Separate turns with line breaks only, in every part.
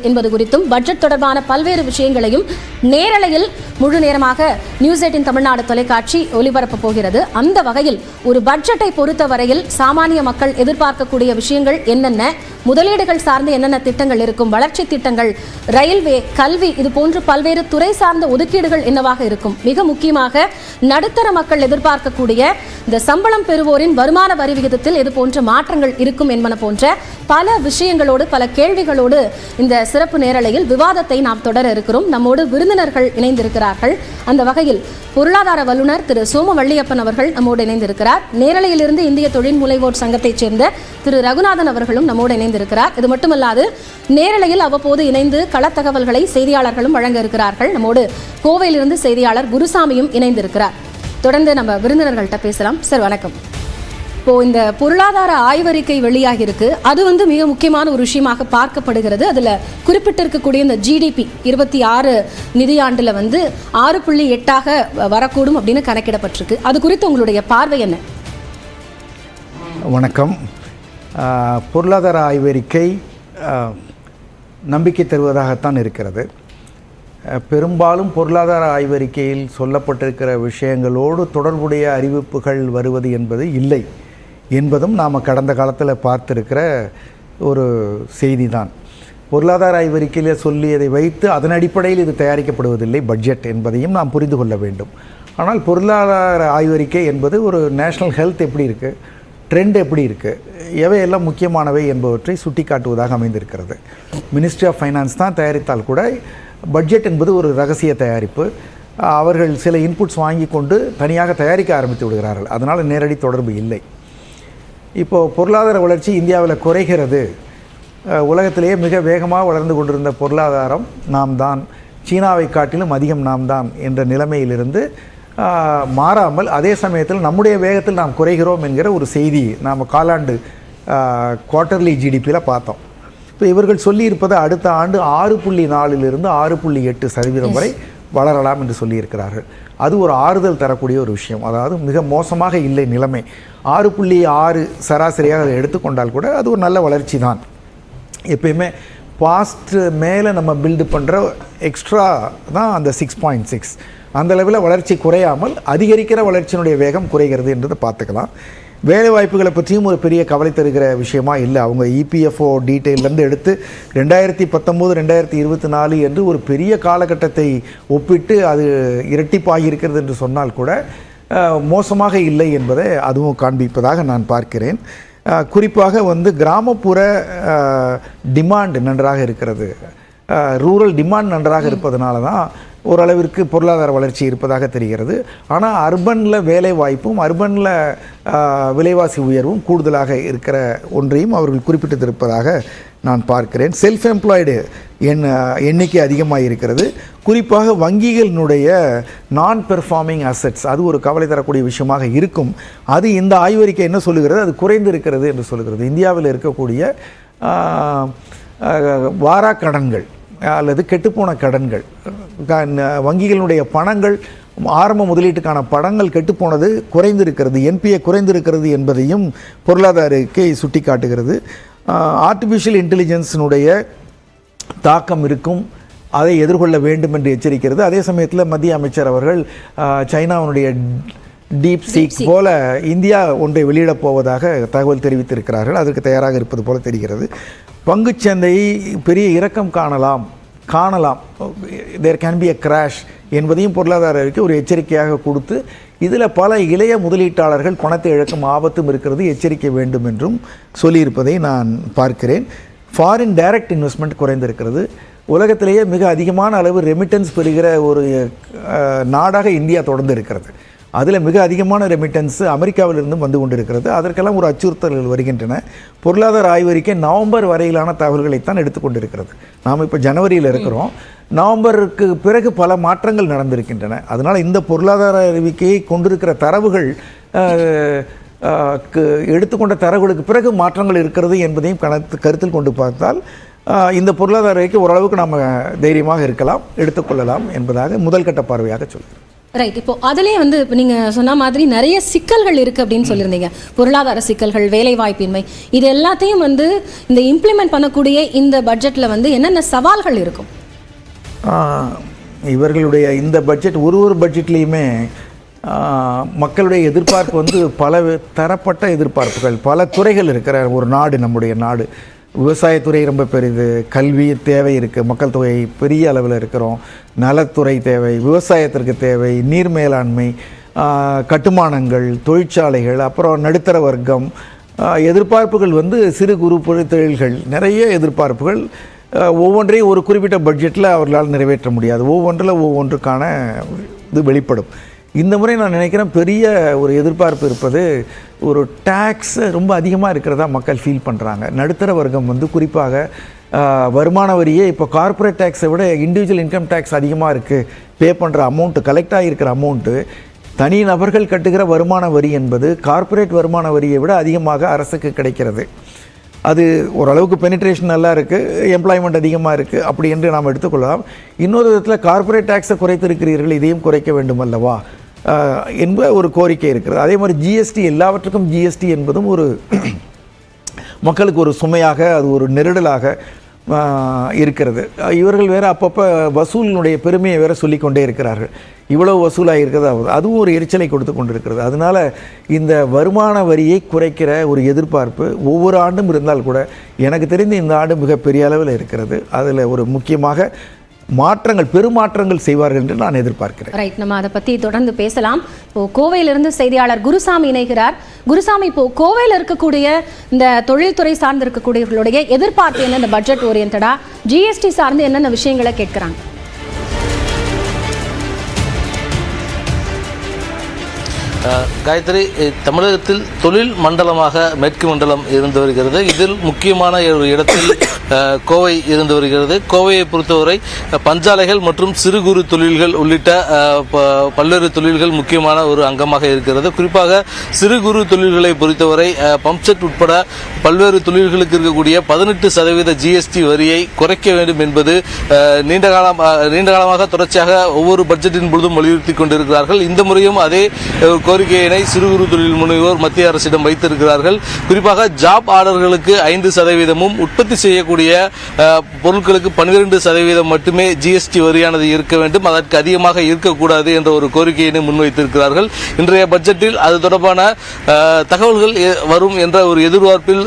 என்பது குறித்தும் பட்ஜெட் தொடர்பான பல்வேறு விஷயங்களையும் நேரலையில் முழு நேரமாக நியூஸ் 18 தமிழ்நாடு தொலைக்காட்சி ஒளிபரப்ப போகிறது. அந்த வகையில் ஒரு பட்ஜெட்டை பொறுத்தவரையில் சாமானிய மக்கள் எதிர்பார்க்கக்கூடிய விஷயங்கள் என்னென்ன, முதலீடுகள் சார்ந்து என்னென்ன திட்டங்கள் இருக்கும், வளர்ச்சி திட்டங்கள், ரயில்வே, கல்வி, இது போன்று பல்வேறு துறை சார்ந்த ஒதுக்கீடுகள் என்னவாக இருக்கும், மிக முக்கியமாக நடுத்தர மக்கள் எதிர்பார்க்கக்கூடிய இந்த சம்பளம் பெறுவோரின் வருமான வரி விகிதத்தில் இது போன்ற மாற்றங்கள் இருக்கும் என்பன போன்ற பல விஷயங்களோடு பல கேள்விகளோடு இந்த சிறப்பு நேரலையில் விவாதத்தை நாம் தொடர இருக்கிறோம். நம்மோடு விருந்தினர்கள் இணைந்திருக்கிறார்கள். அந்த வகையில் பொருளாதார வல்லுநர் திரு சோம வள்ளியப்பன் அவர்கள் நம்மோடு இணைந்திருக்கிறார். நேரலையிலிருந்து இந்திய தொழில் முனைவோர் சங்கத்தைச் சேர்ந்த திரு ரகுநாதன் அவர்களும் நம்மோடு இணைந்திருக்கிறார். இது மட்டுமல்லாது நேரலையில் அவ்வப்போது இணைந்து களத்தகவல்களை செய்தியாளர்களும் வழங்க இருக்கிறார்கள். நம்மோடு கோவையிலிருந்து செய்தியாளர் குருசாமியும் இணைந்திருக்கிறார். தொடர்ந்து நம்ம விருந்தினர்கள்ட்ட பேசலாம். சார் வணக்கம். இப்போ இந்த பொருளாதார ஆய்வறிக்கை வெளியாகி இருக்கு, அது மிக முக்கியமான ஒரு விஷயமாக பார்க்கப்படுகிறது. அதில் குறிப்பிட்டிருக்கக்கூடிய இந்த ஜிடிபி 26 நிதியாண்டில் 6.8 வரக்கூடும் அப்படின்னு கணக்கிடப்பட்டிருக்கு. அது குறித்து உங்களுடைய பார்வை என்ன?
வணக்கம். பொருளாதார ஆய்வறிக்கை நம்பிக்கை தருவதாகத்தான் இருக்கிறது. பெரும்பாலும் பொருளாதார ஆய்வறிக்கையில் சொல்லப்பட்டிருக்கிற விஷயங்களோடு தொடர்புடைய அறிவிப்புகள் வருவது என்பது இல்லை என்பதும் நாம் கடந்த காலத்தில் பார்த்திருக்கிற ஒரு செய்தி தான். பொருளாதார ஆய்வறிக்கையில் சொல்லியதை வைத்து அதன் அடிப்படையில் இது தயாரிக்கப்படுவதில்லை பட்ஜெட் என்பதையும் நாம் புரிந்து கொள்ள வேண்டும். ஆனால் பொருளாதார ஆய்வறிக்கை என்பது ஒரு நேஷ்னல் ஹெல்த் எப்படி இருக்குது, ட்ரெண்ட் எப்படி இருக்குது, எவையெல்லாம் முக்கியமானவை என்பவற்றை சுட்டி காட்டுவதாக அமைந்திருக்கிறது. மினிஸ்ட்ரி ஆஃப் ஃபைனான்ஸ் தான் தயாரித்தால் கூட பட்ஜெட் என்பது ஒரு ரகசிய தயாரிப்பு. அவர்கள் சில இன்புட்ஸ் வாங்கி கொண்டு தனியாக தயாரிக்க ஆரம்பித்து விடுகிறார்கள். அதனால் நேரடி தொடர்பு இல்லை. இப்போது பொருளாதார வளர்ச்சி இந்தியாவில் குறைகிறது, உலகத்திலேயே மிக வேகமாக வளர்ந்து கொண்டிருந்த பொருளாதாரம் நாம் தான், சீனாவை காட்டிலும் அதிகம் நாம் தான் என்ற நிலைமையிலிருந்து மாறாமல் அதே சமயத்தில் நம்முடைய வேகத்தில் நாம் குறைகிறோம் என்கிற ஒரு செய்தி நாம் காலாண்டு குவார்ட்டர்லி ஜிடிபியில் பார்த்தோம். இப்போ இவர்கள் சொல்லியிருப்பது அடுத்த ஆண்டு 6.4 6.8% வரை வளரலாம் என்று சொல்லியிருக்கிறார்கள். அது ஒரு ஆறுதல் தரக்கூடிய ஒரு விஷயம். அதாவது மிக மோசமாக இல்லை நிலைமை. 6.6 சராசரியாக அதை எடுத்துக்கொண்டால் கூட அது ஒரு நல்ல வளர்ச்சி தான். எப்பயுமே பாஸ்ட் மேலே நம்ம பில்டு பண்ணுற எக்ஸ்ட்ரா தான் அந்த 6.6. அந்த அளவில் வளர்ச்சி குறையாமல் அதிகரிக்கிற வளர்ச்சியினுடைய வேகம் குறைகிறது என்றதை பார்த்துக்கலாம். வேலை வாய்ப்புகளை பற்றியும் ஒரு பெரிய கவலை தருகிற விஷயமா இல்லை. அவங்க இபிஎஃப்ஓ டீட்டெயிலேருந்து எடுத்து 2019 2024 என்று ஒரு பெரிய காலகட்டத்தை ஒப்பிட்டு அது இரட்டிப்பாகி இருக்கிறது என்று சொன்னால் கூட மோசமாக இல்லை என்பதை அதுவும் காண்பிப்பதாக நான் பார்க்கிறேன். குறிப்பாக கிராமப்புற டிமாண்ட் நன்றாக இருக்கிறது, ரூரல் டிமாண்ட் நன்றாக இருப்பதனால தான் ஓரளவிற்கு பொருளாதார வளர்ச்சி இருப்பதாக தெரிகிறது. ஆனால் அர்பனில் வேலை வாய்ப்பும் அர்பனில் விலைவாசி உயர்வும் கூடுதலாக இருக்கிற ஒன்றையும் அவர்கள் குறிப்பிட்டிருப்பதாக நான் பார்க்கிறேன். செல்ஃப் எம்ப்ளாய்டு எண்ணிக்கை அதிகமாக இருக்கிறது. குறிப்பாக வங்கிகளினுடைய நான் பெர்ஃபார்மிங் அசெட்ஸ் அது ஒரு கவலை தரக்கூடிய விஷயமாக இருக்கும். அது இந்த ஆய்வறிக்கை என்ன சொல்லுகிறது, அது குறைந்து இருக்கிறது என்று சொல்லுகிறது. இந்தியாவில் இருக்கக்கூடிய வாராக்கடன்கள் அல்லது கெட்டுப்போன கடன்கள், வங்கிகளுடைய பணங்கள், ஆரம்ப முதலீட்டுக்கான பணங்கள் கெட்டுப்போனது குறைந்திருக்கிறது, என்பிஏ குறைந்திருக்கிறது என்பதையும் பொருளாதார அறிக்கை சுட்டி காட்டுகிறது. ஆர்டிஃபிஷியல் இன்டெலிஜென்ஸினுடைய தாக்கம் இருக்கும், அதை எதிர்கொள்ள வேண்டும் என்று எச்சரிக்கிறது. அதே சமயத்தில் மத்திய அமைச்சர் அவர்கள் சைனாவுடைய டீப் சீக் போல இந்தியா ஒன்றை வெளியிடப் போவதாக தகவல் தெரிவித்திருக்கிறார்கள். அதற்கு தயாராக இருப்பது போல தெரிகிறது. பங்குச்சந்தை பெரிய இறக்கம் காணலாம், there can be a crash என்பதையும் பொருளாதார அறிக்கை ஒரு எச்சரிக்கையாக கொடுத்து இதில் பல இளைய முதலீட்டாளர்கள் பணத்தை இழக்கும் ஆபத்தும் இருக்கிறது, எச்சரிக்க வேண்டும் என்றும் சொல்லியிருப்பதை நான் பார்க்கிறேன். ஃபாரின் டைரக்ட் இன்வெஸ்ட்மெண்ட் குறைந்திருக்கிறது. உலகத்திலேயே மிக அதிகமான அளவு ரெமிட்டன்ஸ் பெறுகிற ஒரு நாடாக இந்தியா தொடர்ந்து இருக்கிறது. அதில் மிக அதிகமான ரெமிட்டன்ஸ் அமெரிக்காவிலிருந்தும் வந்து கொண்டிருக்கிறது. அதற்கெல்லாம் ஒரு அச்சுறுத்தல்கள் வருகின்றன. பொருளாதார ஆய்வறிக்கை நவம்பர் வரையிலான தகவல்களைத்தான் எடுத்துக்கொண்டிருக்கிறது. நாம் இப்போ ஜனவரியில் இருக்கிறோம். நவம்பருக்கு பிறகு பல மாற்றங்கள் நடந்திருக்கின்றன. அதனால் இந்த பொருளாதார அறிவிக்கையை கொண்டிருக்கிற தரவுகள் எடுத்துக்கொண்ட தரவுகளுக்கு பிறகு மாற்றங்கள் இருக்கிறது என்பதையும் கருத்தில் கொண்டு பார்த்தால் இந்த பொருளாதார அறிக்கை ஓரளவுக்கு நாம் தைரியமாக இருக்கலாம், எடுத்துக்கொள்ளலாம் என்பதாக முதல் கட்ட பார்வையாக சொல்கிறேன்.
ரைட். இப்போ அதுலேயே வந்து இப்போ நீங்கள் சொன்ன மாதிரி நிறைய சிக்கல்கள் இருக்குது அப்படின்னு சொல்லியிருந்தீங்க. பொருளாதார சிக்கல்கள், வேலைவாய்ப்பின்மை, இது எல்லாத்தையும் வந்து இந்த இம்ப்ளிமெண்ட் பண்ணக்கூடிய இந்த பட்ஜெட்டில் வந்து என்னென்ன சவால்கள் இருக்கும்?
இவர்களுடைய இந்த பட்ஜெட் ஒரு பட்ஜெட்லேயுமே மக்களுடைய எதிர்பார்ப்பு வந்து பல தரப்பட்ட எதிர்பார்ப்புகள், பல துறைகள் இருக்கிற ஒரு நாடு நம்முடைய நாடு. விவசாயத்துறை ரொம்ப பெரிது, கல்வி தேவை இருக்குது, மக்கள் தொகை பெரிய அளவில் இருக்கிறோம், நலத்துறை தேவை, விவசாயத்திற்கு தேவை, நீர் மேலாண்மை, கட்டுமானங்கள், தொழிற்சாலைகள், அப்புறம் நடுத்தர வர்க்கம், எதிர்பார்ப்புகள் வந்து சிறு குறு தொழில்கள், நிறைய எதிர்பார்ப்புகள். ஒவ்வொன்றையும் ஒரு குறிப்பிட்ட பட்ஜெட்டில் அவர்களால் நிறைவேற்ற முடியாது. ஒவ்வொன்றுக்கான இது வெளிப்படும். இந்த முறை நான் நினைக்கிறேன் பெரிய ஒரு எதிர்பார்ப்பு இருப்பது, ஒரு டேக்ஸ் ரொம்ப அதிகமாக இருக்கிறதா மக்கள் ஃபீல் பண்ணுறாங்க. நடுத்தர வர்க்கம் வந்து குறிப்பாக வருமான வரியே இப்போ கார்ப்பரேட் டேக்ஸை விட இண்டிவிஜுவல் இன்கம் டேக்ஸ் அதிகமாக இருக்குது. பே பண்ணுற அமௌண்ட்டு, கலெக்ட் ஆகியிருக்கிற அமௌண்ட்டு, தனி நபர்கள் கட்டுகிற வருமான வரி என்பது கார்ப்பரேட் வருமான வரியை விட அதிகமாக அரசுக்கு கிடைக்கிறது. அது ஓரளவுக்கு பெனிட்ரேஷன் நல்லா இருக்குது, எம்ப்ளாய்மெண்ட் அதிகமாக இருக்குது, அப்படி என்று நாம் எடுத்துக்கொள்ளலாம். இன்னொரு விதத்தில் கார்ப்பரேட் டேக்ஸை குறைத்திருக்கிறீர்கள், இதையும் குறைக்க வேண்டும் அல்லவா என்ப ஒரு கோரிக்கை இருக்கிறது. அதே மாதிரி ஜிஎஸ்டி, எல்லாவற்றுக்கும் ஜிஎஸ்டி என்பதும் ஒரு மக்களுக்கு ஒரு சுமையாக, அது ஒரு நெருடலாக இருக்கிறது. இவர்கள் வேறு அப்பப்போ வசூலினுடைய பெருமையை வேறு சொல்லிக்கொண்டே இருக்கிறார்கள். இவ்வளவு வசூலாக இருக்கிறது, அதுவும் ஒரு எரிச்சலை கொடுத்து கொண்டிருக்கிறது. அதனால் இந்த வருமான வரியை குறைக்கிற ஒரு எதிர்பார்ப்பு ஒவ்வொரு ஆண்டும் இருந்தால் கூட எனக்கு தெரிந்து இந்த ஆண்டு மிகப்பெரிய அளவில் இருக்கிறது. அதில் ஒரு முக்கியமாக பெருமாற்றங்கள் செய்வார்கள் என்று நான் எதிர்பார்க்கிறேன்.
ரைட், நம்ம அதை பற்றி தொடர்ந்து பேசலாம். இப்போ கோவையிலிருந்து செய்தியாளர் குருசாமி இணைகிறார். குருசாமி, இப்போ கோவையில் இருக்கக்கூடிய இந்த தொழில்துறை சார்ந்து இருக்கக்கூடியவர்களுடைய எதிர்பார்ப்பு என்ன? இந்த பட்ஜெட் ஓரியன்டா ஜிஎஸ்டி சார்ந்து என்னென்ன விஷயங்களை கேட்கிறாங்க?
காயத்ரி, தமிழகத்தில் தொழில் மண்டலமாக மேற்கு மண்டலம் இருந்து வருகிறது. இதில் முக்கியமான ஒரு இடத்தில் கோவை இருந்து வருகிறது. கோவையை பொறுத்தவரை பஞ்சாலைகள் மற்றும் சிறு குறு தொழில்கள் உள்ளிட்ட பல்வேறு தொழில்கள் முக்கியமான ஒரு அங்கமாக இருக்கிறது. குறிப்பாக சிறு குறு தொழில்களை பொறுத்தவரை பம்ப்செட் உட்பட பல்வேறு தொழில்களுக்கு இருக்கக்கூடிய 18% ஜிஎஸ்டி வரியை குறைக்க வேண்டும் என்பது நீண்ட காலமாக தொடர்ச்சியாக ஒவ்வொரு பட்ஜெட்டின் பொழுதும் வலியுறுத்தி கொண்டிருக்கிறார்கள். இந்த முறையும் அதே கோரிக்கையினை சிறு குறு தொழில் முனைவோர் மத்திய அரசிடம் வைத்திருக்கிறார்கள். குறிப்பாக ஜாப் ஆர்டர்களுக்கு 5%, உற்பத்தி செய்யக்கூடிய பொருட்களுக்கு 12% மட்டுமே ஜிஎஸ்டி வரியானது இருக்க வேண்டும், அதற்கு அதிகமாக இருக்கக்கூடாது என்ற ஒரு கோரிக்கையினை முன்வைத்திருக்கிறார்கள். இன்றைய பட்ஜெட்டில் அது தொடர்பான தகவல்கள் வரும் என்ற ஒரு எதிர்பார்ப்பில்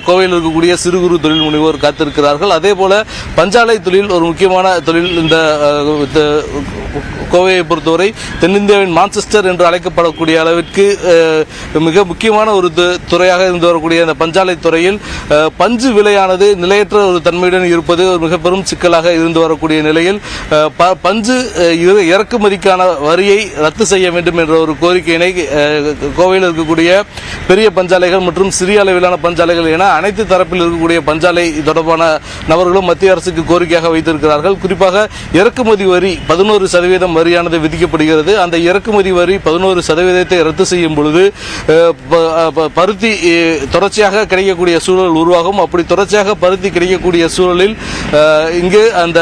கோவையில் இருக்கக்கூடிய சிறு குறு தொழில் முனைவோர் காத்திருக்கிறார்கள். அதே போல பஞ்சாலை தொழில் ஒரு முக்கியமான தொழில். இந்த கோவையை பொறுத்தவரை தென்னிந்தியாவின் மான்செஸ்டர் என்று அழைக்கப்படக்கூடிய அளவிற்கு மிக முக்கியமான ஒரு துறையாக இருந்து வரக்கூடிய அந்த பஞ்சாலை துறையில் பஞ்சு விலையானது நிலையற்ற ஒரு தன்மையுடன் இருப்பது ஒரு மிக பெரும் சிக்கலாக இருந்து வரக்கூடிய நிலையில் பஞ்சு இறக்குமதிக்கான வரியை ரத்து செய்ய வேண்டும் என்ற ஒரு கோரிக்கையினை கோவையில் இருக்கக்கூடிய பெரிய பஞ்சாலைகள் மற்றும் சிறிய அளவிலான பஞ்சாலைகள் என அனைத்து தரப்பில் இருக்கக்கூடிய பஞ்சாலை தொடர்பான நபர்களும் மத்திய அரசுக்கு கோரிக்கையாக வைத்திருக்கிறார்கள். குறிப்பாக இறக்குமதி வரி 11% வரியானது விதிக்கப்படுகிறது. அந்த இறக்குமதி வரி 11% ரத்து செய்யும் பொழுது பருத்தி தொடர்ச்சியாக கிடைக்கக்கூடிய சூழல் உருவாகும். அப்படி தொடர்ச்சியாக பருத்தி கிடைக்கக்கூடிய சூழலில் இங்கு அந்த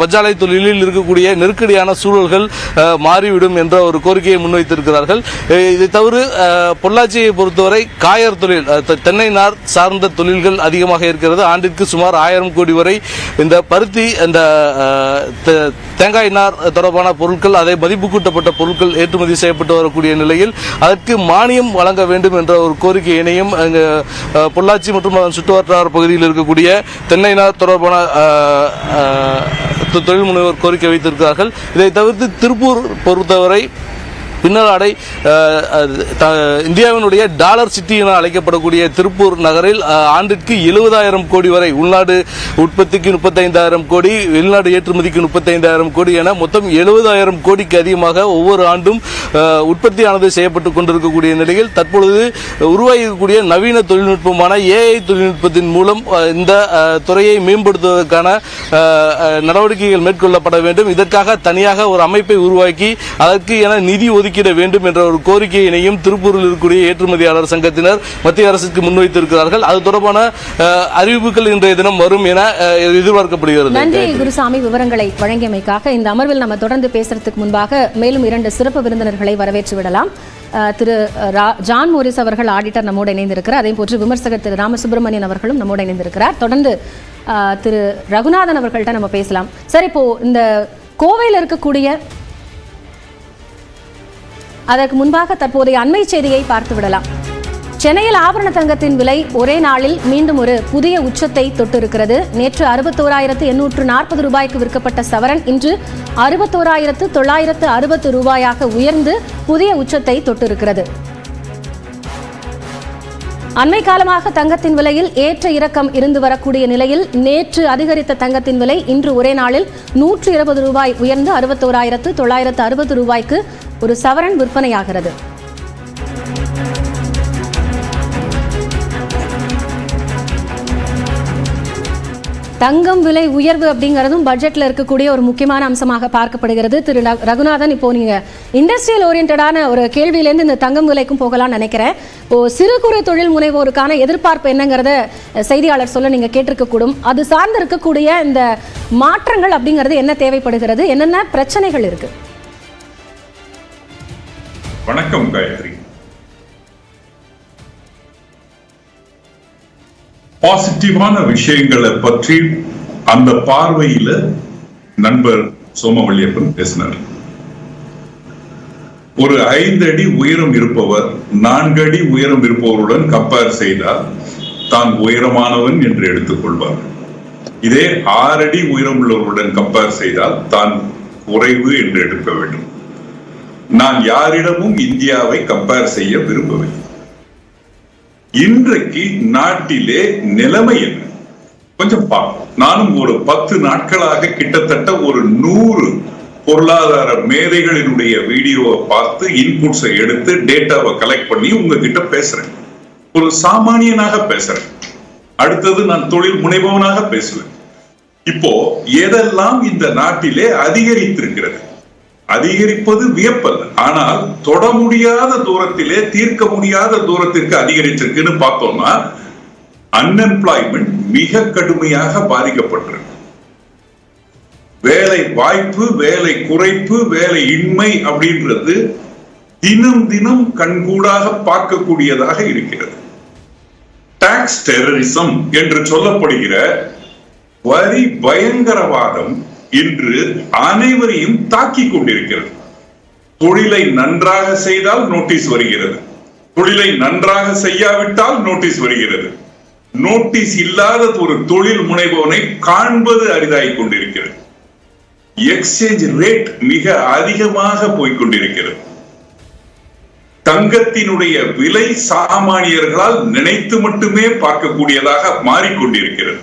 பஞ்சாலை தொழிலில் இருக்கக்கூடிய நெருக்கடியான சூழல்கள் மாறிவிடும் என்ற ஒரு கோரிக்கையை முன்வைத்திருக்கிறார்கள். இதை தவிர பொள்ளாச்சியை பொறுத்தவரை காயர் தொழில், தென்னை நார் சார்ந்த தொழில்கள் அதிகமாக இருக்கிறது. ஆண்டிற்கு சுமார் 1000 கோடி வரை இந்த பருத்தி, அந்த தேங்காய் நார் தொடர்பான பொருட்கள், அதை மதிப்பு கூட்டப்பட்ட பொருட்கள் ஏற்றுமதி செய்யப்பட்டு வரக்கூடிய நிலையில் அதற்கு மானியம் வழங்க வேண்டும் என்ற ஒரு கோரிக்கையினையும் பொள்ளாச்சி மற்றும் அதன் சுற்றுவட்டார பகுதியில் இருக்கக்கூடிய தென்னை நார் தொடர்பான தொழில் முனைவோர் கோரிக்கை வைத்திருக்கிறார்கள். இதை தவிர்த்து திருப்பூர் பொறுத்தவரை பின்னலாடை இந்தியாவினுடைய டாலர் சிட்டி என அழைக்கப்படக்கூடிய திருப்பூர் நகரில் ஆண்டிற்கு 70,000 கோடி வரை, உள்நாடு உற்பத்திக்கு 35,000 கோடி, வெளிநாடு ஏற்றுமதிக்கு 35,000 கோடி என மொத்தம் 70,000 கோடிக்கு அதிகமாக ஒவ்வொரு ஆண்டும் உற்பத்தியானது செய்யப்பட்டு கொண்டிருக்கக்கூடிய நிலையில் தற்பொழுது உருவாகக்கூடிய நவீன தொழில்நுட்பமான ஏஐ தொழில்நுட்பத்தின் மூலம் இந்த துறையை மேம்படுத்துவதற்கான நடவடிக்கைகள் மேற்கொள்ளப்பட வேண்டும். இதற்காக தனியாக ஒரு அமைப்பை உருவாக்கி அதற்கு என நிதி ஒதுக்கி இடஒதுக்கீடு வேண்டும் என்ற ஒரு கோரிக்கையினையும் திருப்பூரில் இருக்கக்கூடிய ஏற்றுமதியாளர் சங்கத்தினர் மத்திய அரசுக்கு முன்வைத்திருக்கிறார்கள். அது தொடர்பான அறிவிப்புகள் இன்றைய தினம் வரும் என எதிர்பார்க்கப்படுகிறது.
நன்றி குருசாமி, விவரங்களை வழங்கியமைக்காக. இந்த அமர்வில் நம்ம தொடர்ந்து பேசுறதுக்கு முன்பாக மேலும் 2 சிறப்பு விருந்தினர்களை வரவேற்று விடலாம். திரு ஜான் மோரிஸ் அவர்கள் ஆடிட்டர் நம்மோடு இணைந்திருக்கிறார். அதே போன்று விமர்சகர் திரு ராமசுப்ரமணியன் அவர்களும் நம்மோடு இணைந்திருக்கிறார். தொடர்ந்து திரு ரகுநாதன் அவர்கள்ட்ட நம்ம பேசலாம். சார், இப்போ இந்த கோவையில் இருக்கக்கூடிய, அதற்கு முன்பாக தற்போதைய அண்மை செய்தியை பார்த்து விடலாம். சென்னையில் ஆபரண தங்கத்தின் விலை ஒரே நாளில் மீண்டும் ஒரு புதிய உச்சத்தை தொட்டிருக்கிறது. நேற்று 61,840 ரூபாய்க்கு விற்கப்பட்ட சவரன் இன்று 61,960 ரூபாயாக உயர்ந்து புதிய உச்சத்தை தொட்டிருக்கிறது. அண்மை காலமாக தங்கத்தின் விலையில் ஏற்ற இறக்கம் இருந்து வரக்கூடிய நிலையில் நேற்று அதிகரித்த தங்கத்தின் விலை இன்று ஒரே நாளில் 120 ரூபாய் உயர்ந்து 61,960 ரூபாய்க்கு ஒரு சவரன் விற்பனையாகிறது. தங்கம் விலை உயர்வு அப்படிங்கிறதும் பட்ஜெட்ல இருக்கக்கூடிய ஒரு முக்கியமான அம்சமாக பார்க்கப்படுகிறது. திரு ரகுநாதன், இப்போ நீங்க இண்டஸ்ட்ரியல் ஓரியன்டான ஒரு கேள்வியிலேருந்து இந்த தங்கம் விலைக்கும் போகலாம்னு நினைக்கிறேன். இப்போ சிறு குறு தொழில் முனைவோருக்கான எதிர்பார்ப்பு என்னங்கிறத செய்தியாளர் சொல்ல நீங்க கேட்டிருக்க கூடும். அது சார்ந்து இருக்கக்கூடிய இந்த மாற்றங்கள் அப்படிங்கிறது என்ன தேவைப்படுகிறது, என்னென்ன பிரச்சனைகள் இருக்கு?
வணக்கம் காயத்ரி. பாசிட்டிவான விஷயங்களை பற்றி அந்த பார்வையில நண்பர் சோமவல்லியப்பன் பேசினார். ஒரு 5 அடி உயரம் இருப்பவர் 4 அடி உயரம் இருப்பவருடன் கம்பேர் செய்தால் தான் உயரமானவன் என்று எடுத்துக்கொள்வார். இதே 6 அடி உயரம் உள்ளவருடன் கம்பேர் செய்தால் தான் குறைவு என்று எடுக்க வேண்டும். நான் யாரிடமும் இந்தியாவை கம்பேர் செய்ய விரும்பவில்லை. இன்றைக்கு நாட்டிலே நிலைமை என்ன கொஞ்சம் பார்ப்போம். நானும் ஒரு 10 நாட்களாக கிட்டத்தட்ட ஒரு 100 பொருளாதார மேதைகளினுடைய வீடியோவை பார்த்து இன்புட்ஸை எடுத்து டேட்டாவை கலெக்ட் பண்ணி உங்ககிட்ட பேசுறேன். ஒரு சாமானியனாக பேசுறேன். அடுத்தது நான் தொழில் முனைபவனாக பேசுவேன். இப்போ எதெல்லாம் இந்த நாட்டிலே அதிகரித்திருக்கிறது? அதிகரிப்பது வியப்பல்ல, ஆனால் தொட முடியாத தூரத்திலே தீர்க்க முடியாத தூரத்திற்கு அதிகரிச்சிருக்குன்னு பார்த்தோம்னா அன்எம்ப்ளாய்மெண்ட் மிக கடுமையாக பாதிக்கப்பட்டிருக்கு. வேலை வாய்ப்பு, வேலை குறைப்பு, வேலை இன்மை அப்படின்றது தினம் தினம் கண்கூடாக பார்க்கக்கூடியதாக இருக்கிறது. டாக்ஸ் டெரரிசம் என்று சொல்லப்படுகிற வரி பயங்கரவாதம் இன்று அனைவரையும் தாக்கி கொண்டிருக்கிறது. தொழிலை நன்றாக செய்தால் நோட்டீஸ் வருகிறது, தொழிலை நன்றாக செய்யாவிட்டால் நோட்டீஸ் வருகிறது. நோட்டீஸ் இல்லாத ஒரு தொழில் முனைபவனை காண்பது அரிதாகிக் கொண்டிருக்கிறது. எக்ஸ்சேஞ்ச் ரேட் மிக அதிகமாக போய்கொண்டிருக்கிறது. தங்கத்தினுடைய விலை சாமானியர்களால் நினைத்து மட்டுமே பார்க்கக்கூடியதாக மாறிக்கொண்டிருக்கிறது.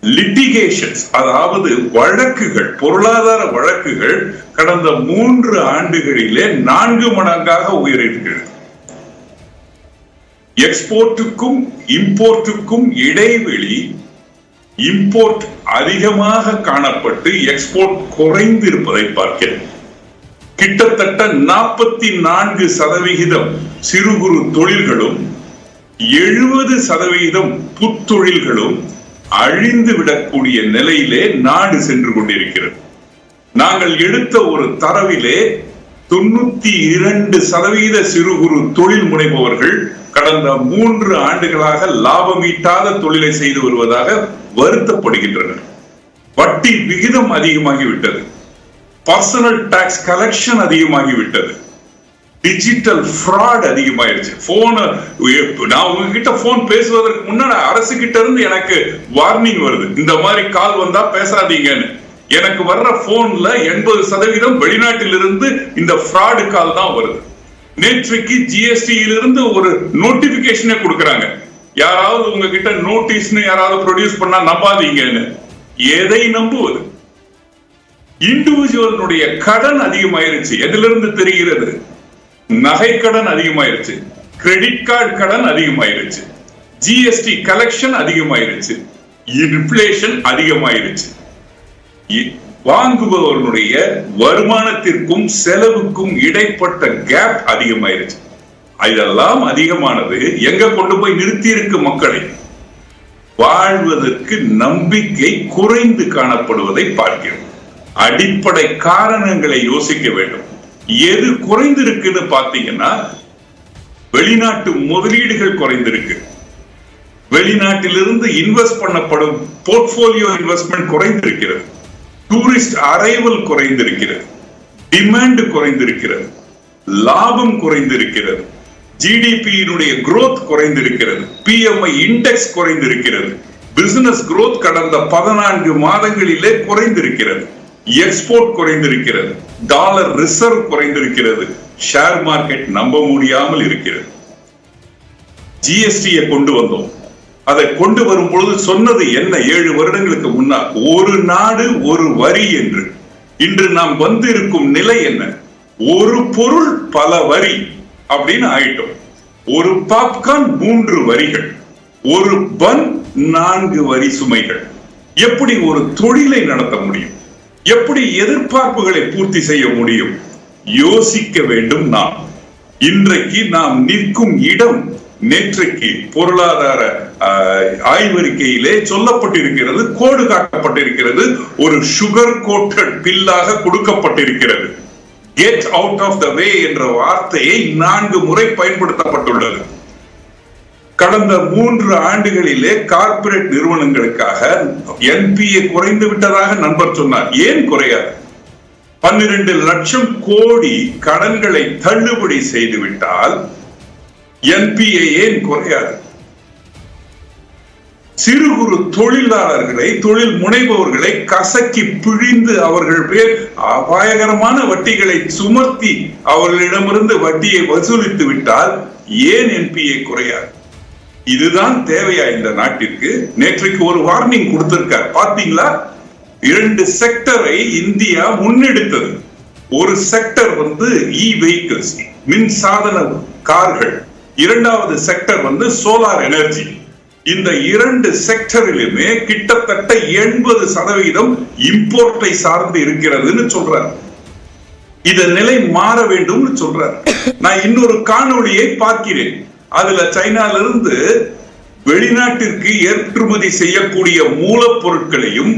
லிட்டிகேஷன்ஸ், அதாவது வழக்குகள், பொருளாதார வழக்குகள் கடந்த 3 ஆண்டுகளிலே 4 மடங்காக உயர்கிறது. எக்ஸ்போர்ட்டுக்கும் இம்போர்ட்டுக்கும் இடைவெளி, இம்போர்ட் அதிகமாக காணப்பட்டு எக்ஸ்போர்ட் குறைந்திருப்பதை பார்க்கிறேன். கிட்டத்தட்ட 44% சிறு குறு தொழில்களும் 70% புத்தொழில்களும் அழிந்து விடக்கூடிய நிலையிலே நாடு சென்று கொண்டிருக்கிறது. நாங்கள் எடுத்த ஒரு தரவிலே 92% சிறு குறு தொழில் முனைபவர்கள் கடந்த 3 ஆண்டுகளாக லாபம் ஈட்டாத தொழிலை செய்து வருவதாக வருத்தப்படுகின்றனர். வட்டி விகிதம் அதிகமாகிவிட்டது. பர்சனல் டாக்ஸ் கலெக்ஷன் அதிகமாகிவிட்டது. டிஜிட்டல் ஃப்ராட் அதிகமாயிருச்சு. நான் உங்ககிட்ட போன் பேசுவதற்கு முன்னாடி அரசு கிட்ட இருந்து எனக்கு வார்னிங் வருது, இந்த மாதிரி கால் வந்தா பேசாதீங்கன்னு. எனக்கு வர்ற போன்ல 80% வெளிநாட்டிலிருந்து இந்த ஃப்ராடு கால் தான் வருது. நேற்றைக்கு ஜிஎஸ்டியிலிருந்து ஒரு நோட்டிபிகேஷனே கொடுக்கறாங்க, யாராவது உங்ககிட்ட நோட்டீஸ்னு யாராவது ப்ரொடியூஸ் பண்ணா நம்பாதீங்கன்னு. எதை நம்புவது? இண்டிவிஜுவலுடைய கடன் அதிகமாயிருச்சு. எதிலிருந்து தெரிகிறது? நகை கடன் அதிகமாயிருச்சு, கிரெடிட் கார்டு கடன் அதிகமாயிருச்சு, ஜிஎஸ்டி கலெக்ஷன் அதிகமாயிருச்சு, இன்ஃப்ளேஷன் அதிகமாயிருச்சு. வாங்குபவர்களுடைய வருமானத்திற்கும் செலவுக்கும் இடைப்பட்ட கேப் அதிகமாயிருச்சு. இதெல்லாம் அதிகமானது எங்க கொண்டு போய் நிறுத்தி இருக்கு மக்களை? வாழ்வதற்கு நம்பிக்கை குறைந்து காணப்படுவதை பார்க்கிறோம். அடிப்படை காரணங்களை யோசிக்க வேண்டும். எது குறைந்திருக்குன்னு பாத்தீங்கன்னா, வெளிநாட்டு முதலீடுகள் குறைந்திருக்கு. வெளிநாட்டிலிருந்து இன்வெஸ்ட் பண்ணப்படும் போர்ட்போலியோ இன்வெஸ்ட்மெண்ட் குறைந்திருக்கிறது. டூரிஸ்ட் அரைவல் குறைந்திருக்கிறது. டிமாண்ட் குறைந்திருக்கிறது. லாபம் குறைந்திருக்கிறது. ஜிடிபியினுடைய growth குறைந்திருக்கிறது. PMI இண்டெக்ஸ் குறைந்திருக்கிறது. பிசினஸ் growth கடந்த 14 மாதங்களிலே குறைந்திருக்கிறது. எக்ஸ்போர்ட் குறைந்திருக்கிறது. டாலர் ரிசர்வ் குறைந்திருக்கிறது. ஷேர் மார்க்கெட் நம்ப முடியாமல் இருக்கிறது. ஜிஎஸ்டியை கொண்டு வந்தோம். அதை கொண்டு வரும் பொழுது சொன்னது என்ன? 7 வருடங்களுக்கு முன்னால் ஒரு நாடு ஒரு வரி என்று. இன்று நாம் வந்து இருக்கும் நிலை என்ன? ஒரு பொருள் பல வரி அப்படின்னு ஆயிட்டோம். ஒரு பாப்கார்ன் 3 வரிகள், ஒரு பன் 4 வரி சுமைகள். எப்படி ஒரு தொழிலை நடத்த முடியும்? எப்படி எதிர்பார்ப்புகளை பூர்த்தி செய்ய முடியும்? யோசிக்க வேண்டும். நாம் இன்றைக்கு நாம் நிற்கும் இடம் நேற்றைக்கு பொருளாதார ஆய்வறிக்கையிலே சொல்லப்பட்டிருக்கிறது, கோடு காட்டப்பட்டிருக்கிறது, ஒரு சுகர் கோட்டட் பில்லாக கொடுக்கப்பட்டிருக்கிறது. கெட் அவுட் ஆஃப் த வே என்ற வார்த்தையை 4 முறை பயன்படுத்தப்பட்டுள்ளது. கடந்த 3 ஆண்டுகளிலே கார்ப்பரேட் நிறுவனங்களுக்காக என்பிஏ குறைந்து விட்டதாக நண்பர் சொன்னார். ஏன் குறையாது? 12 லட்சம் கோடி கடன்களை தள்ளுபடி செய்துவிட்டால் என்பிஏ ஏன் குறையாது? சிறு குறு தொழிலாளர்களை, தொழில் முனைபவர்களை கசக்கி பிழிந்து அவர்கள் பேர் அபாயகரமான வட்டிகளை சுமத்தி அவர்களிடமிருந்து வட்டியை வசூலித்து விட்டால் ஏன் என்பிஏ குறையாது? இதுதான் தேவையா இந்த நாட்டிற்கு? நேற்றைக்கு ஒரு வார்னிங் கொடுத்திருக்கார், பாத்தீங்களா? 2 செக்டரை இந்தியா முன்னெடுத்தது. ஒரு செக்டர் இ வெஹிக்கிள்ஸ், மின் சாதன கார்கள். இரண்டாவது செக்டர் சோலார் எனர்ஜி. இந்த 2 செக்டரிலுமே கிட்டத்தட்ட 80% இம்போர்ட்டை சார்ந்து இருக்கிறதுன்னு சொல்றார். இத நிலை மாற வேண்டும் சொல்றார். நான் இன்னொரு காணொளியை பார்க்கிறேன். அதுல சைனால இருந்து வெளிநாட்டிற்கு ஏற்றுமதி செய்யக்கூடிய மூலப்பொருட்களையும்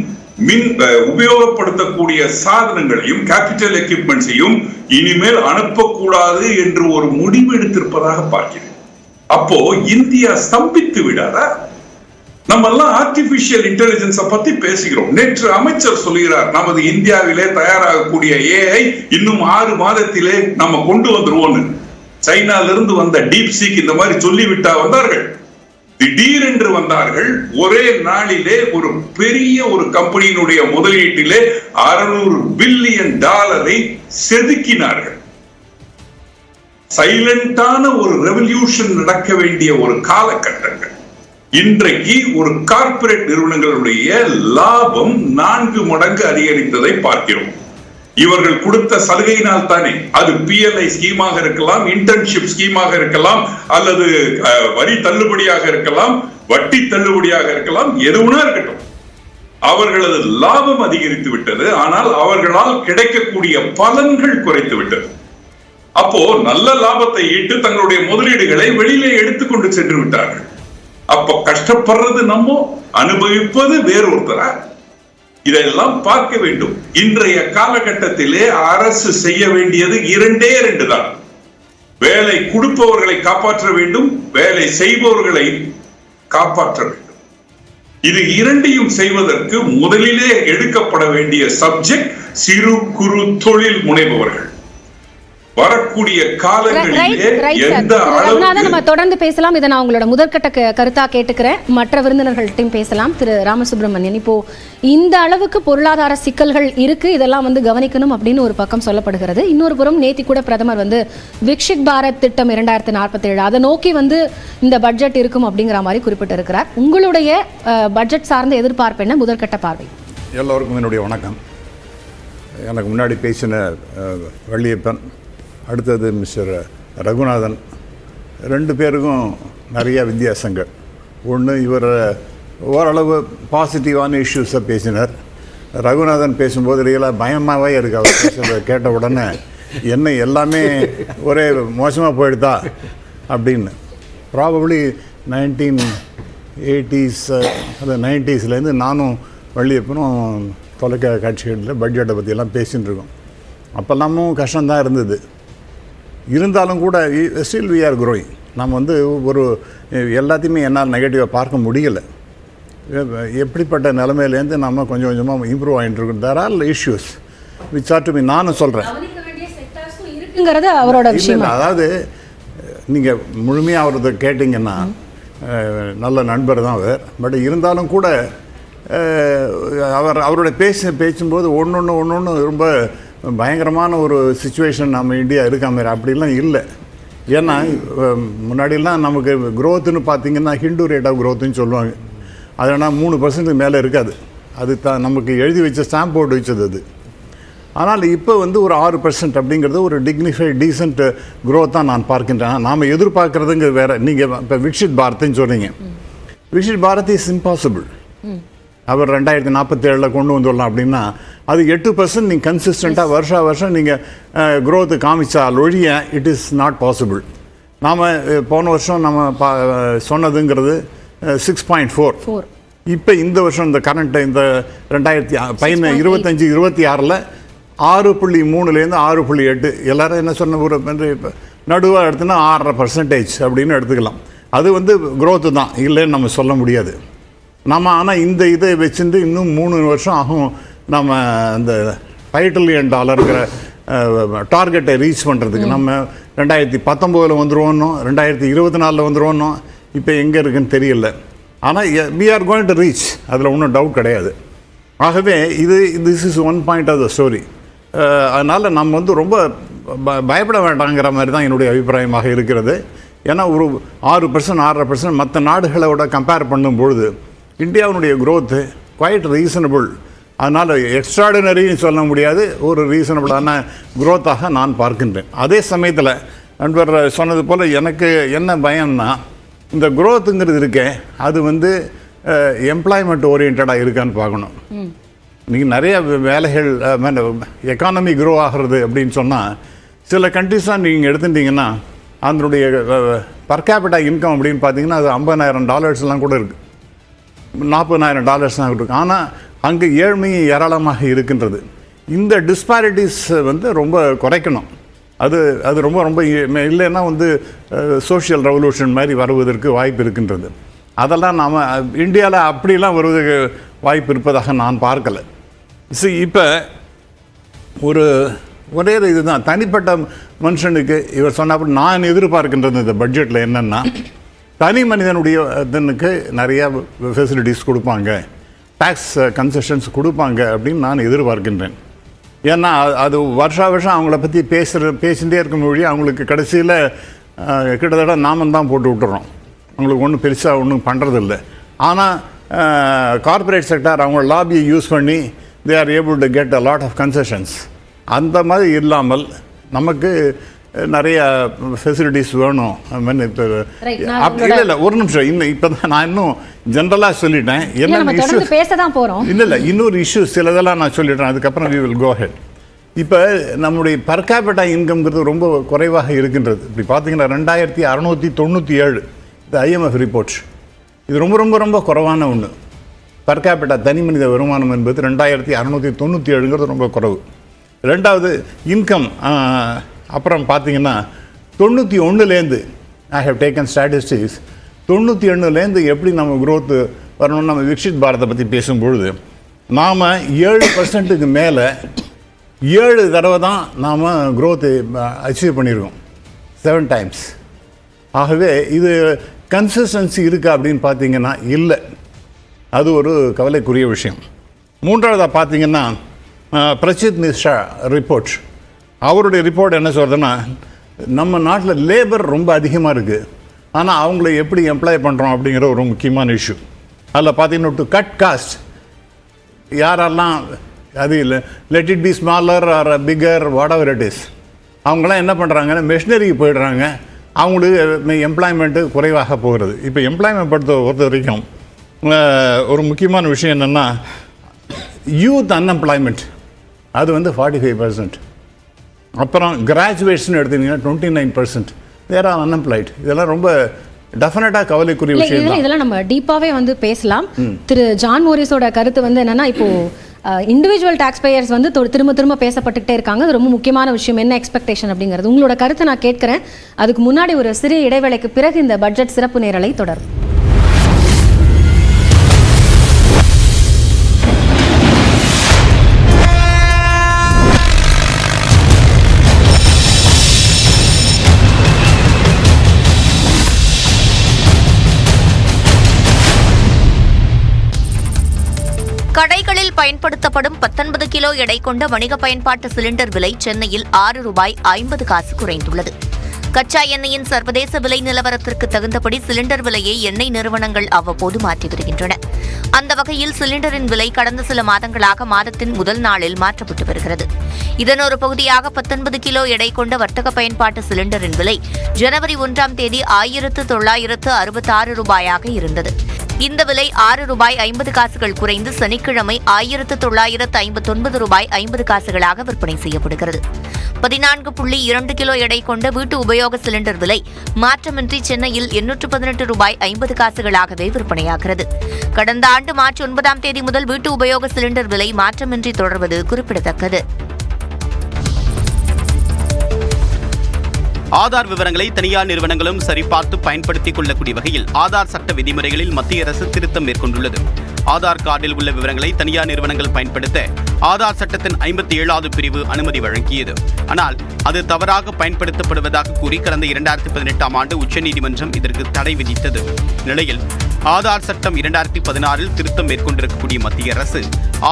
மின் உபயோகப்படுத்தக்கூடிய சாதனங்களையும் கேபிட்டல் எக்யூப்மெண்ட்ஸையும் இனிமேல் அனுப்பக்கூடாது என்று ஒரு முடிவு எடுத்திருப்பதாக பார்க்கிறேன். அப்போ இந்தியா ஸ்தம்பித்து விடாதா? நம்ம எல்லாம் ஆர்டிபிஷியல் இன்டெலிஜென்ஸ் பத்தி பேசுகிறோம். நேற்று அமைச்சர் சொல்கிறார், நமது இந்தியாவிலே தயாராகக்கூடிய ஏஐ இன்னும் 6 மாதத்திலே நம்ம கொண்டு வந்துருவோம். சைனால இருந்து வந்த டீப் சீக் இந்த மாதிரி சொல்லிவிட்டா வந்தார்கள். திடீரென்று வந்தார்கள். ஒரே நாளிலே ஒரு பெரிய ஒரு கம்பெனியினுடைய முதலீட்டிலே $600 பில்லியன் செதுக்கினார்கள். சைலண்டான ஒரு ரெவல்யூஷன் நடக்க வேண்டிய ஒரு காலகட்டங்கள். இன்றைக்கு ஒரு கார்ப்பரேட் நிறுவனங்களுடைய லாபம் 4 மடங்கு அதிகரித்ததை பார்க்கிறோம். இவர்கள் கொடுத்த சலுகையினால் தானே. அது PLI ஸ்கீமாக இருக்கலாம், இன்டர்ன்ஷிப் ஸ்கீமாக இருக்கலாம், அல்லது வரி தள்ளுபடியாக இருக்கலாம், வட்டி தள்ளுபடியாக இருக்கலாம், எதுவுனா இருக்கட்டும். அவர்களது லாபம் அதிகரித்து விட்டது. ஆனால் அவர்களால் கிடைக்கக்கூடிய பலன்கள் குறைத்து விட்டது. அப்போ நல்ல லாபத்தை ஈட்டு தங்களுடைய முதலீடுகளை வெளியிலே எடுத்துக்கொண்டு சென்று விட்டார்கள். அப்ப கஷ்டப்படுறது நம்ம, அனுபவிப்பது வேறொருத்தரா? இதெல்லாம் பார்க்க வேண்டும். இன்றைய காலகட்டத்திலே அரசு செய்ய வேண்டியது 2 தான். வேலை கொடுப்பவர்களை காப்பாற்ற வேண்டும், வேலை செய்பவர்களை காப்பாற்ற வேண்டும். இது 2ஐயும் செய்வதற்கு முதலிலே எடுக்கப்பட வேண்டிய சப்ஜெக்ட் சிறு குறு தொழில் முனைபவர்கள். வரக்கூடிய காலங்களிலே எந்த அளவுக்கு
நம்ம தொடர்ந்து பேசலாம். இதை நான் உங்களோட முதற்கட்ட கருத்தா கேட்டுக்கிறேன். மற்ற விருந்தினர்கள்ட்டையும் பேசலாம். திரு ராமசுப்ரமணியன், இப்போ இந்த அளவுக்கு பொருளாதார சிக்கல்கள் இருக்கு, இதெல்லாம் கவனிக்கணும் அப்படின்னு ஒரு பக்கம் சொல்லப்படுகிறது. இன்னொரு புறம் நேத்தி கூட பிரதமர் விக்ஷித் பாரத் திட்டம் 2047 அதை நோக்கி இந்த பட்ஜெட் இருக்கும் அப்படிங்கிற மாதிரி குறிப்பிட்டிருக்கிறார். உங்களுடைய பட்ஜெட் சார்ந்த எதிர்பார்ப்பு என்ன? முதற்கட்ட பார்வை.
எல்லோருக்கும் என்னுடைய வணக்கம். எனக்கு முன்னாடி பேசின வள்ளியப்பன், அடுத்தது மிஸ்டர் ரகுநாதன், 2 பேருக்கும் நிறைய வித்தியாசங்கள். ஒன்று, இவர் ஓரளவு பாசிட்டிவான இஷ்யூஸை பேசினார். ரகுநாதன் பேசும்போது ரியலாக பயமாகவே இருக்கு. அவர் பேசுகிறத கேட்ட உடனே என்ன எல்லாமே ஒரே மோசமாக போயிடுதா அப்படின்னு. ப்ராபப்ளி 1980s அது 90ஸ்லேருந்து நானும் வள்ளியப்பனும் தொலைக்காட்சிகளில் பட்ஜெட்டை பற்றியெல்லாம் பேசின்னு இருக்கோம். அப்போல்லாமும் கஷ்டம்தான் இருந்தது. இருந்தாலும் கூட ஸ்டில் வி ஆர் க்ரோயிங். நம்ம வந்து ஒரு எல்லாத்தையுமே என்னால் நெகட்டிவாக பார்க்க முடியலை. எப்படிப்பட்ட நிலைமையிலேருந்து நம்ம கொஞ்சம் கொஞ்சமாக இம்ப்ரூவ் ஆகிட்டு இருக்கோம். There are issues which are to be. நானும் சொல்கிறேன்
அவரோட விஷயம்.
அதாவது நீங்கள் முழுமையாக அவரது கேட்டிங்கன்னா நல்ல நண்பர் தான் அவர். பட் இருந்தாலும் கூட அவரோட பேசும்போது ஒன்று ரொம்ப பயங்கரமான ஒரு சுச்சுவேஷன் நம்ம இந்தியா இருக்கா மாதிரி அப்படிலாம் இல்லை. ஏன்னா முன்னாடிலாம் நமக்கு க்ரோத்துன்னு பார்த்தீங்கன்னா ஹிந்து ரேட் ஆஃப் க்ரோத்துன்னு சொல்லுவாங்க. அதனால் 3% மேலே இருக்காது. அது நமக்கு எழுதி வச்ச ஸ்டாம்ப் போட்டு வச்சது அது. ஆனால் இப்போ வந்து ஒரு 6% அப்படிங்கிறது ஒரு டிக்னிஃபைட் டீசென்ட் க்ரோத் தான் நான் பார்க்கின்றேன். நாம் எதிர்பார்க்குறதுங்க வேறு. நீங்கள் இப்போ விக்ஷித் பாரத்ன்னு சொல்கிறீங்க. Viksit Bharat is impossible. அவர் 2047 கொண்டு வந்துடலாம் அப்படின்னா அது 8% நீங்கள் கன்சிஸ்டண்ட்டாக வருஷம் நீங்கள் க்ரோத்து காமிச்சால் ஒழிய இட் இஸ் நாட் பாசிபிள். நாம் போன வருஷம் நம்ம சொன்னதுங்கிறது 6.4. இப்போ இந்த வருஷம் இந்த கரண்ட் இந்த 2025-26 6.3லேருந்து 6.8. எல்லாரும் என்ன சொன்ன ஒரு நடுவாக எடுத்துன்னா 6.5% அப்படின்னு எடுத்துக்கலாம். அது வந்து க்ரோத்து தான், இல்லைன்னு நம்ம சொல்ல முடியாது. நம்ம ஆனால் இந்த இதை வச்சுட்டு இன்னும் 3 வருஷம் ஆகும் நம்ம அந்த $5 trillion டார்கெட்டை ரீச் பண்ணுறதுக்கு. நம்ம 2019 வந்துடுவோன்னோம், 2024 வந்துடுவோன்னோம். இப்போ எங்கே இருக்குன்னு தெரியல. ஆனால் we are going to reach, அதில் ஒன்றும் டவுட் கிடையாது. ஆகவே this is one point of the story. அதனால் நம்ம வந்து ரொம்ப பயப்பட வேண்டாங்கிற மாதிரி தான் என்னுடைய அபிப்பிராயமாக இருக்கிறது. ஏன்னா ஒரு 6% 6.5% மற்ற நாடுகளோட கம்பேர் பண்ணும்பொழுது இந்தியாவுடைய க்ரோத்து குவைட் ரீசனபிள். அதனால் எக்ஸ்ட்ராடினரின்னு சொல்ல முடியாது, ஒரு ரீசனபிளான க்ரோத்தாக நான் பார்க்கின்றேன். அதே சமயத்தில் நண்பர் சொன்னது போல் எனக்கு என்ன பயம்னா இந்த க்ரோத்துங்கிறது இருக்கே அது வந்து எம்ப்ளாய்மெண்ட் ஓரியன்டாக இருக்கான்னு பார்க்கணும். நீங்கள் நிறைய வேலைகள் எக்கானமி க்ரோ ஆகிறது அப்படின்னு சொன்னால் சில கண்ட்ரிஸாக நீங்கள் எடுத்துட்டிங்கன்னா அதனுடைய பர் கேபிட்டா இன்கம் அப்படின்னு பார்த்தீங்கன்னா அது $50,000 கூட இருக்குது, $40,000 தான் இருக்குது. ஆனால் அங்கே ஏழ்மை ஏராளமாக இருக்கின்றது. இந்த டிஸ்பாரிட்டிஸ் வந்து ரொம்ப குறைக்கணும். அது ரொம்ப ரொம்ப இல்லைன்னா வந்து சோஷியல் ரெவல்யூஷன் மாதிரி வருவதற்கு வாய்ப்பு இருக்கின்றது. அதெல்லாம் நாம் இந்தியாவில் அப்படிலாம் வருவதற்கு வாய்ப்பு இருப்பதாக நான் பார்க்கலை. இப்போ ஒரே இதுதான் தனிப்பட்ட மனுஷனுக்கு இவர் சொன்னப்படி நான் எதிர்பார்க்கின்றது இந்த பட்ஜெட்டில் என்னென்னா தனி மனிதனுடைய இதனுக்கு நிறையா ஃபெசிலிட்டிஸ் கொடுப்பாங்க, டேக்ஸ் கன்செஷன்ஸ் கொடுப்பாங்க அப்படின்னு நான் எதிர்பார்க்கின்றேன். ஏன்னா அது வருஷம் அவங்கள பற்றி பேசிகிட்டே இருக்கும் மொழி அவங்களுக்கு கடைசியில் கிட்டத்தட்ட நாமம் தான் போட்டு விட்டுறோம். அவங்களுக்கு ஒன்றும் பெருசாக ஒன்றும் பண்ணுறதில்ல. ஆனால் கார்ப்பரேட் செக்டார் அவங்க லாபியை யூஸ் பண்ணி they are able to get a lot of concessions. அந்த மாதிரி இல்லாமல் நமக்கு நிறைய ஃபெசிலிட்டிஸ் வேணும். இப்போ இல்லை ஒரு நிமிஷம் இப்போ தான் நான் இன்னும் ஜென்ரலாக சொல்லிட்டேன். என்ன இஷ்யூ இல்லை இன்னொரு இஷ்யூ சிலதெல்லாம் நான் சொல்லிட்டேன், அதுக்கப்புறம் வி வில் கோ ஹெட். இப்போ நம்முடைய பர் கேபிட்டா இன்கம்ங்கிறது ரொம்ப குறைவாக இருக்கின்றது. இப்படி பார்த்தீங்கன்னா 2697 இந்த IMF ரிப்போர்ட். இது ரொம்ப ரொம்ப ரொம்ப குறைவான ஒன்று. பர் கேபிட்டா தனி மனித வருமானம் என்பது 2697 ரொம்ப குறைவு. ரெண்டாவது இன்கம். அப்புறம் பார்த்தீங்கன்னா 91லேருந்து ஐ ஹவ் டேக்கன் ஸ்டாட்டிஸ்டிக்ஸ் 91லேருந்து எப்படி நம்ம க்ரோத்து வரணும்னு நம்ம விக்ஷித் பாரத்தை பற்றி பேசும்பொழுது நாம் 7%க்கு மேலே 7 தடவை தான் நாம் க்ரோத்து அச்சீவ் பண்ணியிருக்கோம், 7 times. ஆகவே இது கன்சிஸ்டன்சி இருக்கா அப்படின்னு பார்த்தீங்கன்னா இல்லை. அது ஒரு கவலைக்குரிய விஷயம். மூன்றாவதாக பார்த்தீங்கன்னா பிரசித் மிஸ்ரா ரிப்போர்ட். அவருடைய ரிப்போர்ட் என்ன சொல்கிறதுன்னா நம்ம நாட்டில் லேபர் ரொம்ப அதிகமாக இருக்குது, ஆனால் அவங்கள எப்படி எம்ப்ளாய் பண்ணுறோம் அப்படிங்கிற ஒரு முக்கியமான இஷ்யூ. அதில் பார்த்தீங்கன்னா டு கட் காஸ்ட் யாரெல்லாம் அது இல்லை let it be smaller or bigger whatever it is அவங்களாம் என்ன பண்ணுறாங்கன்னா மெஷினரிக்கு போயிடுறாங்க. அவங்களுக்கு எம்ப்ளாய்மெண்ட்டு குறைவாக போகிறது. இப்போ எம்ப்ளாய்மெண்ட் பொறுத்த வரைக்கும் ஒரு முக்கியமான விஷயம் என்னென்னா யூத் அன்எம்ப்ளாய்மெண்ட் அது வந்து 45%. அப்புறம் கிராஜுவேஷன் எடுத்தீங்கன்னா 29%. There are unemployed. இதெல்லாம் ரொம்ப டெஃபினட்டாக கவலைக்குரிய விஷயம் தான்.
இதெல்லாம் நம்ம டீப்பாகவே வந்து பேசலாம். திரு ஜான் மோரிஸோட கருத்து வந்து என்னன்னா, இப்போ இண்டிவிஜுவல் டாக்ஸ் பேயர்ஸ் வந்து திரும்ப திரும்ப பேசப்பட்டுக்கிட்டே இருக்காங்க. அது ரொம்ப முக்கியமான விஷயம். என்ன எக்ஸ்பெக்டேஷன் அப்படிங்கிறது உங்களோட கருத்தை நான் கேட்கிறேன். அதுக்கு முன்னாடி ஒரு சிறிய இடைவேளைக்கு பிறகு இந்த பட்ஜெட் சிறப்பு நேரலை தொடரும்.
கடைகளில் பயன்படுத்தப்படும் 19 கிலோ எடை கொண்ட வணிக பயன்பாட்டு சிலிண்டர் விலை சென்னையில் ₹6.50 குறைந்துள்ளது. கச்சா எண்ணெயின் சர்வதேச விலை நிலவரத்திற்கு தகுந்தபடி சிலிண்டர் விலையை எண்ணெய் நிறுவனங்கள் அவ்வப்போது மாற்றி வருகின்றன. அந்த வகையில் சிலிண்டரின் விலை கடந்த சில மாதங்களாக மாதத்தின் முதல் நாளில் மாற்றப்பட்டு வருகிறது. இதன் ஒரு பகுதியாக 19 கிலோ எடை கொண்ட வர்த்தக பயன்பாட்டு சிலிண்டரின் விலை ஜனவரி 1ஆம் தேதி ₹1966 இருந்தது. இந்த விலை ₹6.50 குறைந்து சனிக்கிழமை ₹1959.50 விற்பனை செய்யப்படுகிறது. 14.2 கிலோ எடை கொண்ட வீட்டு உபயோக சிலிண்டர் விலை மாற்றமின்றி சென்னையில் ₹818.50 விற்பனையாகிறது. கடந்த ஆண்டு மார்ச் 9ஆம் தேதி முதல் வீட்டு உபயோக சிலிண்டர் விலை மாற்றமின்றி தொடர்வது குறிப்பிடத்தக்கது.
ஆதார் விவரங்களை தனியார் நிறுவனங்களும் சரிபார்த்து பயன்படுத்திக் கொள்ளக்கூடிய வகையில் ஆதார் சட்ட விதிமுறைகளில் மத்திய அரசு திருத்தம் மேற்கொண்டுள்ளது. ஆதார் கார்டில் உள்ள விவரங்களை தனியார் நிறுவனங்கள் பயன்படுத்த ஆதார் சட்டத்தின் 57வது பிரிவு அனுமதி வழங்கியது. ஆனால் அது தவறாக பயன்படுத்தப்படுவதாக கூறி கடந்த 2018ஆம் ஆண்டு உச்சநீதிமன்றம் இதற்கு தடை விதித்தது. நிலையில் ஆதார் சட்டம் 2016 திருத்தம் மேற்கொண்டிருக்கக்கூடிய மத்திய அரசு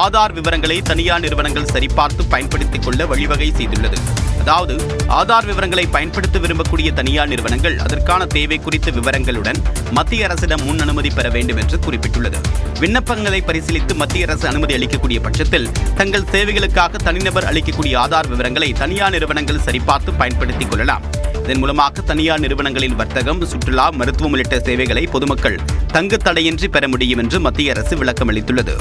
ஆதார் விவரங்களை தனியார் நிறுவனங்கள் சரிபார்த்து பயன்படுத்திக் கொள்ள வழிவகை செய்துள்ளது. அதாவது ஆதார் விவரங்களை பயன்படுத்த விரும்பக்கூடிய தனியார் நிறுவனங்கள் அதற்கான தேவை குறித்த விவரங்களுடன் மத்திய அரசிடம் முன் அனுமதி பெற வேண்டும் என்று குறிப்பிட்டுள்ளது. விண்ணப்பங்களை பரிசீலித்து மத்திய அரசு அனுமதி அளிக்கக்கூடிய பட்சத்தில் தங்கள் சேவைகளுக்காக தனிநபர் அளிக்கக்கூடிய ஆதார் விவரங்களை தனியார் நிறுவனங்கள் சரிபார்த்து பயன்படுத்திக் கொள்ளலாம். இதன் மூலமாக தனியார் நிறுவனங்களின் வர்த்தகம், சுற்றுலா, மருத்துவம் உள்ளிட்ட சேவைகளை பொதுமக்கள் தங்கு தடையின்றி பெற முடியும் என்று மத்திய அரசு விளக்கம் அளித்துள்ளது.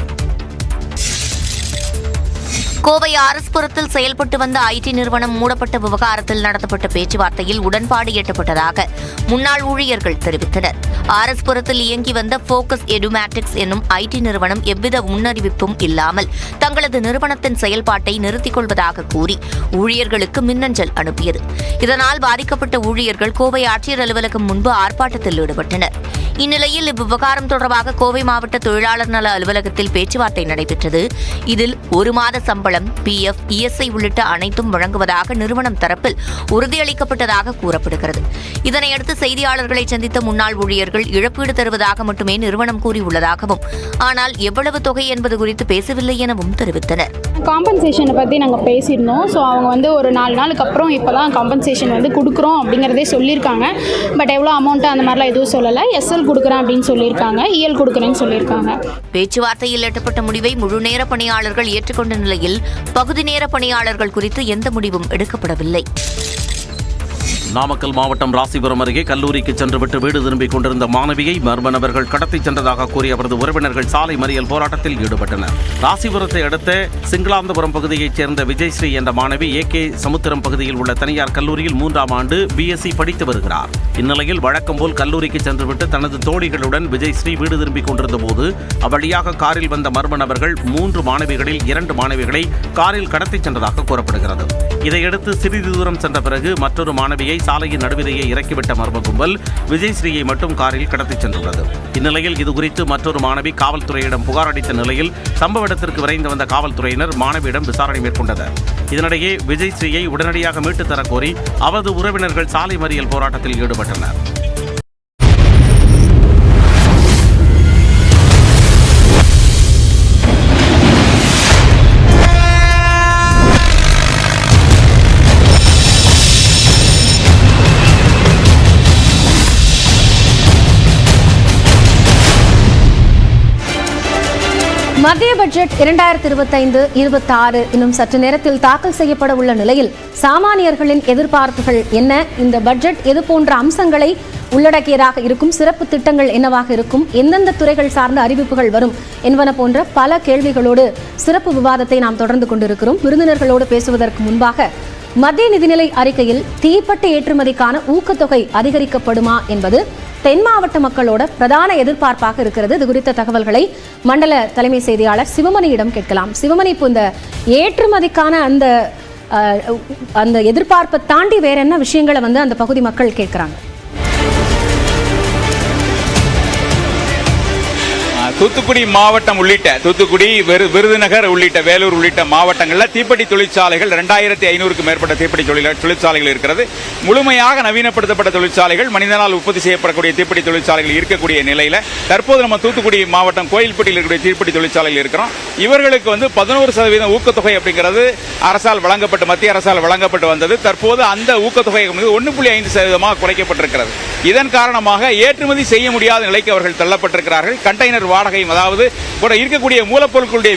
கோவை ஆர்எஸ்புரத்தில் செயல்பட்டு வந்த ஐடி நிறுவனம் மூடப்பட்ட விவகாரத்தில் நடத்தப்பட்ட பேச்சுவார்த்தையில் உடன்பாடு எட்டப்பட்டதாக முன்னாள் ஊழியர்கள் தெரிவித்தனர். ஆர்எஸ்புரத்தில் இயங்கி வந்த போக்கஸ் எடுமேட்டிக்ஸ் என்னும் ஐடி நிறுவனம் எவ்வித முன்னறிவிப்பும் இல்லாமல் தங்களது நிறுவனத்தின் செயல்பாட்டை நிறுத்திக் கொள்வதாக கூறி ஊழியர்களுக்கு மின்னஞ்சல் அனுப்பியது. இதனால் பாதிக்கப்பட்ட ஊழியர்கள் கோவை ஆட்சியர் அலுவலகம் முன்பு ஆர்ப்பாட்டத்தில் ஈடுபட்டனர். இந்நிலையில் இவ்விவகாரம் தொடர்பாக கோவை மாவட்ட தொழிலாளர் நல அலுவலகத்தில் பேச்சுவார்த்தை நடைபெற்றது. இதில் 1 மாத சம்பளம், PF, ESI உள்ளிட்ட அனைத்தும் வழங்குவதாக நிறுவனம் தரப்பில் உறுதியளிக்கப்பட்டதாக கூறப்படுகிறது. இதனையடுத்து செய்தியாளர்களை சந்தித்த முன்னாள் ஊழியர்கள் இழப்பீடு தருவதாக மட்டுமே நிறுவனம் கூறியுள்ளதாகவும், ஆனால் எவ்வளவு தொகை என்பது குறித்து பேசவில்லை எனவும் தெரிவித்தனர்.
காம்பன்சேஷனை பற்றி நாங்கள் பேசியிருந்தோம். ஸோ அவங்க ஒரு 4 நாளுக்கு அப்புறம் இப்போ தான் காம்பன்சேஷன் கொடுக்குறோம் அப்படிங்கிறதே சொல்லியிருக்காங்க. பட் எவ்வளோ அமௌண்ட்டு அந்த மாதிரிலாம் எதுவும் சொல்லலை. எஸ்எல் கொடுக்குறேன் அப்படின்னு சொல்லியிருக்காங்க, EL கொடுக்குறேன்னு சொல்லியிருக்காங்க.
பேச்சுவார்த்தையில் எட்டப்பட்ட முடிவை முழு நேர பணியாளர்கள் ஏற்றுக்கொண்ட நிலையில் பகுதி நேர பணியாளர்கள் குறித்து எந்த முடிவும் எடுக்கப்படவில்லை.
நாமக்கல் மாவட்டம் ராசிபுரம் அருகே கல்லூரிக்கு சென்றுவிட்டு வீடு திரும்பிக் கொண்டிருந்த மாணவியை மர்ம நபர்கள் கடத்திச் சென்றதாக கூறி அவரது உறவினர்கள் சாலை மறியல் போராட்டத்தில் ஈடுபட்டனர். ராசிபுரத்தை அடுத்த சிங்களாந்தபுரம் பகுதியைச் சேர்ந்த விஜயஸ்ரீ என்ற மாணவி AK சமுத்திரம் பகுதியில் உள்ள தனியார் கல்லூரியில் 3ஆம் ஆண்டு BSc படித்து வருகிறார். இந்நிலையில் வழக்கம் போல் கல்லூரிக்கு சென்றுவிட்டு தனது தோழிகளுடன் விஜயஸ்ரீ வீடு திரும்பிக் கொண்டிருந்த போது அவ்வழியாக காரில் வந்த மர்ம நபர்கள் 3 மாணவிகளில் 2 மாணவிகளை காரில் கடத்திச் சென்றதாக கூறப்படுகிறது. இதையடுத்து சிறிது தூரம் சென்ற பிறகு மற்றொரு மாணவியை சாலையின் நடுவிலேயே இறக்கிவிட்ட மர்ம கும்பல் விஜயஸ்ரீயை மட்டும் காரில் கடத்திச் சென்றுள்ளது. இந்நிலையில் இதுகுறித்து மற்றொரு மாணவி காவல்துறையிடம் புகார் அளித்த நிலையில் சம்பவ இடத்திற்கு விரைந்து வந்த காவல்துறையினர் மாணவியிடம் விசாரணை மேற்கொண்டனர். இதனிடையே விஜயஸ்ரீயை உடனடியாக மீட்டுத் தரக்கோரி அவரது உறவினர்கள் சாலை மறியல் போராட்டத்தில் ஈடுபட்டனர்.
மத்திய பட்ஜெட் 2025-26 இன்னும் சற்று நேரத்தில் தாக்கல் செய்யப்பட உள்ள நிலையில் சாமானியர்களின் எதிர்பார்ப்புகள் என்ன? இந்த பட்ஜெட் எது போன்ற அம்சங்களை உள்ளடக்கியதாக இருக்கும்? சிறப்பு திட்டங்கள் என்னவாக இருக்கும்? எந்தெந்த துறைகள் சார்ந்த அறிவிப்புகள் வரும் என்பன போன்ற பல கேள்விகளோடு சிறப்பு விவாதத்தை நாம் தொடர்ந்து கொண்டிருக்கிறோம். விருந்தினர்களோடு பேசுவதற்கு முன்பாக மத்திய நிதிநிலை அறிக்கையில் தீப்பெட்டி ஏற்றுமதிக்கான ஊக்கத்தொகை அதிகரிக்கப்படுமா என்பது தென் மாவட்ட மக்களோட பிரதான எதிர்பார்ப்பாக இருக்கிறது. இது குறித்த தகவல்களை மண்டல தலைமை செய்தியாளர் சிவமணியிடம் கேட்கலாம். சிவமணி, இப்போ இந்த ஏற்றுமதிக்கான அந்த எதிர்பார்ப்பை தாண்டி வேற என்ன விஷயங்களை அந்த பகுதி மக்கள் கேட்கிறாங்க?
தூத்துக்குடி மாவட்டம் உள்ளிட்ட தூத்துக்குடி, விருதுநகர் உள்ளிட்ட வேலூர் உள்ளிட்ட மாவட்டங்களில் தீப்பெட்டி தொழிற்சாலைகள் 2500க்கும் மேற்பட்ட தீப்பெட்டி தொழிற்சாலைகள் இருக்கிறது. முழுமையாக நவீனப்படுத்தப்பட்ட தொழிற்சாலைகள், மனிதனால் உற்பத்தி செய்யப்படக்கூடிய தீப்பெட்டி தொழிற்சாலைகள் இருக்கக்கூடிய நிலையில் தற்போது நம்ம தூத்துக்குடி மாவட்டம் கோயில்பட்டியில் இருக்கக்கூடிய தீப்பெட்டி தொழிற்சாலைகள் இருக்கிறோம். இவர்களுக்கு 11% ஊக்கத்தொகை அப்படிங்கிறது அரசால் வழங்கப்பட்டு, மத்திய அரசால் வழங்கப்பட்டு வந்தது. தற்போது அந்த ஊக்கத்தொகை 1.5% குறைக்கப்பட்டிருக்கிறது. இதன் காரணமாக ஏற்றுமதி செய்ய முடியாத நிலைக்கு அவர்கள் தள்ளப்பட்டிருக்கிறார்கள். கண்டெய்னர் வாடகையும், அதாவது இருக்கக்கூடிய மூலப்பொருட்களுடைய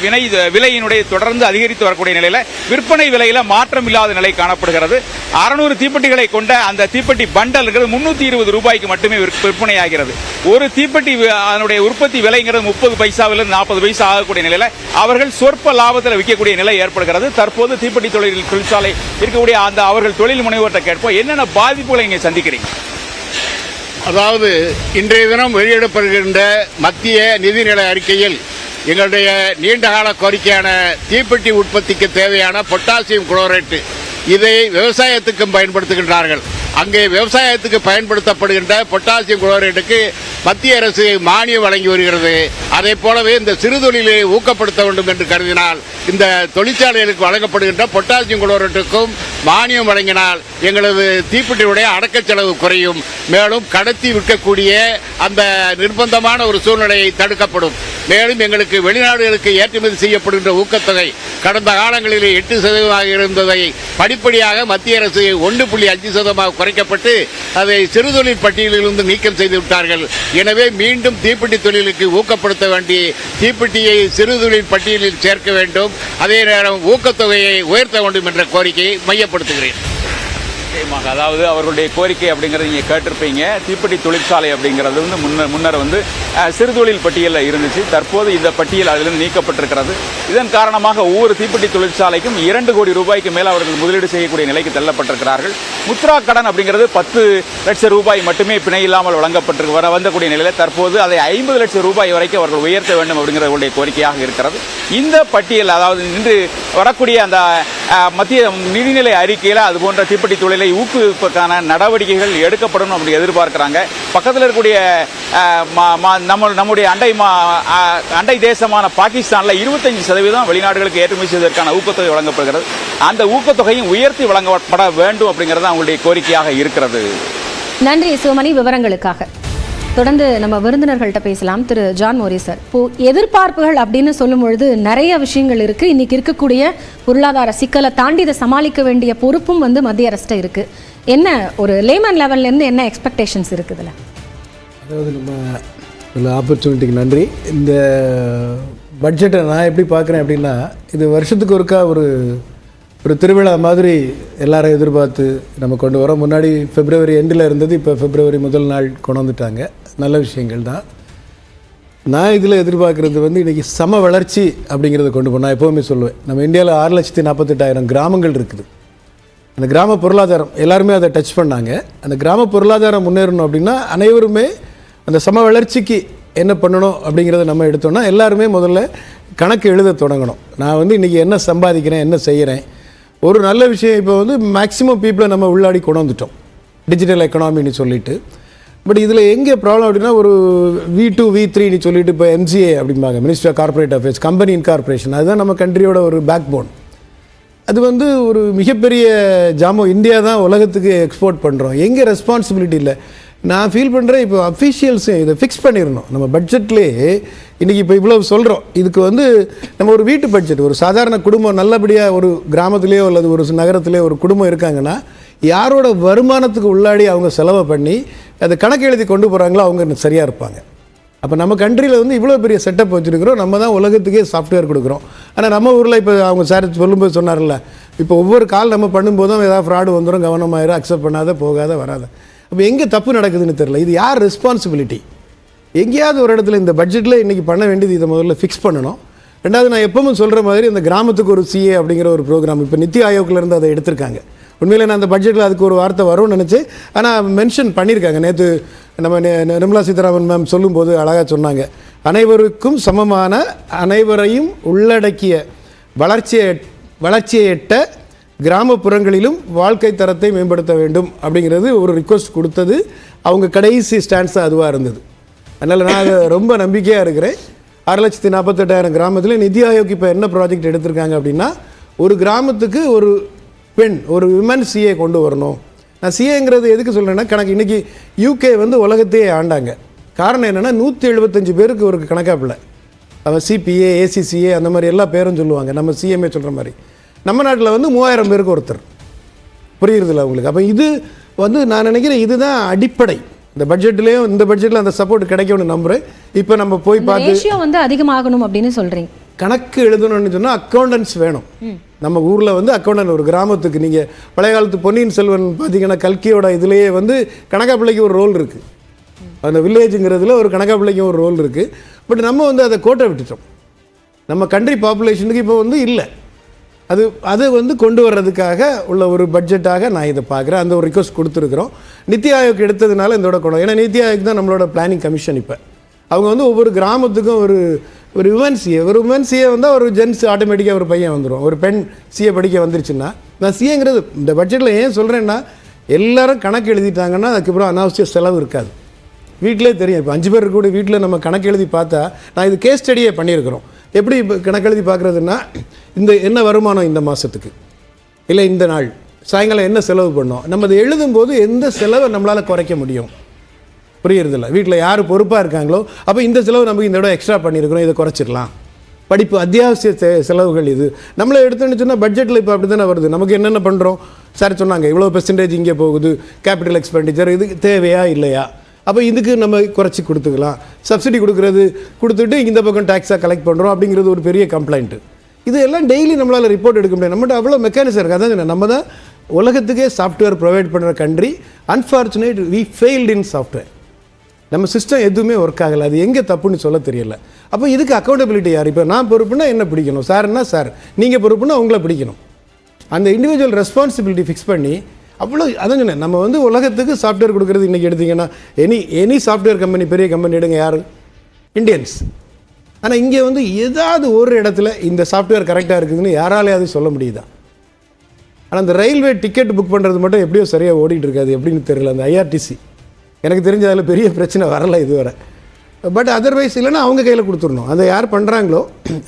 விலையினுடைய தொடர்ந்து அதிகரித்து வரக்கூடிய நிலையில் விற்பனை விலையில மாற்றம் இல்லாத நிலை காணப்படுகிறது. 600 தீப்பெட்டிகளை கொண்ட அந்த தீப்பெட்டி பண்டல் 320 ரூபாய்க்கு மட்டுமே விற்பனையாகிறது. ஒரு தீப்பெட்டி அதனுடைய உற்பத்தி விலைங்கிறது 30 பைசாவிலிருந்து 40 பைசா ஆகக்கூடிய நிலையில் அவர்கள் சொற்ப லாபத்தில் விற்கக்கூடிய நிலை ஏற்படுகிறது. தற்போது தீப்பெட்டி தொழிற்சாலை இருக்கக்கூடிய அந்த அவர்கள் தொழில் முனைவோர்கிட்ட கேட்போம், என்னென்ன பாதிப்புகளை இங்கே சந்திக்கிறீங்க?
அதாவது இன்றைய தினம் வெளியிடப்படுகின்ற மத்திய நிதிநிலை அறிக்கையில் எங்களுடைய நீண்டகால கோரிக்கையான தீப்பெட்டி உற்பத்திக்கு தேவையான பொட்டாசியம் குளோரைட்டு, இதை விவசாயத்துக்கும் பயன்படுத்துகின்றார்கள். அங்கே விவசாயத்துக்கு பயன்படுத்தப்படுகின்ற பொட்டாசியம் குளோரைட்டுக்கு மத்திய அரசு மானியம் வழங்கி வருகிறது. அதே போலவே இந்த சிறு தொழிலை ஊக்கப்படுத்த வேண்டும் என்று கருதினால் இந்த தொழிற்சாலைகளுக்கு வழங்கப்படுகின்ற பொட்டாசியம் குளோரைட்டுக்கும் மானியம் வழங்கினால் எங்களது தீப்பெட்டியுடைய அடக்க செலவு குறையும். மேலும் கடத்தி விற்கக்கூடிய அந்த நிர்பந்தமான ஒரு சூழ்நிலையை தடுக்கப்படும். மேலும் எங்களுக்கு வெளிநாடுகளுக்கு ஏற்றுமதி செய்யப்படுகின்ற ஊக்கத்தொகை கடந்த காலங்களில் 8% இருந்ததை படிப்படியாக மத்திய அரசு 1.5% குறைக்கப்பட்டு அதை சிறு தொழில் பட்டியலிலிருந்து நீக்கம் செய்து விட்டார்கள். எனவே மீண்டும் தீப்பெட்டி தொழிலுக்கு ஊக்கப்படுத்த வேண்டி தீப்பெட்டியை சிறு தொழில் பட்டியலில் சேர்க்க வேண்டும். அதே நேரம் ஊக்கத்தொகையை உயர்த்த வேண்டும் என்ற கோரிக்கையை மையப்படுத்துகிறேன்.
அதாவது அவர்களுடைய கோரிக்கை அப்படிங்கிறது நீங்கள் கேட்டிருப்பீங்க. தீப்பெட்டி தொழிற்சாலை அப்படிங்கிறது முன்னர் சிறு தொழில் பட்டியலில் இருந்துச்சு. தற்போது இந்த பட்டியல் அதிலிருந்து நீக்கப்பட்டிருக்கிறது. இதன் காரணமாக ஒவ்வொரு தீப்பெட்டி தொழிற்சாலைக்கும் 2 கோடி ரூபாய்க்கு மேலே அவர்கள் முதலீடு செய்யக்கூடிய நிலைக்கு தள்ளப்பட்டிருக்கிறார்கள். முத்ரா கடன் அப்படிங்கிறது 10 லட்சம் ரூபாய் மட்டுமே பிணை இல்லாமல் வந்தக்கூடிய நிலையில் தற்போது அதை 50 லட்சம் ரூபாய் வரைக்கும் அவர்கள் உயர்த்த வேண்டும் அப்படிங்கிறவர்களுடைய கோரிக்கையாக இருக்கிறது. இந்த பட்டியல், அதாவது இன்று வரக்கூடிய அந்த மத்திய நிதிநிலை அறிக்கையில் அது போன்ற தீப்பெட்டி தொழிலை ஊக்குவிப்பதற்கான நடவடிக்கைகள் எடுக்கப்படும் அப்படி எதிர்பார்க்கிறாங்க. பக்கத்தில் இருக்கக்கூடிய நம்முடைய அண்டை தேசமான பாகிஸ்தானில் 25% வெளிநாடுகளுக்கு ஏற்றுமதி செய்வதற்கான ஊக்கத்தொகை வழங்கப்படுகிறது. அந்த ஊக்கத்தொகையும் உயர்த்தி வழங்கப்பட வேண்டும் அப்படிங்கிறது அவங்களுடைய கோரிக்கையாக இருக்கிறது.
நன்றி சிவமணி, விவரங்களுக்காக. தொடர்ந்து நம்ம விருந்தினர்கள்ட்ட பேசலாம். திரு ஜான் மோரி சார், இப்போ எதிர்பார்ப்புகள் அப்படின்னு சொல்லும் பொழுது நிறைய விஷயங்கள் இருக்கு. இன்னைக்கு இருக்கக்கூடிய பொருளாதார சிக்கலை தாண்டி இதை சமாளிக்க வேண்டிய பொறுப்பும் மத்திய அரசு இருக்கு. என்ன ஒரு லேமன் லெவல்ல இருந்து என்ன எக்ஸ்பெக்டேஷன்ஸ் இருக்குதுல?
அதாவது நம்ம ஆப்பர்ச்சுனிட்டிக்கு நன்றி. இந்த பட்ஜெட்டை நான் எப்படி பார்க்குறேன் அப்படின்னா, இது வருஷத்துக்கு ஒருக்கா ஒரு திருவிழா மாதிரி எல்லாரும் எதிர்பார்த்து நம்ம கொண்டு வரோம். முன்னாடி பிப்ரவரி எண்டில் இருந்தது, இப்போ பிப்ரவரி முதல் நாள் கொண்டு வந்துட்டாங்க. நல்ல விஷயங்கள் தான். நான் இதில் எதிர்பார்க்குறது இன்றைக்கி சம வளர்ச்சி அப்படிங்கிறத கொண்டு போனால், நான் எப்போவுமே சொல்லுவேன், நம்ம இந்தியாவில் 6,48,000 கிராமங்கள் இருக்குது. அந்த கிராம பொருளாதாரம் எல்லாருமே அதை டச் பண்ணாங்க. அந்த கிராம பொருளாதாரம் முன்னேறணும் அப்படின்னா அனைவருமே அந்த சம வளர்ச்சிக்கு என்ன பண்ணணும் அப்படிங்கிறத நம்ம எடுத்தோம்னா எல்லாருமே முதல்ல கணக்கு எழுத தொடங்கணும். நான் இன்றைக்கி என்ன சம்பாதிக்கிறேன், என்ன செய்கிறேன். ஒரு நல்ல விஷயம், இப்போ மேக்ஸிமம் பீப்புளை நம்ம உள்ளாடி கொண்டு வந்துட்டோம் டிஜிட்டல் எக்கனாமின்னு சொல்லிட்டு. பட் இதில் எங்கே ப்ராப்ளம் அப்படின்னா, ஒரு V2 V3ன்னு சொல்லிட்டு இப்போ MCA அப்படிம்பாங்க, ministry of corporate affairs, company incorporation. அதுதான் நம்ம கண்ட்ரியோட ஒரு பேக் போன். அது ஒரு மிகப்பெரிய ஜாமம். இந்தியா தான் உலகத்துக்கு எக்ஸ்போர்ட் பண்ணுறோம். எங்கே ரெஸ்பான்சிபிலிட்டி இல்லை. நான் ஃபீல் பண்ணுறேன், இப்போ அஃபீஷியல்ஸும் இதை ஃபிக்ஸ் பண்ணிடணும். நம்ம பட்ஜெட்லேயே இன்றைக்கி இப்போ இவ்வளோ சொல்கிறோம். இதுக்கு நம்ம ஒரு வீட்டு பட்ஜெட், ஒரு சாதாரண குடும்பம் நல்லபடியாக ஒரு கிராமத்துலேயோ அல்லது ஒரு நகரத்துலேயோ ஒரு குடும்பம் இருக்காங்கன்னா, யாரோட வருமானத்துக்கு உள்ளாடி அவங்க செலவை பண்ணி அதை கணக்கு எழுதி கொண்டு போகிறாங்களோ அவங்க சரியாக இருப்பாங்க. அப்போ நம்ம கண்ட்ரியில் வந்து இவ்வளோ பெரிய செட்டப் வச்சுருக்கிறோம், நம்ம தான் உலகத்துக்கே சாஃப்ட்வேர் கொடுக்குறோம். ஆனால் நம்ம ஊரில் இப்போ அவங்க சார் சொல்லும்போது சொன்னார்ல, இப்போ ஒவ்வொரு கால் நம்ம பண்ணும்போதும் ஏதாவது ஃப்ராடு வந்துடும், கவனமாயிரும், அக்செப்ட் பண்ணாத, போகாத, வராத. அப்போ எங்கே தப்பு நடக்குதுன்னு தெரியல. இது யார் ரெஸ்பான்சிபிலிட்டி? எங்கேயாவது ஒரு இடத்துல இந்த பட்ஜெட்டில் இன்றைக்கி பண்ண வேண்டியது இதை முதல்ல ஃபிக்ஸ் பண்ணணும். ரெண்டாவது, நான் எப்பவும் சொல்கிற மாதிரி இந்த கிராமத்துக்கு ஒரு சிஏ அப்படிங்கிற ஒரு ப்ரோக்ராம் இப்போ நித்தி ஆயோக்லேருந்து அதை எடுத்திருக்காங்க. உண்மையில் நான் அந்த பட்ஜெட்டில் அதுக்கு ஒரு வார்த்தை வரும்னு நினச்சி, ஆனால் மென்ஷன் பண்ணியிருக்காங்க. நேற்று நம்ம நிர்மலா சீதாராமன் மேம் சொல்லும்போது அழகாக சொன்னாங்க, அனைவருக்கும் சமமான, அனைவரையும் உள்ளடக்கிய வளர்ச்சியை எட்ட கிராமப்புறங்களிலும் வாழ்க்கை தரத்தை மேம்படுத்த வேண்டும் அப்படிங்கிறது ஒரு ரிக்வஸ்ட் கொடுத்தது. அவங்க கடைசி ஸ்டாண்ட்ஸாக அதுவாக இருந்தது. அதனால் நான் ரொம்ப நம்பிக்கையாக இருக்கிறேன். 6,48,000 கிராமத்தில் நிதி ஆயோக் இப்போ என்ன ப்ராஜெக்ட் எடுத்திருக்காங்க அப்படின்னா, ஒரு கிராமத்துக்கு ஒரு பெண், ஒரு விமன் சிஏ கொண்டு வரணும். நான் சிஏங்கிறது எதுக்கு சொல்கிறேன்னா, கணக்கு இன்றைக்கி யூகே வந்து உலகத்தையே ஆண்டாங்க. காரணம் என்னென்னா 175 பேருக்கு ஒரு கணக்காப்பில் அவன் சிபிஏ, ஏசிசிஏ அந்த மாதிரி எல்லா பேரும் சொல்லுவாங்க. நம்ம சிஎம்ஏ சொல்கிற மாதிரி நம்ம நாட்டில் வந்து 3000 பேருக்கு ஒருத்தர். புரியுறதில்ல அவங்களுக்கு? அப்போ இது வந்து நான் நினைக்கிறேன் இதுதான் அடிப்படை. இந்த பட்ஜெட்லேயும் இந்த பட்ஜெட்டில் அந்த சப்போர்ட் கிடைக்கும்னு நம்புகிறேன். இப்போ நம்ம போய் பார்த்து
ரேஷியோ வந்து அதிகமாகணும் அப்படின்னு சொல்கிறீங்க.
கணக்கு எழுதணும்னு சொன்னால் அக்கௌண்டன்ஸ் வேணும். நம்ம ஊரில் வந்து அக்கௌண்டன்ட் ஒரு கிராமத்துக்கு நீங்கள் பழைய காலத்து பொன்னியின் செல்வன் பார்த்தீங்கன்னா கல்கியோட இதுலேயே வந்து கணக்கா பிள்ளைக்கு ஒரு ரோல் இருக்குது. அந்த வில்லேஜுங்கிறதுல ஒரு கணக்கா பிள்ளைக்கு ஒரு ரோல் இருக்குது. பட் நம்ம வந்து அதை கோட்டை விட்டுட்டோம். நம்ம கண்ட்ரி பாப்புலேஷனுக்கு இப்போ வந்து இல்லை. அதை வந்து கொண்டு வர்றதுக்காக உள்ள ஒரு பட்ஜெட்டாக நான் இதை பார்க்குறேன். அந்த ஒரு ரிக்வஸ்ட் கொடுத்துருக்குறோம். நித்தி ஆயோக் எடுத்ததுனால இதோட கொண்டு, ஏன்னா நித்தி ஆயோக் தான் நம்மளோட பிளானிங் கமிஷன். இப்போ அவங்க வந்து ஒவ்வொரு கிராமத்துக்கும் ஒரு உமன் சிஏ வந்தால் ஒரு ஜென்ஸ் ஆட்டோமேட்டிக்காக ஒரு பையன் வந்துடும். ஒரு பெண் சிஏ படிக்க வந்துருச்சுன்னா, நான் சிஏங்கிறது இந்த பட்ஜெட்டில் ஏன் சொல்கிறேன்னா, எல்லாரும் கணக்கு எழுதிட்டாங்கன்னா அதுக்கப்புறம் அனாவசிய செலவு இருக்காது. வீட்டிலே தெரியும். இப்போ 5 பேர் கூட வீட்டில் நம்ம கணக்கு எழுதி பார்த்தா, நான் இது கேஸ் ஸ்டடியே பண்ணியிருக்கிறோம். எப்படி இப்போ கணக்கு எழுதி பார்க்குறதுன்னா, இந்த என்ன வருமானம் இந்த மாதத்துக்கு, இல்லை இந்த நாள் சாயங்காலம் என்ன செலவு பண்ணோம், நம்ம அதை எழுதும்போது எந்த செலவை நம்மளால் குறைக்க முடியும். புரியுறதில்ல? வீட்டில் யார் பொறுப்பாக இருக்காங்களோ, அப்போ இந்த செலவு நமக்கு இந்த இடம் எக்ஸ்ட்ரா பண்ணியிருக்கிறோம், இதை குறைச்சிடலாம். படிப்பு அத்தியாவசிய செலவுகள் இது நம்மளை எடுத்துன்னு சொன்னால் பட்ஜெட்டில் இப்போ அப்படி தானே வருது. நமக்கு என்னென்ன பண்ணுறோம் சார் சொன்னாங்க, இவ்வளோ பெர்சன்டேஜ் இங்கே போகுது, கேபிட்டல் எக்ஸ்பெண்டிச்சர் இது தேவையா இல்லையா, அப்போ இதுக்கு நம்ம குறைச்சி கொடுத்துக்கலாம். சப்சிடி கொடுத்துட்டு இந்த பக்கம் டேக்ஸாக கலெக்ட் பண்ணுறோம் அப்படிங்கிறது ஒரு பெரிய கம்ப்ளைண்ட்டு. இது எல்லாம் டெய்லி நம்மளால் ரிப்போர்ட் எடுக்க முடியாது. நம்மகிட்ட அவ்வளோ மெக்கானிசம் இருக்குது. அதான் நம்ம தான் உலகத்துக்கே சாஃப்ட்வேர் ப்ரொவைட் பண்ணுற country. Unfortunate we failed in software. நம்ம சிஸ்டம் எதுவுமே ஒர்க் ஆகலை. அது எங்கே தப்புன்னு சொல்ல தெரியல. அப்போ இதுக்கு அக்கௌண்டபிலிட்டி யார்? இப்போ நான் பொறுப்புனா என்ன பிடிக்கணும், சார்னா சார், நீங்கள் பொறுப்புனா உங்களை பிடிக்கணும். அந்த இண்டிவிஜுவல் ரெஸ்பான்சிபிலிட்டி ஃபிக்ஸ் பண்ணி அவ்வளோ அதான் சொன்னேன். நம்ம வந்து உலகத்துக்கு சாஃப்ட்வேர் கொடுக்குறது இன்றைக்கி எடுத்திங்கன்னா எனி சாஃப்ட்வேர் கம்பெனி, பெரிய கம்பெனி எடுங்க, யார்? இந்தியன்ஸ். ஆனால் இங்கே வந்து ஏதாவது ஒரு இடத்துல இந்த சாஃப்ட்வேர் கரெக்டாக இருக்குதுன்னு யாராலையாவது சொல்ல முடியுதா? ஆனால் அந்த ரயில்வே டிக்கெட் புக் பண்ணுறது மட்டும் எப்படியோ சரியாக ஓடிட்டு இருக்காது. எப்படின்னு தெரியல. அந்த ஐஆர்டிசி எனக்கு தெரிஞ்ச அதில் பெரிய பிரச்சனை வரலை இதுவரை. பட் அதர்வைஸ் இல்லைன்னா அவங்க கையில் கொடுத்துடணும். அதை யார் பண்ணுறாங்களோ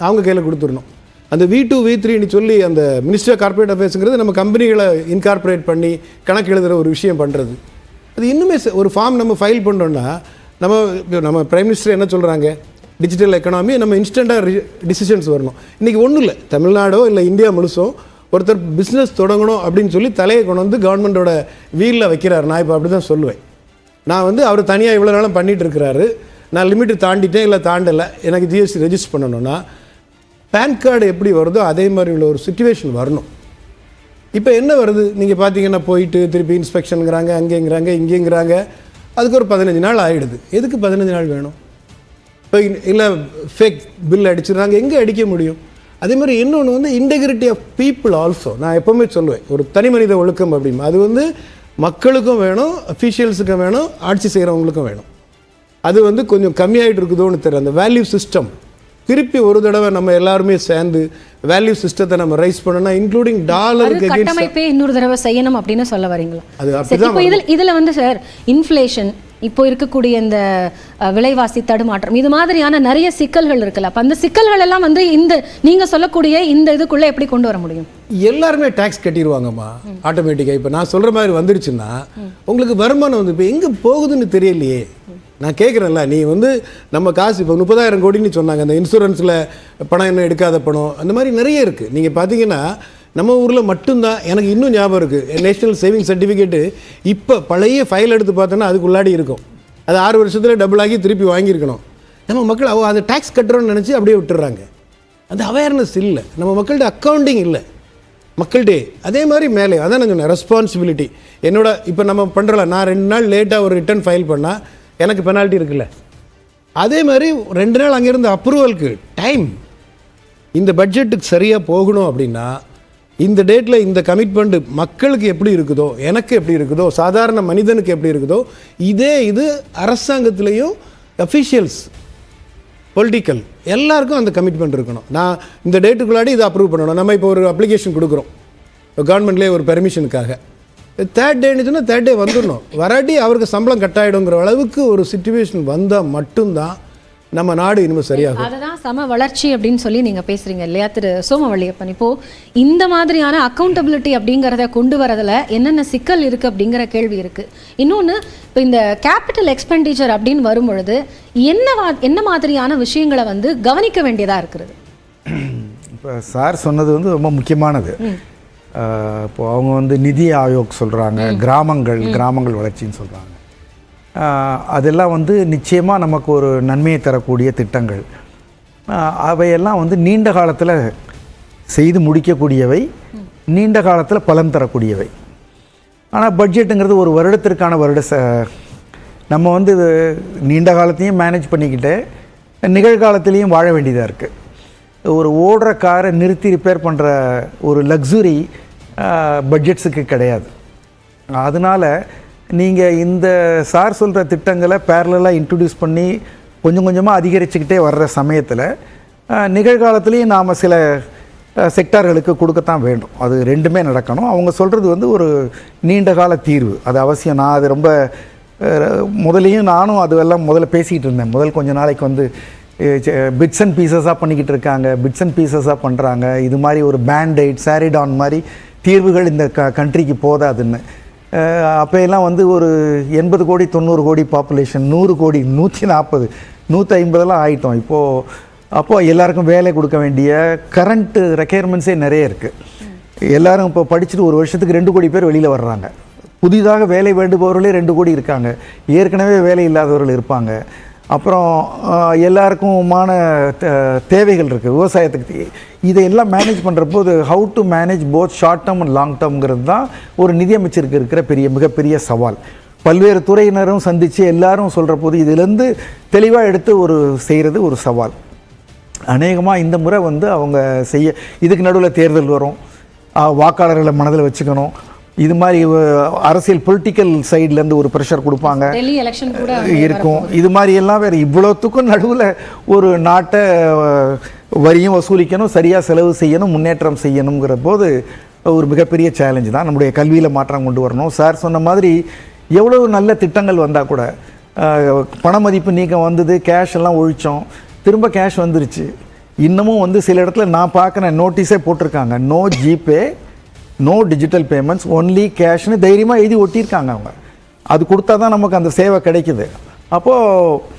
அவங்க கையில் கொடுத்துடணும். அந்த V2 V3ன்னு சொல்லி அந்த மினிஸ்ட்ரி ஆஃப் கார்ப்பரேட் அஃபேர்ஸுங்கிறது நம்ம கம்பெனிகளை இன்கார்பரேட் பண்ணி கணக்கு எழுதுகிற ஒரு விஷயம் பண்ணுறது. அது இன்னுமே ஒரு ஃபார்ம் நம்ம ஃபைல் பண்ணோன்னா நம்ம பிரைம் மினிஸ்டர் என்ன சொல்கிறாங்க, டிஜிட்டல் எக்கனாமி, நம்ம இன்ஸ்டண்ட்டாக டிசிஷன்ஸ் வரணும். இன்றைக்கி ஒன்றும் இல்லை, தமிழ்நாடோ இல்லை இந்தியா முழுசும் ஒருத்தர் பிஸ்னஸ் தொடங்கணும் அப்படின்னு சொல்லி தலையை கொண்டு வந்து கவர்மெண்ட்டோட வீலில் வைக்கிறார். நான் இப்போ அப்படி தான் சொல்லுவேன். நான் வந்து அவர் தனியாக இவ்வளோ நாளும் பண்ணிகிட்டு இருக்கிறாரு, நான் லிமிட்டு தாண்டிட்டேன் இல்லை தாண்டலை, எனக்கு ஜிஎஸ்டி ரெஜிஸ்டர் பண்ணணும்னா பேன் கார்டு எப்படி வருதோ அதே மாதிரி உள்ள ஒரு சிச்சுவேஷன் வரணும். இப்போ என்ன வருது நீங்கள் பார்த்தீங்கன்னா, போயிட்டு திருப்பி இன்ஸ்பெக்ஷனுங்கிறாங்க, அங்கேங்கிறாங்க, இங்கேங்கிறாங்க, அதுக்கு ஒரு 15 நாள் ஆகிடுது. எதுக்கு 15 நாள் வேணும்? இப்போ இல்லை ஃபேக் பில் அடிச்சிடுறாங்க, எங்கே அடிக்க முடியும்? அதே மாதிரி இன்னொன்று வந்து இன்டெகிரிட்டி ஆஃப் பீப்புள் ஆல்சோ. நான் எப்போவுமே சொல்லுவேன், ஒரு தனி மனித ஒழுக்கம் அப்படின்னு, அது வந்து மக்களுக்கும் வேணும், அஃபீஷியல்ஸுக்கும் வேணும், ஆட்சி செய்கிறவங்களுக்கும் வேணும். அது வந்து கொஞ்சம் கம்மியாகிட்டு இருக்குதோன்னு தெரியல. அந்த வேல்யூ சிஸ்டம் திருப்பி ஒரு தடவை நம்ம எல்லாருமே சேர்ந்து வேல்யூ சிஸ்டத்தை நம்ம ரைஸ் பண்ணணும், இன்க்ளூடிங் டாலருக்கு
கட்டமைப்பே இன்னொரு தடவை செய்யணும் அப்படின்னு சொல்ல வரீங்களா? அது அப்படிதான். இதில் வந்து சார் இன்ஃப்ளேஷன், இப்போ இருக்கக்கூடிய இந்த விலைவாசி தடுமாற்றம், இது மாதிரியான நிறைய சிக்கல்கள் இருக்குல்ல. அப்போ அந்த சிக்கல்கள் எல்லாம் வந்து இந்த நீங்கள் சொல்லக்கூடிய இந்த இதுக்குள்ளே எப்படி கொண்டு வர முடியும்? எல்லாருமே டேக்ஸ் கட்டிடுவாங்கம்மா ஆட்டோமேட்டிக்காக. இப்போ நான் சொல்கிற மாதிரி வந்துருச்சுன்னா உங்களுக்கு வருமானம் வந்து இப்போ எங்கே போகுதுன்னு தெரியலையே. நான் கேட்குறேன்ல, நீ வந்து நம்ம காசு இப்போ 30,000 கோடின்னு சொன்னாங்க, அந்த இன்சூரன்ஸில் பணம் என்ன எடுக்காத பணம், அந்த மாதிரி நிறைய இருக்குது. நீங்கள் பார்த்தீங்கன்னா நம்ம ஊரில் மட்டும்தான் எனக்கு இன்னும் ஞாபகம் இருக்குது, நேஷ்னல் சேவிங் சர்டிஃபிகேட்டு இப்போ பழைய ஃபைல் எடுத்து பார்த்தோன்னா அதுக்குள்ளாடி இருக்கும். அது 6 வருஷத்தில் டபுள் ஆகி திருப்பி வாங்கியிருக்கணும்.
நம்ம மக்கள் அது டேக்ஸ் கட்டுறோன்னு நினச்சி அப்படியே விட்டுறாங்க. அந்த அவேர்னஸ் இல்லை, நம்ம மக்கள்கிட்ட அக்கௌண்டிங் இல்லை மக்கள்கிட்ட. அதே மாதிரி மேலே அதான் நான் சொன்னேன் ரெஸ்பான்சிபிலிட்டி. என்னோட இப்போ நம்ம பண்ணுறல, நான் 2 நாள் லேட்டாக ஒரு ரிட்டர்ன் ஃபைல் பண்ணால் எனக்கு பெனால்ட்டி இருக்குல்ல, அதே மாதிரி 2 நாள் அங்கேருந்து அப்ரூவலுக்கு டைம். இந்த பட்ஜெட்டுக்கு சரியாக போகணும் அப்படின்னா இந்த டேட்டில் இந்த கமிட்மெண்ட் மக்களுக்கு எப்படி இருக்குதோ, எனக்கு எப்படி இருக்குதோ, சாதாரண மனிதனுக்கு எப்படி இருக்குதோ, இது அரசாங்கத்திலையும் அஃபிஷியல்ஸ் பொலிட்டிக்கல் எல்லாருக்கும் அந்த கமிட்மெண்ட் இருக்கணும். நான் இந்த டேட்டுக்குள்ளாடி இதை அப்ரூவ் பண்ணணும். நம்ம இப்போ ஒரு அப்ளிகேஷன் கொடுக்குறோம் கவர்மெண்ட்லேயே ஒரு பெர்மிஷனுக்காக, 3rd டேன்னு 3rd டே வந்துடணும். வராட்டி அவருக்கு சம்பளம் கட்டாயிடுங்கிற அளவுக்கு ஒரு சிச்சுவேஷன் வந்தால் மட்டும்தான் நம்ம நாடு இனிமேல் சரியாகும்.
அதுதான் சம வளர்ச்சி அப்படின்னு சொல்லி நீங்க பேசுறீங்க இல்லையா திரு சோமவள்ளியப்பன்? இப்போ இந்த மாதிரியான அக்கௌண்டபிலிட்டி அப்படிங்கிறத கொண்டு வரதுல என்னென்ன சிக்கல் இருக்கு அப்படிங்கிற கேள்வி இருக்கு. இன்னொன்று, இப்போ இந்த கேபிட்டல் எக்ஸ்பெண்டிச்சர் அப்படின்னு வரும்பொழுது என்ன மாதிரியான விஷயங்களை வந்து கவனிக்க வேண்டியதா இருக்கிறது?
இப்போ சார் சொன்னது வந்து ரொம்ப முக்கியமானது. இப்போ அவங்க வந்து நிதி ஆயோக் சொல்கிறாங்க, கிராமங்கள் வளர்ச்சின்னு சொல்கிறாங்க. அதெல்லாம் வந்து நிச்சயமாக நமக்கு ஒரு நன்மையை தரக்கூடிய திட்டங்கள். அவையெல்லாம் வந்து நீண்ட காலத்தில் செய்து முடிக்கக்கூடியவை, நீண்ட காலத்தில் பலன் தரக்கூடியவை. ஆனால் பட்ஜெட்டுங்கிறது ஒரு வருடத்திற்கான நம்ம வந்து நீண்ட காலத்தையும் மேனேஜ் பண்ணிக்கிட்டு நிகழ்காலத்திலையும் வாழ வேண்டியதாக இருக்குது. ஒரு ஓடுற காரை நிறுத்தி ரிப்பேர் பண்ணுற ஒரு லக்ஸுரி பட்ஜெட்ஸுக்கு கிடையாது. அதனால் நீங்கள் இந்த சார் சொல்கிற திட்டங்களை பேரலாக இன்ட்ரடியூஸ் பண்ணி கொஞ்சம் கொஞ்சமாக அதிகரிச்சுக்கிட்டே வர்ற சமயத்தில் நிகழ்காலத்துலேயும் நாம் சில செக்டார்களுக்கு கொடுக்கத்தான் வேண்டும். அது ரெண்டுமே நடக்கணும். அவங்க சொல்கிறது வந்து ஒரு நீண்ட கால தீர்வு, அது அவசியம். நான் அது ரொம்ப முதலையும் நானும் அதுவெல்லாம் முதல்ல பேசிக்கிட்டு இருந்தேன். கொஞ்ச நாளைக்கு வந்து பிட்ஸ் அண்ட் பீசஸாக பண்ணிக்கிட்டு இருக்காங்க, பிட்ஸ் அண்ட் பீசஸாக பண்ணுறாங்க. இது மாதிரி ஒரு பேண்டைட் சாரிடான் மாதிரி தீர்வுகள் இந்த கண்ட்ரிக்கு போதாதுன்னு. அப்போ எல்லாம் வந்து ஒரு 80 கோடி 90 கோடி பாப்புலேஷன், 100 கோடி 140 150 ஆகிட்டோம் அப்போது எல்லாருக்கும் வேலை கொடுக்க வேண்டிய கரண்ட்டு ரெக்யர்மெண்ட்ஸே நிறைய இருக்குது. எல்லோரும் இப்போ படிச்சுட்டு ஒரு வருஷத்துக்கு 2 கோடி பேர் வெளியில் வர்றாங்க. புதிதாக வேலை வேண்டுபவர்களே 2 கோடி இருக்காங்க. ஏற்கனவே வேலை இல்லாதவர்கள் இருப்பாங்க. அப்புறம் எல்லாருக்குமான தேவைகள் இருக்குது விவசாயத்துக்கு. இதையெல்லாம் மேனேஜ் பண்ணுற போது how to manage both short term and long டேர்ம்ங்கிறது தான் ஒரு நிதியமைச்சருக்கு இருக்கிற மிகப்பெரிய சவால். பல்வேறு துறையினரும் சந்தித்து எல்லாரும் சொல்கிற போது இதிலேருந்து தெளிவாக எடுத்து செய்கிறது ஒரு சவால். அநேகமாக இந்த முறை வந்து அவங்க இதுக்கு நடுவில் தேர்தல் வரும், வாக்காளர்களை மனதில் வச்சுக்கணும். இது மாதிரி அரசியல் பொலிட்டிக்கல் சைட்லேருந்து ஒரு ப்ரெஷர் கொடுப்பாங்க இருக்கும். இது மாதிரி எல்லாம் வேறு இவ்வளோத்துக்கும் நடுவில் ஒரு நாட்டை வரியும் வசூலிக்கணும், சரியாக செலவு செய்யணும், முன்னேற்றம் செய்யணுங்கிற போது ஒரு மிகப்பெரிய சேலஞ்சு தான். நம்முடைய கல்வியில் மாற்றம் கொண்டு வரணும். சார் சொன்ன மாதிரி எவ்வளோ நல்ல திட்டங்கள் வந்தால் கூட பண மதிப்பு நீக்கம் வந்தது, கேஷ் எல்லாம் ஒழித்தோம், திரும்ப கேஷ் வந்துருச்சு. இன்னமும் வந்து சில இடத்துல நான் பார்க்குறேன் நோட்டீஸே போட்டிருக்காங்க, no GPay, no digital payments, only கேஷ்னு தைரியமாக எழுதி ஒட்டியிருக்காங்க அவங்க. அது கொடுத்தா தான் நமக்கு அந்த சேவை கிடைக்குது. அப்போது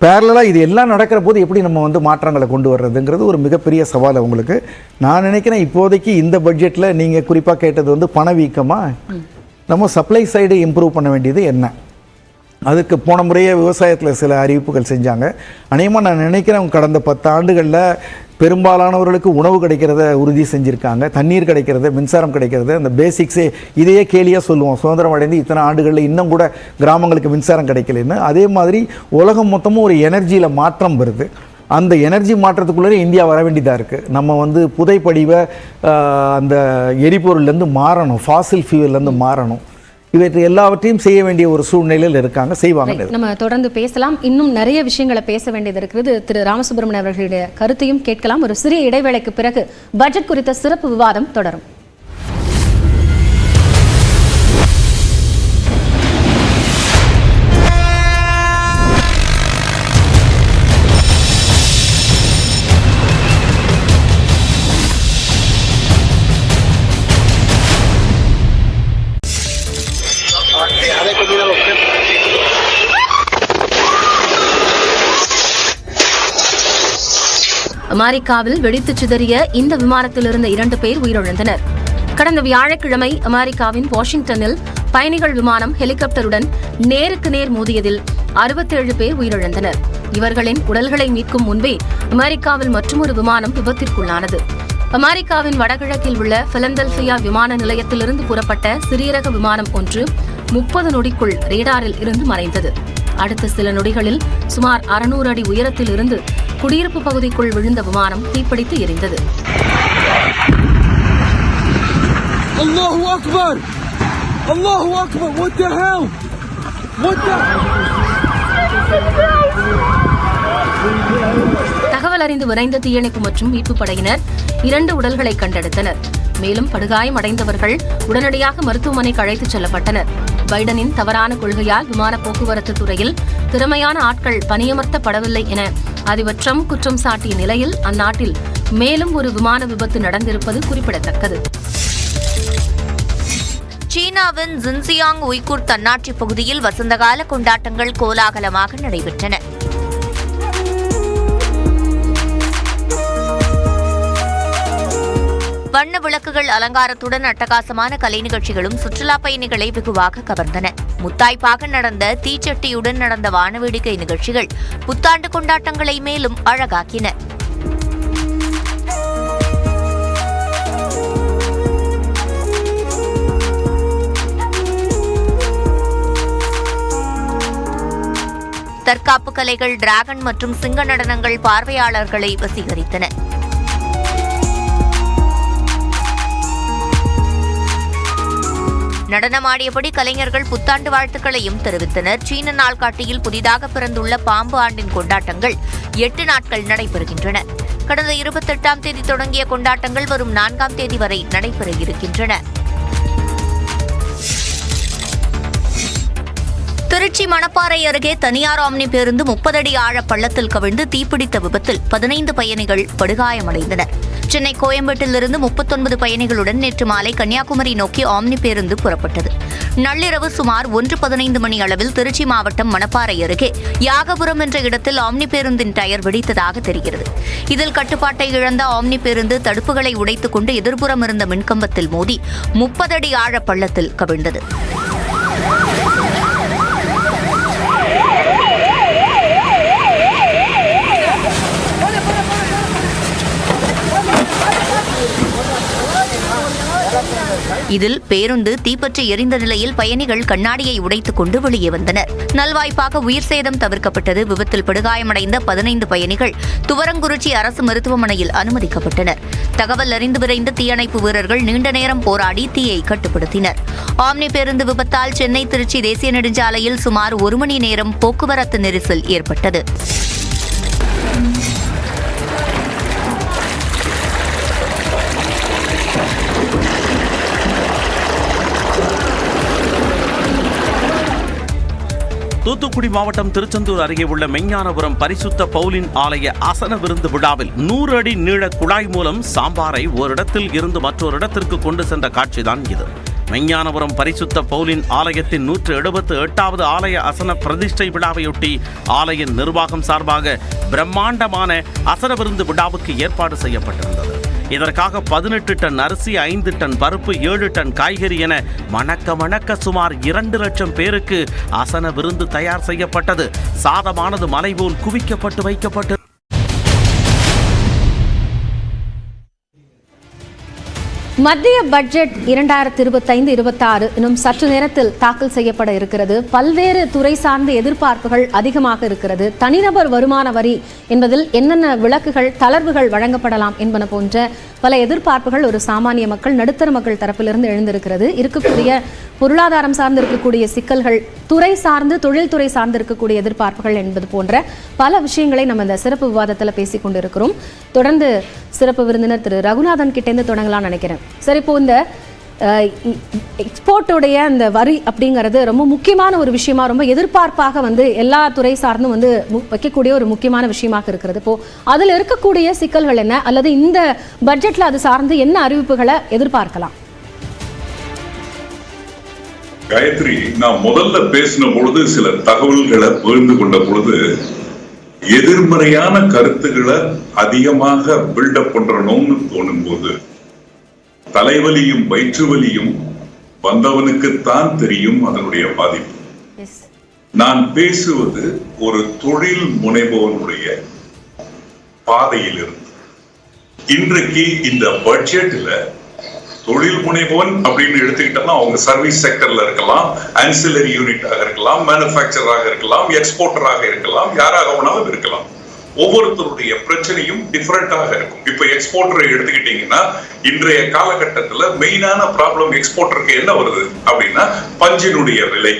பேரலாக இது எல்லாம் நடக்கிற போது எப்படி நம்ம வந்து மாற்றங்களை கொண்டு வர்றதுங்கிறது ஒரு மிகப்பெரிய சவால் அவங்களுக்கு. நான் நினைக்கிறேன் இப்போதைக்கு இந்த பட்ஜெட்டில் நீங்கள் குறிப்பாக கேட்டது வந்து பணவீக்கமாக நம்ம சப்ளை சைடு இம்ப்ரூவ் பண்ண வேண்டியது என்ன. அதுக்கு போன முறையே விவசாயத்தில் சில அறிவிப்புகள் செஞ்சாங்க. அநேகமாக நான் நினைக்கிறேன் கடந்த 10 ஆண்டுகளில் பெரும்பாலானவர்களுக்கு உணவு கிடைக்கிறத உறுதி செஞ்சுருக்காங்க, தண்ணீர் கிடைக்கிறது, மின்சாரம் கிடைக்கிறது. அந்த பேசிக்ஸே இதையே கேலியாக சொல்லுவோம், சுதந்திரம் அடைந்து இத்தனை ஆண்டுகளில் இன்னும் கூட கிராமங்களுக்கு மின்சாரம் கிடைக்கலன்னு. அதே மாதிரி உலகம் மொத்தமும் ஒரு எனர்ஜியில் மாற்றம் வருது. அந்த எனர்ஜி மாற்றத்துக்குள்ளே இந்தியா வர வேண்டியதாக இருக்குது. நம்ம வந்து புதைப்படிவ அந்த எரிபொருள்லேருந்து மாறணும், ஃபாசில் ஃபியூவல்லேருந்து மாறணும். இவற்றை எல்லாவற்றையும் செய்ய வேண்டிய ஒரு சூழ்நிலையில் இருக்காங்க, செய்வாங்க.
நம்ம தொடர்ந்து பேசலாம். இன்னும் நிறைய விஷயங்களை பேச வேண்டியது இருக்கிறது. திரு ராமசுப்ரமணியன் அவர்களுடைய கருத்தையும் கேட்கலாம். ஒரு சிறிய இடைவேளைக்கு பிறகு பட்ஜெட் குறித்த சிறப்பு விவாதம் தொடரும். அமெரிக்காவில் வெடித்து சிதறிய இந்த விமானத்தில் இருந்த 2 பேர் உயிரிழந்தனர். கடந்த வியாழக்கிழமை அமெரிக்காவின் வாஷிங்டனில் பயணிகள் விமானம் ஹெலிகாப்டருடன் நேருக்கு நேர் மோதியதில் 67 பேர் உயிரிழந்தனர். இவர்களின் உடல்களை மீட்கும் முன்பே அமெரிக்காவில் மற்றொரு விமானம் விபத்திற்குள்ளானது. அமெரிக்காவின் வடகிழக்கில் உள்ள பிலடெல்பியா விமான நிலையத்திலிருந்து புறப்பட்ட சிறியரக விமானம் ஒன்று 30 நொடிக்குள் ரேடாரில் இருந்து மறைந்தது. அடுத்த சில நொடிகளில் சுமார் 600 அடி உயரத்தில் இருந்து குடியிருப்பு பகுதிக்குள் விழுந்த விமானம் தீப்பிடித்து எரிந்தது.
Allahu Akbar! Allahu Akbar! What the hell? What the?
தகவல் அறிந்து விரைந்த தீயணைப்பு மற்றும் மீட்புப் படையினர் 2 உடல்களை கண்டெடுத்தனர். மேலும் படுகாயம் அடைந்தவர்கள் உடனடியாக மருத்துவமனைக்கு அழைத்துச் செல்லப்பட்டனர். பைடனின் தவறான கொள்கையால் விமான போக்குவரத்து துறையில் திறமையான ஆட்கள் பணியமர்த்தப்படவில்லை என அதிபர் ட்ரம்ப் குற்றம் சாட்டிய நிலையில் அந்நாட்டில் மேலும் ஒரு விமான விபத்து நடந்திருப்பது குறிப்பிடத்தக்கது.
சீனாவின் ஜின்ஜியாங் உய்குர் தன்னாட்சி பகுதியில் வசந்தகால கொண்டாட்டங்கள் கோலாகலமாக நடைபெற்றன. வண்ண விளக்குகள் அலங்காரத்துடன் அட்டகாசமான கலை நிகழ்ச்சிகளும் சுற்றுலா பயணிகளை வெகுவாக கவர்ந்தன. முத்தாய்ப்பாக நடந்த தீச்சட்டியுடன் நடந்த வானவேடிக்கை நிகழ்ச்சிகள் புத்தாண்டு கொண்டாட்டங்களை மேலும் அழகாக்கின. தற்காப்பு கலைகள், டிராகன் மற்றும் சிங்க நடனங்கள் பார்வையாளர்களை வசீகரித்தன. நடனமாடியபடி கலைஞர்கள் புத்தாண்டு வாழ்த்துக்களையும் தெரிவித்தனர். சீன நாள்காட்டியில் புதிதாக பிறந்துள்ள பாம்பு ஆண்டின் கொண்டாட்டங்கள் 8 நாட்கள் நடைபெறுகின்றன. கடந்த 28ஆம் தேதி தொடங்கிய கொண்டாட்டங்கள் வரும் 4ஆம் தேதி வரை நடைபெற இருக்கின்றன. திருச்சி மணப்பாறை அருகே தனியார் ஆம்னி பேருந்து 30 அடி ஆழ பள்ளத்தில் கவிழ்ந்து தீப்பிடித்த விபத்தில் 15 பயணிகள் படுகாயமடைந்தனர். சென்னை கோயம்பேட்டிலிருந்து 39 பயணிகளுடன் நேற்று மாலை கன்னியாகுமரி நோக்கி ஆம்னி பேருந்து புறப்பட்டது. நள்ளிரவு சுமார் 1:15 மணி அளவில் திருச்சி மாவட்டம் மணப்பாறை அருகே யாகபுரம் என்ற இடத்தில் ஆம்னி பேருந்தின் டயர் வெடித்ததாக தெரிகிறது. இதில் கட்டுப்பாட்டை இழந்த ஆம்னி பேருந்து தடுப்புகளை உடைத்துக் கொண்டு எதிர்புறம் இருந்த மின்கம்பத்தில் மோதி 30 அடி ஆழ பள்ளத்தில் கவிழ்ந்தது. இதில் பேருந்து தீப்பற்றி எரிந்த நிலையில் பயணிகள் கண்ணாடியை உடைத்துக் கொண்டு வெளியே வந்தனர். நல்வாய்ப்பாக உயிர் சேதம் தவிர்க்கப்பட்டது. விபத்தில் படுகாயமடைந்த 15 பயணிகள் துவரங்குறிச்சி அரசு மருத்துவமனையில் அனுமதிக்கப்பட்டனர். தகவல் அறிந்து விரைந்த தீயணைப்பு வீரர்கள் நீண்ட நேரம் போராடி தீயை கட்டுப்படுத்தினர். ஆம்னி பேருந்து விபத்தால் சென்னை திருச்சி தேசிய நெடுஞ்சாலையில் சுமார் 1 மணி நேரம் போக்குவரத்து நெரிசல் ஏற்பட்டது.
தூத்துக்குடி மாவட்டம் திருச்செந்தூர் அருகே உள்ள மெஞ்ஞானபுரம் பரிசுத்த பவுலின் ஆலய ஆசன விருந்து விழாவில் 100 அடி நீள குழாய் மூலம் சாம்பாரை ஓரிடத்தில் இருந்து மற்றொரு இடத்திற்கு கொண்டு சென்ற காட்சிதான் இது. மெஞ்ஞானபுரம் பரிசுத்த பவுலின் ஆலயத்தின் 178வது ஆலய அசன பிரதிஷ்டை விழாவையொட்டி ஆலய நிர்வாகம் சார்பாக பிரம்மாண்டமான அசன விருந்து விழாவுக்கு ஏற்பாடு செய்யப்பட்டிருந்தது. இதற்காக 18 டன் அரிசி, 5 டன் பருப்பு, 7 டன் காய்கறி என மணக்க சுமார் 2 லட்சம் பேருக்கு அசன விருந்து தயார் செய்யப்பட்டது. சாதமானது மலை போல் குவிக்கப்பட்டு வைக்கப்பட்டது.
மத்திய பட்ஜெட் 2025-26 இன்னும் சற்று நேரத்தில் தாக்கல் செய்யப்பட இருக்கிறது. பல்வேறு துறை சார்ந்த எதிர்பார்ப்புகள் அதிகமாக இருக்கிறது. தனிநபர் வருமான வரி என்பதில் என்னென்ன விலக்குகள், தளர்வுகள் வழங்கப்படலாம் என்பன போன்ற பல எதிர்பார்ப்புகள் ஒரு சாமானிய மக்கள், நடுத்தர மக்கள் தரப்பிலிருந்து எழுந்திருக்கிறது. இருக்கக்கூடிய பொருளாதாரம் சார்ந்து இருக்கக்கூடிய சிக்கல்கள், துறை சார்ந்து, தொழில்துறை சார்ந்து இருக்கக்கூடிய எதிர்பார்ப்புகள் என்பது போன்ற பல விஷயங்களை நம்ம இந்த சிறப்பு விவாதத்தில் பேசிக் கொண்டிருக்கிறோம். தொடர்ந்து சிறப்பு விருந்தினர் திரு ரகுநாதன் கிட்டேருந்து தொடங்கலாம்னு நினைக்கிறேன். சரி, இப்போ இந்த எக்ஸ்போர்ட்டுடைய அந்த வரி அப்படிங்கிறது ரொம்ப முக்கியமான ஒரு விஷயமா, ரொம்ப எதிர்பார்ப்பாக எல்லா துறை சார்ந்தும் வைக்கக்கூடிய ஒரு முக்கியமான விஷயமாக இருக்கிறது. இப்போ அதில் இருக்கக்கூடிய சிக்கல்கள் என்ன, அல்லது இந்த பட்ஜெட்ல அது சார்ந்து என்ன அறிவிப்புகளை எதிர்பார்க்கலாம்?
காயத்ரி, நான் முதல்ல பேசின பொழுது சில தகவல்களை பகிர்ந்து கொண்ட பொழுது எதிர்மறையான கருத்துக்களை அதிகமாக பில்டப் பண்றணும்னு தோணும் போது தலைவலியும் வயிற்று வலியும் வந்தவனுக்குத்தான் தெரியும் அதனுடைய பாதிப்பு. நான் பேசுவது ஒரு தொழில் முனைவோனுடைய பாதையில் இருந்து. இன்றைக்கு இந்த பட்ஜெட்ல தொழில் முனைவோன் அப்படின்னு எடுத்துக்கிட்டோம்னா அவங்க சர்வீஸ் செக்டர்ல இருக்கலாம், ஆன்சிலரி யூனிட்டாக இருக்கலாம், மேனுஃபேக்சராக இருக்கலாம், எக்ஸ்போர்ட்டராக இருக்கலாம், யாராக வேணாலும் இருக்கலாம். ஒவ்வொருத்தருடைய பிரச்சனையும் டிஃபரெண்டாக இருக்கும். இப்ப எக்ஸ்போர்ட்டரை எடுத்துக்கிட்டீங்கன்னா இன்றைய காலகட்டத்துல மெயினான ப்ராப்ளம் எக்ஸ்போர்ட்டருக்கு என்ன வருது அப்படின்னா பஞ்சினுடைய விலை,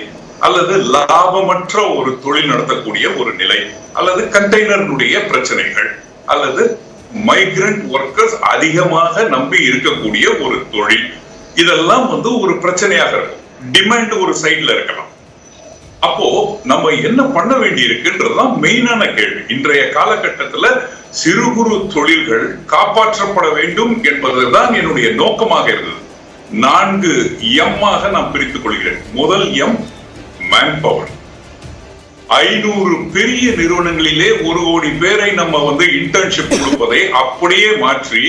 அல்லது லாபமற்ற ஒரு தொழில் நடத்தக்கூடிய ஒரு நிலை, அல்லது கண்டெய்னருடைய பிரச்சனைகள், அல்லது மைக்ரண்ட் ஒர்க்கர்ஸ் அதிகமாக நம்பி இருக்கக்கூடிய ஒரு தொழில். இதெல்லாம் ஒரு பிரச்சனையாக இருக்கும். டிமாண்ட் ஒரு சைட்ல இருக்கலாம். அப்போ நம்ம என்ன பண்ண வேண்டி இருக்குன்றதுதான் மெயினான கேள்வி. இன்றைய காலகட்டத்துல சிறு குறு தொழில்கள் காப்பாற்றப்பட வேண்டும் என்பதுதான் என்னுடைய நோக்கமாக இருந்தது. 4 எம்மாக நான் பிரித்துக் கொள்கிறேன். முதல் எம் மேன் பவர். 500 பெரிய நிறுவனங்களிலே 1 கோடி பேரை நம்ம இன்டர்ன்ஷிப் கொடுப்பதை அப்படியே மாற்றி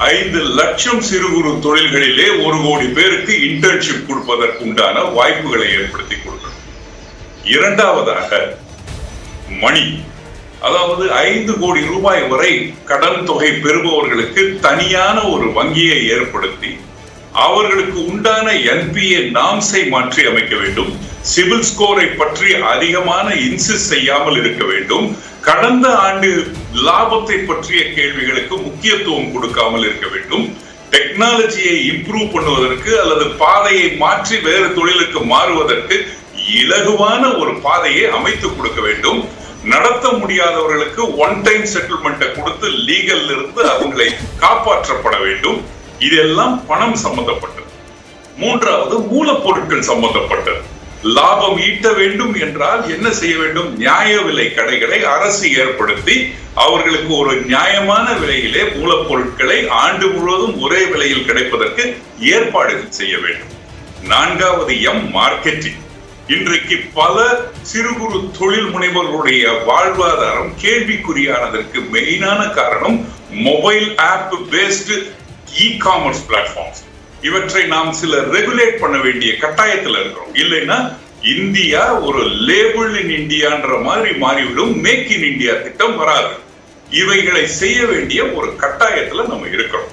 5 லட்சம் சிறு குறு தொழில்களிலே 1 கோடி பேருக்கு இன்டர்ன்ஷிப் கொடுப்பதற்கு உண்டான வாய்ப்புகளை ஏற்படுத்தி கொடுக்கணும். இரண்டாவதாக மணி, அதாவது 5 கோடி ரூபாய் வரை கடன் தொகை பெறுபவர்களுக்கு தனியான ஒரு வங்கியை ஏற்படுத்தி அவர்களுக்கு உண்டான என்பிஏ நாம்ஸை மாற்றி அமைக்க வேண்டும். சிவில் ஸ்கோரை பற்றி அதிகமான இன்சிஸ்ட் செய்யாமல் இருக்க வேண்டும். கடந்த ஆண்டு லாபத்தை பற்றிய கேள்விகளுக்கு முக்கியத்துவம் கொடுக்காமல் இருக்க வேண்டும். டெக்னாலஜியை இம்ப்ரூவ் பண்ணுவதற்கு அல்லது பாதையை மாற்றி வேறு தொழிலுக்கு மாறுவதற்கு இலகுவான ஒரு பாதையை அமைத்து கொடுக்க வேண்டும். நடத்த முடியாதவர்களுக்கு ஒன் டைம் செட்டில்மெண்ட்டை கொடுத்து லீகல் இருந்து அவங்களை காப்பாற்றப்பட வேண்டும். இதெல்லாம் பணம் சம்பந்தப்பட்டது. மூன்றாவது மூலப்பொருட்கள் சம்பந்தப்பட்டது. லாபம் ஈட்ட வேண்டும் என்றால் என்ன செய்ய வேண்டும்? நியாய விலை கடைகளை அரசு ஏற்படுத்தி அவர்களுக்கு ஒரு நியாயமான விலையிலே மூலப்பொருட்களை ஆண்டு முழுவதும் ஒரே விலையில் கிடைப்பதற்கு ஏற்பாடுகள் செய்ய வேண்டும். 4வது எம் மார்க்கெட்டிங். இன்றைக்கு பல சிறு குறு தொழில் முனைவோர்களுடைய வாழ்வாதாரம் கேள்விக்குறியானதற்கு மெயினான காரணம் mobile app based e-commerce platforms. இவற்றை நாம் சில ரெகுலேட் பண்ண வேண்டிய கட்டாயத்தில் இருக்கிறோம். இல்லைன்னா இந்தியா ஒரு லேபிள் இன் இந்தியான்ற மாதிரி மாறிவிடும். மேக் இன் இந்தியா திட்டம் வராது. இவைகளை செய்ய வேண்டிய ஒரு கட்டாயத்துல நம்ம இருக்கிறோம்.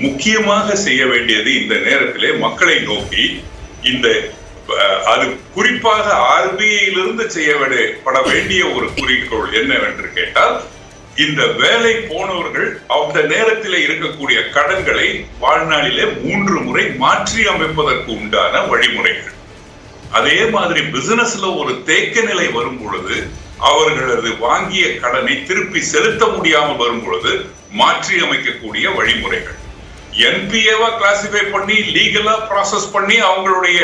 முக்கியமாக செய்ய வேண்டியது இந்த நேரத்திலே மக்களை நோக்கி அது குறிப்பாக ஆர்பிஐயிலிருந்து செய்யப்பட வேண்டிய ஒரு குறிக்கோள் என்னவென்று கேட்டால், இந்த வேலை போனவர்கள் அந்த நேரத்தில் இருக்கக்கூடிய கடன்களை வாழ்நாளிலே 3 முறை மாற்றி அமைப்பதற்கு உண்டான வழிமுறைகள். அதே மாதிரி பிசினஸ்ல ஒரு தேக்க நிலை வரும் பொழுது அவர்களது வாங்கிய கடனை திருப்பி செலுத்த முடியாமல் வரும் பொழுது மாற்றி அமைக்கக்கூடிய வழிமுறைகள். என்பிஏவா கிளாசிஃபை பண்ணி லீகலா ப்ராசஸ் பண்ணி அவங்களுடைய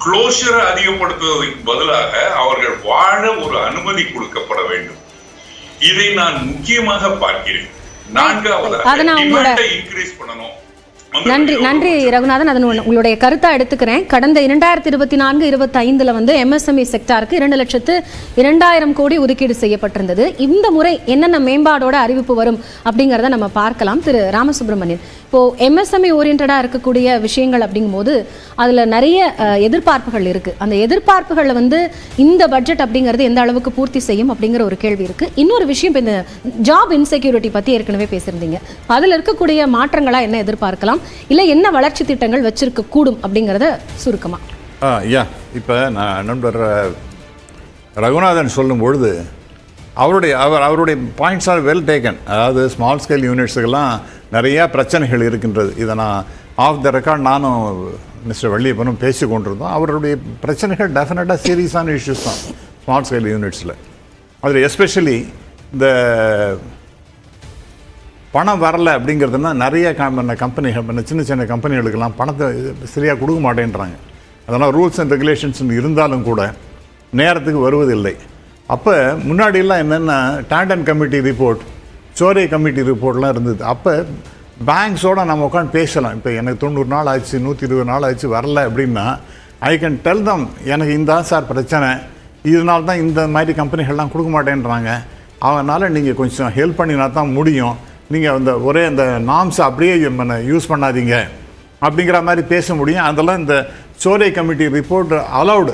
க்ளோஷரை அதிகப்படுத்துவதற்கு பதிலாக அவர்கள் வாழ ஒரு அனுமதி கொடுக்கப்பட வேண்டும். இதை நான் முக்கியமாக பார்க்கிறேன். 4வது இன்கிரீஸ் பண்ணணும்.
நன்றி ரகுநாதன். அதன் உங்களுடைய கருத்தா எடுத்துக்கிறேன். கடந்த 2024-25 MSME செக்டாருக்கு 2,02,000 கோடி ஒதுக்கீடு செய்யப்பட்டிருந்தது. இந்த முறை என்னென்ன மேம்பாடோட அறிவிப்பு வரும் அப்படிங்கிறத நம்ம பார்க்கலாம். திரு ராமசுப்ரமணியன், இப்போ MSME ஓரியன்டா இருக்கக்கூடிய விஷயங்கள் அப்படிங்கும்போது அதுல நிறைய எதிர்பார்ப்புகள் இருக்கு. அந்த எதிர்பார்ப்புகளை இந்த பட்ஜெட் அப்படிங்கிறது எந்த அளவுக்கு பூர்த்தி செய்யும் அப்படிங்கிற ஒரு கேள்வி இருக்கு. இன்னொரு விஷயம், இந்த ஜாப் இன்செக்யூரிட்டி பத்தி ஏற்கனவே பேசியிருந்தீங்க. அதுல இருக்கக்கூடிய மாற்றங்களா என்ன எதிர்பார்க்கலாம், இல்லை என்ன வளர்ச்சி திட்டங்கள் வச்சிருக்க கூடும் அப்படிங்கிறத சுருக்கமா?
இப்போ நான் நண்பர் ரகுநாதன் சொல்லும் பொழுது அவருடைய பாயிண்ட்ஸ் ஆர் வெல் டேக்கன். அதாவது ஸ்மால் ஸ்கேல் யூனிட்ஸுக்கெல்லாம் நிறையா பிரச்சனைகள் இருக்கின்றது. இதை நான் ஆஃப் த ரெக்கார்ட் நானும் மிஸ்டர் வள்ளியப்பனும் பேசி கொண்டிருந்தோம். அவருடைய பிரச்சனைகள் டெஃபினட்டாக சீரியஸான இஷ்யூஸ் தான் ஸ்மால் ஸ்கேல் யூனிட்ஸில். அதில் எஸ்பெஷலி இந்த பணம் வரலை அப்படிங்கிறதுனா நிறைய கம்பெனிகள், சின்ன சின்ன கம்பெனிகளுக்கெல்லாம் பணத்தை சரியாக கொடுக்க மாட்டேன்றாங்க. அதெல்லாம் ரூல்ஸ் அண்ட் ரெகுலேஷன்ஸ் இருந்தாலும் கூட நேரத்துக்கு வருவதில்லை. அப்போ முன்னாடியெல்லாம் என்னென்னா டாண்டன் கமிட்டி ரிப்போர்ட், சோரே கமிட்டி ரிப்போர்ட்லாம் இருந்தது. அப்போ பேங்க்ஸோடு நம்ம உட்காந்து பேசலாம். இப்போ எனக்கு 90 நாள் ஆச்சு, 120 நாள் ஆச்சு வரல அப்படின்னா ஐ கேன் டெல் தம், எனக்கு இந்த சார் பிரச்சனை, இதனால தான் இந்த மாதிரி கம்பெனிகள்லாம் கொடுக்க மாட்டேன்றாங்க, அதனால் நீங்கள் கொஞ்சம் ஹெல்ப் பண்ணினா தான் முடியும், நீங்கள் அந்த ஒரே அந்த நாம்ஸை அப்படியே யூஸ் பண்ணாதீங்க அப்படிங்கிற மாதிரி பேச முடியும். அதெல்லாம் இந்த சோரே கமிட்டி ரிப்போர்ட் அலௌடு.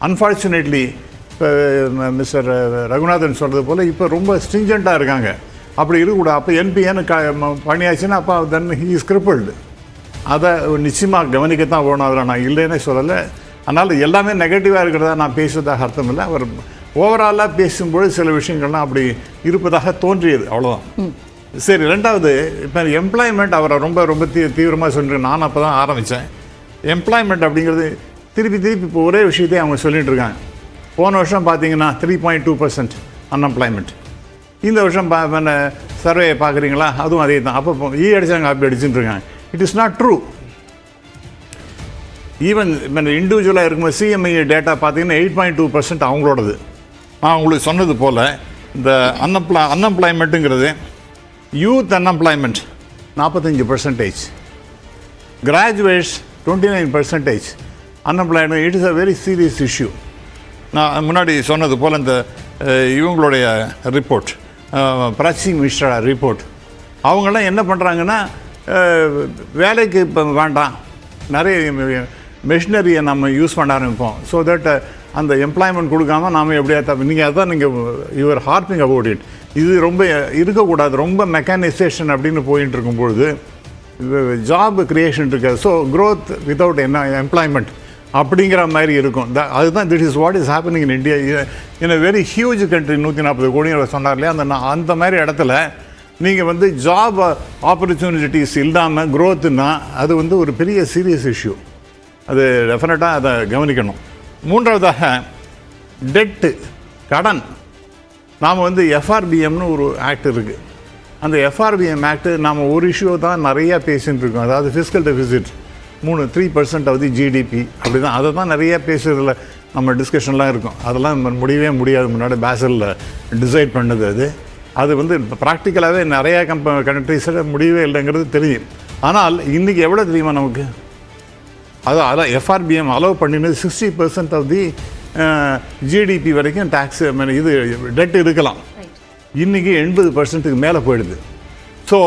அன்ஃபார்ச்சுனேட்லி இப்போ மிஸ்டர் ரகுநாதன் சொல்கிறது போல் இப்போ ரொம்ப ஸ்ட்ரிஞ்சண்ட்டாக இருக்காங்க. அப்படி இருக்கக்கூடாது. அப்போ என்பிஏன்னு பண்ணியாச்சுன்னா அப்போ தென் ஹீ இஸ் கிரிப்பிள்டு. அதை நிச்சயமாக கவனிக்கத்தான் போகணும். அதில் நான் இல்லைன்னே சொல்லலை. அதனால் எல்லாமே நெகட்டிவாக இருக்கிறதா நான் பேசுவதாக அர்த்தம் இல்லை. அவர் ஓவராலாக பேசும்போது சில விஷயங்கள்லாம் அப்படி இருப்பதாக தோன்றியது, அவ்வளோதான். சரி, ரெண்டாவது இப்போ எம்ப்ளாய்மெண்ட் அவரை ரொம்ப ரொம்ப தீவிரமாக சொல்லிட்டு நான் அப்போ தான் ஆரம்பித்தேன். எம்ப்ளாய்மெண்ட் அப்படிங்கிறது திருப்பி இப்போ ஒரே விஷயத்தையும் அவங்க சொல்லிகிட்டு இருக்காங்க. போன வருஷம் பார்த்தீங்கன்னா 3.2% அன்எம்ப்ளாய்மெண்ட். இந்த வருஷம் சர்வே பார்க்குறீங்களா, அதுவும் அதே தான். அப்போ அடித்தாங்க அப்படி அடிச்சுட்டு இருக்காங்க. It is not true. Even இண்டிவிஜுவலாக இருக்கும்போது சிஎம்ஐ டேட்டா பார்த்தீங்கன்னா 8.2% அவங்களோடது. நான் உங்களுக்கு சொன்னது போல் இந்த அன்எம்ப்ளாய்மெண்ட்டுங்கிறது youth unemployment 45%, graduates 29% unemployment. It is a very serious issue. நான் முன்னாடி சொன்னது போல் இந்த இவங்களுடைய ரிப்போர்ட், பிராச்சி மிஸ்ரா ரிப்போர்ட், அவங்களாம் என்ன பண்ணுறாங்கன்னா வேலைக்கு இப்போ வேண்டாம், நிறைய மெஷினரியை நம்ம யூஸ் பண்ண ஆரம்பிப்போம். ஸோ தட் அந்த எம்ப்ளாய்மெண்ட் கொடுக்காம நாம் எப்படியா நீங்கள் அதான் நீங்கள் யுவர் ஹார்பிங் அபவுட் இட். இது ரொம்ப இருக்கக்கூடாது. ரொம்ப மெக்கானைசேஷன் அப்படின்னு போயிட்டு இருக்கும்பொழுது ஜாப் கிரியேஷன் இருக்காது. ஸோ க்ரோத் வித்தவுட் எம்ப்ளாய்மெண்ட் அப்படிங்கிற மாதிரி இருக்கும். அதுதான் that is what is happening in India in a very huge country. 140 கோடி சொன்னார் இல்லையா, அந்த மாதிரி இடத்துல நீங்கள் ஜாப் ஆப்பர்ச்சுனிட்டிஸ் இல்லாமல் க்ரோத்துன்னா அது ஒரு பெரிய சீரியஸ் இஷ்யூ. அது டெஃபினட்டாக அதை கவனிக்கணும். மூன்றாவதாக டெட்டு, கடன். நாம் எஃப்ஆர்பிஎம்னு ஒரு ஆக்ட் இருக்குது. அந்த எஃப்ஆர்பிஎம் ஆக்ட் நாம் ஒரு இஷ்யூ தான் நிறையா பேசிகிட்டு இருக்கோம். அதாவது fiscal deficit 3% of the GDP அப்படி தான். அதை தான் நிறைய பேசுறதுல நம்ம டிஸ்கஷன்லாம் இருக்கும். அதெல்லாம் முடியவே முடியாது. முன்னாடி பேசலில் டிசைட் பண்ணது அது ப்ராக்டிக்கலாகவே நிறையா கண்ட்ரீஸில் முடியவே இல்லைங்கிறது தெரியும். ஆனால் இன்றைக்கி எவ்வளோ தெரியுமா நமக்கு? அதான் எஃப்ஆர்பிஎம் அலோவ் பண்ணினது 60% ஆஃப் தி ஜிடிபி வரைக்கும் டேக்ஸ் இது டெட் இருக்கலாம். இன்றைக்கி 80%க்கு மேலே போயிடுது. ஸோ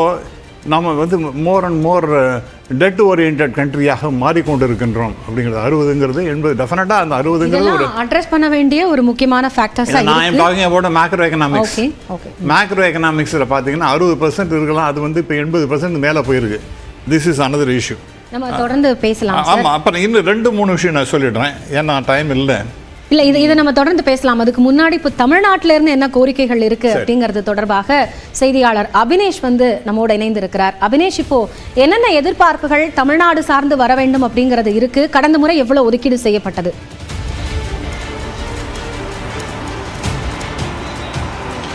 நம்ம more and more debt orient கண்ட்ரியாக மாறிக்கொண்டு இருக்கின்றோம். அப்படிங்கிறது 60ங்கிறது 80 டெஃபினட்டாக அந்த 60ங்கிறது ஒரு
அட்ரஸ் பண்ண வேண்டிய ஒரு முக்கியமான ஃபேக்டர்ஸ்.
நான் am talking about macro economics. Macro எக்கனாமிக்ஸில் பார்த்தீங்கன்னா 60% இருக்கலாம். அது இப்போ 80% மேலே போயிருக்கு. This is another issue.
நம்ம தொடர்ந்து பேசலாம்.
ஆமாம், அப்புறம் இன்னும் 2-3 விஷயம் நான் சொல்லிடுறேன், ஏன்னா டைம் இல்லை.
இதை நம்ம தொடர்ந்து பேசலாம். அதுக்கு முன்னாடி இப்போ தமிழ்நாட்டில இருந்து என்ன கோரிக்கைகள் இருக்கு அப்படிங்கிறது தொடர்பாக செய்தியாளர் அபினேஷ் நம்மோட இணைந்து இருக்கிறார். அபினேஷ், இப்போ என்னென்ன எதிர்பார்ப்புகள் தமிழ்நாடு சார்ந்து வர வேண்டும் அப்படிங்கிறது இருக்கு? கடந்த முறை எவ்வளவு ஒதுக்கீடு செய்யப்பட்டது?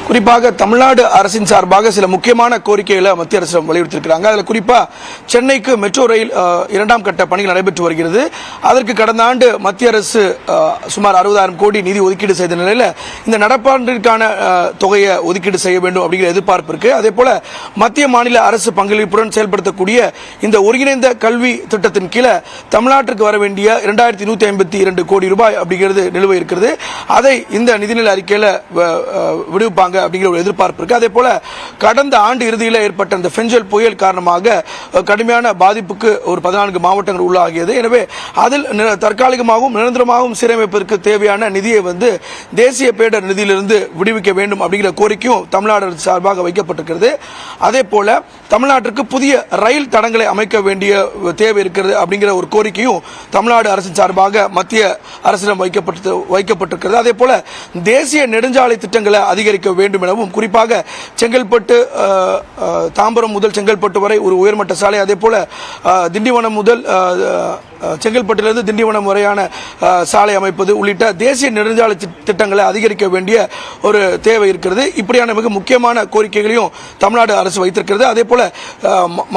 குறிப்பாக தமிழ்நாடு அரசின் சார்பாக சில முக்கியமான கோரிக்கைகளை மத்திய அரசிடம் வலியுறுத்தியிருக்கிறாங்க. அதில் குறிப்பாக சென்னைக்கு மெட்ரோ ரயில் 2ஆம் கட்ட பணிகள் நடைபெற்று வருகிறது. அதற்கு கடந்த ஆண்டு மத்திய அரசு சுமார் 60,000 கோடி நிதி ஒதுக்கீடு செய்த நிலையில் இந்த நடப்பாண்டிற்கான தொகையை ஒதுக்கீடு செய்ய வேண்டும் அப்படிங்கிற எதிர்பார்ப்பு இருக்கு. அதே போல மத்திய மாநில அரசு பங்களிப்புடன் செயல்படுத்தக்கூடிய இந்த ஒருங்கிணைந்த கல்வி திட்டத்தின் கீழே தமிழ்நாட்டிற்கு வர வேண்டிய 2152 கோடி ரூபாய் அப்படிங்கிறது நிலுவை இருக்கிறது. அதை இந்த நிதிநிலை அறிக்கையில் விடுவிப்பாங்க அப்படிங்கிற ஒரு எதிர்பார்ப்பு இருக்கு. அதே போல கடந்த ஆண்டு இறுதியில் ஏற்பட்ட அந்த பெஞ்சல் புயல் காரணமாக கடுமையான பாதிப்புக்கு ஒரு 14 மாவட்டங்கள் உள்ளாகியது. எனவே அதில் தற்காலிகமாகவும் நிரந்தரமாகவும் சீரமைப்பதற்கு தேவையான நிதியை தேசிய பேரிடர் நிதியிலிருந்து விடுவிக்க வேண்டும் அப்படிங்கிற கோரிக்கையும் தமிழ்நாடு அரசு சார்பாக வைக்கப்பட்டிருக்கிறது. அதே போல தமிழ்நாட்டிற்கு புதிய ரயில் தடங்களை அமைக்க வேண்டிய தேவை இருக்கிறது அப்படிங்கிற ஒரு கோரிக்கையும் தமிழ்நாடு அரசின் சார்பாக மத்திய அரசிடம் வைக்கப்பட்டிருக்கிறது. அதே போல தேசிய நெடுஞ்சாலை திட்டங்களை அதிகரிக்க வேண்டும் எனவும், குறிப்பாக செங்கல்பட்டு தாம்பரம் முதல் செங்கல்பட்டு வரை ஒரு உயர்மட்ட சாலை, அதே போல திண்டிவனம் முதல் செங்கல்பட்டிலிருந்து திண்டிவனம் வரையான சாலை அமைப்பது உள்ளிட்ட தேசிய நெடுஞ்சாலை திட்டங்களை அதிகரிக்க வேண்டிய ஒரு தேவை இருக்கிறது. இப்படியான மிக முக்கியமான கோரிக்கைகளையும் தமிழ்நாடு அரசு வைத்திருக்கிறது. அதே போல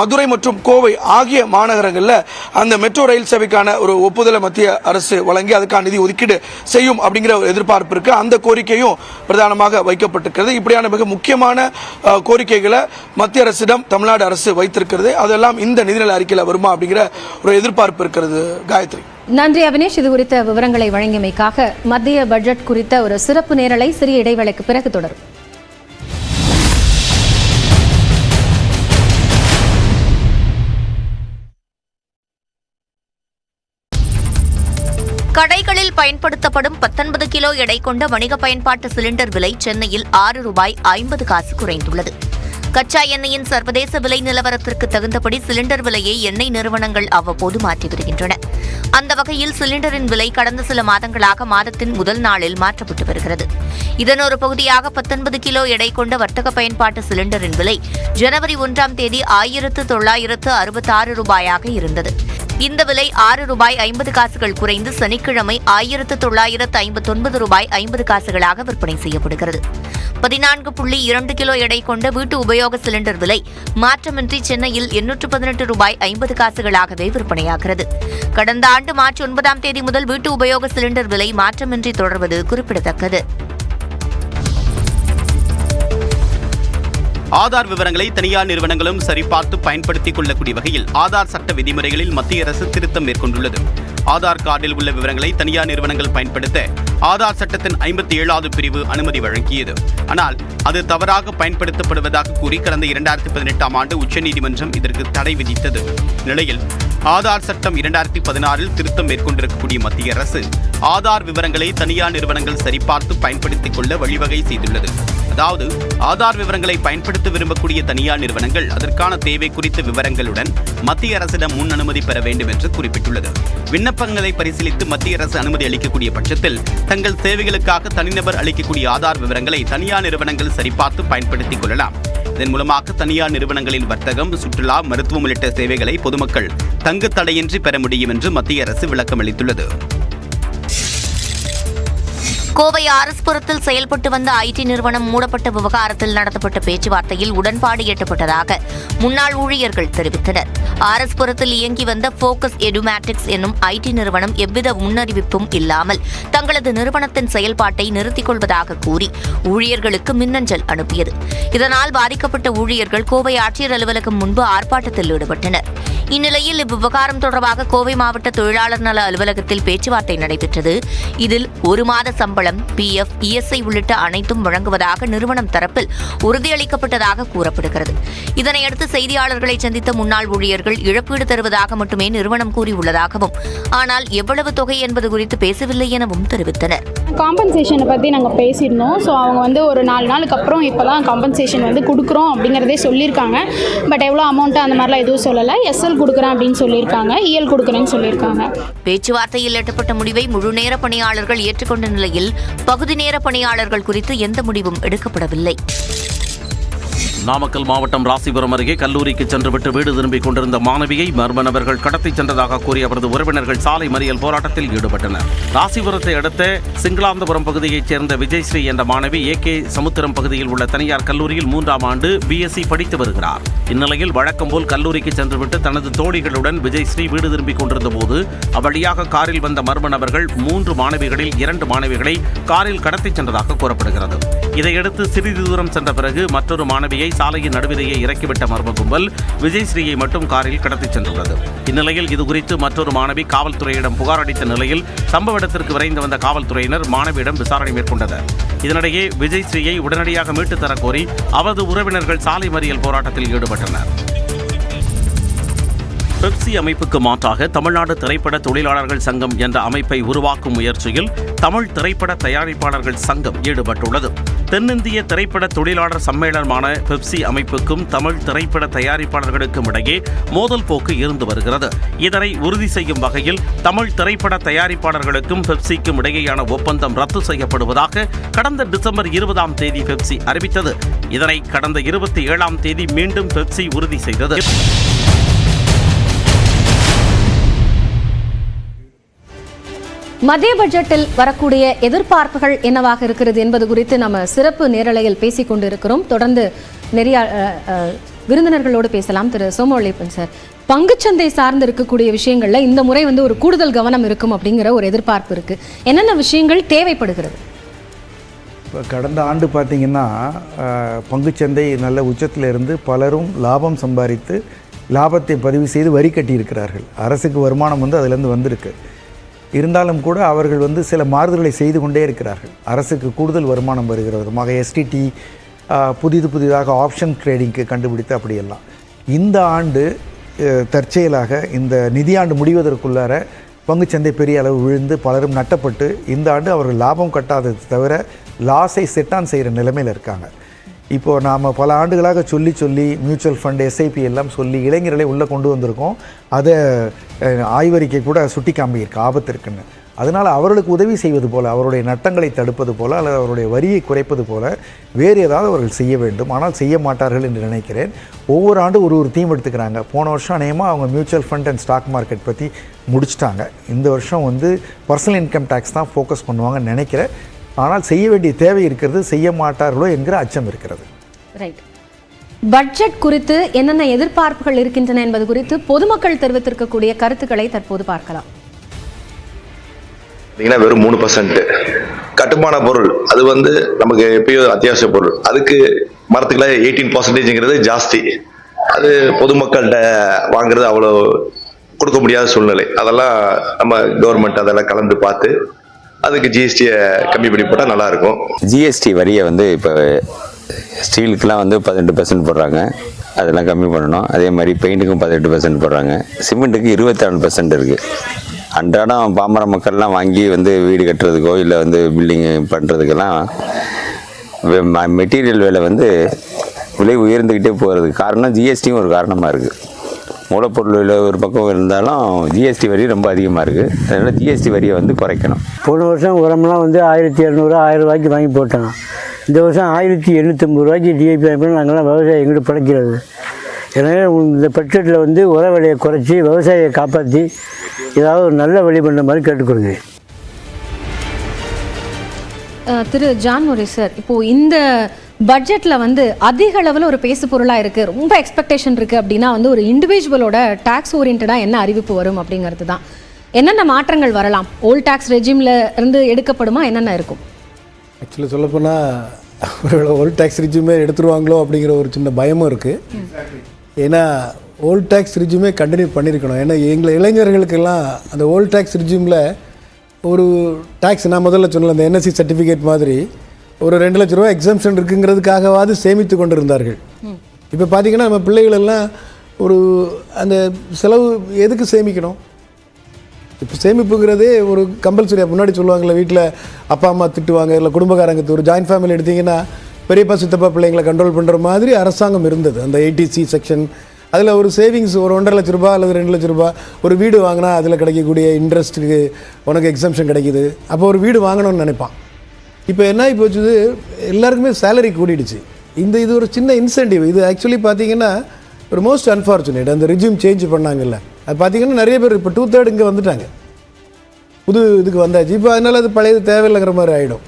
மதுரை மற்றும் கோவை ஆகிய மாநகரங்களில் அந்த மெட்ரோ ரயில் சேவைக்கான ஒரு ஒப்புதலை மத்திய அரசு வழங்கி அதுக்கான நிதி ஒதுக்கீடு செய்யும் அப்படிங்கிற ஒரு எதிர்பார்ப்பு இருக்கு. அந்த கோரிக்கையும் பிரதானமாக வைக்கப்பட்டிருக்கிறது. இப்படியான மிக முக்கியமான கோரிக்கைகளை மத்திய அரசிடம் தமிழ்நாடு அரசு வைத்திருக்கிறது. அதெல்லாம் இந்த நிதிநிலை அறிக்கையில் வருமா அப்படிங்கிற ஒரு எதிர்பார்ப்பு இருக்கிறது. காயத்ரி,
நன்றி அபினேஷ். இது குறித்த விவரங்களை வழங்கியமைக்காக. மத்திய பட்ஜெட் குறித்த ஒரு சிறப்பு நேரலை சிறிய இடைவேளைக்கு பிறகு தொடரும்.
கடைகளில் பயன்படுத்தப்படும் 19 கிலோ எடை கொண்ட வணிக பயன்பாட்டு சிலிண்டர் விலை சென்னையில் ₹6.50 குறைந்துள்ளது. கச்சா எண்ணெயின் சர்வதேச விலை நிலவரத்திற்கு தகுந்தபடி சிலிண்டர் விலையை எண்ணெய் நிறுவனங்கள் அவ்வப்போது மாற்றி வருகின்றன. அந்த வகையில் சிலிண்டரின் விலை கடந்த சில மாதங்களாக மாதத்தின் முதல் நாளில் மாற்றப்பட்டு வருகிறது. இதன் ஒரு பகுதியாக 19 கிலோ எடை கொண்ட வர்த்தக பயன்பாட்டு சிலிண்டரின் விலை ஜனவரி 1ஆம் தேதி ₹1966 இருந்தது. இந்த விலை ₹6.50 குறைந்து சனிக்கிழமை ₹1959.50 விற்பனை செய்யப்படுகிறது. 14.2 கிலோ எடை கொண்ட வீட்டு உபயோக சிலிண்டர் விலை மாற்றமின்றி சென்னையில் ₹818.50 விற்பனையாகிறது. கடந்த ஆண்டு மார்ச் 9ஆம் தேதி முதல் வீட்டு உபயோக சிலிண்டர் விலை மாற்றமின்றி தொடர்வது குறிப்பிடத்தக்கது.
ஆதார் விவரங்களை தனியார் நிறுவனங்களும் சரிபார்த்து பயன்படுத்திக் கொள்ளக்கூடிய வகையில் ஆதார் சட்ட விதிமுறைகளில் மத்திய அரசு திருத்தம் மேற்கொண்டுள்ளது. ஆதார் கார்டில் உள்ள விவரங்களை தனியார் நிறுவனங்கள் பயன்படுத்த ஆதார் சட்டத்தின் 57வது பிரிவு அனுமதி வழங்கியது. ஆனால் அது தவறாக பயன்படுத்தப்படுவதாக கூறி கடந்த 2018ஆம் ஆண்டு உச்சநீதிமன்றம் இதற்கு தடை விதித்தது. நிலையில் ஆதார் சட்டம் 2016இல் திருத்தம் மேற்கொண்டிருக்கக்கூடிய மத்திய அரசு ஆதார் விவரங்களை தனியார் நிறுவனங்கள் சரிபார்த்து பயன்படுத்திக் கொள்ள வழிவகை செய்துள்ளது. அதாவது ஆதார் விவரங்களை பயன்படுத்த விரும்பக்கூடிய தனியார் நிறுவனங்கள் அதற்கான தேவை குறித்த விவரங்களுடன் மத்திய அரசிடம் முன் அனுமதி பெற வேண்டும் என்று குறிப்பிட்டுள்ளது. விண்ணப்பங்களை பரிசீலித்து மத்திய அரசு அனுமதி அளிக்கக்கூடிய பட்சத்தில் தங்கள் சேவைகளுக்காக தனிநபர் அளிக்கக்கூடிய ஆதார் விவரங்களை தனியார் நிறுவனங்கள் சரிபார்த்து பயன்படுத்திக் கொள்ளலாம். இதன் மூலமாக தனியார் நிறுவனங்களின் வர்த்தகம், சுற்றுலா, மருத்துவம் உள்ளிட்ட சேவைகளை பொதுமக்கள் தங்கு தடையின்றி பெற முடியும் என்று மத்திய அரசு விளக்கம் அளித்துள்ளது.
கோவை ஆர்எஸ்புரத்தில் செயல்பட்டு வந்த ஐடி நிறுவனம் மூடப்பட்ட விவகாரத்தில் நடத்தப்பட்ட பேச்சுவார்த்தையில் உடன்பாடு எட்டப்பட்டதாக முன்னாள் ஊழியர்கள் தெரிவித்தனர். ஆர்எஸ்புரத்தில் இயங்கி வந்த ஃபோக்கஸ் எடுமேட்டிக்ஸ் என்னும் ஐடி நிறுவனம் எவ்வித முன்னறிவிப்பும் இல்லாமல் தங்களது நிறுவனத்தின் செயல்பாட்டை நிறுத்திக் கொள்வதாக கூறி ஊழியர்களுக்கு மின்னஞ்சல் அனுப்பியது. இதனால் பாதிக்கப்பட்ட ஊழியர்கள் கோவை ஆட்சியர் அலுவலகம் முன்பு ஆர்ப்பாட்டத்தில் ஈடுபட்டனர். இந்நிலையில் இவ்விவகாரம் தொடர்பாக கோவை மாவட்ட தொழிலாளர் நல அலுவலகத்தில் பேச்சுவார்த்தை நடைபெற்றது. இதில் 1 மாத சம்பளம், PF, ESI உள்ளிட்ட அனைத்தும் வழங்குவதாக நிறுவனம் தரப்பில் உறுதியளிக்கப்பட்டதாக கூறப்படுகிறது. இதனையடுத்து செய்தியாளர்களை சந்தித்த முன்னாள் ஊழியர்கள் இழப்பீடு தருவதாக மட்டுமே நிறுவனம் கூறியுள்ளதாகவும், ஆனால் எவ்வளவு தொகை என்பது குறித்து பேசவில்லை எனவும் தெரிவித்தனர்.
காம்பன்சேஷனை பற்றி நாங்கள் பேசியிருந்தோம். ஸோ அவங்க வந்து ஒரு 4 நாளுக்கு அப்புறம் இப்போ தான் காம்பன்சேஷன் வந்து கொடுக்குறோம் அப்படிங்கிறதே சொல்லியிருக்காங்க. பட் எவ்வளோ அமௌண்ட்டு அந்த மாதிரிலாம் எதுவும் சொல்லலை. SL கொடுக்குறேன் அப்படின்னு சொல்லியிருக்காங்க, EL கொடுக்குறேன்னு சொல்லியிருக்காங்க.
பேச்சுவார்த்தையில் எட்டப்பட்ட முடிவை முழு நேர பணியாளர்கள் ஏற்றுக்கொண்ட நிலையில் பகுதி நேர பணியாளர்கள் குறித்து எந்த முடிவும் எடுக்கப்படவில்லை.
நாமக்கல் மாவட்டம் ராசிபுரம் அருகே கல்லூரிக்கு சென்றுவிட்டு வீடு திரும்பிக் கொண்டிருந்த மாணவியை மர்ம நபர்கள் கடத்திச் சென்றதாக கூறி அவரது உறவினர்கள் சாலை மறியல் போராட்டத்தில் ஈடுபட்டனர். ராசிபுரத்தை அடுத்த சிங்களாந்தபுரம் பகுதியைச் சேர்ந்த விஜயஸ்ரீ என்ற மாணவி AK சமுத்திரம் பகுதியில் உள்ள தனியார் கல்லூரியில் 3ஆம் ஆண்டு BSc படித்து வருகிறார். இந்நிலையில் வழக்கம் போல் கல்லூரிக்கு சென்றுவிட்டு தனது தோழிகளுடன் விஜயஸ்ரீ வீடு திரும்பிக் கொண்டிருந்த போது அவ்வழியாக காரில் வந்த மர்ம நபர்கள் 3 மாணவிகளில் 2 மாணவிகளை காரில் கடத்திச் சென்றதாக கூறப்படுகிறது. இதையடுத்து சிறிது தூரம் சென்ற பிறகு மற்றொரு மாணவியை சாலையின் நடுவிலேயே இறக்கிவிட்ட மர்ம கும்பல் விஜயஸ்ரீயை மட்டும் காரில் கடத்திச் சென்றுள்ளது. இந்நிலையில் இதுகுறித்து மற்றொரு மாணவி காவல்துறையிடம் புகார் அளித்த நிலையில் சம்பவ இடத்திற்கு விரைந்து வந்த காவல்துறையினர் மாணவியிடம் விசாரணை மேற்கொண்டனர். இதனிடையே விஜயஸ்ரீயை உடனடியாக மீட்டுத் தரக் கோரி அவரது உறவினர்கள் சாலை மறியல் போராட்டத்தில் ஈடுபட்டனர். பெப்சி அமைப்புக்கு மாற்றாக தமிழ்நாடு திரைப்பட தொழிலாளர்கள் சங்கம் என்ற அமைப்பை உருவாக்கும் முயற்சியில் தமிழ் திரைப்பட தயாரிப்பாளர்கள் சங்கம் ஈடுபட்டுள்ளது. தென்னிந்திய திரைப்பட தொழிலாளர் சம்மேளனமான பெப்சி அமைப்புக்கும் தமிழ் திரைப்பட தயாரிப்பாளர்களுக்கும் இடையே மோதல் போக்கு இருந்து வருகிறது. இதனை உறுதி செய்யும் வகையில் தமிழ் திரைப்பட தயாரிப்பாளர்களுக்கும் பெப்சிக்கும் இடையேயான ஒப்பந்தம் ரத்து செய்யப்படுவதாக கடந்த டிசம்பர் 20ஆம் தேதி பெப்சி அறிவித்தது. இதனை கடந்த 27ஆம் தேதி மீண்டும் பெப்சி உறுதி செய்தது.
மத்திய பட்ஜெட்டில் வரக்கூடிய எதிர்பார்ப்புகள் என்னவாக இருக்கிறது என்பது குறித்து நம்ம சிறப்பு நேரலையில் பேசிக் கொண்டிருக்கிறோம். தொடர்ந்து நிறைய விருந்தினர்களோடு பேசலாம். திரு சோமவள்ளியப்பன் சார், பங்குச்சந்தை சார்ந்து இருக்கக்கூடிய விஷயங்கள்ல இந்த முறை வந்து ஒரு கூடுதல் கவனம் இருக்கும் அப்படிங்கிற ஒரு எதிர்பார்ப்பு இருக்கு. என்னென்ன விஷயங்கள் தேவைப்படுகிறது?
இப்போ கடந்த ஆண்டு பார்த்திங்கன்னா பங்குச்சந்தை நல்ல உச்சத்தில் இருந்து பலரும் லாபம் சம்பாதித்து லாபத்தை பதிவு செய்து வரி கட்டியிருக்கிறார்கள். அரசுக்கு வருமானம் வந்து அதிலேருந்து வந்திருக்கு. இருந்தாலும் கூட அவர்கள் வந்து சில மாறுதல்களை செய்து கொண்டே இருக்கிறார்கள். அரசுக்கு கூடுதல் வருமானம் வருகிற விதமாக STT புதிதாக ஆப்ஷன் ட்ரேடிங்க்கு கண்டுபிடித்து அப்படியெல்லாம் இந்த ஆண்டு தற்செயலாக இந்த நிதியாண்டு முடிவதற்குள்ளார பங்குச்சந்தை பெரிய அளவு விழுந்து பலரும் நட்டப்பட்டு இந்த ஆண்டு அவர்கள் லாபம் கட்டாதது தவிர லாஸை செட்டான் செய்கிற நிலைமையில் இருக்காங்க. இப்போது நாம் பல ஆண்டுகளாக சொல்லி மியூச்சுவல் ஃபண்ட் எஸ்ஐபி எல்லாம் சொல்லி இளைஞர்களை உள்ளே கொண்டு வந்திருக்கோம். அதை ஆய்வறிக்கை கூட சுட்டி காமியிருக்கு ஆபத்து இருக்குன்னு. அதனால் அவர்களுக்கு உதவி செய்வது போல், அவருடைய நட்டங்களை தடுப்பது போல் அல்லது அவருடைய வரியை குறைப்பது போல் வேறு ஏதாவது அவர்கள் செய்ய வேண்டும். ஆனால் செய்ய மாட்டார்கள் என்று நினைக்கிறேன். ஒவ்வொரு ஆண்டு ஒரு தீம் எடுத்துக்கிறாங்க. போன வருஷம் அநேகமாக அவங்க mutual fund and stock market பற்றி முடிச்சிட்டாங்க. இந்த வருஷம் பர்சனல் இன்கம் டேக்ஸ் தான் ஃபோக்கஸ் பண்ணுவாங்கன்னு நினைக்கிறேன். ஆனால் செய்ய வேண்டிய தேவை இருக்கிறது, செய்ய மாட்டார்களோ என்கிற அச்சம் இருக்கிறது.
ரைட். பட்ஜெட் குறித்து என்னென்ன எதிர்பார்ப்புகள் இருக்கின்றன என்பது குறித்து பொதுமக்கள் தெரிவித்திருக்கக்கூடிய கருத்துக்களை தற்போது பார்க்கலாம்.
வெறும் 3% கட்டுமான பொருள், அது நமக்கு எப்பயோ அத்தியாவசிய பொருள், அதுக்கு மரத்துக்குள்ள 18%ங்கிறது ஜாஸ்தி. அது பொதுமக்கள்கிட்ட வாங்குறது அவ்வளோ கொடுக்க முடியாத சூழ்நிலை. அதெல்லாம் நம்ம கவர்மெண்ட் அதெல்லாம் கலந்து பார்த்து அதுக்கு ஜிஎஸ்டியை கம்மி பண்ணி போட்டால் நல்லாயிருக்கும்.
ஜிஎஸ்டி வரியை இப்போ ஸ்டீலுக்கெலாம் 18% போடுறாங்க, அதெல்லாம் கம்மி பண்ணணும். அதே மாதிரி பெயிண்ட்டுக்கும் 18% போடுறாங்க. சிமெண்ட்டுக்கு 24% இருக்குது. அன்றாடம் பாமர மக்கள்லாம் வாங்கி வீடு கட்டுறதுக்கோ இல்லை பில்டிங் பண்ணுறதுக்கெல்லாம் மெட்டீரியல் விலை விலை உயர்ந்துக்கிட்டே போகிறதுக்கு காரணம் ஜிஎஸ்டியும் ஒரு காரணமாக இருக்குது. மூலப்பொருள் ஒரு பக்கம் இருந்தாலும் ஜிஎஸ்டி வரி ரொம்ப அதிகமாக இருக்குது. அதனால் ஜிஎஸ்டி வரியை குறைக்கணும்.
போன வருஷம் உரம்லாம் 1700 1000 ரூபாய்க்கு வாங்கி போட்டாங்க. இந்த வருஷம் 1850 ரூபாய்க்கு டிஏபி வாங்கி நாங்கள்லாம் விவசாயம் எங்கிட்ட படைக்கிறது. எனவே இந்த பட்ஜெட்டில் உர விலையை குறைச்சி விவசாயியை காப்பாற்றி ஏதாவது ஒரு நல்ல வழி பண்ணுற மாதிரி கேட்டுக்கொள்கிறேன்.
திரு ஜான்முரி சார், இப்போது இந்த பட்ஜெட்டில் அதிக அளவில் ஒரு பேசு பொருளாக இருக்குது, ரொம்ப எக்ஸ்பெக்டேஷன் இருக்குது அப்படின்னா ஒரு இண்டிவிஜுவலோட டேக்ஸ் ஓரியன்டாக என்ன அறிவிப்பு வரும் அப்படிங்கிறது தான். என்னென்ன மாற்றங்கள் வரலாம்? ஓல்ட் டேக்ஸ் ரெஜிமில் இருந்து எடுக்கப்படுமா? என்னென்ன இருக்கும்?
ஆக்சுவலி சொல்லப்போனால் ஒரு ஓல்ட் டேக்ஸ் ரெஜிமே எடுத்துருவாங்களோ அப்படிங்கிற ஒரு சின்ன பயமும் இருக்குது. ஏன்னா ஓல்ட் டேக்ஸ் ரெஜிமே கண்டினியூ பண்ணியிருக்கணும். ஏன்னா இளைஞர்களுக்கெல்லாம் அந்த ஓல்ட் டேக்ஸ் ரெஜிமில் ஒரு டேக்ஸ், நான் முதல்ல சொன்னல அந்த என்எஸ்சி சர்டிஃபிகேட் மாதிரி ஒரு 2 லட்ச ரூபா எக்ஸம்ஷன் இருக்குங்கிறதுக்காகவாது சேமித்து கொண்டு இருந்தார்கள். இப்போ பார்த்திங்கன்னா நம்ம பிள்ளைகளெல்லாம் அந்த செலவு எதுக்கு சேமிக்கணும்? இப்போ சேமிப்புங்கிறதே ஒரு கம்பல்சரியாக முன்னாடி சொல்லுவாங்கள்ல, வீட்டில் அப்பா அம்மா திட்டுவாங்க, இல்லை குடும்பக்காரங்க ஒரு ஜாயின்ட் ஃபேமிலி எடுத்திங்கன்னா பெரியப்பா சித்தப்பா பிள்ளைங்களை கண்ட்ரோல் பண்ணுற மாதிரி அரசாங்கம் இருந்தது. அந்த 80C செக்ஷன், அதில் ஒரு சேவிங்ஸ் ஒரு 1.5 லட்ச ரூபா அல்லது 2 லட்ச ரூபா ஒரு வீடு வாங்கினா அதில் கிடைக்கக்கூடிய இன்ட்ரெஸ்ட்டுக்கு உனக்கு எக்ஸம்ஷன் கிடைக்கிது. அப்போ ஒரு வீடு வாங்கணும்னு நினைப்பான். இப்போ என்ன ஆகி போச்சுது, எல்லாருக்குமே சேலரி கூடிடுச்சு. இது ஒரு சின்ன இன்சென்டிவ். இது ஆக்சுவலி பார்த்திங்கன்னா ஒரு மோஸ்ட் அன்ஃபார்ச்சுனேட். அந்த ரிஜிம் சேஞ்ச் பண்ணாங்கல்ல, அது பார்த்திங்கன்னா நிறைய பேர் இப்போ 2/3 இங்கே வந்துட்டாங்க, புது இதுக்கு வந்தாச்சு. இப்போ அதனால் அது பழையது தேவையில்லைங்கிற மாதிரி ஆகிடும்.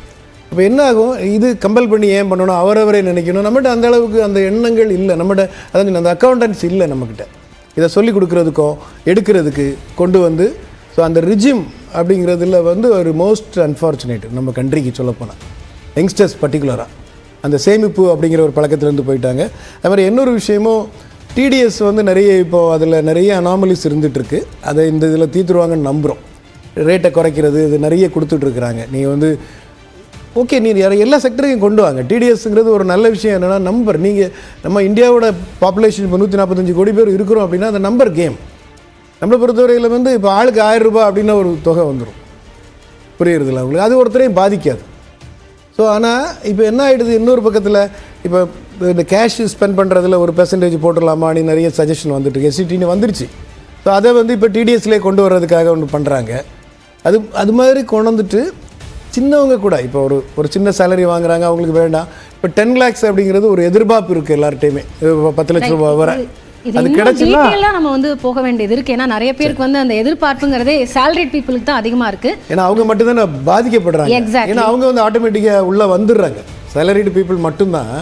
இப்போ என்ன ஆகும், இது கம்பல் பண்ணி ஏன் பண்ணணும், அவரவரே நினைக்கணும். நம்மகிட்ட அந்த அளவுக்கு அந்த எண்ணங்கள் இல்லை, நம்மகிட்ட அதான் அந்த அக்கௌண்டன்ஸ் இல்லை நம்மக்கிட்ட. இதை சொல்லிக் கொடுக்குறதுக்கும் எடுக்கிறதுக்கு கொண்டு ஸோ அந்த ரிஜிம் அப்படிங்கிறதுல ஒரு மோஸ்ட் அன்ஃபார்ச்சுனேட் நம்ம கண்ட்ரிக்கு சொல்லப்போனால், யங்ஸ்டர்ஸ் பர்டிகுலராக அந்த சேமிப்பு அப்படிங்கிற ஒரு பழக்கத்துலேருந்து போயிட்டாங்க. அது மாதிரி இன்னொரு விஷயமும் டிடிஎஸ் நிறைய இப்போது அதில் நிறைய அனாமலிஸ் இருந்துகிட்ருக்கு. அதை இந்த இதில் தீர்த்துருவாங்கன்னு நம்புகிறோம். ரேட்டை குறைக்கிறது இது நிறைய கொடுத்துட்ருக்குறாங்க. நீங்கள் ஓகே, நீங்கள் எல்லா செக்டரையும் கொண்டு வாங்க. டிடிஎஸ்ங்கிறது ஒரு நல்ல விஷயம். என்னென்னா நம்பர், நீங்கள் நம்ம இந்தியாவோட பாப்புலேஷன் இப்போ 145 கோடி பேர் இருக்கிறோம் அப்படின்னா அந்த நம்பர் கேம். நம்மளை பொறுத்தவரையில் இப்போ ஆளுக்கு 1000 ரூபாய் அப்படின்னா ஒரு தொகை வந்துடும், புரியுறதில்ல உங்களுக்கு? அது ஒருத்தரையும் பாதிக்காது. ஸோ ஆனால் இப்போ என்ன ஆகிடுது, இன்னொரு பக்கத்தில் இப்போ இந்த கேஷ் ஸ்பெண்ட் பண்ணுறதுல ஒரு பெர்சன்டேஜ் போட்டுடலாமான்னு நிறைய சஜஷன் வந்துட்டு எஸ்சிடின்னு வந்துருச்சு. ஸோ அதை இப்போ டிடிஎஸ்லேயே கொண்டு வர்றதுக்காக ஒன்று பண்ணுறாங்க. அது மாதிரி கொண்டு வந்துட்டு சின்னவங்க கூட இப்போ ஒரு சின்ன சேலரி வாங்குறாங்க, அவங்களுக்கு வேண்டாம். இப்போ 10 lakhs அப்படிங்கிறது ஒரு எதிர்பார்ப்பு இருக்குது எல்லார்ட்டையுமே, 10 லட்ச ரூபாய் வர. அது கிடைச்சுன்னா
நம்ம போக வேண்டியது இருக்கு. ஏன்னா நிறைய பேருக்கு அந்த எதிர்பார்ப்புங்கிறதே சேலரிட் பீப்புளுக்கு தான் அதிகமாக இருக்கு.
ஏன்னா அவங்க மட்டும் தான் பாதிக்கப்படுறாங்க. ஏன்னா அவங்க ஆட்டோமேட்டிக்காக உள்ளே வந்துடுறாங்க. சேலரிட் பீப்புள் மட்டும்தான்,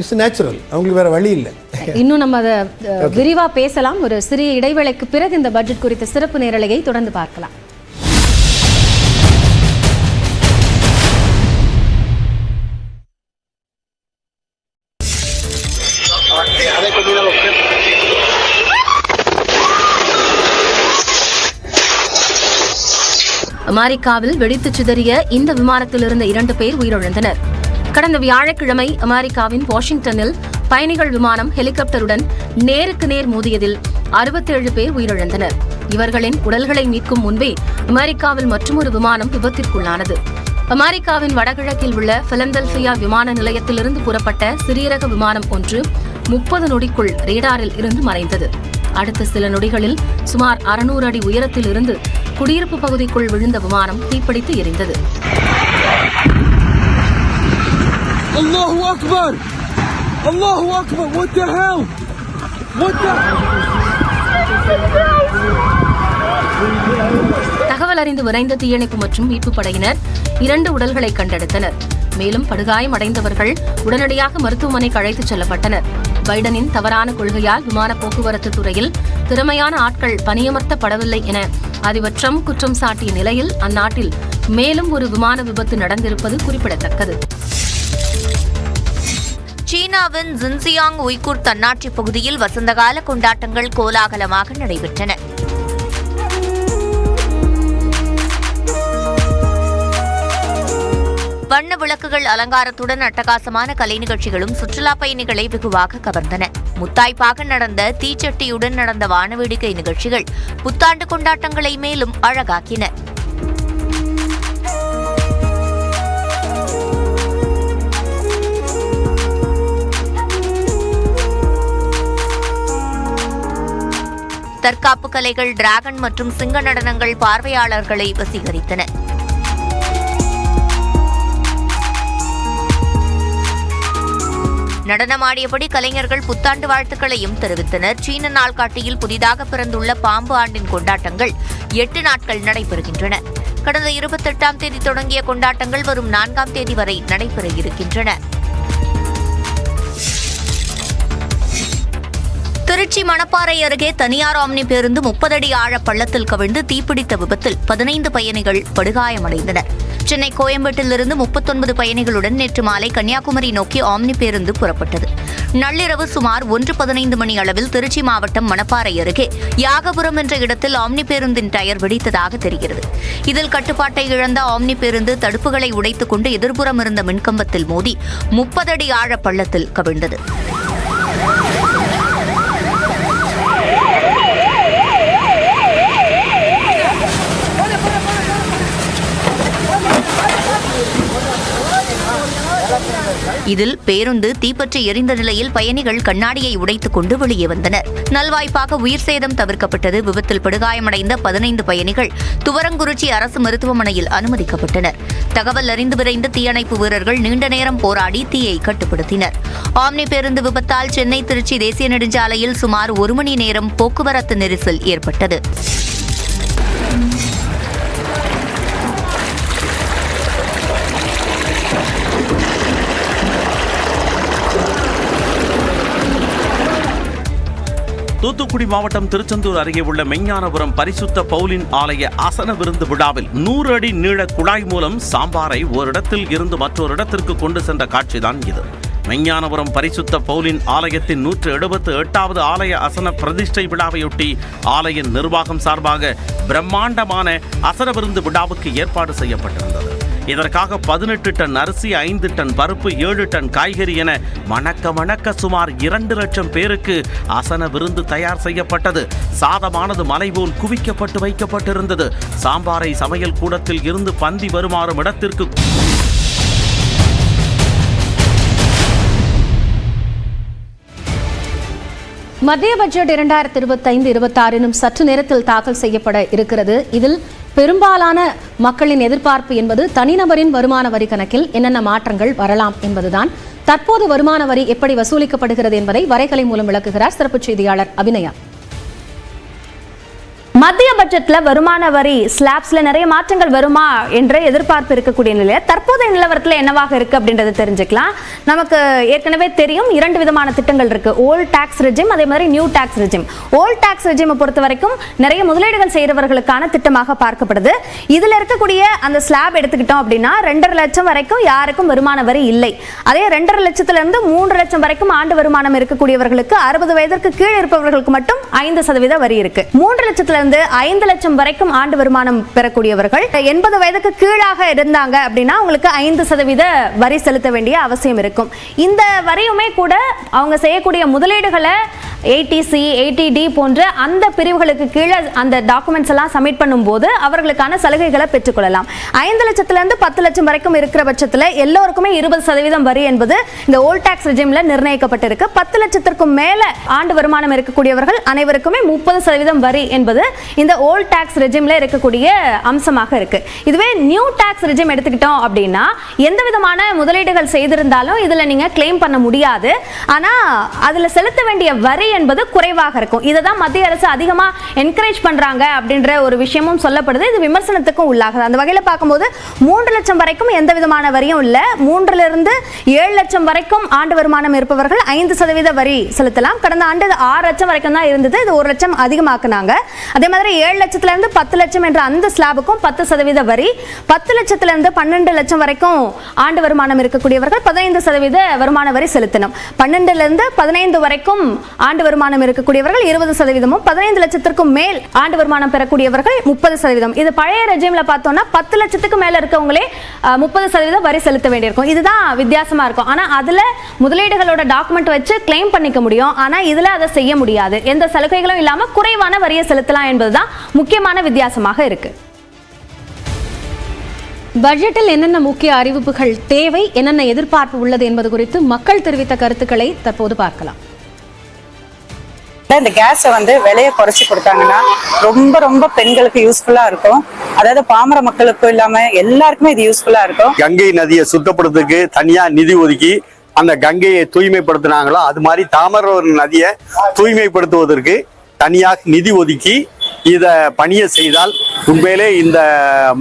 இட்ஸ் நேச்சுரல், அவங்களுக்கு வேற வழி இல்லை.
இன்னும் நம்ம அதை விரிவாக பேசலாம். ஒரு சிறிய இடைவேளைக்கு பிறகு இந்த பட்ஜெட் குறித்த சிறப்பு நேரலையை தொடர்ந்து பார்க்கலாம். அமெரிக்காவில் வெடித்து சிதறிய இந்த விமானத்தில் இருந்த 2 பேர் உயிரிழந்தனர். கடந்த வியாழக்கிழமை அமெரிக்காவின் வாஷிங்டனில் பயணிகள் விமானம் ஹெலிகாப்டருடன் நேருக்கு நேர் மோதியதில் 67 பேர் உயிரிழந்தனர். இவர்களின் உடல்களை மீட்கும் முன்பே அமெரிக்காவில் மற்றொரு விமானம் விபத்திற்குள்ளானது. அமெரிக்காவின் வடகிழக்கில் உள்ள பிலடெல்பியா விமான நிலையத்திலிருந்து புறப்பட்ட சிறியரக விமானம் ஒன்று 30 நொடிக்குள் ரேடாரில் இருந்து மறைந்தது. அடுத்த சில நொடிகளில் சுமார் 600 அடி உயரத்தில் இருந்து குடியிருப்பு பகுதிக்குள் விழுந்த விமானம் தீப்பிடித்து எரிந்தது.
Allahu Akbar! Allahu Akbar! What the hell? What the?
தகவல் அறிந்து விரைந்த தீயணைப்பு மற்றும் மீட்புப் படையினர் 2 உடல்களை கண்டெடுத்தனர். மேலும் படுகாயம் அடைந்தவர்கள் உடனடியாக மருத்துவமனைக்கு அழைத்துச் செல்லப்பட்டனர். பைடனின் தவறான கொள்கையால் விமான போக்குவரத்து துறையில் திறமையான ஆட்கள் பணியமர்த்தப்படவில்லை என அதிபர் ட்ரம்ப் குற்றம் சாட்டிய நிலையில் அந்நாட்டில் மேலும் ஒரு விமான விபத்து நடந்திருப்பது குறிப்பிடத்தக்கது.
சீனாவின் ஜின்ஜியாங் உய்குர் தன்னாட்சி பகுதியில் வசந்தகால கொண்டாட்டங்கள் கோலாகலமாக நடைபெற்றன. வண்ண விளக்குகள் அலங்காரத்துடன் அட்டகாசமான கலை நிகழ்ச்சிகளும் சுற்றுலா பயணிகளை வெகுவாக கவர்ந்தன. முத்தாய்ப்பாக நடந்த தீச்சட்டியுடன் நடந்த வானவேடிக்கை நிகழ்ச்சிகள் புத்தாண்டு கொண்டாட்டங்களை மேலும் அழகாக்கின. தற்காப்பு கலைகள், டிராகன் மற்றும் சிங்க நடனங்கள் பார்வையாளர்களை வசீகரித்தன. நடனமாடியபடி கலைஞர்கள் புத்தாண்டு வாழ்த்துக்களையும் தெரிவித்தனர். சீன நாள்காட்டியில் புதிதாக பிறந்துள்ள பாம்பு ஆண்டின் கொண்டாட்டங்கள் 8 நாட்கள் நடைபெறுகின்றன. கடந்த 28ஆம் தேதி தொடங்கிய கொண்டாட்டங்கள் வரும் 4ஆம் தேதி வரை நடைபெற இருக்கின்றன. திருச்சி மணப்பாறை அருகே தனியார் ஆம்னி பேருந்து 30 அடி ஆழ பள்ளத்தில் கவிழ்ந்து தீப்பிடித்த விபத்தில் 15 பயணிகள் படுகாயமடைந்தனர். சென்னை கோயம்பேட்டிலிருந்து 39 பயணிகளுடன் நேற்று மாலை கன்னியாகுமரி நோக்கி ஆம்னி பேருந்து புறப்பட்டது. நள்ளிரவு சுமார் 1:15 மணி அளவில் திருச்சி மாவட்டம் மணப்பாறை அருகே யாகபுரம் என்ற இடத்தில் ஆம்னி பேருந்தின் டயர் வெடித்ததாக தெரிகிறது. இதில் கட்டுப்பாட்டை இழந்த ஆம்னி பேருந்து தடுப்புகளை உடைத்துக் கொண்டு எதிர்புறம் இருந்த மின்கம்பத்தில் மோதி 30 அடி ஆழ பள்ளத்தில் கவிழ்ந்தது. இதில் பேருந்து தீப்பற்றி எரிந்த நிலையில் பயணிகள் கண்ணாடியை உடைத்துக் கொண்டு வெளியே வந்தனர். நல்வாய்ப்பாக உயிர் சேதம் தவிர்க்கப்பட்டது. விபத்தில் படுகாயமடைந்த 15 பயணிகள் துவரங்குறிச்சி அரசு மருத்துவமனையில் அனுமதிக்கப்பட்டனர். தகவல் அறிந்து விரைந்த தீயணைப்பு வீரர்கள் நீண்ட நேரம் போராடி தீயை கட்டுப்படுத்தினர். ஆம்னி பேருந்து விபத்தால் சென்னை திருச்சி தேசிய நெடுஞ்சாலையில் சுமார் 1 மணி நேரம் போக்குவரத்து நெரிசல் ஏற்பட்டது.
தூத்துக்குடி மாவட்டம் திருச்செந்தூர் அருகே உள்ள மெஞ்ஞானபுரம் பரிசுத்த பவுலின் ஆலய ஆசன விருந்து விழாவில் 100 அடி நீள குழாய் மூலம் சாம்பாரை ஓரிடத்தில் இருந்து மற்றொரு இடத்திற்கு கொண்டு சென்ற காட்சிதான் இது. மெஞ்ஞானபுரம் பரிசுத்த பவுலின் ஆலயத்தின் 178வது ஆலய அசன பிரதிஷ்டை விழாவையொட்டி ஆலய நிர்வாகம் சார்பாக பிரம்மாண்டமான அசன விருந்து விழாவுக்கு ஏற்பாடு செய்யப்பட்டிருந்தது. இதற்காக 18 டன் அரிசி, 5 டன் பருப்பு, 7 டன் காய்கறி என மணக்க சுமார் 2 லட்சம் பேருக்கு அசன விருந்து தயார் செய்யப்பட்டது. சாதமானது மலை போல் குவிக்கப்பட்டு வைக்கப்பட்டிருந்தது. சாம்பாரை சமையல் கூடத்தில் இருந்து பந்தி வருமாறும் இடத்திற்கு
மத்திய பட்ஜெட் 2025-26 சற்று நேரத்தில் தாக்கல் செய்யப்பட இருக்கிறது. இதில் பெரும்பாலான மக்களின் எதிர்பார்ப்பு என்பது தனிநபரின் வருமான வரி கணக்கில் என்னென்ன மாற்றங்கள் வரலாம் என்பதுதான். தற்போது வருமான வரி எப்படி வசூலிக்கப்படுகிறது என்பதை வரைகலை மூலம் விளக்குகிறார் சிறப்பு செய்தியாளர் அபிநயா.
மத்திய பட்ஜெட்ல வருமான வரி ஸ்லாப்ஸ்ல நிறைய மாற்றங்கள் வருமா என்ற எதிர்பார்ப்பு இருக்கக்கூடிய நிலையில தற்போதைய நிலவரத்துல என்னவாக இருக்கு அப்படின்றத தெரிஞ்சுக்கலாம். நமக்கு ஏற்கனவே தெரியும் 2 விதமான திட்டங்கள் இருக்கு. ஓல்ட் டாக்ஸ் ரெஜிம், அதே மாதிரி new tax regime. Old tax ரெஜிமை பொறுத்த வரைக்கும் நிறைய முதலீடுகள் செய்யறவர்களுக்கான திட்டமாக பார்க்கப்படுது. இதுல இருக்கக்கூடிய அந்த ஸ்லாப் எடுத்துக்கிட்டோம் அப்படின்னா 2.5 லட்சம் வரைக்கும் யாருக்கும் வருமான வரி இல்லை. அதே 2.5 லட்சத்துல இருந்து 3 லட்சம் வரைக்கும் ஆண்டு வருமானம் இருக்கக்கூடியவர்களுக்கு 60 வயதிற்கு கீழே இருப்பவர்களுக்கு மட்டும் 5% வரி இருக்கு. 3 லட்சத்துல 5 லட்சம் வரைக்கும் ஆண்டு வருமானம் பெறக்கூடியவர்கள் 80 வயதுக்கு கீழாக இருந்தாங்க அப்படின்னா உங்களுக்கு 5% வரி செலுத்த வேண்டிய அவசியம் இருக்கும். இந்த வரியுமே கூட அவங்க செய்யக்கூடிய முதலீடுகளை 80C 80D போன்ற அந்த பிரிவுகளுக்கு கீழே அந்த டாக்குமெண்ட்ஸ் எல்லாம் சப்மிட் பண்ணும்போது அவர்களுக்கான சலுகைகளை பெற்றுக்கொள்ளலாம். 5 லட்சத்திலிருந்து 10 லட்சம் வரைக்கும் இருக்கிற பட்சத்தில் எல்லோருக்குமே 20% வரி என்பது இந்த ஓல்ட் டாக்ஸ் ரெஜிம்ல நிர்ணயிக்கப்பட்டிருக்கு. 10 லட்சத்திற்கும் மேல ஆண்டு வருமானம் இருக்கக்கூடியவர்கள் அனைவருக்குமே 30% வரி என்பது இந்த ஓல்ட் டாக்ஸ் ரெஜிம்ல இருக்கக்கூடிய அம்சமாக இருக்கு. இதுவே நியூ டாக்ஸ் ரெஜிம் எடுத்துக்கிட்டோம் அப்படின்னா எந்த விதமான முதலீடுகள் செய்திருந்தாலும் இதுல நீங்க கிளைம் பண்ண முடியாது. ஆனா அதுல செலுத்த வேண்டிய வரி என்பது குறைவாக இருக்கும். இதை தான் மத்திய அரசு அதிகமா என்கரேஜ் பண்றாங்க அப்படின்ற ஒரு விஷயமும் சொல்லப்படுது. இது விமர்சனத்துக்கும் உள்ளாகுது. அந்த வகையில் பார்க்கும்போது 3 லட்சம் வரைக்கும் எந்த விதமான வரியும் இல்ல. 3லிருந்து 7 லட்சம் வரைக்கும் ஆண்டு வருமானம் இருப்பவர்கள் 5% வரி செலுத்தலாம். கடந்த ஆண்டு 6 லட்சம் வரைக்கும் தான் இருந்தது. இது 1 லட்சம் அதிகமாக்குனாங்க. அதே மாதிரி 7 லட்சத்திலிருந்து 10 லட்சம் என்ற அந்த ஸ்லாபுக்கும் 10% வரி, 10 லட்சத்திலிருந்து 12 லட்சம் வரைக்கும் ஆண்டு வருமானம் இருக்கக்கூடியவர்கள் 15% வருமான வரி செலுத்தணும். 12லிருந்து 15 வரைக்கும் ஆண்டு வருமானம் இருக்கக்கூடியவர்கள் 20%, 15 லட்சத்திற்கும் மேல் ஆண்டு வருமானம் பெறக்கூடியவர்கள் 30%. இது பழைய ரெஜிம்ல பார்த்தோம்னா 10 லட்சத்துக்கு மேல இருக்கவங்களே 30% வரி செலுத்த வேண்டியிருக்கும். இதுதான் வித்தியாசமா இருக்கும். ஆனா அதுல முதலீடுகளோட டாக்குமெண்ட் வச்சு கிளைம் பண்ணிக்க முடியும். ஆனா இதுல அதை செய்ய முடியாது. எந்த சலுகைகளும் இல்லாம குறைவான வரியை செலுத்தலாம் என்பதுதான் முக்கியமான வித்தியாசமாக இருக்கு.
பட்ஜெட்டில் என்னென்ன முக்கிய அறிவிப்புகள் தேவை, என்னென்ன எதிர்பார்ப்பு உள்ளது என்பது குறித்து மக்கள் தெரிவித்த கருத்துக்களை தற்போது பார்க்கலாம்.
இந்த கேஸை விலையை குறைச்சி கொடுத்தாங்கன்னா ரொம்ப ரொம்ப பெண்களுக்கு யூஸ்ஃபுல்லா இருக்கும். அதாவது பாமர மக்களுக்கும் இல்லாம எல்லாருக்குமே இது யூஸ்ஃபுல்லா இருக்கும்.
கங்கை நதியை சுத்தப்படுத்துறதுக்கு தனியா நிதி ஒதுக்கி அந்த கங்கையை தூய்மைப்படுத்தினாங்களோ அது மாதிரி தாமிரபரணி நதியை தூய்மைப்படுத்துவதற்கு தனியாக நிதி ஒதுக்கி இத பணியை செய்தால் உண்மையிலே இந்த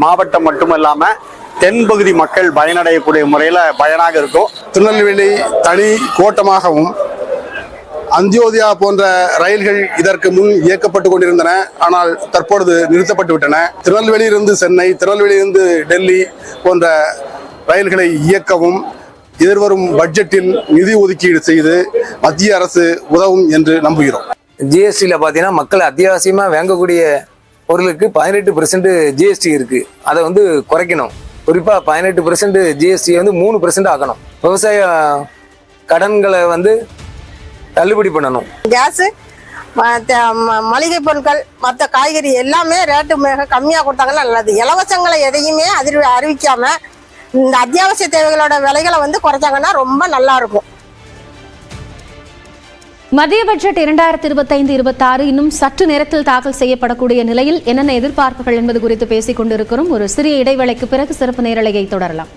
மாவட்டம் மட்டுமல்லாம தென்பகுதி மக்கள் பயனடையக்கூடிய முறையில பயனாக இருக்கும்.
திருநெல்வேலி தனி கோட்டமாகவும் அந்தியோதயா போன்ற ரயில்கள் இதற்கு முன் இயக்கப்பட்டு கொண்டிருந்தன. ஆனால் தற்பொழுது நிறுத்தப்பட்டு விட்டன. திருநெல்வேலியிலிருந்து சென்னை, திருநெல்வேலியிலிருந்து டெல்லி போன்ற ரயில்களை இயக்கவும் எதிர்வரும் பட்ஜெட்டில் நிதி ஒதுக்கீடு செய்து மத்திய அரசு உதவும் என்று நம்புகிறோம்.
ஜிஎஸ்டியில் பார்த்தீங்கன்னா மக்கள் அத்தியாவசியமாக வாங்கக்கூடிய பொருளுக்கு 18% ஜிஎஸ்டி இருக்குது. அதை குறைக்கணும். குறிப்பாக 18% ஜிஎஸ்டியை 3% ஆக்கணும். விவசாய கடன்களை தள்ளுபடி பண்ணணும்.
கேஸு, மளிகை பொருட்கள், மற்ற காய்கறி எல்லாமே ரேட்டு மிக கம்மியாக கொடுத்தாங்கன்னா நல்லது. இலவசங்களை எதையுமே அறிவிக்காம இந்த அத்தியாவசிய தேவைகளோட விலைகளை குறைச்சாங்கன்னா ரொம்ப நல்லா இருக்கும்.
மத்திய பட்ஜெட் 2025-26 இன்னும் சற்று நேரத்தில் தாக்கல் செய்யப்படக்கூடிய நிலையில் என்னென்ன எதிர்பார்ப்புகள் என்பது குறித்து பேசிக் கொண்டிருக்கிறோம். ஒரு சிறிய இடைவேளைக்கு பிறகு சிறப்பு நேரலையை தொடரலாம்.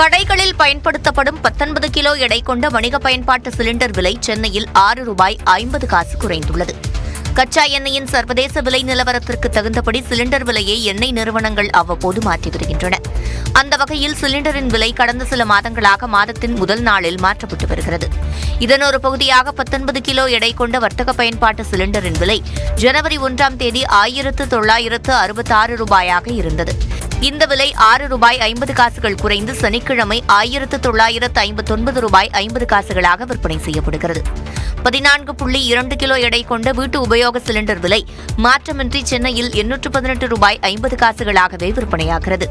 கடைகளில் பயன்படுத்தப்படும் 19 கிலோ எடை கொண்ட வணிக பயன்பாட்டு சிலிண்டர் விலை சென்னையில் ₹6.50 குறைந்துள்ளது. கச்சா எண்ணெயின் சர்வதேச விலை நிலவரத்திற்கு தகுந்தபடி சிலிண்டர் விலையை எண்ணெய் நிறுவனங்கள் அவ்வப்போது மாற்றி வருகின்றன. அந்த வகையில் சிலிண்டரின் விலை கடந்த சில மாதங்களாக மாதத்தின் முதல் நாளில் மாற்றப்பட்டு வருகிறது. இதன் ஒரு பகுதியாக 19 கிலோ எடை கொண்ட வர்த்தக பயன்பாட்டு சிலிண்டரின் விலை ஜனவரி 1ஆம் தேதி ₹1966 இருந்தது. இந்த விலை ₹6.50 குறைந்து சனிக்கிழமை ₹1959.50 விற்பனை செய்யப்படுகிறது. 14.2 கிலோ எடை கொண்ட வீட்டு உபயோக சிலிண்டர் விலை மாற்றமின்றி சென்னையில் ₹818.50 விற்பனையாகிறது.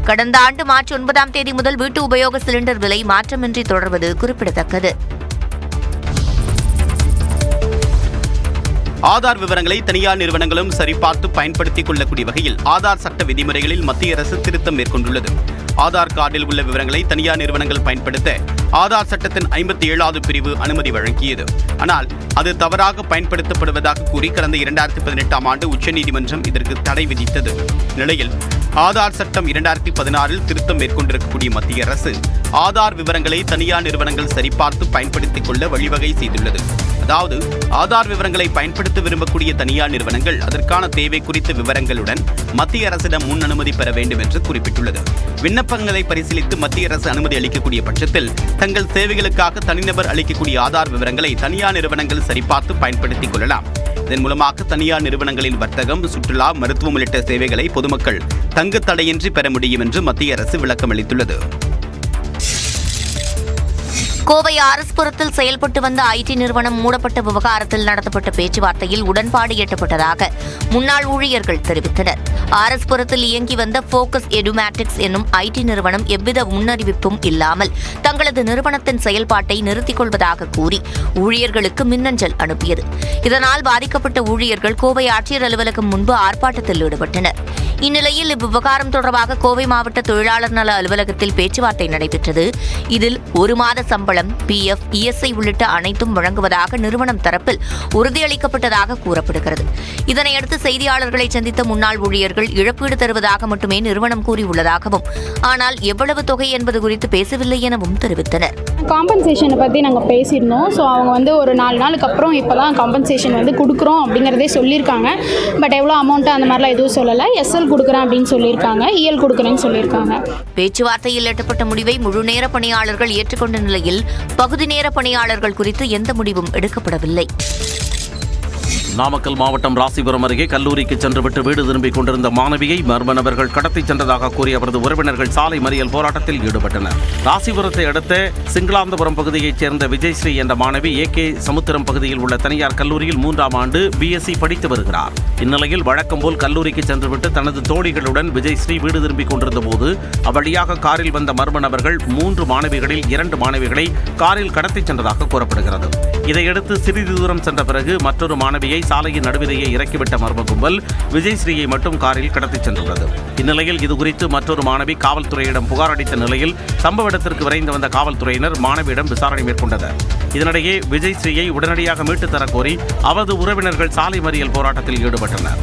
கடந்த ஆண்டு மார்ச் 9ஆம் தேதி முதல் வீட்டு உபயோக சிலிண்டர் விலை மாற்றமின்றி தொடர்வது குறிப்பிடத்தக்கது.
ஆதார் விவரங்களை தனியார் நிறுவனங்களும் சரிபார்த்து பயன்படுத்திக் கொள்ளக்கூடிய வகையில் ஆதார் சட்ட விதிமுறைகளில் மத்திய அரசு திருத்தம் மேற்கொண்டுள்ளது. ஆதார் கார்டில் உள்ள விவரங்களை தனியார் நிறுவனங்கள் பயன்படுத்த ஆதார் சட்டத்தின் 57வது பிரிவு அனுமதி வழங்கியது. ஆனால் அது தவறாக பயன்படுத்தப்படுவதாக கூறி கடந்த 2018ஆம் ஆண்டு உச்சநீதிமன்றம் இதற்கு தடை விதித்தது. நிலையில் ஆதார் சட்டம் 2016இல் திருத்தம் மேற்கொண்டிருக்கக்கூடிய மத்திய அரசு ஆதார் விவரங்களை தனியார் நிறுவனங்கள் சரிபார்த்து பயன்படுத்திக் கொள்ள வழிவகை செய்துள்ளது. அதாவது ஆதார் விவரங்களை பயன்படுத்த விரும்பக்கூடிய தனியார் நிறுவனங்கள் அதற்கான தேவை குறித்த விவரங்களுடன் மத்திய அரசிடம் முன் அனுமதி பெற வேண்டும் என்று குறிப்பிட்டுள்ளது. விண்ணப்பங்களை பரிசீலித்து மத்திய அரசு அனுமதி அளிக்கக்கூடிய பட்சத்தில் தங்கள் சேவைகளுக்காக தனிநபர் அளிக்கக்கூடிய ஆதார் விவரங்களை தனியார் நிறுவனங்கள் சரிபார்த்து பயன்படுத்திக் கொள்ளலாம். இதன் மூலமாக தனியார் நிறுவனங்களின் வர்த்தகம், சுற்றுலா, மருத்துவம் உள்ளிட்ட சேவைகளை பொதுமக்கள் தங்கு தடையின்றி பெற முடியும் என்று மத்திய அரசு விளக்கம் அளித்துள்ளது.
கோவை ஆர்எஸ்புரத்தில் செயல்பட்டு வந்த ஐடி நிறுவனம் மூடப்பட்ட விவகாரத்தில் நடத்தப்பட்ட பேச்சுவார்த்தையில் உடன்பாடு எட்டப்பட்டதாக முன்னாள் ஊழியர்கள் தெரிவித்தனர். ஆர்எஸ்புரத்தில் இயங்கி வந்த போக்கஸ் எடுமேட்டிக்ஸ் என்னும் ஐடி நிறுவனம் எவ்வித முன்னறிவிப்பும் இல்லாமல் தங்களது நிறுவனத்தின் செயல்பாட்டை நிறுத்திக் கொள்வதாக கூறி ஊழியர்களுக்கு மின்னஞ்சல் அனுப்பியது. இதனால் பாதிக்கப்பட்ட ஊழியர்கள் கோவை ஆட்சியர் அலுவலகம் முன்பு ஆர்ப்பாட்டத்தில் ஈடுபட்டனர். இந்நிலையில் இவ்விவகாரம் தொடர்பாக கோவை மாவட்ட தொழிலாளர் நல அலுவலகத்தில் பேச்சுவார்த்தை நடைபெற்றது. இதில் 1 மாத சம்பளம், PF, ESI உள்ளிட்ட அனைத்தும் வழங்குவதாக நிறுவனம் தரப்பில் உறுதியளிக்கப்பட்டதாக கூறப்படுகிறது. இதனையடுத்து செய்தியாளர்களை சந்தித்த முன்னாள் ஊழியர்கள் இழப்பீடு தருவதாக மட்டுமே நிறுவனம் கூறியுள்ளதாகவும், ஆனால் எவ்வளவு தொகை என்பது குறித்து பேசவில்லை எனவும் தெரிவித்தனர்.
காம்பன்சேஷனை பற்றி நாங்கள் பேசியிருந்தோம். ஸோ அவங்க வந்து ஒரு 4 நாளுக்கு அப்புறம் இப்போ தான் காம்பன்சேஷன் வந்து கொடுக்குறோம் அப்படிங்கிறதே சொல்லியிருக்காங்க. பட் எவ்வளோ அமௌண்ட்டு அந்த மாதிரிலாம் எதுவும் சொல்லலை. SL கொடுக்குறேன் அப்படின்னு சொல்லியிருக்காங்க, EL கொடுக்குறேன்னு சொல்லியிருக்காங்க.
பேச்சுவார்த்தையில் எட்டப்பட்ட முடிவை முழுநேர பணியாளர்கள் ஏற்றுக்கொண்ட நிலையில் பகுதி நேர பணியாளர்கள் குறித்து எந்த முடிவும் எடுக்கப்படவில்லை.
நாமக்கல் மாவட்டம் ராசிபுரம் அருகே கல்லூரிக்கு சென்றுவிட்டு வீடு திரும்பிக் கொண்டிருந்த மாணவியை மர்ம நபர்கள் கடத்திச் சென்றதாக கூறிய அவரது உறவினர்கள் சாலை மறியல் போராட்டத்தில் ஈடுபட்டனர். ராசிபுரத்தை அடுத்த சிங்களாந்தபுரம் பகுதியைச் சேர்ந்த விஜயஸ்ரீ என்ற மாணவி AK சமுத்திரம் பகுதியில் உள்ள தனியார் கல்லூரியில் 3ஆம் ஆண்டு BSc படித்து வருகிறார். இந்நிலையில் வழக்கம் போல் கல்லூரிக்கு சென்றுவிட்டு தனது தோழிகளுடன் விஜயஸ்ரீ வீடு திரும்பிக் கொண்டிருந்த போது அவ்வழியாக காரில் வந்த மர்ம நபர்கள் 3 மாணவிகளில் 2 மாணவிகளை காரில் கடத்திச் சென்றதாக கூறப்படுகிறது. இதையடுத்து சிறிது தூரம் சென்ற பிறகு மற்றொரு மாணவியை சாலையின் நடுவிலேயே இறக்கிவிட்ட மர்ம கும்பல் விஜயஸ்ரீயை மட்டும் காரில் கடத்திச் சென்றுள்ளது. இந்நிலையில் இதுகுறித்து மற்றொரு மாணவி காவல்துறையிடம் புகார் அளித்த நிலையில் சம்பவ இடத்திற்கு விரைந்து வந்த காவல்துறையினர் மாணவியிடம் விசாரணை மேற்கொண்டனர். இதனிடையே விஜயஸ்ரீயை உடனடியாக மீட்டுத் தரக் கோரி அவரது உறவினர்கள் சாலை மறியல் போராட்டத்தில் ஈடுபட்டனர்.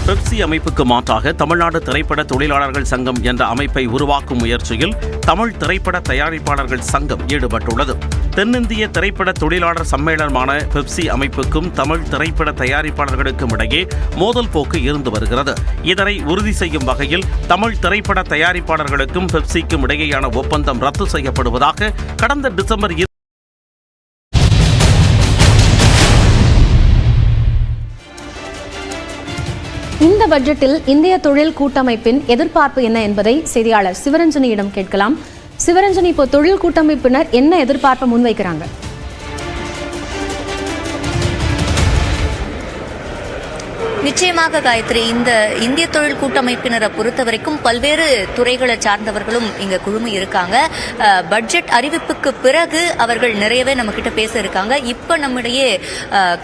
பெப்சி அமைப்புக்கு மாற்றாக தமிழ்நாடு திரைப்பட தொழிலாளர்கள் சங்கம் என்ற அமைப்பை உருவாக்கும் முயற்சியில் தமிழ் திரைப்பட தயாரிப்பாளர்கள் சங்கம் ஈடுபட்டுள்ளது. தென்னிந்திய திரைப்பட தொழிலாளர் சம்மேளனமான பெப்சி அமைப்புக்கும் தமிழ் திரைப்பட தயாரிப்பாளர்களுக்கும் இடையே மோதல் போக்கு இருந்து வருகிறது. இதனை உறுதி செய்யும் வகையில் தமிழ் திரைப்பட தயாரிப்பாளர்களுக்கும் பெப்சிக்கும் இடையேயான ஒப்பந்தம் ரத்து செய்யப்படுவதாக கடந்த டிசம்பர்
இந்த பட்ஜெட்டில் இந்திய தொழில் கூட்டமைப்பின் எதிர்பார்ப்பு என்ன என்பதை செய்தியாளர் சிவரஞ்சனியிடம் கேட்கலாம். சிவரஞ்சனி, இப்போ தொழில் கூட்டமைப்பினர் என்ன எதிர்பார்ப்பை முன்வைக்கிறாங்க?
நிச்சயமாக காயத்ரி, இந்த இந்திய தொழில் கூட்டமைப்பினரை பொறுத்த வரைக்கும் பல்வேறு துறைகளை சார்ந்தவர்களும் இங்க குழுமி இருக்காங்க. பட்ஜெட் அறிவிப்புக்கு பிறகு அவர்கள் நிறையவே நம்ம கிட்ட பேச இருக்காங்க. இப்ப நம்மிடையே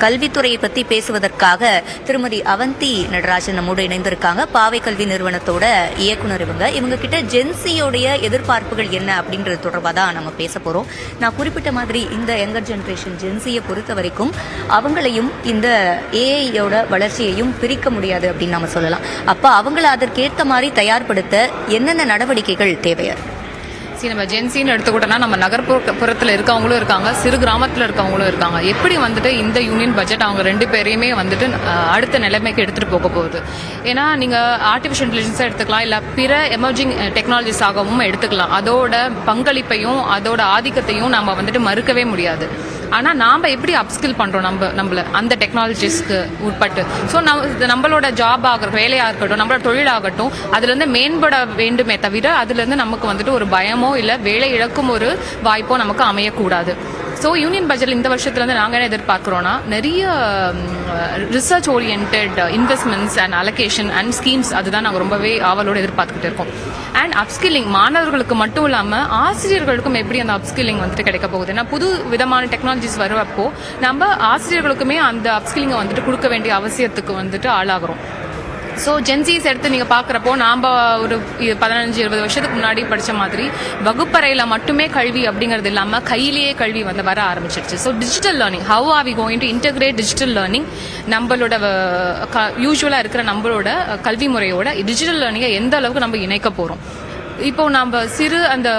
கல்வித்துறையை பத்தி பேசுவதற்காக திருமதி அவந்தி நடராஜன் நம்மோடு இணைந்திருக்காங்க. பாவை கல்வி நிறுவனத்தோட இயக்குனர். இவங்க கிட்ட ஜென்சியோடைய எதிர்பார்ப்புகள் என்ன அப்படின்றது தொடர்பாக தான் நம்ம பேச போறோம். நான் குறிப்பிட்ட மாதிரி இந்த யங்கர் ஜெனரேஷன் ஜென்சியை பொறுத்த வரைக்கும் அவங்களையும் இந்த ஏஐயோட வளர்ச்சியையும் பிரிக்க முடியாது அப்படின்னு நாம சொல்லலாம். அப்ப அவங்கள அதற்கேற்ற மாதிரி தயார்படுத்த என்னென்ன நடவடிக்கைகள் தேவையா?
நம்ம ஜென்சின்னு எடுத்துக்கிட்டோம்னா நம்ம நகர்ப்புறத்தில் இருக்கவங்களும் இருக்காங்க, சிறு கிராமத்தில் இருக்கவங்களும் இருக்காங்க. எப்படி வந்துட்டு இந்த யூனியன் பட்ஜெட் அவங்க 2 பேரையுமே வந்துட்டு அடுத்த நிலைமைக்கு எடுத்துகிட்டு போக போகுது? ஏன்னா நீங்கள் ஆர்டிஃபிஷியல் இன்டெலிஜென்ஸாக எடுத்துக்கலாம், இல்லை பிற எமர்ஜிங் டெக்னாலஜிஸாகவும் எடுத்துக்கலாம். அதோட பங்களிப்பையும் அதோட ஆதிக்கத்தையும் நம்ம வந்துட்டு மறுக்கவே முடியாது. ஆனால் நாம் எப்படி அப்ஸ்கில் பண்ணுறோம் நம்மள அந்த டெக்னாலஜிஸ்க்கு உட்பட்டு. ஸோ நம்மளோட ஜாப் ஆகட்டும், வேலையாக இருக்கட்டும், நம்மளோட தொழிலாகட்டும், அதுலேருந்து மேம்பட வேண்டுமே தவிர அதுலேருந்து நமக்கு வந்துட்டு ஒரு பயமோ இல்லை வேலை இழக்கும் ஒரு வாய்ப்போ நமக்கு அமையக்கூடாது. ஸோ யூனியன் பட்ஜெட்டில் இந்த வருஷத்துலேருந்து நாங்கள் என்ன எதிர்பார்க்குறோன்னா, நிறைய research orient investments and allocation and schemes, அதுதான் நாங்கள் ரொம்பவே ஆவலோடு எதிர்பார்த்துக்கிட்டு இருக்கோம். அண்ட் அப்ஸ்கில்லிங் மாணவர்களுக்கு மட்டும் இல்லாமல் ஆசிரியர்களுக்கும் எப்படி அந்த அப்ஸ்கில்லிங் வந்துட்டு கிடைக்க போகுது. ஏன்னா புது விதமான டெக்னாலஜிஸ் வருவப்போ நம்ம ஆசிரியர்களுக்குமே அந்த அப்ஸ்கில்லிங்கை வந்துட்டு கொடுக்க வேண்டிய அவசியத்துக்கு வந்துட்டு ஆளாகிறோம். ஸோ ஜென்சிஸ் எடுத்து நீங்கள் பார்க்குறப்போ நாம் ஒரு 15-20 வருஷத்துக்கு முன்னாடி படித்த மாதிரி வகுப்பறையில் மட்டுமே கல்வி அப்படிங்கிறது இல்லாமல் கையிலேயே கல்வி வர ஆரம்பிச்சிருச்சு. So digital learning, how are we going to integrate digital learning, நம்மளோட யூஸ்வலாக இருக்கிற நம்மளோட கல்வி முறையோட டிஜிட்டல் லேர்னிங்கை எந்த அளவுக்கு நம்ம இணைக்க போகிறோம். இப்போ நம்ம சிறு அந்த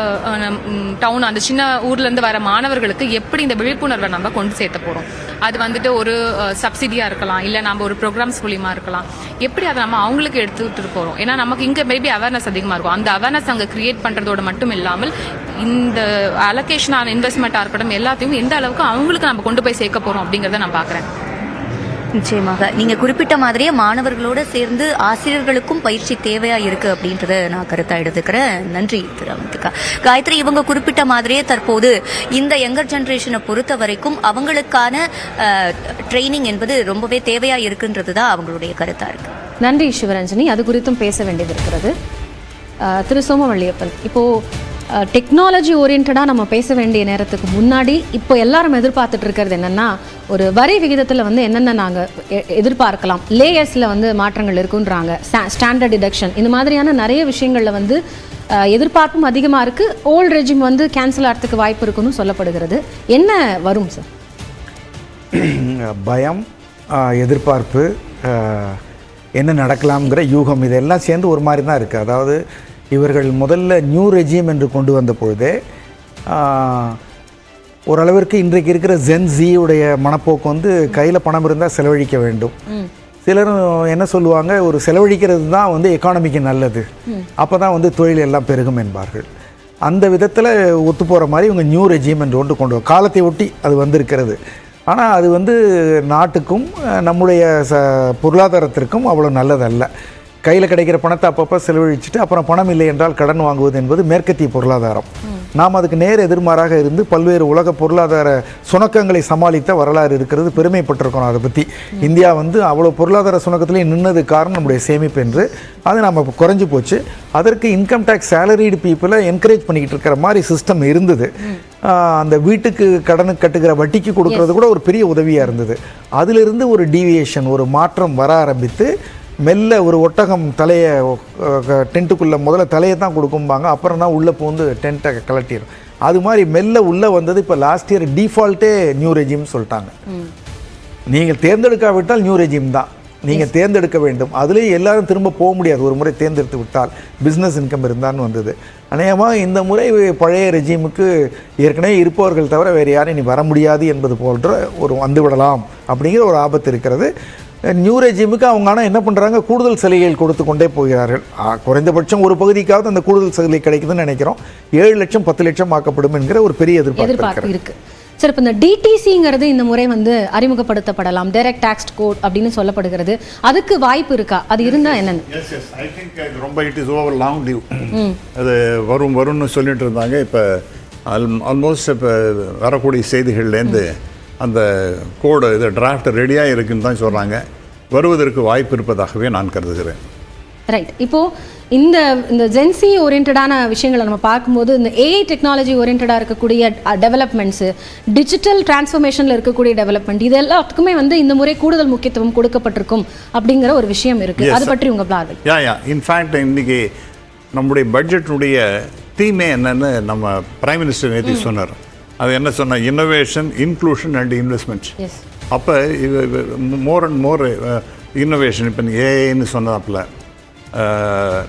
டவுன், அந்த சின்ன ஊர்லேருந்து வர மாணவர்களுக்கு எப்படி இந்த விழிப்புணர்வை நம்ம கொண்டு சேர்த்த போகிறோம். அது வந்துட்டு ஒரு சப்சிடியாக இருக்கலாம், இல்லை நம்ம ஒரு ப்ரோக்ராம்ஸ் மூலியமாக இருக்கலாம். எப்படி அதை நம்ம அவங்களுக்கு எடுத்துக்கிட்டு போகிறோம். ஏன்னா நமக்கு இங்கே மேபி அவேர்னஸ் அதிகமாக இருக்கும். அந்த அவேர்னஸ் அங்கே கிரியேட் பண்ணுறதோட மட்டும் இல்லாமல் இந்த அலோகேஷனான இன்வெஸ்ட்மெண்ட்டாக இருக்கட்டும் எல்லாத்தையும் எந்த அளவுக்கு அவங்களுக்கு நம்ம கொண்டு போய் சேர்க்க போகிறோம் அப்படிங்கிறத நான் பார்க்குறேன்.
நிச்சயமாக நீங்க குறிப்பிட்ட மாதிரியே மாணவர்களோட சேர்ந்து ஆசிரியர்களுக்கும் பயிற்சி தேவையா இருக்கு அப்படின்றத நான் கருத்தா எடுத்துக்கிறேன். நன்றி திரு அமித்கா. காயத்ரி, இவங்க குறிப்பிட்ட மாதிரியே தற்போது இந்த யங்கர் ஜெனரேஷனை பொறுத்த வரைக்கும் அவங்களுக்கான ட்ரைனிங் என்பது ரொம்பவே தேவையா இருக்குன்றது தான் அவங்களுடைய கருத்தா இருக்கு.
நன்றி சிவரஞ்சனி. அது குறித்தும் பேச வேண்டியது இருக்கிறது. திரு சோமவள்ளியப்பன், இப்போது டெக்னாலஜி ஓரியன்டாக நம்ம பேச வேண்டிய நேரத்துக்கு முன்னாடி இப்போ எல்லாரும் எதிர்பார்த்துட்டு இருக்கிறது என்னென்னா, ஒரு வரி விகிதத்தில் வந்து என்னென்ன நாங்கள் எதிர்பார்க்கலாம், லேயர்ஸில் வந்து மாற்றங்கள் இருக்குன்றாங்க, ஸ்டாண்டர்ட் டிடக்ஷன், இந்த மாதிரியான நிறைய விஷயங்களில் வந்து எதிர்பார்ப்பும் அதிகமாக இருக்குது. ஓல்டு ரெஜிம் வந்து கேன்சல் ஆகிறதுக்கு வாய்ப்பு இருக்குன்னு சொல்லப்படுகிறது. என்ன வரும் சார்?
பயம், எதிர்பார்ப்பு, என்ன நடக்கலாம்ங்கிற யூகம், இதெல்லாம் சேர்ந்து ஒரு மாதிரி தான் இருக்குது. அதாவது இவர்கள் முதல்ல நியூ ரெஜிம் என்று கொண்டு வந்த பொழுதே ஓரளவிற்கு இன்றைக்கு இருக்கிற ஜென்ஸியுடைய மனப்போக்கு வந்து கையில் பணம் இருந்தால் செலவழிக்க வேண்டும். சிலர் என்ன சொல்லுவாங்க, ஒரு செலவழிக்கிறது தான் வந்து எக்கானமிக்கு நல்லது, அப்போ தான் வந்து தொழில் எல்லாம் பெருகும் என்பார்கள். அந்த விதத்தில் ஒத்து போகிற மாதிரி இவங்க நியூ ரெஜிம் என்று ஒன்று கொண்டு காலத்தை ஒட்டி அது வந்திருக்கிறது. ஆனால் அது வந்து நாட்டுக்கும் நம்முடைய பொருளாதாரத்திற்கும் அவ்வளோ நல்லதல்ல. கையில் கிடைக்கிற பணத்தை அப்பப்போ செலவழிச்சுட்டு அப்புறம் பணம் இல்லை என்றால் கடன் வாங்குவது என்பது மேற்கத்திய பொருளாதாரம். நாம் அதுக்கு நேர் எதிர்மாறாக இருந்து பல்வேறு உலக பொருளாதார சுணக்கங்களை சமாளித்த வரலாறு இருக்கிறது, பெருமைப்பட்டிருக்கணும். அதை பற்றி இந்தியா வந்து அவ்வளோ பொருளாதார சுணக்கத்திலேயே நின்னது காரணம் நம்முடைய சேமிப்பு என்று. அது நம்ம குறைஞ்சி போச்சு. அதற்கு இன்கம் டேக்ஸ் சேலரிடு பீப்புளை என்கரேஜ் பண்ணிக்கிட்டு இருக்கிற மாதிரி சிஸ்டம் இருந்தது. அந்த வீட்டுக்கு கடனுக்கு கட்டுகிற வட்டிக்கு கொடுக்கறது கூட ஒரு பெரிய உதவியாக இருந்தது. அதிலிருந்து ஒரு டீவியேஷன், ஒரு மாற்றம் வர ஆரம்பித்து மெல்ல ஒரு ஒட்டகம் தலையை டென்ட்டுக்குள்ளே முதல்ல தலையை தான் கொடுக்கும்பாங்க, அப்புறம் தான் உள்ளே பூந்து டென்ட்டை கலட்டிடும். அது மாதிரி மெல்ல உள்ளே வந்தது. இப்போ லாஸ்ட் இயர் டிஃபால்ட்டே நியூ ரெஜிம் சொல்லிட்டாங்க. நீங்கள் தேர்ந்தெடுக்காவிட்டால் நியூ ரெஜிம் தான் நீங்கள் தேர்ந்தெடுக்க வேண்டும். அதுலேயும் எல்லாரும் திரும்ப போக முடியாது. ஒரு முறை தேர்ந்தெடுத்து விட்டால் பிஸ்னஸ் இன்கம் இருந்தான்னு வந்தது. அநேகமாக இந்த முறை பழைய ரெஜிமுக்கு ஏற்கனவே இருப்பவர்கள் தவிர வேறு யாரும் இனி வர முடியாது என்பது போன்ற ஒரு வந்துவிடலாம் அப்படிங்கிற ஒரு ஆபத்து இருக்கிறது. நியூ ரெஜிமுக்கு அவங்க ஆனால் என்ன பண்ணுறாங்க, கூடுதல் சலுகைகள் கொடுத்து கொண்டே போகிறார்கள். குறைந்தபட்சம் ஒரு பகுதிக்காவது அந்த கூடுதல் சலுகை கிடைக்குதுன்னு நினைக்கிறோம். 7 லட்சம் 10 லட்சம் ஆக்கப்படும் என்கிற ஒரு பெரிய எதிர்பார்ப்பு இருக்கு.
சார், இப்போ இந்த டிடிசிங்கிறது இந்த முறை வந்து அறிமுகப்படுத்தப்படலாம், டைரக்ட் டாக்ஸ் கோட் அப்படின்னு சொல்லப்படுகிறது. அதுக்கு வாய்ப்பு இருக்கா? அது இருந்தால் என்னன்னு?
ஐ திங்க் ரொம்ப it is over long due. அது வரும்னு சொல்லிட்டு இருந்தாங்க. இப்போ ஆல்மோஸ்ட் இப்போ வரக்கூடிய செய்திகள்லேருந்து அந்த கோடு இது டிராஃப்ட் ரெடியாக இருக்குன்னு தான் சொல்கிறாங்க. வருவதற்கு வாய்ப்பு இருப்பதாகவே நான் கருதுகிறேன்.
ரைட். இப்போது இந்த ஜென்சி ஓரியன்டான விஷயங்களை நம்ம பார்க்கும்போது இந்த ஏஐ டெக்னாலஜி ஓரியன்டாக இருக்கக்கூடிய டெவலப்மெண்ட்ஸு, டிஜிட்டல் டிரான்ஸ்ஃபர்மேஷனில் இருக்கக்கூடிய டெவலப்மெண்ட், இது எல்லாத்துக்குமே வந்து இந்த முறை கூடுதல் முக்கியத்துவம் கொடுக்கப்பட்டிருக்கும் அப்படிங்கிற ஒரு விஷயம் இருக்குது. அது பற்றி உங்கள் பார்வை?
இன்ஃபேக்ட் இன்னைக்கு நம்முடைய பட்ஜெட்டுடைய தீமே என்னன்னு நம்ம பிரைம் மினிஸ்டர் நேற்று சொன்னார். அது என்ன சொன்னால், இன்னோவேஷன், இன்க்ளூஷன் அண்ட் இன்வெஸ்ட்மெண்ட். அப்போ மோர் அண்ட் மோர் இன்னோவேஷன். இப்போ ஏஐன்னு சொன்னதாப்பில்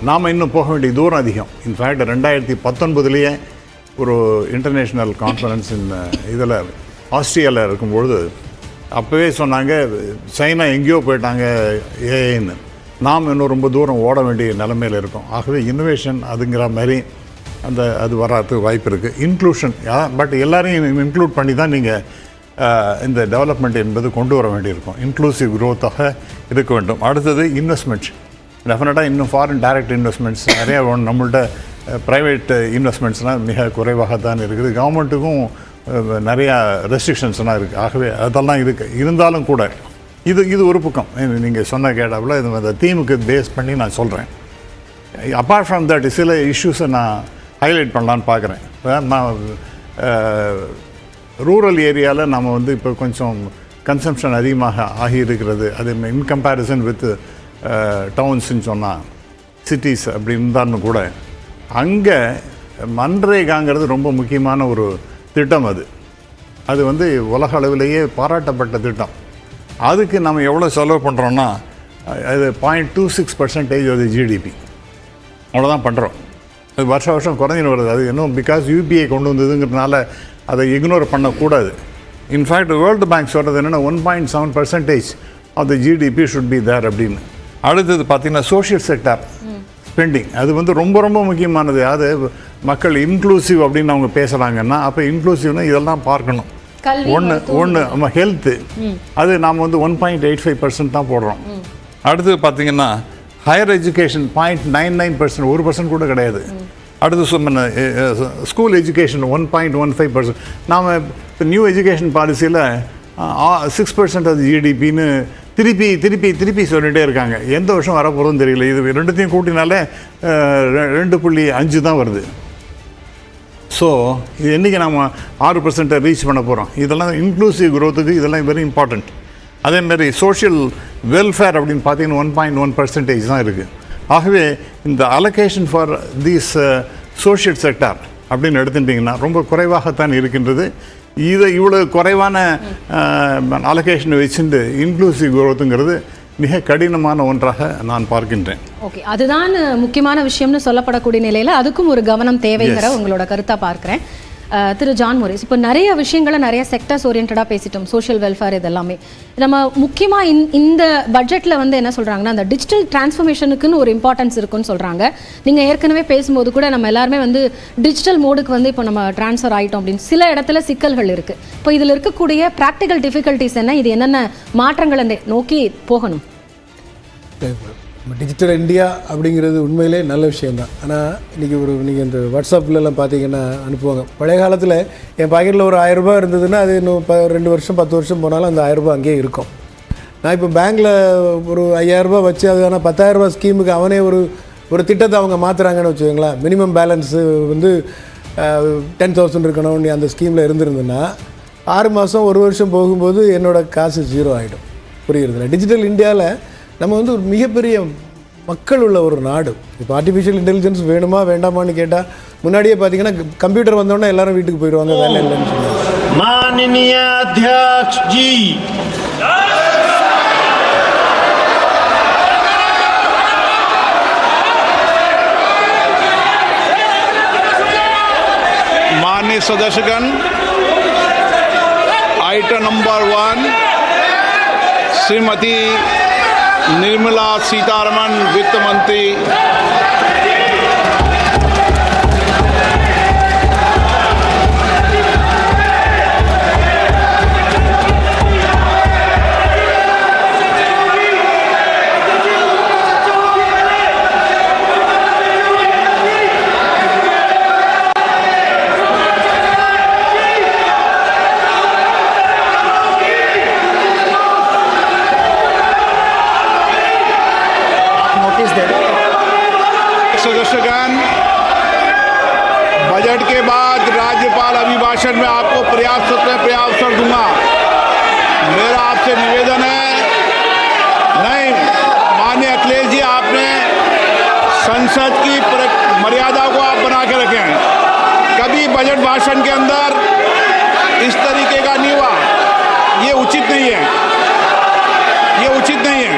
நாம் இன்னும் போக வேண்டிய தூரம் அதிகம். இன்ஃபேக்ட் 2019 ஒரு இன்டர்நேஷ்னல் கான்ஃபரன்ஸ் இதில் ஆஸ்திரேலியாவில் இருக்கும்பொழுது அப்போவே சொன்னாங்க, சைனா எங்கேயோ போயிட்டாங்க ஏஐன்னு, நாம் இன்னும் ரொம்ப தூரம் ஓட வேண்டிய நிலைமையில் இருக்கோம். ஆகவே இன்னோவேஷன் அதுங்கிற மாதிரி அது வராதுக்கு வாய்ப்பு இருக்குது. இன்க்ளூஷன், பட் எல்லாரையும் இன்க்ளூட் பண்ணி தான் நீங்கள் இந்த டெவலப்மெண்ட் என்பது கொண்டு வர வேண்டியிருக்கும். இன்க்ளூசிவ் க்ரோத்தாக இருக்க வேண்டும். அடுத்தது இன்வெஸ்ட்மெண்ட். டெஃபினட்டாக இன்னும் ஃபாரின் டைரக்ட் இன்வெஸ்ட்மெண்ட்ஸ் நிறையா வேணும். நம்மள்ட்ட ப்ரைவேட் இன்வெஸ்ட்மெண்ட்ஸ்லாம் மிக குறைவாக தான் இருக்குது. கவர்மெண்ட்டுக்கும் நிறையா ரெஸ்ட்ரிக்ஷன்ஸ்லாம் இருக்குது. ஆகவே அதெல்லாம் இருந்தாலும் கூட இது ஒரு பக்கம் நீங்கள் சொன்ன கேட்டாவில் இது அந்த தீமுக்கு பேஸ் பண்ணி நான் சொல்கிறேன். அப்பார்ட் ஃப்ரம் தட் சில இஷ்யூஸை நான் ஹைலைட் பண்ணலான்னு பார்க்குறேன். ரூரல் ஏரியாவில் நம்ம வந்து இப்போ கொஞ்சம் கன்சம்ஷன் அதிகமாக ஆகியிருக்கிறது. அது இன் கம்பேரிசன் வித் டவுன்ஸ்ன்னு சொன்னால் சிட்டிஸ் அப்படி இருந்தாலும் கூட அங்கே மன்ரேகாங்கிறது ரொம்ப முக்கியமான ஒரு திட்டம். அது வந்து உலக அளவிலேயே பாராட்டப்பட்ட திட்டம். அதுக்கு நம்ம எவ்வளோ செலவு பண்ணுறோன்னா அது 0.26% ஆஃப் தி ஜிடிபி அவ்வளோதான் பண்ணுறோம். அது வருஷம் குறைஞ்சின்னு வருது. அது இன்னும் பிகாஸ் யூபிஐ கொண்டு வந்ததுங்கிறதுனால அதை இக்னோர் பண்ணக்கூடாது. இன்ஃபேக்ட் வேர்ல்டு பேங்க் சொல்கிறது என்னென்னா 1.7% of the GDP should be there அப்படின்னு. அடுத்தது பார்த்திங்கன்னா சோஷியல் செக்டார் ஸ்பெண்டிங், அது வந்து ரொம்ப ரொம்ப முக்கியமானது. அது மக்கள் இன்க்ளூசிவ் அப்படின்னு அவங்க பேசுகிறாங்கன்னா அப்போ இன்க்ளூசிவ்னா இதெல்லாம் பார்க்கணும். ஒன்று நம்ம ஹெல்த்து, அது நாம் வந்து 1.85% தான் போடுறோம். அடுத்து பார்த்தீங்கன்னா ஹையர் எஜுகேஷன் 0.99%, 1% கூட கிடையாது. அடுத்து ஸ்கூல் எஜுகேஷன் 1.15%. நாம் இப்போ நியூ எஜுகேஷன் பாலிசியில் 6% அது ஜிடிபின்னு திருப்பி சொல்லிகிட்டே இருக்காங்க. எந்த வருஷம் வரப்போகிறதுன்னு தெரியல. இது ரெண்டுத்தையும் கூட்டினாலே 2.5 தான் வருது. ஸோ இது என்றைக்கு நம்ம 6% ரீச் பண்ண போகிறோம்? இதெல்லாம் இன்க்ளூசிவ் க்ரோத்துக்கு இதெல்லாம் வெரி இம்பார்ட்டண்ட். அதேமாதிரி சோஷியல் வெல்ஃபேர் அப்படின்னு பார்த்தீங்கன்னா 1.1% தான் இருக்குது. ஆகவே இந்த allocation for these social sector அப்படின்னு எடுத்துட்டிங்கன்னா ரொம்ப குறைவாகத்தான் இருக்கின்றது. இவ்வளோ குறைவான அலோகேஷனை வச்சுட்டு இன்க்ளூசிவ் க்ரோத்துங்கிறது மிக கடினமான ஒன்றாக நான் பார்க்கின்றேன்.
ஓகே, அதுதான் முக்கியமான விஷயம்னு சொல்லப்படக்கூடிய நிலையில் அதுக்கும் ஒரு கவனம் தேவைங்கிற உங்களோட கருத்தாக பார்க்குறேன். திரு ஜான் மோரிஸ், இப்போ நிறைய விஷயங்களை நிறைய செக்டர்ஸ் ஓரியன்டாக பேசிட்டோம், சோஷியல் வெல்ஃபேர் இதெல்லாமே. நம்ம முக்கியமாக இந்த பட்ஜெட்டில் வந்து என்ன சொல்கிறாங்கன்னா, அந்த டிஜிட்டல் டிரான்ஸ்ஃபர்மேஷனுக்குன்னு ஒரு இம்பார்ட்டன்ஸ் இருக்குன்னு சொல்கிறாங்க. நீங்கள் ஏற்கனவே பேசும்போது கூட நம்ம எல்லாருமே வந்து டிஜிட்டல் மோடுக்கு வந்து இப்போ நம்ம ட்ரான்ஸ்ஃபர் ஆகிட்டோம் அப்படின்னு சில இடத்துல சிக்கல்கள் இருக்குது. இப்போ இதில் இருக்கக்கூடிய ப்ராக்டிக்கல் டிஃபிகல்ட்டிஸ் என்ன, இது என்னென்ன மாற்றங்களை நோக்கி போகணும்?
டிஜிட்டல் இந்தியா அப்படிங்கிறது உண்மையிலே நல்ல விஷயந்தான். ஆனால் இன்றைக்கி நீங்கள் இந்த வாட்ஸ்அப்லலாம் பார்த்தீங்கன்னா அனுப்புவாங்க. பழைய காலத்தில் என் பாக்கெட்டில் ஒரு 1000 ரூபாய் இருந்ததுன்னா அது இன்னும் 2 வருஷம் 10 வருஷம் போனாலும் அந்த 1000 ரூபாய் அங்கேயே இருக்கும். நான் இப்போ பேங்க்கில் ஒரு 5000 ரூபாய் வச்சு அது ஆனால் 10,000 ரூபாய் ஸ்கீமுக்கு அவனே ஒரு திட்டத்தை அவங்க மாற்றுறாங்கன்னு வச்சுக்கோங்களேன். மினிமம் பேலன்ஸு வந்து 10,000 இருக்கணும். நீ அந்த ஸ்கீமில் இருந்திருந்ததுன்னா 6 மாதம் 1 வருஷம் போகும்போது என்னோடய காசு 0 ஆகிடும். புரியுறதில்ல. டிஜிட்டல் இந்தியாவில் நம்ம வந்து ஒரு மிகப்பெரிய மக்கள் உள்ள ஒரு நாடு. இப்போ ஆர்டிஃபிஷியல் இன்டெலிஜென்ஸ் வேணுமா வேண்டாமான்னு கேட்டால் முன்னாடியே பார்த்தீங்கன்னா கம்ப்யூட்டர் வந்தோடனே எல்லாரும் வீட்டுக்கு போயிடுவாங்க, வேலை இல்லைன்னு சொல்லுவாங்க.
माननीय अध्यक्ष जी,
माननीय सदस्यगण, आइटम नंबर 1 श्रीमती निर्मला सीतारमण वित्त मंत्री सदस्यगण, बजट के बाद राज्यपाल अभिभाषण में आपको पर्याप्त दूंगा. मेरा आपसे निवेदन है, नहीं माननीय अखिलेश जी, आपने संसद की मर्यादा को आप बना के रखे हैं. कभी बजट भाषण के अंदर इस तरीके का नहीं हुआ. ये उचित नहीं है, ये उचित नहीं है.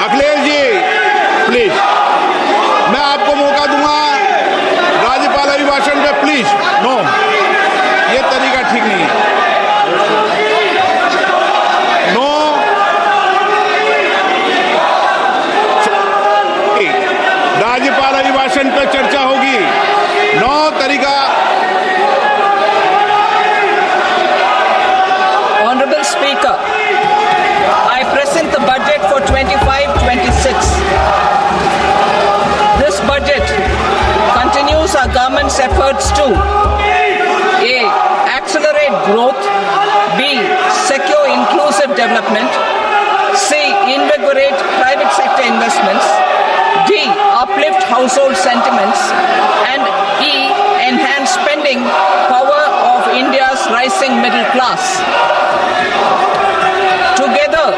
अखिलेश जी प्लीज, मैं आपको मौका दूंगा राज्यपाल अभिभाषण पे. प्लीज नो, ये तरीका ठीक नहीं है. नो, राज्यपाल अभिभाषण पे चर्चा होगी. नो तरीका.
Honorable Speaker, I present the budget for 25-26. This budget continues our government's efforts to A. Accelerate growth, B. Secure inclusive development, C. Invigorate private sector investments, D. Uplift household sentiments, and E. Enhance spending power of India's rising middle class. Together,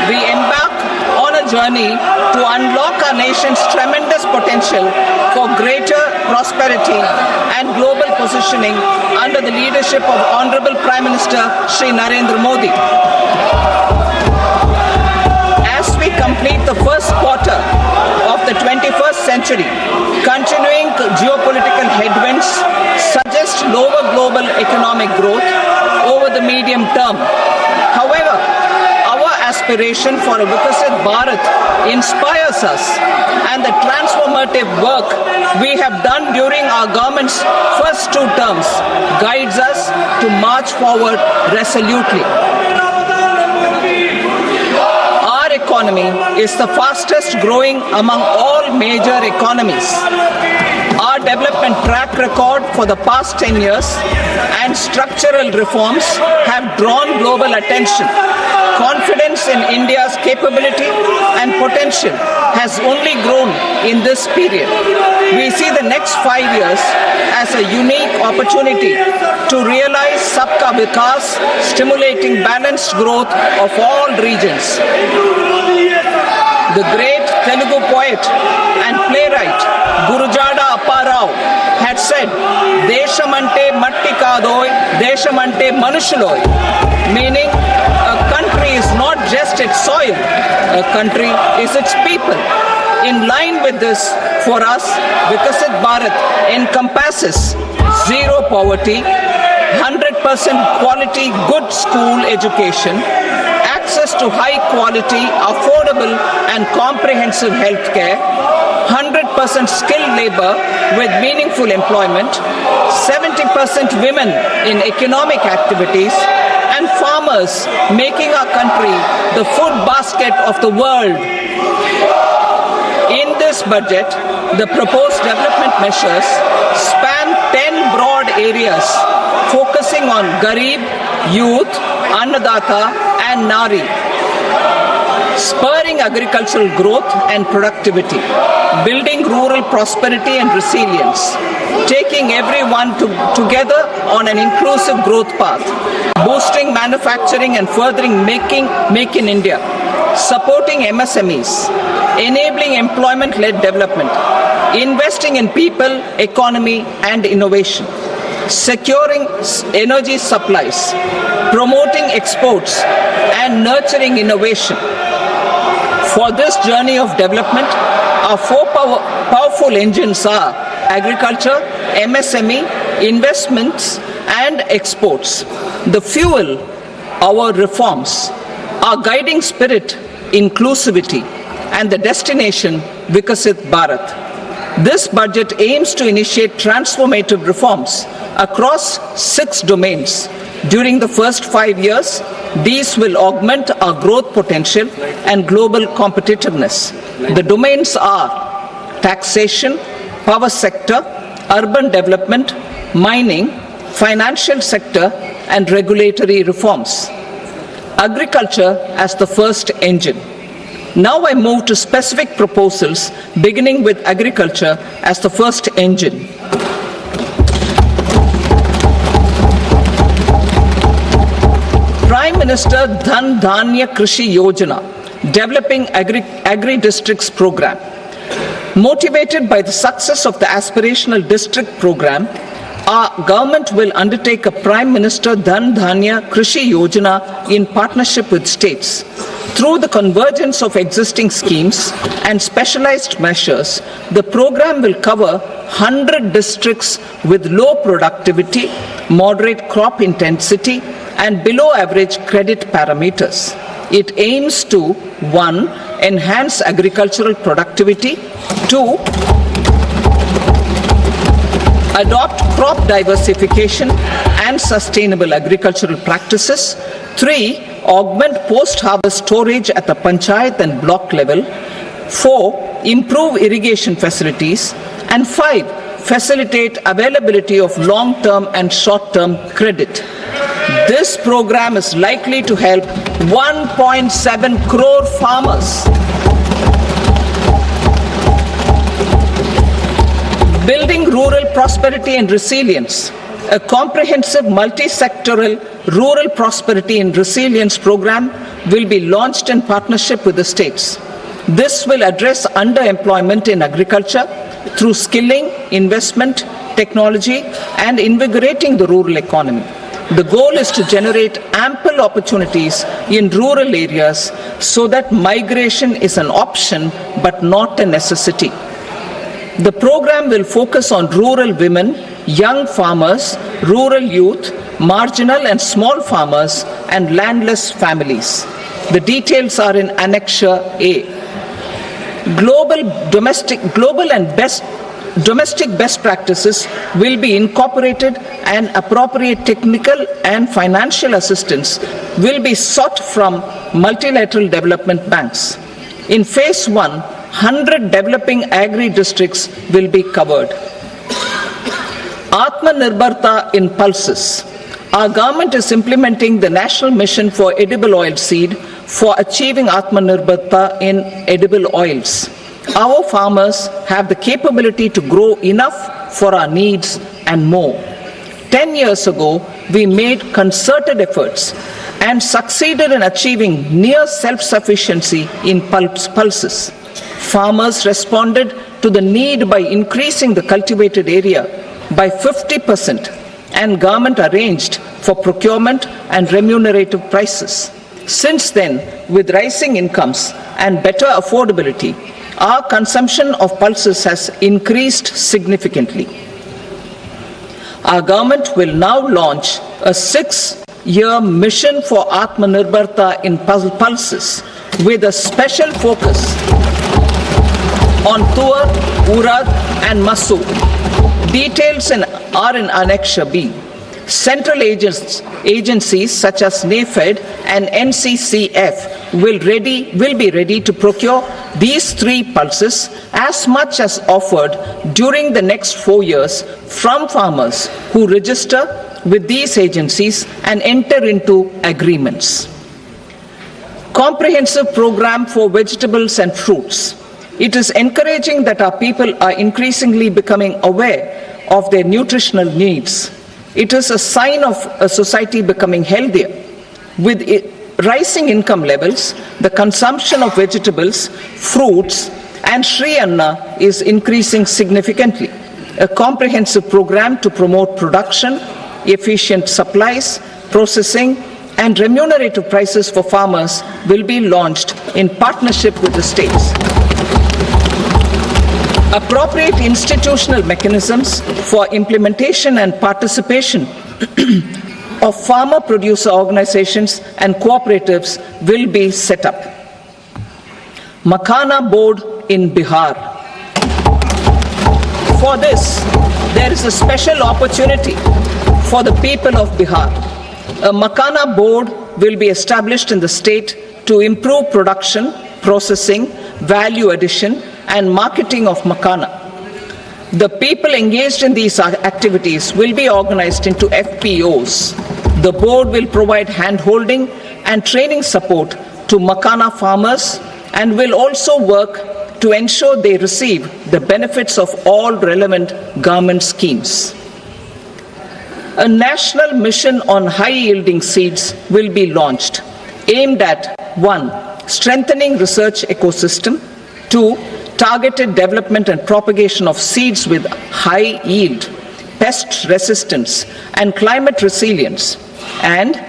we embark on a journey to unlock our nation's tremendous potential for greater prosperity and global positioning under the leadership of Honorable Prime Minister Shri Narendra Modi. As we complete the first quarter of the 21st century, continuing geopolitical headwinds suggest lower global economic growth over the medium term. However, aspiration for a Vikasit Bharat inspires us, and the transformative work we have done during our government's first 2 terms guides us to march forward resolutely. Our economy is the fastest growing among all major economies. Our development track record for the past 10 years and structural reforms have drawn global attention. Confidence in India's capability and potential has only grown in this period. We see the next 5 years as a unique opportunity to realize Sabka Vikas, stimulating balanced growth of all regions. The great Telugu poet and playwright Gurujada Apparao had said, Deshamante matti kadoy, Deshamante manushuloy, meaning a country is not just its soil, a country is its people. In line with this, for us, Vikasit Bharat encompasses zero poverty, 100% quality good school education, access to high quality, affordable and comprehensive health care, 100% skilled labor with meaningful employment, 70% women in economic activities, and farmers making our country the food basket of the world. In this budget, the proposed development measures span 10 broad areas focusing on Garib, youth, Annadata and Nari, spurring agricultural growth and productivity, building rural prosperity and resilience, taking everyone together on an inclusive growth path, boosting manufacturing and furthering Make in India, supporting MSMEs, enabling employment-led development, investing in people, economy and innovation, securing energy supplies, promoting exports and nurturing innovation. For this journey of development, our 4 powerful engines are agriculture, MSME, investments and exports. The fuel, our reforms, our guiding spirit, inclusivity, and the destination, Vikasit Bharat. This budget aims to initiate transformative reforms across 6 domains. During the first 5 years, these will augment our growth potential and global competitiveness. The domains are taxation, power sector, urban development, mining, financial sector, and regulatory reforms. Agriculture as the first engine. Now I move to specific proposals, beginning with agriculture as the first engine. Prime Minister Dhan Dhanya Krishi Yojana, developing agri-districts program. Motivated by the success of the aspirational district program, our government will undertake a Prime Minister Dhan Dhanya Krishi Yojana in partnership with states. Through the convergence of existing schemes and specialized measures, the program will cover 100 districts with low productivity, moderate crop intensity, and below average credit parameters. It aims to 1. Enhance agricultural productivity, 2. Adopt crop diversification and sustainable agricultural practices, 3. Augment post-harvest storage at the panchayat and block level, 4. Improve irrigation facilities, and 5. Facilitate availability of long-term and short-term credit. This program is likely to help 1.7 crore farmers. Building rural prosperity and resilience. A comprehensive multi-sectoral rural prosperity and resilience program will be launched in partnership with the states. This will address underemployment in agriculture through skilling, investment, technology, and invigorating the rural economy. The goal is to generate ample opportunities in rural areas so that migration is an option but not a necessity. The program will focus on rural women, young farmers, rural youth, marginal and small farmers, and landless families. The details are in Annexure A. Global and best domestic best practices will be incorporated and appropriate technical and financial assistance will be sought from multilateral development banks. In phase 1, 100 developing agri-districts will be covered. Atmanirbharta in pulses. Our government is implementing the National Mission for Edible Oil Seed for achieving Atmanirbharta in edible oils. Our farmers have the capability to grow enough for our needs and more. 10 years ago, we made concerted efforts and succeeded in achieving near self-sufficiency in pulses. Farmers responded to the need by increasing the cultivated area by 50%, and government arranged for procurement and remunerative prices. Since then, with rising incomes and better affordability, our consumption of pulses has increased significantly. Our government will now launch a 6-year mission for Atmanirbharta in pulses with a special focus on Tuar, Urad and Masoor. Details are in Annexure B. Central agencies such as NAFED and NCCF will be ready to procure these 3 pulses as much as offered during the next 4 years from farmers who register with these agencies and enter into agreements. Comprehensive program for vegetables and fruits. It is encouraging that our people are increasingly becoming aware of their nutritional needs. It is a sign of a society becoming healthier. With rising income levels, the consumption of vegetables, fruits, and Shri Anna is increasing significantly. A comprehensive program to promote production, efficient supplies, processing, and remunerative prices for farmers will be launched in partnership with the states. Appropriate institutional mechanisms for implementation and participation of farmer producer organizations and cooperatives will be set up. Makhana board in Bihar. For this, there is a special opportunity for the people of Bihar. A Makhana board will be established in the state to improve production, processing, value addition, and marketing of Makhana. The people engaged in these activities will be organized into FPOs. The board will provide hand-holding and training support to Makhana farmers and will also work to ensure they receive the benefits of all relevant government schemes. A national mission on high-yielding seeds will be launched, aimed at 1. Strengthening research ecosystem, 2. Targeted development and propagation of seeds with high yield, pest resistance, and climate resilience, and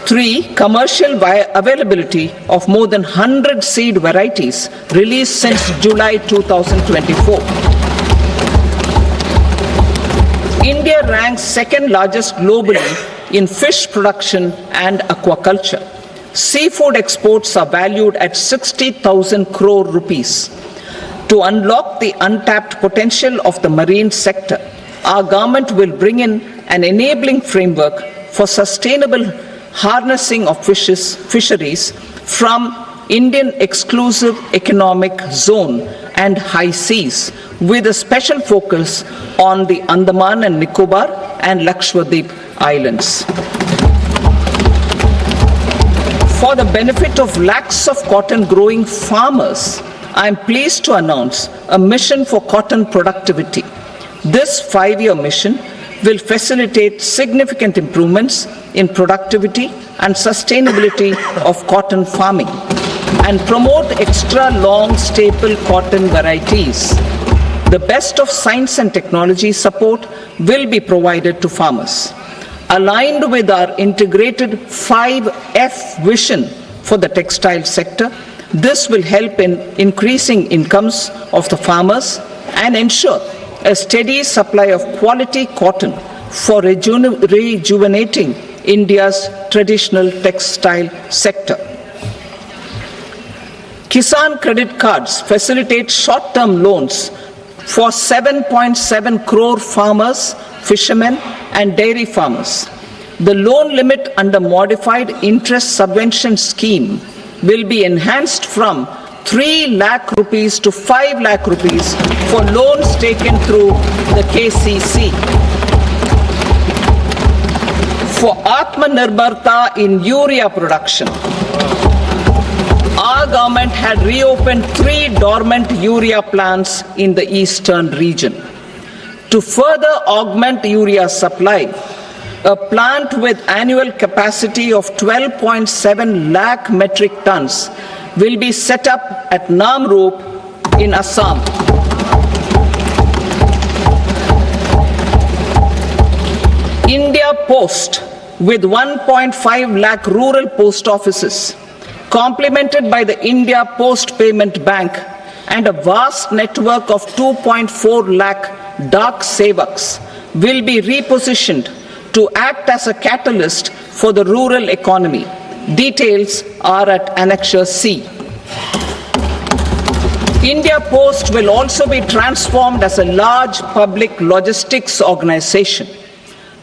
3. Commercial availability of more than 100 seed varieties released since July 2024. India ranks second largest globally in fish production and aquaculture. Seafood exports are valued at 60,000 crore rupees. To unlock the untapped potential of the marine sector, our government will bring in an enabling framework for sustainable harnessing of fisheries from Indian Exclusive Economic Zone and high seas, with a special focus on the Andaman and Nicobar and Lakshadweep Islands. For the benefit of lakhs of cotton growing farmers, I am pleased to announce a mission for cotton productivity. This 5-year mission will facilitate significant improvements in productivity and sustainability of cotton farming and promote extra long staple cotton varieties. The best of science and technology support will be provided to farmers. Aligned with our integrated 5F vision for the textile sector, this will help in increasing incomes of the farmers and ensure a steady supply of quality cotton for rejuvenating India's traditional textile sector. Kisan credit cards facilitate short-term loans for 7.7 crore farmers, fishermen and dairy farmers. The loan limit under modified interest subvention scheme will be enhanced from 3 lakh rupees to 5 lakh rupees for loans taken through the KCC. For Atmanirbharta in urea production, our government had reopened 3 dormant urea plants in the eastern region. To further augment urea supply, a plant with annual capacity of 12.7 lakh metric tons will be set up at Namrup in Assam. India Post, with 1.5 lakh rural post offices, complemented by the India Post Payment Bank and a vast network of 2.4 lakh Dak Sevaks, will be repositioned to act as a catalyst for the rural economy. Details are at Annexure C. India Post will also be transformed as a large public logistics organization.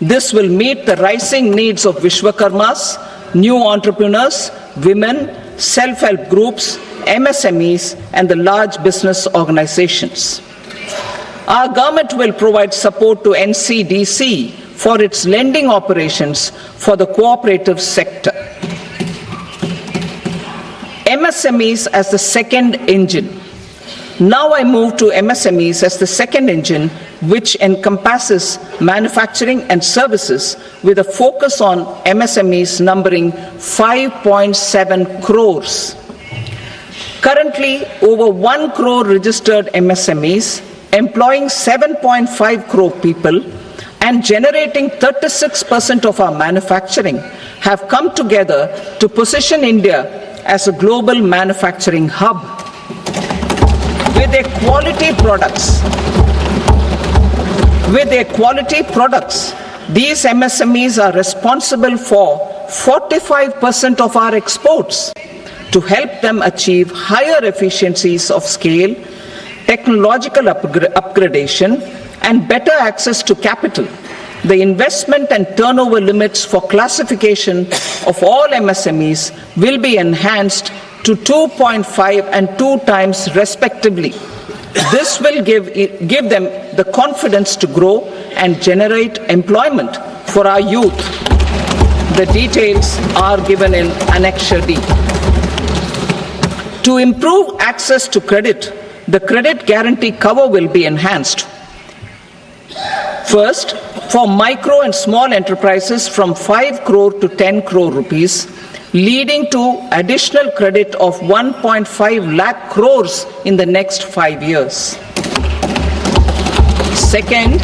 This will meet the rising needs of Vishwakarmas, new entrepreneurs, women, self-help groups, MSMEs and the large business organizations. Our government will provide support to NCDC for its lending operations for the cooperative sector. MSMEs as the second engine. Now I move to MSMEs as the second engine, which encompasses manufacturing and services with a focus on MSMEs numbering 5.7 crores. Currently, over 1 crore registered MSMEs, employing 7.5 crore people and generating 36% of our manufacturing, have come together to position India as a global manufacturing hub. With their quality products, these MSMEs are responsible for 45% of our exports. To help them achieve higher efficiencies of scale, technological upgradation, and better access to capital, the investment and turnover limits for classification of all MSMEs will be enhanced to 2.5 and 2 times respectively. This will give them the confidence to grow and generate employment for our youth. The details are given in Annexure D. To improve access to credit, the credit guarantee cover will be enhanced. First, for micro and small enterprises from 5 crore to 10 crore rupees, leading to additional credit of 1.5 lakh crores in the next 5 years. Second,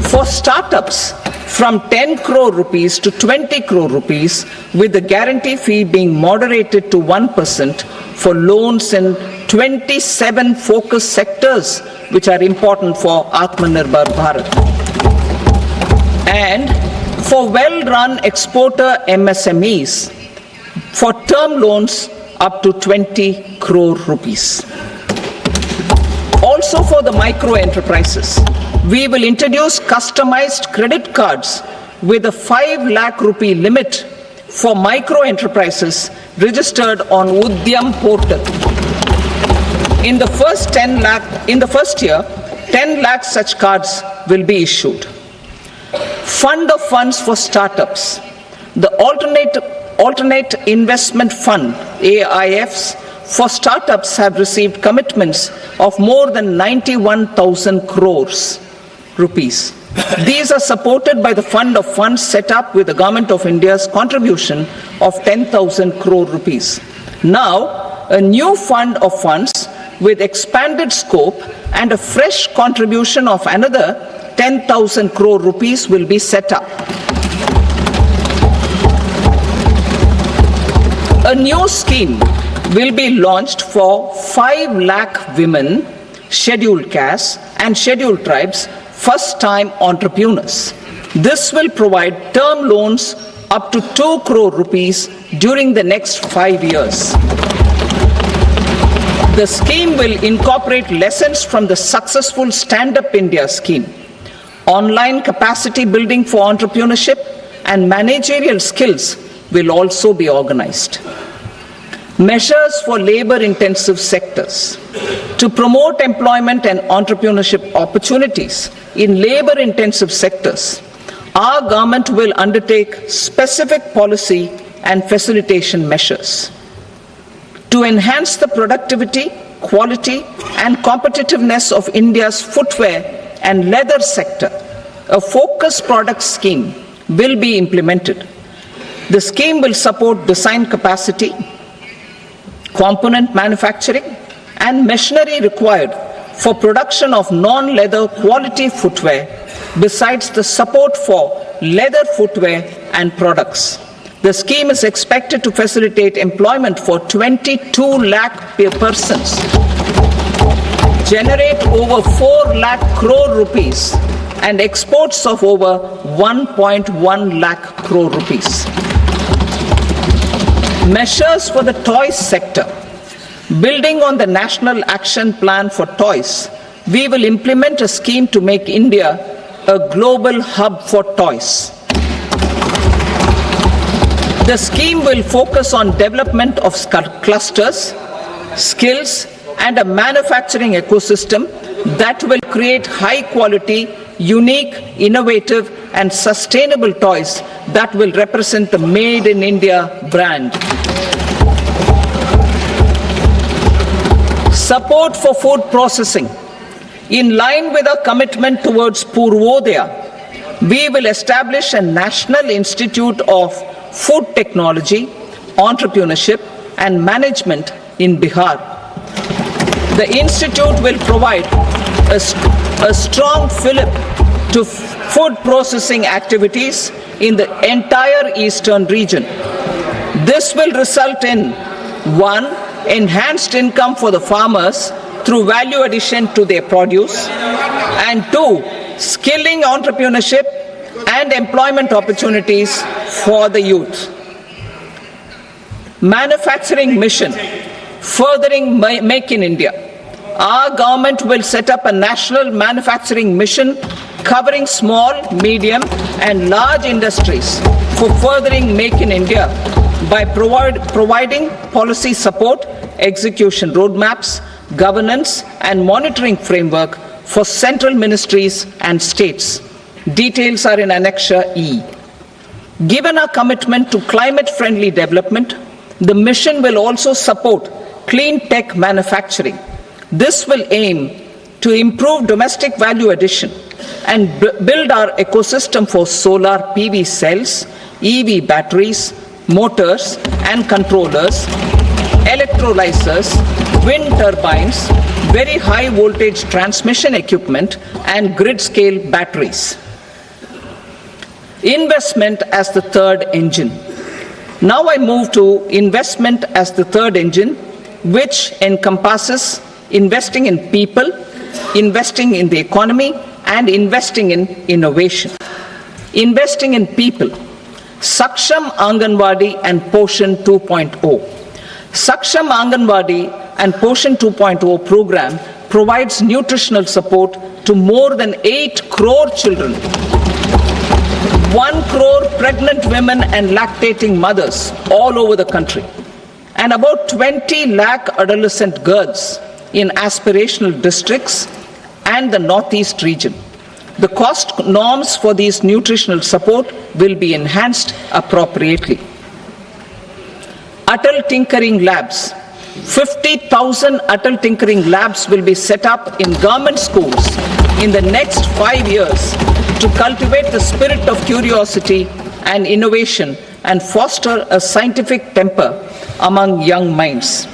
for startups from 10 crore rupees to 20 crore rupees, with the guarantee fee being moderated to 1% for loans in 27 focus sectors which are important for Atmanirbhar Bharat. And for well-run exporter MSMEs, for term loans up to 20 crore rupees. Also for the micro enterprises, we will introduce customized credit cards with a 5 lakh rupee limit for micro enterprises registered on Udyam portal. In the first year, 10 lakh such cards will be issued. Fund of funds for startups. The Alternate Investment Fund, AIFs, for startups have received commitments of more than 91,000 crores rupees. These are supported by the fund of funds set up with the Government of India's contribution of 10,000 crore rupees. Now, a new fund of funds with expanded scope and a fresh contribution of another 10,000 crore rupees will be set up. A new scheme will be launched for 5 lakh women, scheduled castes and scheduled tribes, first-time entrepreneurs. This will provide term loans up to 2 crore rupees during the next 5 years. The scheme will incorporate lessons from the successful Stand Up India scheme. Online capacity building for entrepreneurship and managerial skills will also be organized. Measures for labor-intensive sectors. To promote employment and entrepreneurship opportunities in labor-intensive sectors, our government will undertake specific policy and facilitation measures. To enhance the productivity, quality, and competitiveness of India's footwear and leather sector, a focused product scheme will be implemented. The scheme will support design capacity, component manufacturing, and machinery required for production of non-leather quality footwear, besides the support for leather footwear and products. The scheme is expected to facilitate employment for 22 lakh persons, generate over 4 lakh crore rupees, and exports of over 1.1 lakh crore rupees. Measures for the toys sector. Building on the National Action Plan for Toys, we will implement a scheme to make India a global hub for toys. The scheme will focus on development of clusters, skills, and a manufacturing ecosystem that will create high quality, unique, innovative, and sustainable toys that will represent the Made in India brand. Support for food processing. In line with our commitment towards Purvodaya, we will establish a National Institute of Food Technology, Entrepreneurship and Management in Bihar. The institute will provide a strong fillip to food processing activities in the entire eastern region. This will result in 1. Enhanced income for the farmers through value addition to their produce, and 2. Skilling entrepreneurship and employment opportunities for the youth. Manufacturing mission, furthering Make in India. Our government will set up a national manufacturing mission covering small, medium, and large industries for furthering Make in India by providing policy support, execution roadmaps, governance, and monitoring framework for central ministries and states. Details are in Annexure E. Given our commitment to climate-friendly development, the mission will also support clean tech manufacturing. This will aim to improve domestic value addition and build our ecosystem for solar PV cells, EV batteries, motors and controllers, electrolyzers, wind turbines, very high voltage transmission equipment, and grid scale batteries. Investment as the third engine. Now I move to investment as the third engine, which encompasses investing in people, investing in the economy, and investing in innovation. Investing in people. Saksham Anganwadi and Poshan 2.0. Saksham Anganwadi and Poshan 2.0 program provides nutritional support to more than 8 crore children, 1 crore pregnant women and lactating mothers all over the country, and about 20 lakh adolescent girls in aspirational districts and the Northeast region. The cost norms for these nutritional support will be enhanced appropriately. Atal Tinkering Labs. 50,000 Atal Tinkering Labs will be set up in government schools in the next 5 years to cultivate the spirit of curiosity and innovation and foster a scientific temper among young minds.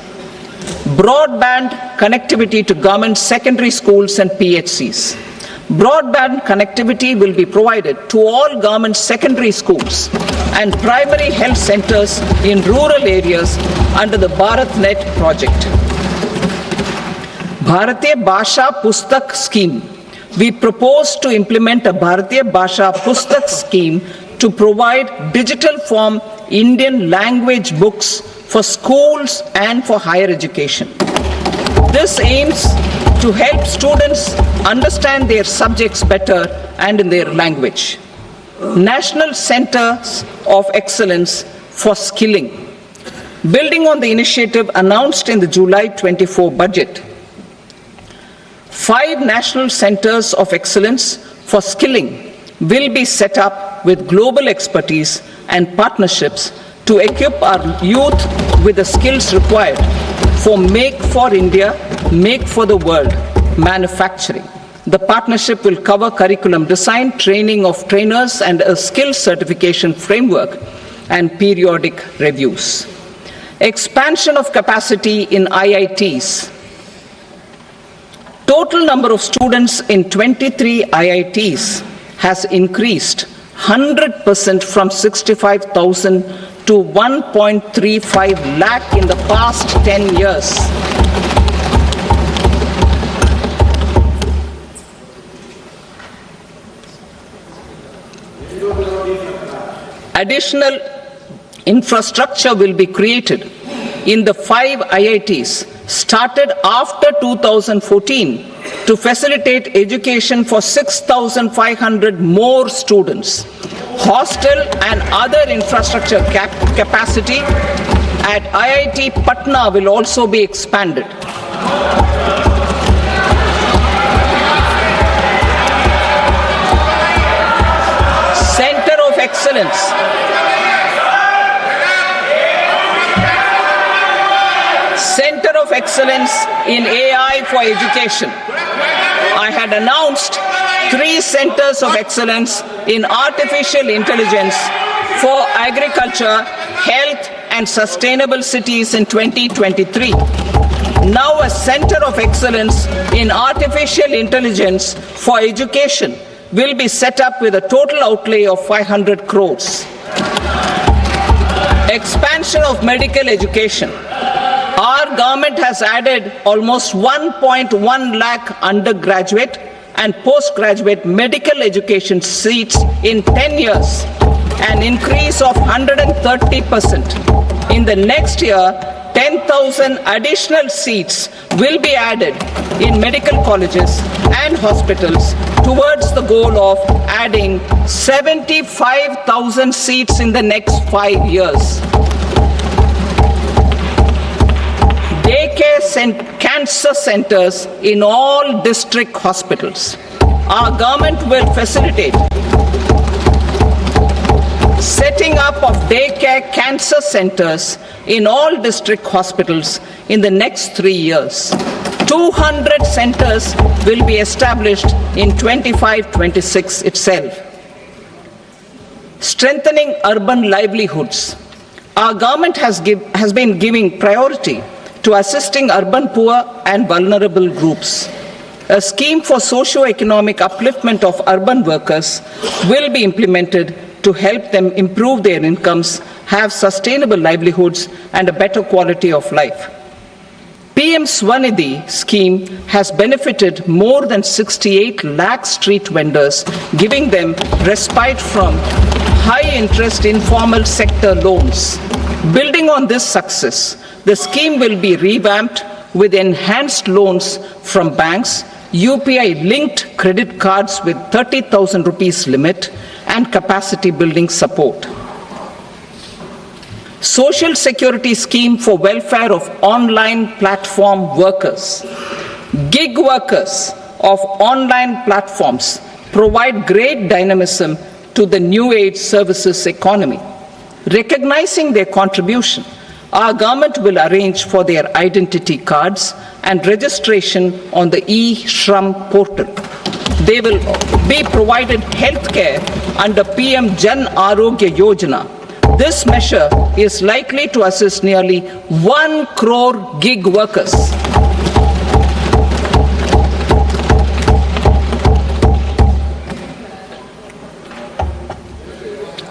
Broadband connectivity to government secondary schools and PHCs. Broadband connectivity will be provided to all government secondary schools and primary health centers in rural areas under the BharatNet project. Bharatiya Bhasha Pustak scheme. We propose to implement a Bharatiya Bhasha Pustak scheme to provide digital form Indian language books for schools and for higher education. This aims to help students understand their subjects better and in their language. National Centers of Excellence for Skilling. Building on the initiative announced in the July 24 budget, 5 national centers of excellence for skilling will be set up with global expertise and partnerships to equip our youth with the skills required for Make for India, Make for the World manufacturing. The partnership will cover curriculum design, training of trainers, and a skills certification framework and periodic reviews. Expansion of capacity in IITs. Total number of students in 23 IITs has increased 100% from 65,000 to 1.35 lakh in the past 10 years. Additional infrastructure will be created in the 5 IITs started after 2014 to facilitate education for 6,500 more students. Hostel and other infrastructure capacity at IIT Patna will also be expanded. Center of Excellence. Center of Excellence in AI for Education. I had announced 3 centers of excellence in artificial intelligence for agriculture, health, and sustainable cities in 2023. Now a center of excellence in artificial intelligence for education will be set up with a total outlay of 500 crores. Expansion of medical education. Our government has added almost 1.1 lakh undergraduate and postgraduate medical education seats in 10 years, an increase of 130%. In the next year, 10,000 additional seats will be added in medical colleges and hospitals towards the goal of adding 75,000 seats in the next 5 years. Daycare cancer centers in all district hospitals. Our government will facilitate setting up of daycare cancer centers in all district hospitals in the next 3 years. 200 centers will be established in 25-26 itself. Strengthening urban livelihoods. Our government has been giving priority to assisting urban poor and vulnerable groups. A scheme for socio-economic upliftment of urban workers will be implemented to help them improve their incomes, have sustainable livelihoods, and a better quality of life. PM Swanidhi scheme has benefited more than 68 lakh street vendors, giving them respite from high-interest informal sector loans. Building on this success, the scheme will be revamped with enhanced loans from banks, UPI-linked credit cards with 30,000 rupees limit, and capacity building support. Social Security scheme for welfare of online platform workers. Gig workers of online platforms provide great dynamism to the new age services economy. Recognizing their contribution, our government will arrange for their identity cards and registration on the e-Shram portal. They will be provided health care under PM Jan Arogya Yojana. This measure is likely to assist nearly 1 crore gig workers.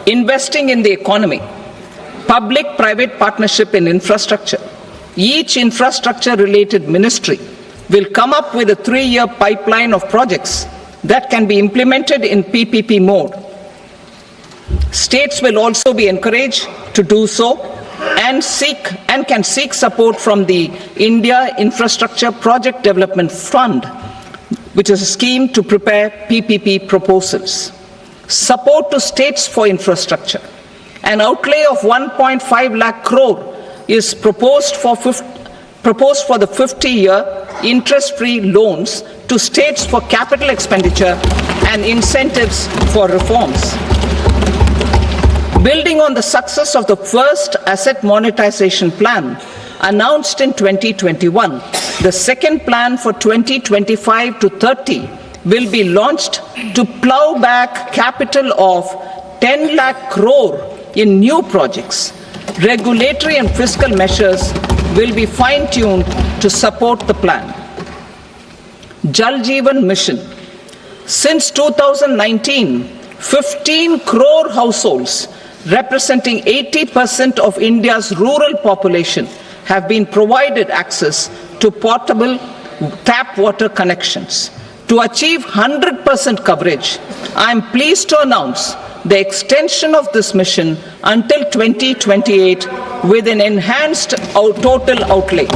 Investing in the economy. Public-private partnership in infrastructure. Each infrastructure-related ministry will come up with a 3-year pipeline of projects that can be implemented in PPP mode. States will also be encouraged to do so and can seek support from the India Infrastructure Project Development Fund, which is a scheme to prepare PPP proposals. Support to states for infrastructure. An outlay of 1.5 lakh crore is proposed for the 50-year interest-free loans to states for capital expenditure and incentives for reforms. Building on the success of the first asset monetization plan announced in 2021, the second plan for 2025 to 30 will be launched to plow back capital of 10 lakh crore in new projects. Regulatory and fiscal measures will be fine-tuned to support the plan. Jal Jeevan Mission. Since 2019, 15 crore households representing 80% of India's rural population have been provided access to portable tap water connections. To achieve 100% coverage, I am pleased to announce the extension of this mission until 2028 with an enhanced total outlay.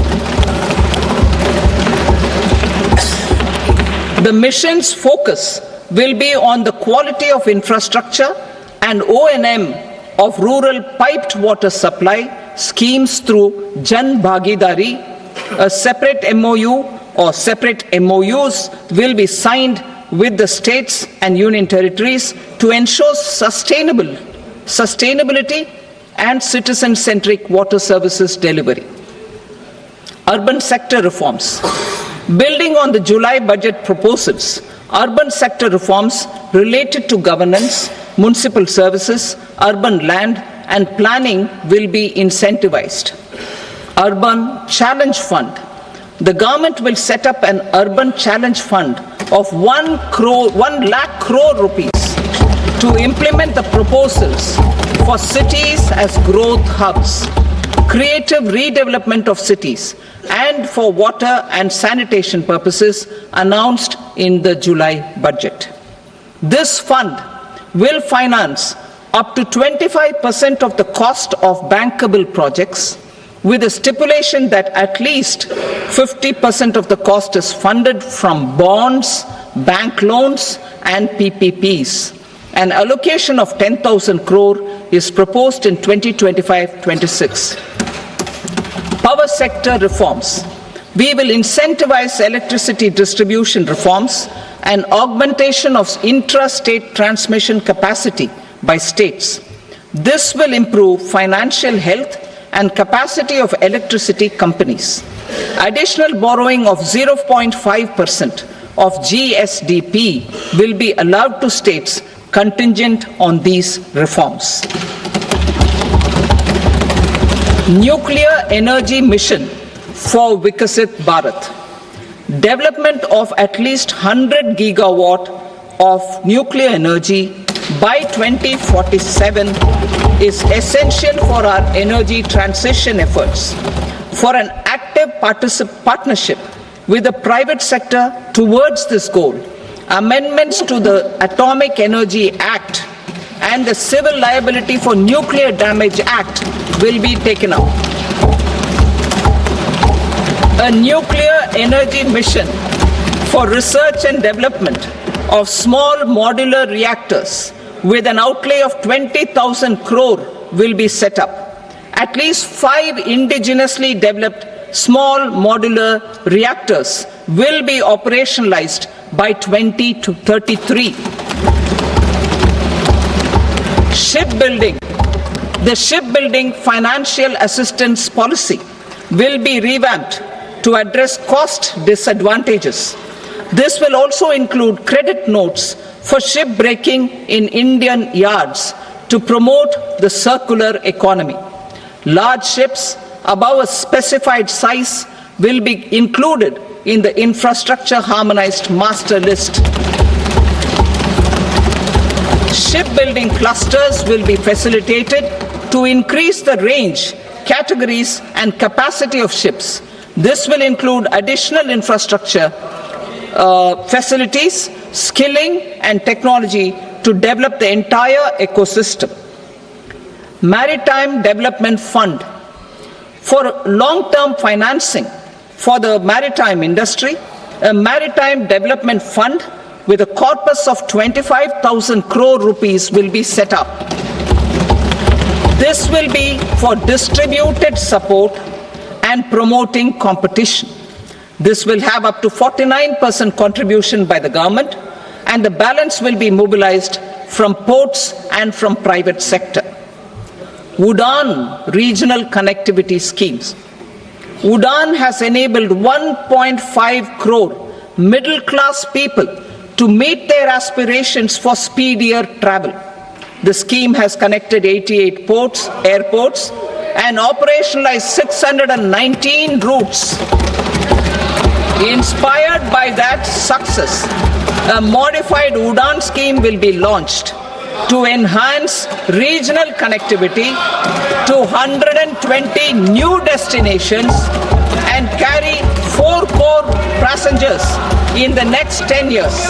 The mission's focus will be on the quality of infrastructure and O&M of rural piped water supply schemes through Jan Bhagidari. A separate MOU or separate MOUs will be signed with the states and union territories to ensure sustainability and citizen-centric water services delivery. Urban sector reforms. Building on the July budget proposals, urban sector reforms related to governance, municipal services, urban land and planning will be incentivized. Urban Challenge Fund. The government will set up an urban challenge fund of 1 lakh crore rupees to implement the proposals for cities as growth hubs, creative redevelopment of cities, and for water and sanitation purposes announced in the July budget. This fund will finance up to 25% of the cost of bankable projects, with a stipulation that at least 50% of the cost is funded from bonds, bank loans and PPPs. An allocation of 10,000 crore is proposed in 2025-26. Power sector reforms. We will incentivize electricity distribution reforms and augmentation of intra-state transmission capacity by states. This will improve financial health and capacity of electricity companies. Additional borrowing of 0.5% of GSDP will be allowed to states contingent on these reforms. Nuclear energy mission for Vikasit Bharat. Development of at least 100 gigawatt of nuclear energy by 2047 is essential for our energy transition efforts. For an active partnership with the private sector towards this goal, amendments to the Atomic Energy Act and the Civil Liability for Nuclear Damage Act will be taken up. A nuclear energy mission for research and development of small modular reactors with an outlay of 20,000 crore will be set up. At least 5 indigenously developed small modular reactors will be operationalized by 2033. Shipbuilding. The shipbuilding financial assistance policy will be revamped to address cost disadvantages. This will also include credit notes for shipbreaking in Indian yards to promote the circular economy. Large ships above a specified size will be included in the infrastructure harmonized master list. Shipbuilding clusters will be facilitated to increase the range, categories and capacity of ships. This will include additional infrastructure facilities, skilling and technology to develop the entire ecosystem. Maritime Development Fund For long-term financing for the maritime industry, a maritime development fund with a corpus of 25,000 crore rupees will be set up. This will be for distributed support and promoting competition. This will have up to 49% contribution by the government, and the balance will be mobilized from ports and from private sector. UDAN regional connectivity schemes. UDAN has enabled 1.5 crore middle-class people to meet their aspirations for speedier travel. The scheme has connected 88 airports, and operationalized 619 routes. Inspired by that success, a modified UDAN scheme will be launched to enhance regional connectivity to 120 new destinations and carry 4 crore passengers in the next 10 years.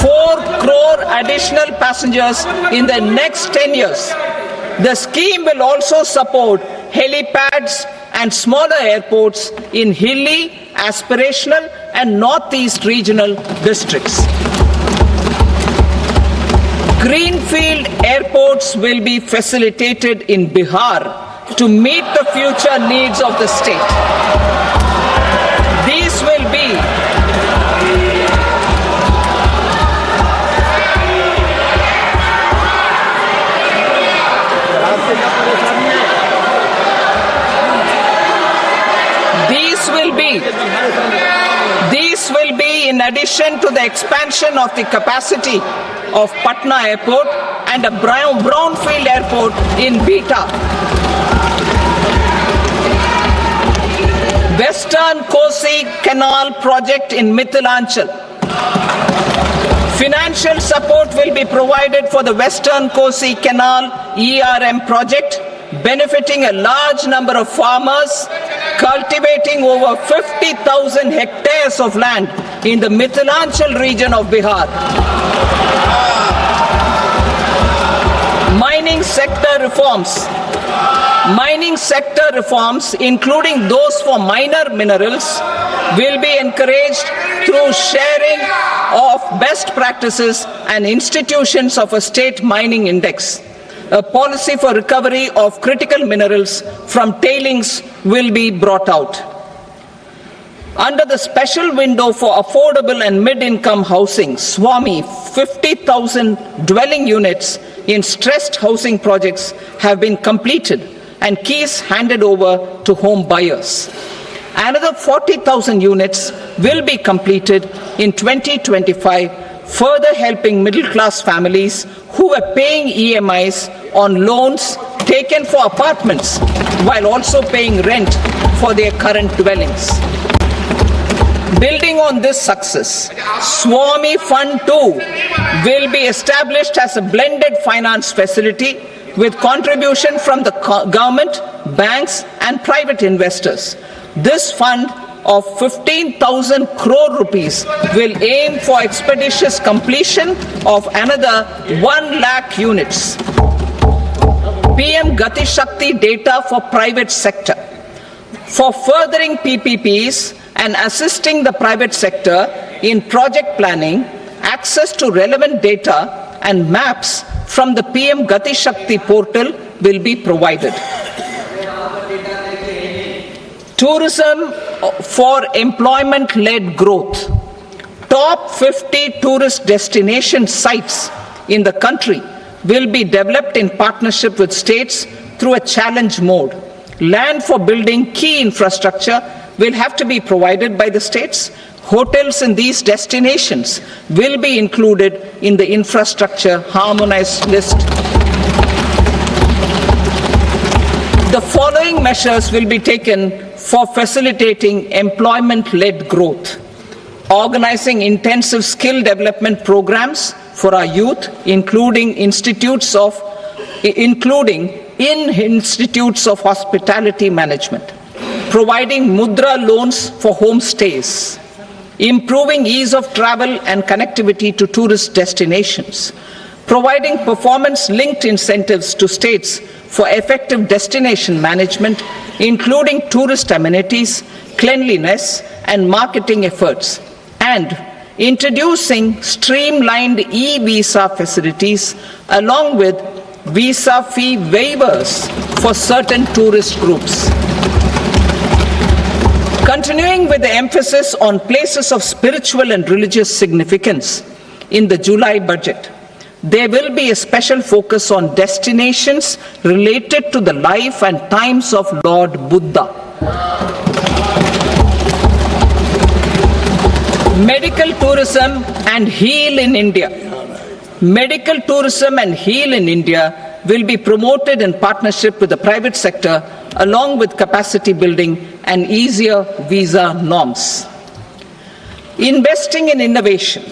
4 crore additional passengers in the next 10 years. The scheme will also support helipads and smaller airports in hilly, aspirational and northeast regional districts. Greenfield airports will be facilitated in Bihar to meet the future needs of the state. These will be in addition to the expansion of the capacity of Patna Airport and a brownfield airport in Beta. Western Kosi Canal project in Mithilanchal. Financial support will be provided for the Western Kosi Canal ERM project, benefiting a large number of farmers, cultivating over 50,000 hectares of land in the Mithilanchal region of Bihar. Mining sector reforms, including those for minor minerals, will be encouraged through sharing of best practices and institutions of a state mining index. A policy for recovery of critical minerals from tailings will be brought out. Under the special window for affordable and mid-income housing, SWAMI, 50,000 dwelling units in stressed housing projects have been completed and keys handed over to home buyers. Another 40,000 units will be completed in 2025, further helping middle-class families who were paying EMIs on loans taken for apartments while also paying rent for their current dwellings. Building on this success, Swami Fund 2 will be established as a blended finance facility with contribution from the government, banks and private investors. This fund of 15,000 crore rupees will aim for expeditious completion of another 1 lakh units. PM Gati Shakti data for private sector. For furthering PPPs and assisting the private sector in project planning, access to relevant data and maps from the PM Gati Shakti portal will be provided. Tourism for employment-led growth. Top 50 tourist destination sites in the country will be developed in partnership with states through a challenge mode. Land for building key infrastructure will have to be provided by the states. Hotels in these destinations will be included in the infrastructure harmonized list. The following measures will be taken for facilitating employment-led growth. Organizing intensive skill development programs for our youth, including in institutes of hospitality management. Providing mudra loans for homestays. Improving ease of travel and connectivity to tourist destinations. providing performance-linked incentives to states for effective destination management, including tourist amenities, cleanliness, and marketing efforts, and introducing streamlined e-visa facilities along with visa fee waivers for certain tourist groups. Continuing with the emphasis on places of spiritual and religious significance in the July budget, there will be a special focus on destinations related to the life and times of Lord Buddha. Medical tourism and heal in India. Medical tourism and heal in India will be promoted in partnership with the private sector along with capacity building and easier visa norms. Investing in innovation.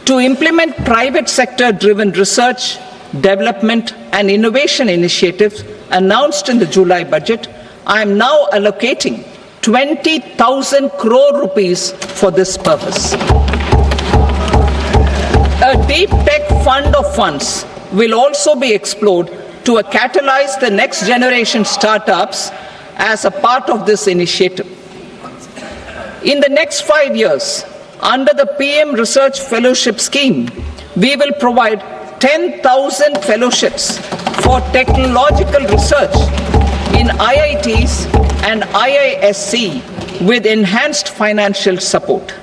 To implement private sector driven research, development and innovation initiatives announced in the July budget, I am now allocating 20,000 crore rupees for this purpose. A deep tech fund of funds will also be explored to catalyze the next generation startups as a part of this initiative. In the next 5 years, under the PM Research Fellowship Scheme, we will provide 10,000 fellowships for technological research in IITs and IISc with enhanced financial support.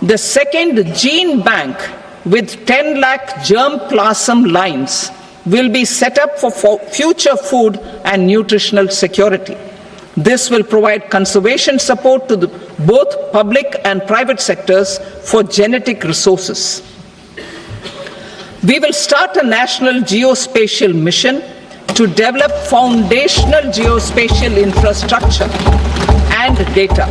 The second gene bank with 10 lakh germ plasm lines will be set up for future food and nutritional security. This will provide conservation support to both public and private sectors for genetic resources. We will start a national geospatial mission to develop foundational geospatial infrastructure and data.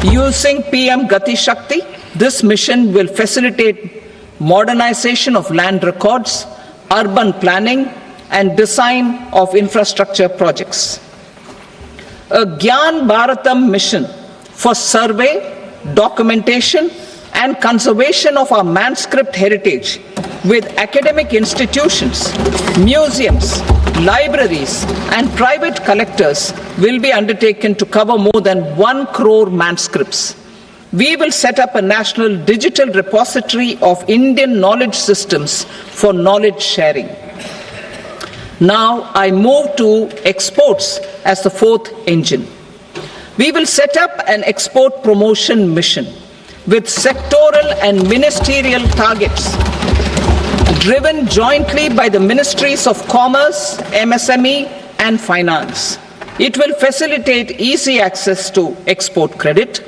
Using PM Gati Shakti, this mission will facilitate modernization of land records, urban planning, and design of infrastructure projects. A Gyan Bharatam mission for survey, documentation, and conservation of our manuscript heritage with academic institutions, museums, libraries, and private collectors will be undertaken to cover more than 1 crore manuscripts. We will set up a national digital repository of Indian knowledge systems for knowledge sharing. Now I move to exports as the fourth engine. We will set up an export promotion mission with sectoral and ministerial targets driven jointly by the Ministries of Commerce, MSME, and Finance. It will facilitate easy access to export credit,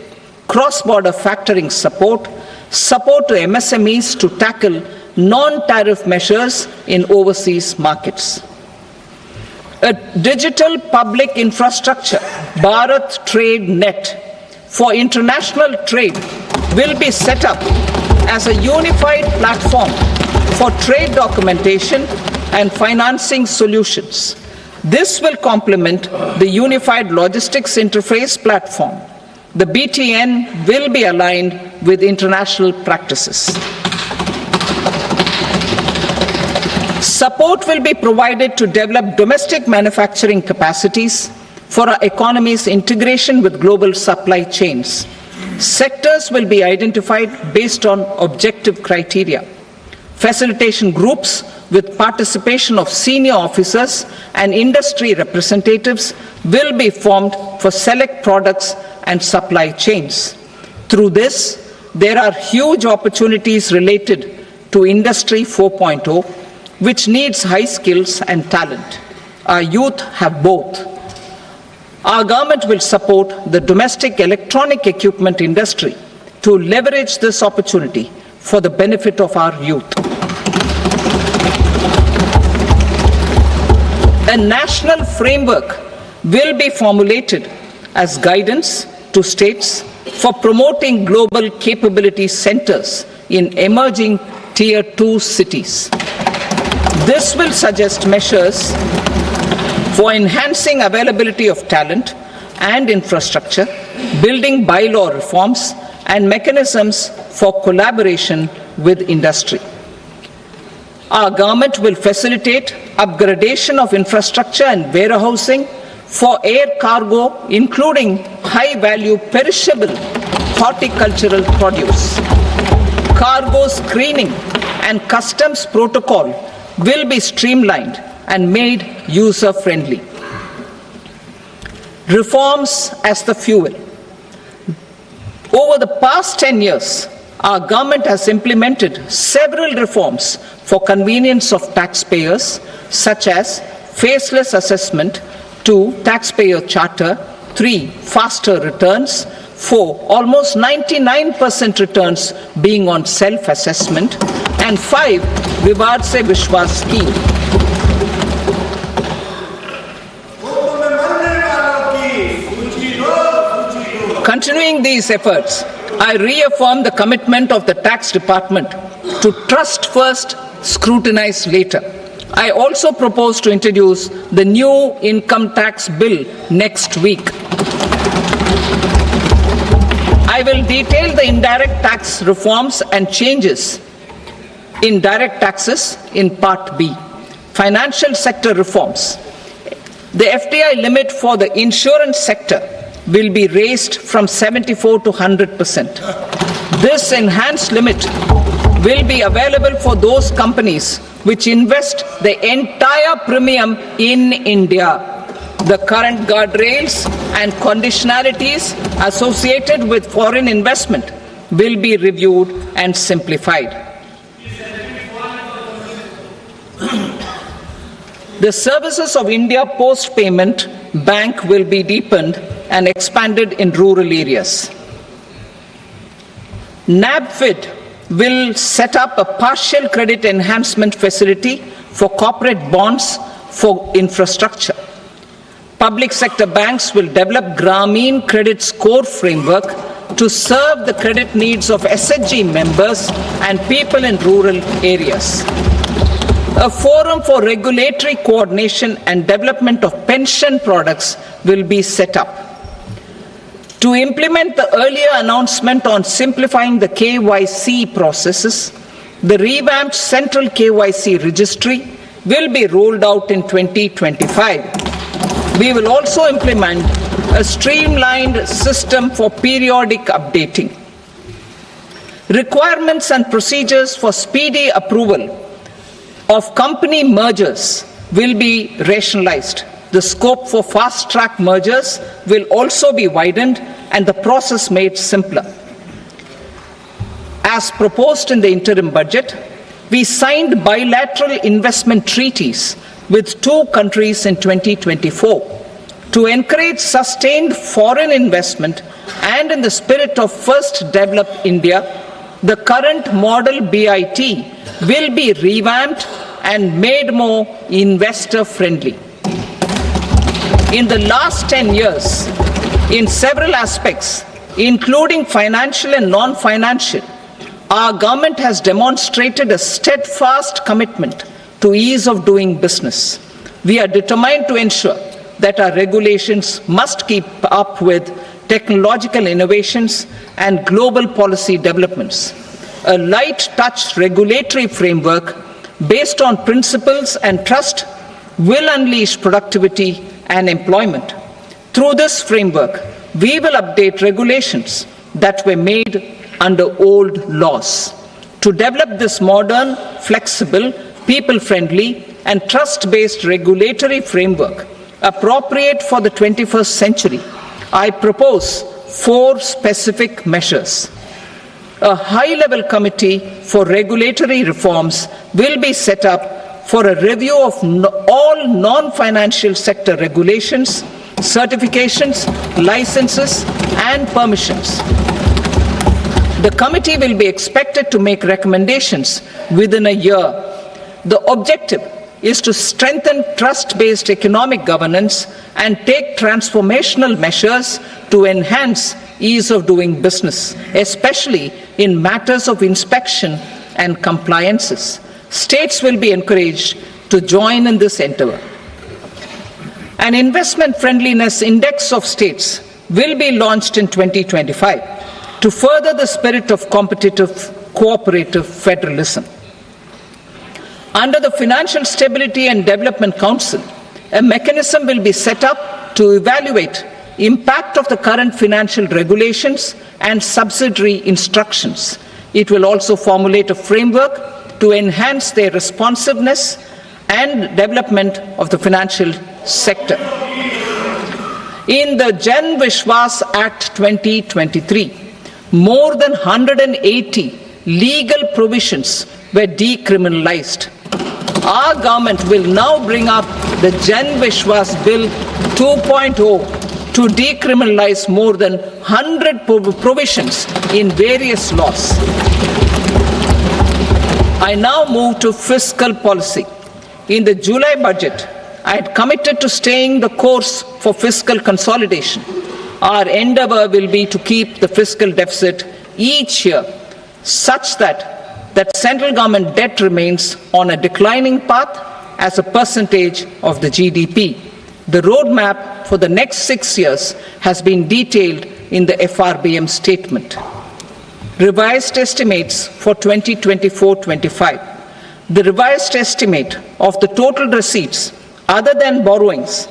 cross-border factoring support, support to MSMEs to tackle non-tariff measures in overseas markets. A digital public infrastructure, Bharat Trade Net, for international trade will be set up as a unified platform for trade documentation and financing solutions. This will complement the Unified Logistics Interface platform. The BTN will be aligned with international practices. Support will be provided to develop domestic manufacturing capacities for our economy's integration with global supply chains. Sectors will be identified based on objective criteria. Facilitation groups with participation of senior officers and industry representatives will be formed for select products and supply chains. Through this, there are huge opportunities related to Industry 4.0, which needs high skills and talent. Our youth have both. Our government will support the domestic electronic equipment industry to leverage this opportunity for the benefit of our youth. A national framework will be formulated as guidance to states for promoting global capability centers in emerging Tier 2 cities. This will suggest measures for enhancing availability of talent and infrastructure, building bylaw reforms, and mechanisms for collaboration with industry. Our government will facilitate upgradation of infrastructure and warehousing for air cargo, including high-value perishable horticultural produce. Cargo screening and customs protocol will be streamlined and made user-friendly. Reforms as the fuel. Over the past 10 years, our government has implemented several reforms for convenience of taxpayers, such as faceless assessment, 2, taxpayer charter, 3, faster returns, 4, almost 99% returns being on self-assessment, and 5, Vivad Se Vishwas scheme. Continuing these efforts, I reaffirm the commitment of the tax department to trust first, scrutinize later. I also propose to introduce the new income tax bill next week. I will detail the indirect tax reforms and changes in direct taxes in Part B. Financial sector reforms. The FDI limit for the insurance sector will be raised from 74 to 100%. This enhanced limit will be available for those companies which invest the entire premium in India. The current guardrails and conditionalities associated with foreign investment will be reviewed and simplified. The services of India Post Payment Bank will be deepened and expanded in rural areas. NABFID will set up a partial credit enhancement facility for corporate bonds for infrastructure. Public sector banks will develop Grameen Credit Score Framework to serve the credit needs of SHG members and people in rural areas. A forum for regulatory coordination and development of pension products will be set up. To implement the earlier announcement on simplifying the KYC processes, the revamped Central KYC Registry will be rolled out in 2025. We will also implement a streamlined system for periodic updating. Requirements and procedures for speedy approval of company mergers will be rationalized. The scope for fast-track mergers will also be widened and the process made simpler. As proposed in the interim budget, we signed bilateral investment treaties with 2 countries in 2024 to encourage sustained foreign investment, and in the spirit of First Develop India, the current model BIT will be revamped and made more investor-friendly. In the last 10 years, in several aspects, including financial and non-financial, our government has demonstrated a steadfast commitment to ease of doing business. We are determined to ensure that our regulations must keep up with technological innovations and global policy developments. A light touch regulatory framework based on principles and trust will unleash productivity and employment. Through this framework, we will update regulations that were made under old laws. To develop this modern, flexible, people-friendly and trust-based regulatory framework appropriate for the 21st century, I propose 4 specific measures. A high-level committee for regulatory reforms will be set up for a review of all non-financial sector regulations, certifications, licenses, and permissions. The committee will be expected to make recommendations within a year. The objective is to strengthen trust-based economic governance and take transformational measures to enhance ease of doing business, especially in matters of inspection and compliances. States will be encouraged to join in this endeavor. An investment friendliness index of states will be launched in 2025 to further the spirit of competitive, cooperative federalism. Under the Financial Stability and Development Council, a mechanism will be set up to evaluate impact of the current financial regulations and subsidiary instructions. It will also formulate a framework to enhance their responsiveness and development of the financial sector. In the Jan Vishwas Act 2023, more than 180 legal provisions were decriminalized. Our government will now bring up the Jan Vishwas Bill 2.0 to decriminalize more than 100 provisions in various laws. I now move to fiscal policy. In the July budget, I had committed to staying the course for fiscal consolidation. Our endeavor will be to keep the fiscal deficit each year such that central government debt remains on a declining path as a percentage of the GDP. The roadmap for the next 6 years has been detailed in the FRBM statement. Revised estimates for 2024-25. The revised estimate of the total receipts other than borrowings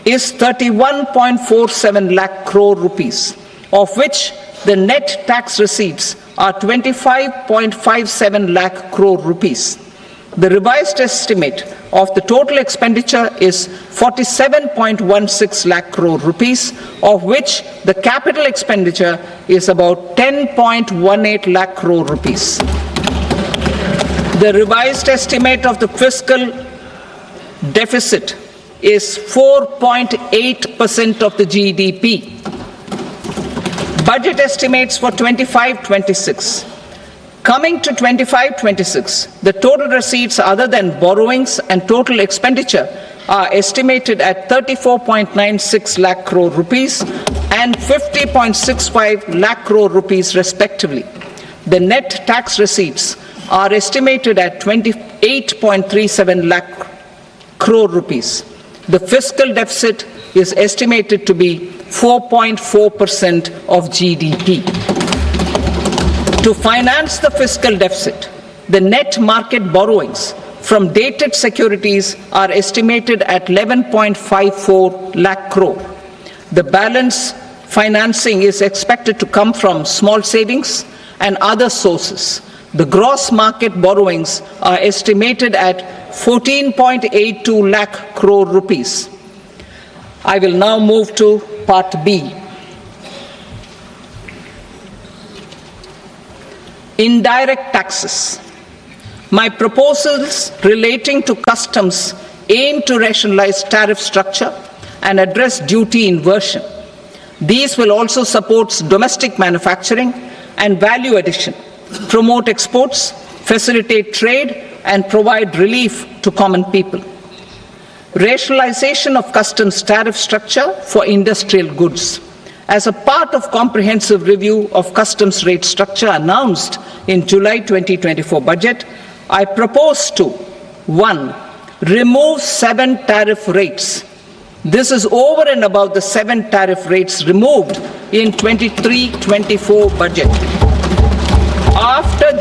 is 31.47 lakh crore rupees, of which the net tax receipts are 25.57 lakh crore rupees. The revised estimate of the total expenditure is 47.16 lakh crore rupees, of which the capital expenditure is about 10.18 lakh crore rupees. The revised estimate of the fiscal deficit is 4.8% of the GDP. Budget estimates for 25-26. Coming to 25-26, the total receipts other than borrowings and total expenditure are estimated at 34.96 lakh crore rupees and 50.65 lakh crore rupees respectively. The net tax receipts are estimated at 28.37 lakh crore rupees. The fiscal deficit is estimated to be 4.4% of GDP. To finance the fiscal deficit, the net market borrowings from dated securities are estimated at 11.54 lakh crore. The balance financing is expected to come from small savings and other sources. The gross market borrowings are estimated at 14.82 lakh crore rupees. I will now move to Part B. Indirect taxes. My proposals relating to customs aim to rationalize tariff structure and address duty inversion. These will also support domestic manufacturing and value addition, promote exports, facilitate trade, and provide relief to common people. Rationalization of customs tariff structure for industrial goods. As a part of comprehensive review of customs rate structure announced in July 2024 budget, I propose to 1. Remove 7 tariff rates. This is over and above the 7 tariff rates removed in 23-24 budget. After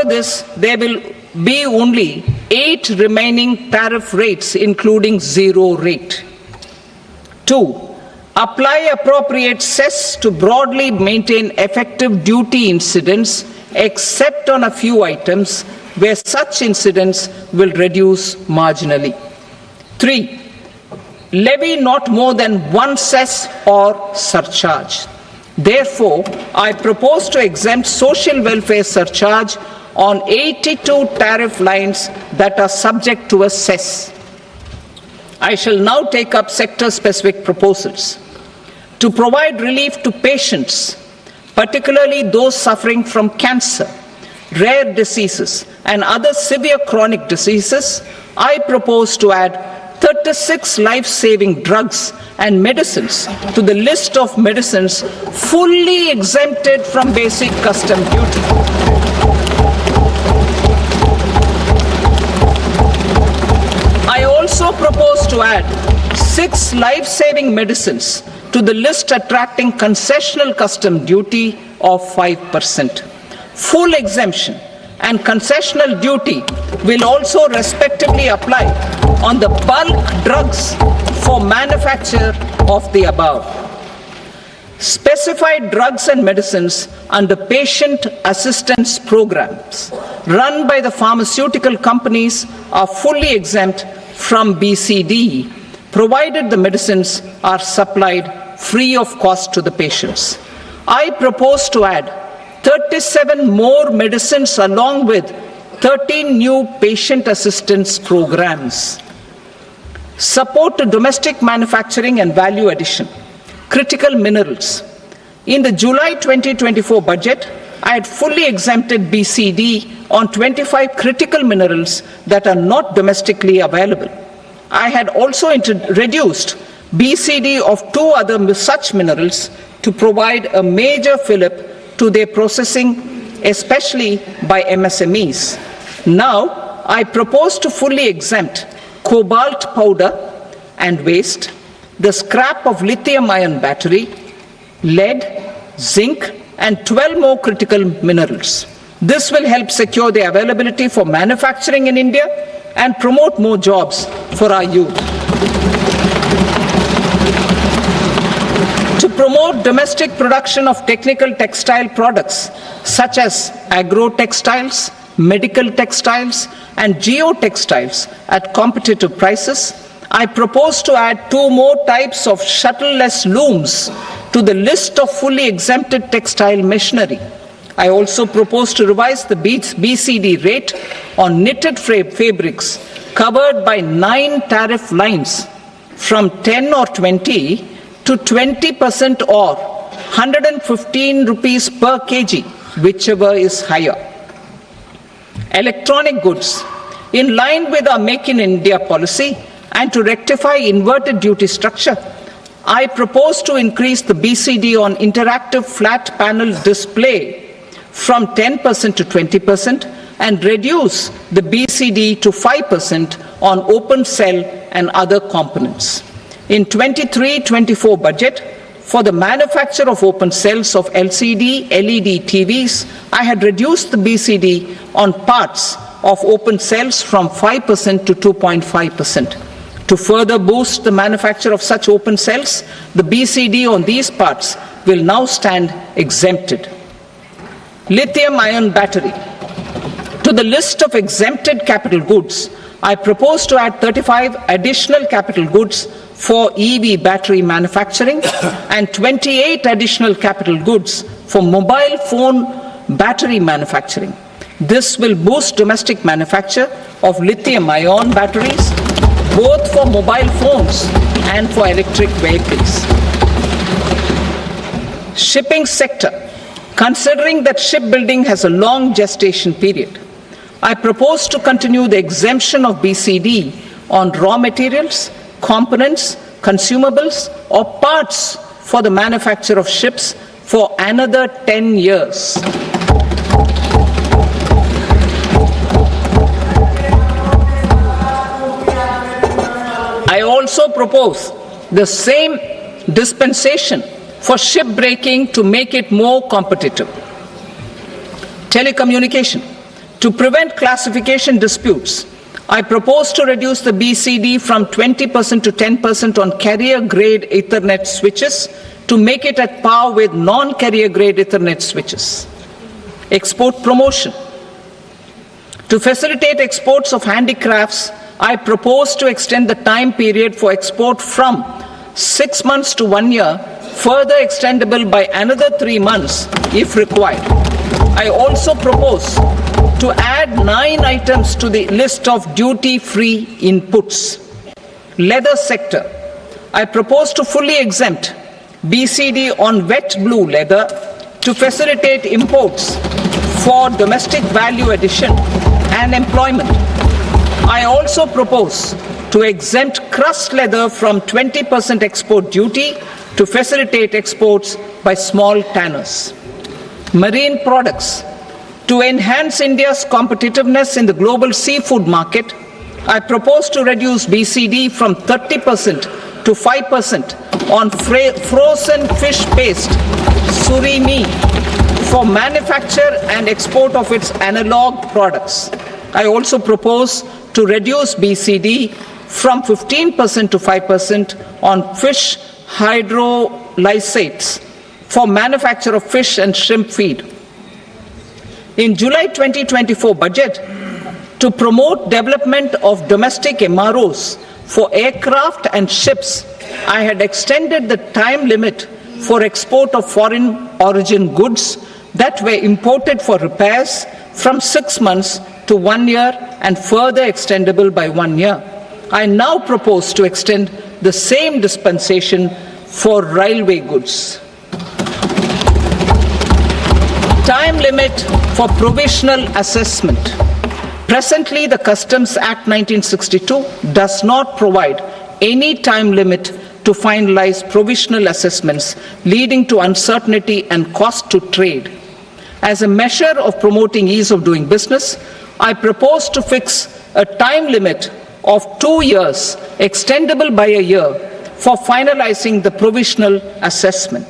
this, there will be only 8 remaining tariff rates, including 0 rate. 2. Apply appropriate cess to broadly maintain effective duty incidence, except on a few items where such incidence will reduce marginally. 3. Levy not more than 1 cess or surcharge. Therefore, I propose to exempt social welfare surcharge on 82 tariff lines that are subject to a cess. I shall now take up sector-specific proposals. To provide relief to patients, particularly those suffering from cancer, rare diseases, and other severe chronic diseases, I propose to add 36 life-saving drugs and medicines to the list of medicines fully exempted from basic custom duty. I also propose to add 6 life-saving medicines to the list attracting concessional custom duty of 5%. Full exemption and concessional duty will also respectively apply on the bulk drugs for manufacture of the above. Specified drugs and medicines under patient assistance programs run by the pharmaceutical companies are fully exempt from BCD, provided the medicines are supplied free of cost to the patients. I propose to add 37 more medicines along with 13 new patient assistance programs. Support to domestic manufacturing and value addition. Critical minerals. In the July 2024 budget, I had fully exempted BCD on 25 critical minerals that are not domestically available. I had also reduced BCD of 2 other such minerals to provide a major fillip to their processing, especially by MSMEs. Now, I propose to fully exempt cobalt powder and waste, the scrap of lithium-ion battery, lead, zinc, and 12 more critical minerals. This will help secure the availability for manufacturing in India and promote more jobs for our youth. To promote domestic production of technical textile products such as agro-textiles, medical textiles, and geotextiles at competitive prices, I propose to add 2 more types of shuttle-less looms to the list of fully exempted textile machinery. I also propose to revise the BCD rate on knitted fabrics covered by 9 tariff lines from 10 or 20 to 20% or 115 rupees per kg, whichever is higher. Electronic goods. In line with our Make in India policy and to rectify inverted duty structure, I propose to increase the BCD on interactive flat panel display from 10% to 20% and reduce the BCD to 5% on open cell and other components. In 23-24 budget, for the manufacture of open cells of LCD, LED TVs, I had reduced the BCD on parts of open cells from 5% to 2.5%. To further boost the manufacture of such open cells, the BCD on these parts will now stand exempted. Lithium-ion battery. To the list of exempted capital goods, I propose to add 35 additional capital goods for EV battery manufacturing and 28 additional capital goods for mobile phone battery manufacturing. This will boost domestic manufacture of lithium-ion batteries, both for mobile phones and for electric vehicles. Shipping sector. Considering that shipbuilding has a long gestation period, I propose to continue the exemption of BCD on raw materials, components, consumables, or parts for the manufacture of ships for another 10 years. I also propose the same dispensation for shipbreaking to make it more competitive. Telecommunication. To prevent classification disputes, I propose to reduce the BCD from 20% to 10% on carrier-grade Ethernet switches to make it at par with non-carrier-grade Ethernet switches. Export promotion. To facilitate exports of handicrafts, I propose to extend the time period for export from 6 months to 1 year, further extendable by another 3 months if required. I also propose to add 9 items to the list of duty-free inputs. Leather sector. I propose to fully exempt BCD on wet blue leather to facilitate imports for domestic value addition and employment. I also propose to exempt crust leather from 20% export duty to facilitate exports by small tanners. Marine products. To enhance India's competitiveness in the global seafood market, I propose to reduce BCD from 30% to 5% on frozen fish paste, surimi, for manufacture and export of its analog products. I also propose to reduce BCD from 15% to 5% on fish hydrolysates for manufacture of fish and shrimp feed. In July 2024 budget, to promote development of domestic MROs for aircraft and ships, I had extended the time limit for export of foreign origin goods that were imported for repairs from 6 months to 1 year and further extendable by 1 year. I now propose to extend the same dispensation for railway goods. Time limit for provisional assessment. Presently, the Customs Act 1962 does not provide any time limit to finalize provisional assessments, leading to uncertainty and cost to trade. As a measure of promoting ease of doing business, I propose to fix a time limit of 2 years, extendable by a year, for finalizing the provisional assessment.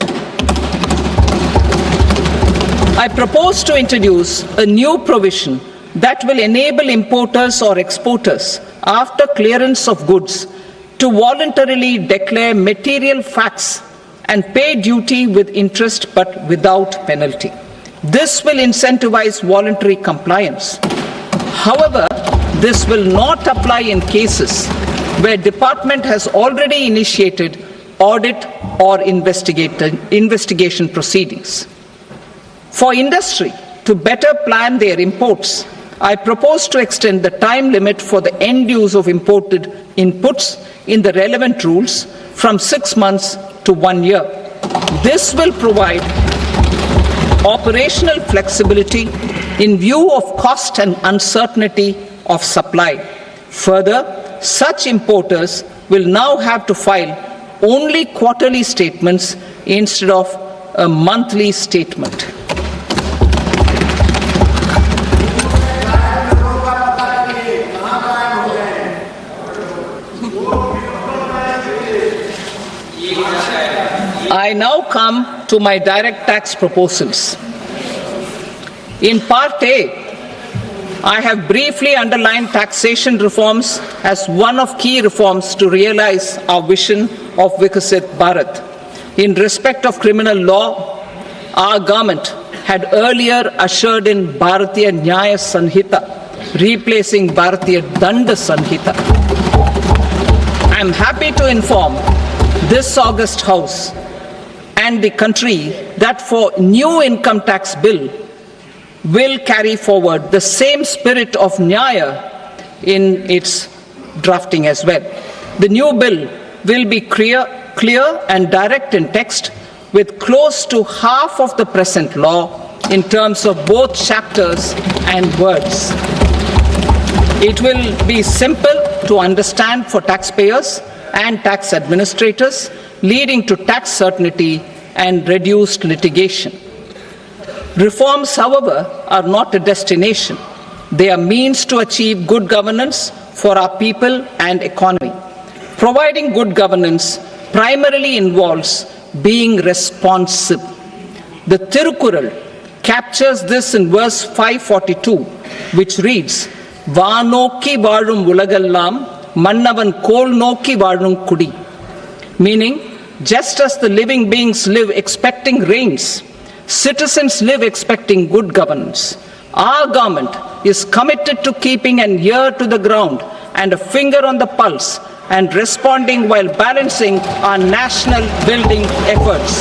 I propose to introduce a new provision that will enable importers or exporters, after clearance of goods, to voluntarily declare material facts and pay duty with interest but without penalty. This will incentivize voluntary compliance. However, this will not apply in cases where department has already initiated audit or investigation proceedings. For industry to better plan their imports, I propose to extend the time limit for the end use of imported inputs in the relevant rules from 6 months to 1 year. This will provide operational flexibility in view of cost and uncertainty of supply. Further, such importers will now have to file only quarterly statements instead of a monthly statement. I now come to my direct tax proposals. In Part A, I have briefly underlined taxation reforms as one of key reforms to realize our vision of Vikasit Bharat. In respect of criminal law, our government had earlier ushered in Bharatiya Nyaya Sanhita, replacing Bharatiya Danda Sanhita. I am happy to inform this august House and the country that for new income tax bill will carry forward the same spirit of Nyaya in its drafting as well. The new bill will be clear and direct in text, with close to half of the present law in terms of both chapters and words. It will be simple to understand for taxpayers and tax administrators, leading to tax certainty and reduced litigation. Reforms, however, are not a destination. They are means to achieve good governance for our people and economy. Providing good governance primarily involves being responsive. The Tirukural captures this in verse 542, which reads, "Vaanokki vaazhum ulagallam mannavan kol nokki vaazhum kudi," meaning, just as the living beings live expecting rains, citizens live expecting good governance. Our government is committed to keeping an ear to the ground and a finger on the pulse and responding while balancing our national building efforts.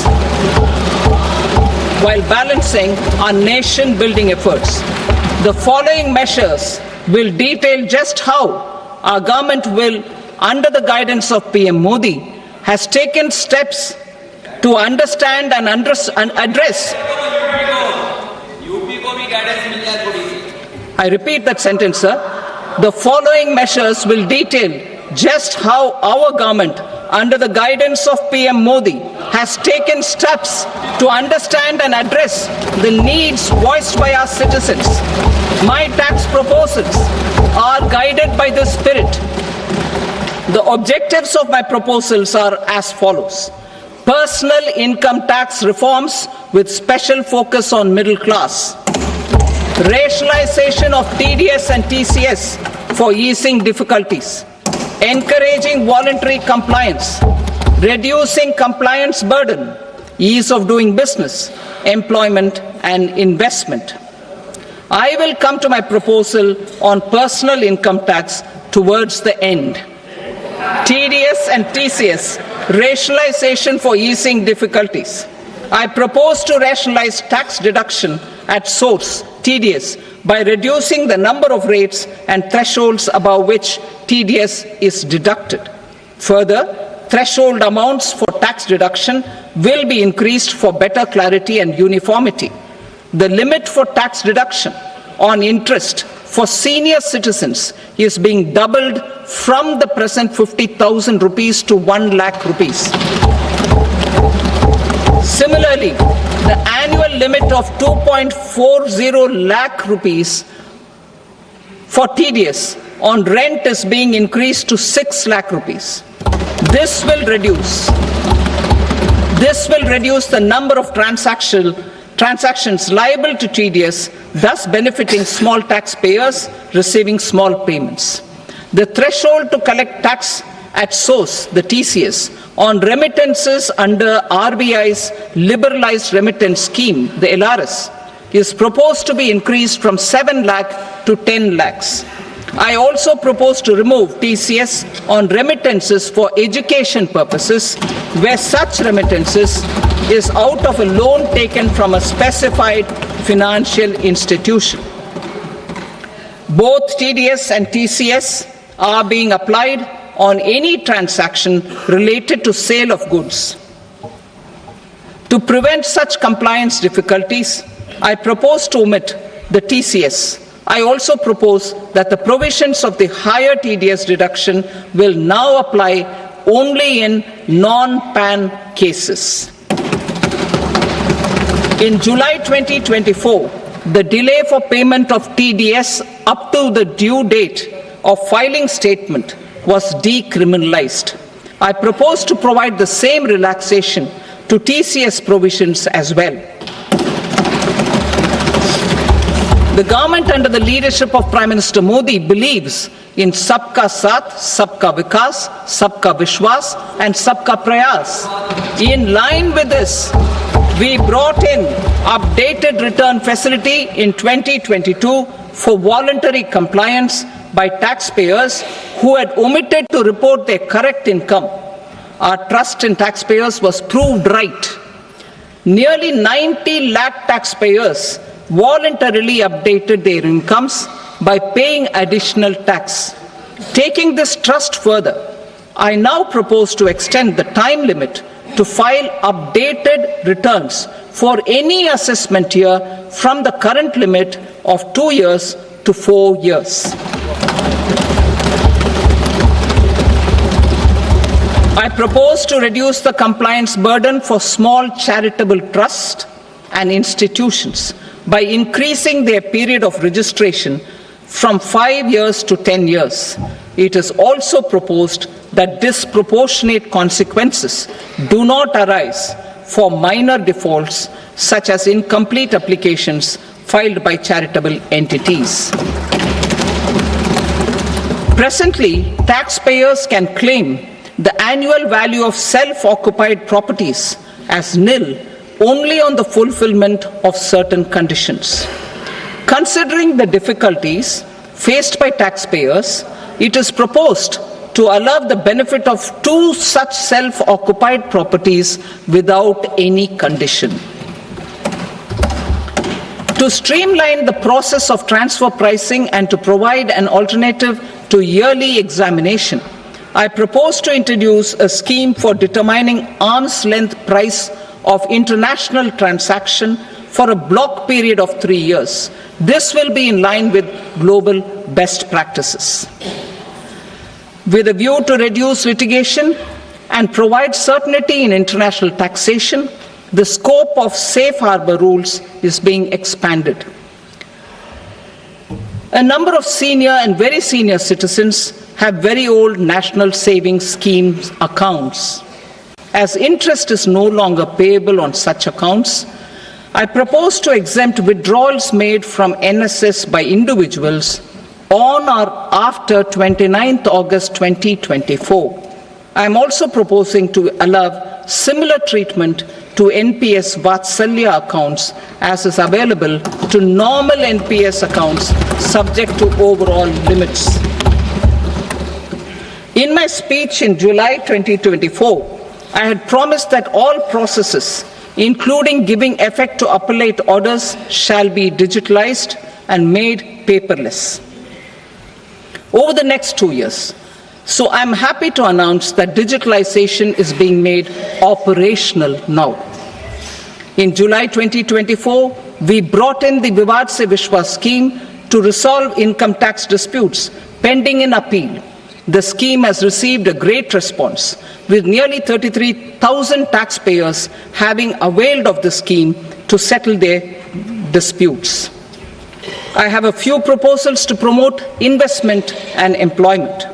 The following measures will detail just how our government will, under the guidance of PM Modi, has taken steps to understand and address. I repeat that sentence, sir. The following measures will detail just how our government, under the guidance of PM Modi, has taken steps to understand and address the needs voiced by our citizens. My tax proposals are guided by this spirit. The objectives of my proposals are as follows. Personal income tax reforms with special focus on middle class. Rationalization of TDS and TCS for easing difficulties. Encouraging voluntary compliance. Reducing compliance burden. Ease of doing business, employment and investment. I will come to my proposal on personal income tax towards the end. TDS and TCS, rationalization for easing difficulties. I propose to rationalize tax deduction at source, TDS, by reducing the number of rates and thresholds above which TDS is deducted. Further, threshold amounts for tax deduction will be increased for better clarity and uniformity. The limit for tax deduction on interest for senior citizens is being doubled from the present 50,000 rupees to 1 lakh rupees. Similarly, the annual limit of 2.40 lakh rupees for TDS on rent is being increased to 6 lakh rupees. This will reduce the number of transactions liable to TDS, thus benefiting small taxpayers receiving small payments. The threshold to collect tax at source, the TCS, on remittances under RBI's liberalized remittance scheme, the LRS, is proposed to be increased from 7 lakh to 10 lakhs. I also propose to remove TCS on remittances for education purposes, where such remittances is out of a loan taken from a specified financial institution. Both TDS and TCS are being applied on any transaction related to sale of goods. To prevent such compliance difficulties, I propose to omit the TCS. I also propose that the provisions of the higher TDS deduction will now apply only in non-PAN cases. In July 2024, the delay for payment of TDS up to the due date of filing statement was decriminalized. I propose to provide the same relaxation to TCS provisions as well. The government under the leadership of Prime Minister Modi believes in Sabka Saath, Sabka Vikas, Sabka Vishwas and Sabka Prayas. In line with this, we brought in updated return facility in 2022 for voluntary compliance by taxpayers who had omitted to report their correct income. Our trust in taxpayers was proved right. Nearly 90 lakh taxpayers voluntarily updated their incomes by paying additional tax. Taking this trust further, I now propose to extend the time limit to file updated returns for any assessment year from the current limit of 2 years to 4 years. I propose to reduce the compliance burden for small charitable trusts and institutions by increasing their period of registration from 5 years to 10 years. It is also proposed that disproportionate consequences do not arise for minor defaults such as incomplete applications filed by charitable entities. Presently, taxpayers can claim the annual value of self-occupied properties as nil only on the fulfillment of certain conditions. Considering the difficulties faced by taxpayers, it is proposed to allow the benefit of 2 such self-occupied properties without any condition. To streamline the process of transfer pricing and to provide an alternative to yearly examination, I propose to introduce a scheme for determining arm's length price of international transaction for a block period of 3 years. This will be in line with global best practices. With a view to reduce litigation and provide certainty in international taxation, the scope of safe harbor rules is being expanded. A number of senior and very senior citizens have very old national savings schemes accounts. as interest is no longer payable on such accounts, I propose to exempt withdrawals made from NSS by individuals on or after 29th August 2024. I am also proposing to allow similar treatment to NPS Vatsalya accounts as is available to normal NPS accounts subject to overall limits. In my speech in July 2024, I had promised that all processes, including giving effect to appellate orders, shall be digitalized and made paperless over the next 2 years. So I'm happy to announce that digitalization is being made operational now. In July 2024, we brought in the Vivad Se Vishwas scheme to resolve income tax disputes pending in appeal. The scheme has received a great response, with nearly 33,000 taxpayers having availed of the scheme to settle their disputes. I have a few proposals to promote investment and employment.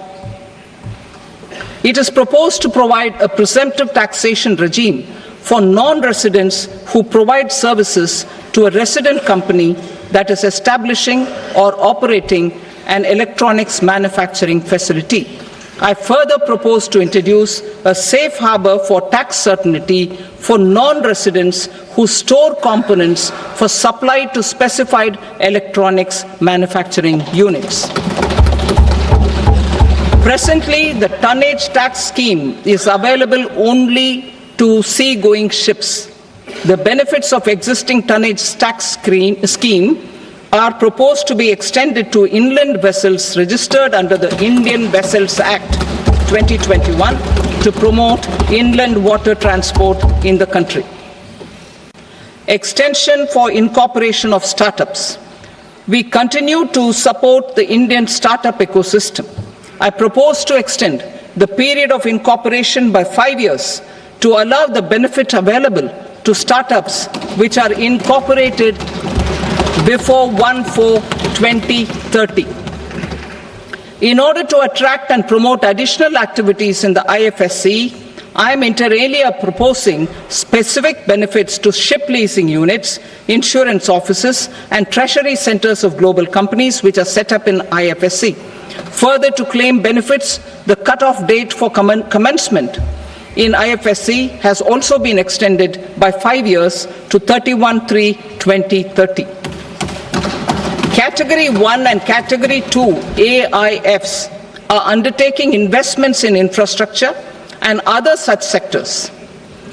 It is proposed to provide a presumptive taxation regime for non-residents who provide services to a resident company that is establishing or operating an electronics manufacturing facility. I further propose to introduce a safe harbor for tax certainty for non-residents who store components for supply to specified electronics manufacturing units. Presently, the tonnage tax scheme is available only to sea-going ships. The benefits of existing tonnage tax scheme are proposed to be extended to inland vessels registered under the Indian Vessels Act 2021 to promote inland water transport in the country. Extension for incorporation of startups. We continue to support the Indian startup ecosystem. I propose to extend the period of incorporation by 5 years to allow the benefit available to startups which are incorporated before 1/4/2030. In order to attract and promote additional activities in the IFSC, I am inter alia proposing specific benefits to ship leasing units, insurance offices, and treasury centers of global companies which are set up in IFSC. Further, to claim benefits, the cut-off date for commencement in IFSC has also been extended by 5 years to 31/3/2030. Category 1 and Category 2 AIFs are undertaking investments in infrastructure and other such sectors.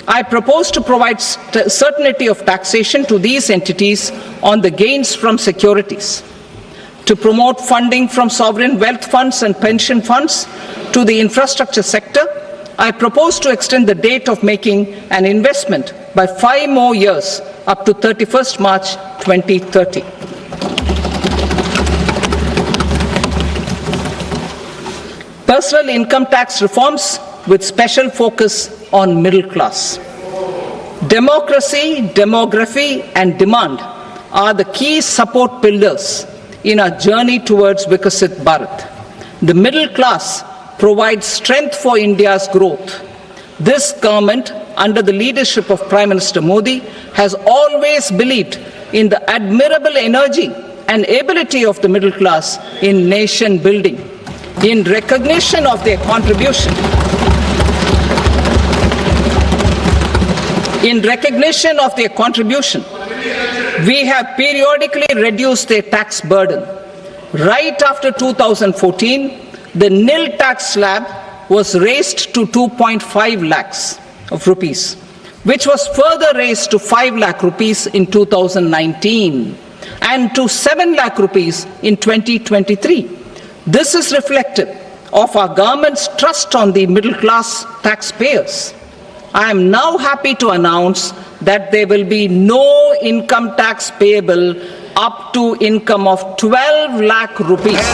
I propose to provide certainty of taxation to these entities on the gains from securities. To promote funding from sovereign wealth funds and pension funds to the infrastructure sector, I propose to extend the date of making an investment by 5 more years up to 31st March 2030. Personal income tax reforms with special focus on middle class. Democracy, demography, and demand are the key support pillars in our journey towards Vikasit Bharat. The middle class provides strength for India's growth. This government, under the leadership of Prime Minister Modi, has always believed in the admirable energy and ability of the middle class in nation building. In recognition of their contribution, we have periodically reduced their tax burden. Right after 2014, the nil tax slab was raised to 2.5 lakhs of rupees, which was further raised to 5 lakh rupees in 2019 and to 7 lakh rupees in 2023. This is reflective of our government's trust on the middle class taxpayers. I am now happy to announce that there will be no income tax payable up to income of 12 lakh rupees.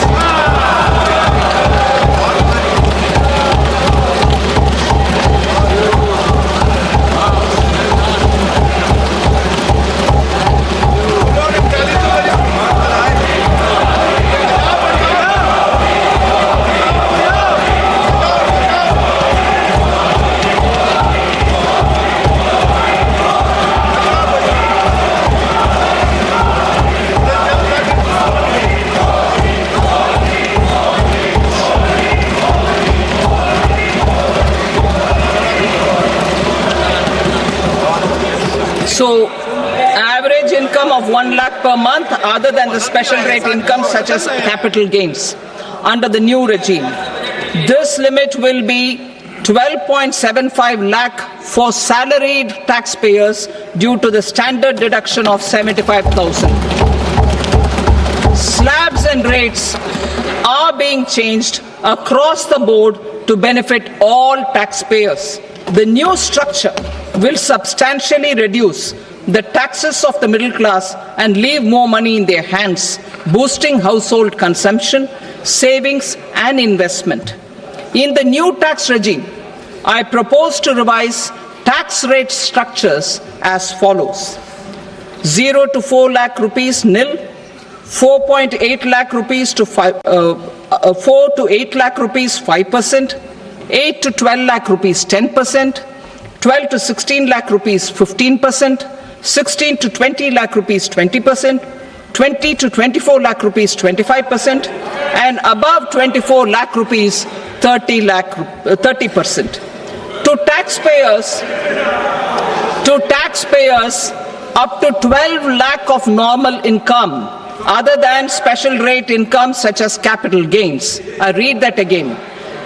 So, average income of 1 lakh per month other than the special rate income such as capital gains under the new regime. This limit will be 12.75 lakh for salaried taxpayers due to the standard deduction of 75,000. Slabs and rates are being changed across the board to benefit all taxpayers. The new structure will substantially reduce the taxes of the middle class and leave more money in their hands, boosting household consumption, savings and investment. In the new tax regime, I propose to revise tax rate structures as follows. 0 to 4 lakh rupees nil, 4.8 lakh rupees to 4 to 8 lakh rupees 5%, 8 to 12 lakh rupees 10%, 12 to 16 lakh rupees 15%, 16 to 20 lakh rupees 20%, 20 to 24 lakh rupees 25%, and above 24 lakh rupees 30%. To taxpayers up to 12 lakh of normal income other than special rate income such as capital gains. I read that again.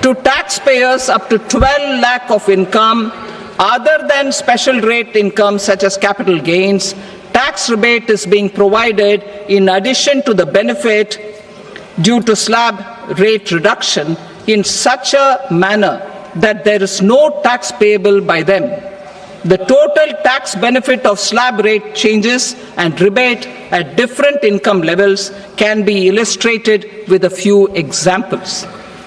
To taxpayers up to 12 lakh of income other than special rate income such as capital gains, tax rebate is being provided in addition to the benefit due to slab rate reduction in such a manner that there is no tax payable by them. The total tax benefit of slab rate changes and rebate at different income levels can be illustrated with a few examples.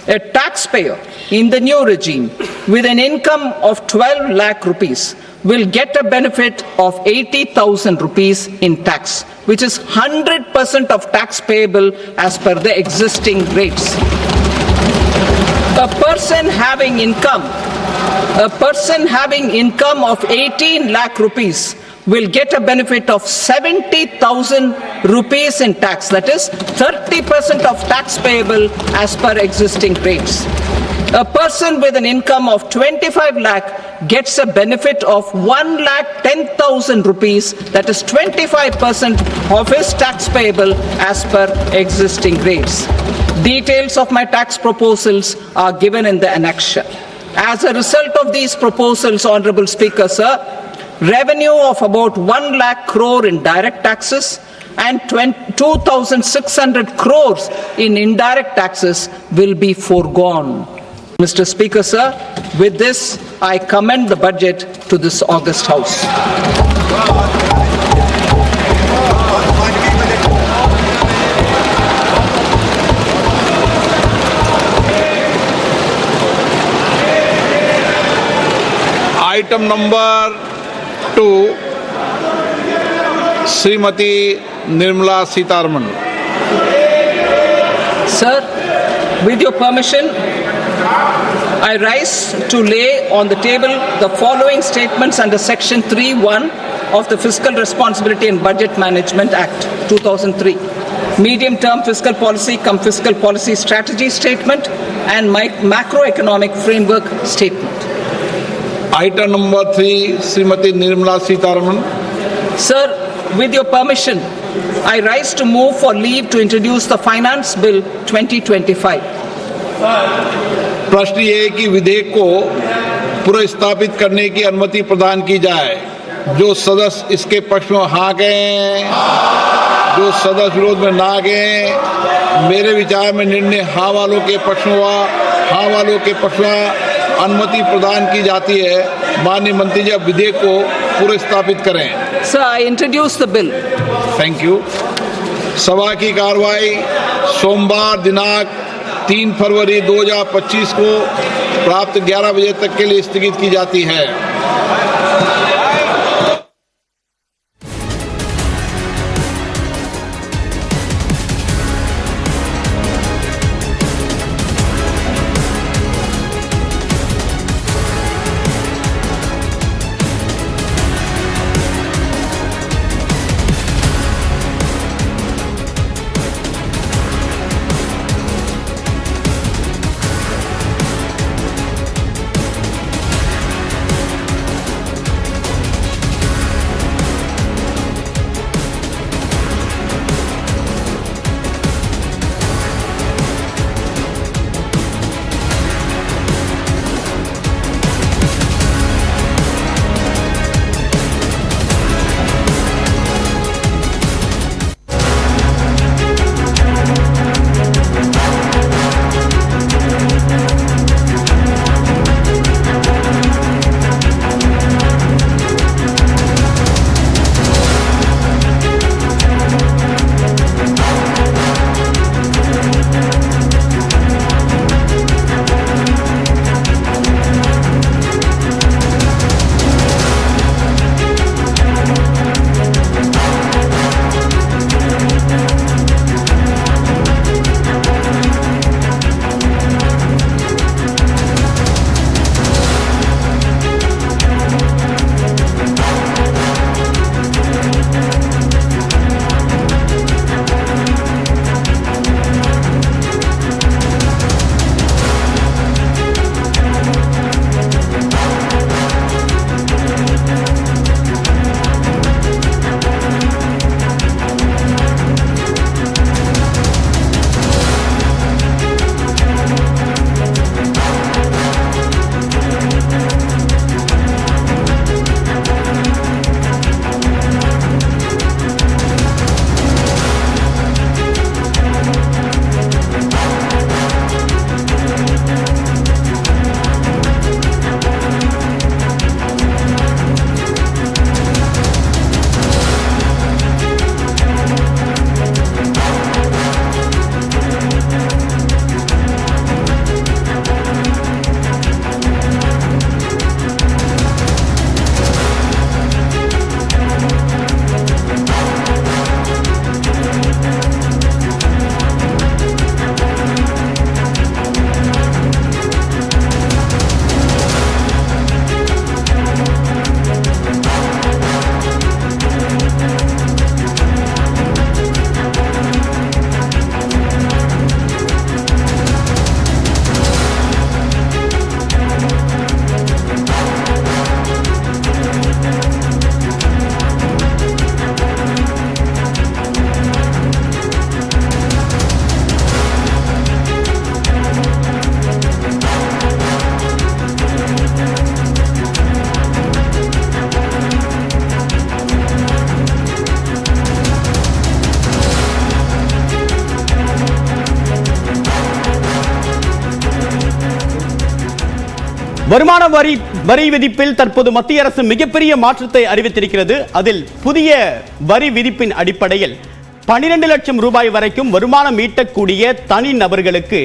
A taxpayer in the new regime with an income of 12 lakh rupees will get a benefit of 80,000 rupees in tax, which is 100% of tax payable as per the existing rates. A person having income of 18 lakh rupees will get a benefit of 70,000 rupees in tax. That is 30% of tax payable as per existing rates. A person with an income of 25 lakh gets a benefit of 1,10,000 rupees. That is 25% of his tax payable as per existing rates. Details of my tax proposals are given in the annexure. As a result of these proposals, Honorable Speaker, sir, revenue of about 1 lakh crore in direct taxes and 2,600 crores in indirect taxes will be foregone. Mr. Speaker, sir, with this, I commend the budget to this august House.
Item number 2, Srimati Nirmala Sitharaman.
Sir, with your permission, I rise to lay on the table the following statements under Section 3(1) of the Fiscal Responsibility and Budget Management Act 2003. Medium-term fiscal policy cum fiscal policy strategy statement and macroeconomic framework statement.
Item number 3, Srimati Nirmala Sitharaman.
Sir, with your permission, I rise to move for leave to introduce the Finance Bill 2025.
प्रश्न ये है कि विधेयक को पुनर्स्थापित करने की अनुमति प्रदान की जाए। जो सदस्य इसके पक्ष में हाँ गए, जो सदस्य विरोध में ना गए, मेरे विचार में निर्णय हाँ वालों के पक्ष में हुआ, हाँ वालों के पक्ष में अनुमति प्रदान की जाती है। माननीय मंत्री जी, विधेयक को पुनर्स्थापित करें।
Sir, I introduce the bill.
Thank you. सभा की कार्रवाई सोमवार दिनांक 3 फरवरी 2025 को प्राप्त 11 बजे तक के लिए स्थगित की जाती है।
வருமான வரி விதிப்பில் தற்போது மத்திய அரசு மிகப்பெரிய மாற்றத்தை அறிவித்திருக்கிறது. அதில் புதிய வரி விதிப்பின் அடிப்படையில் 12 லட்சம் ரூபாய் வரைக்கும் வருமானம் ஈட்டக்கூடிய தனி நபர்களுக்கு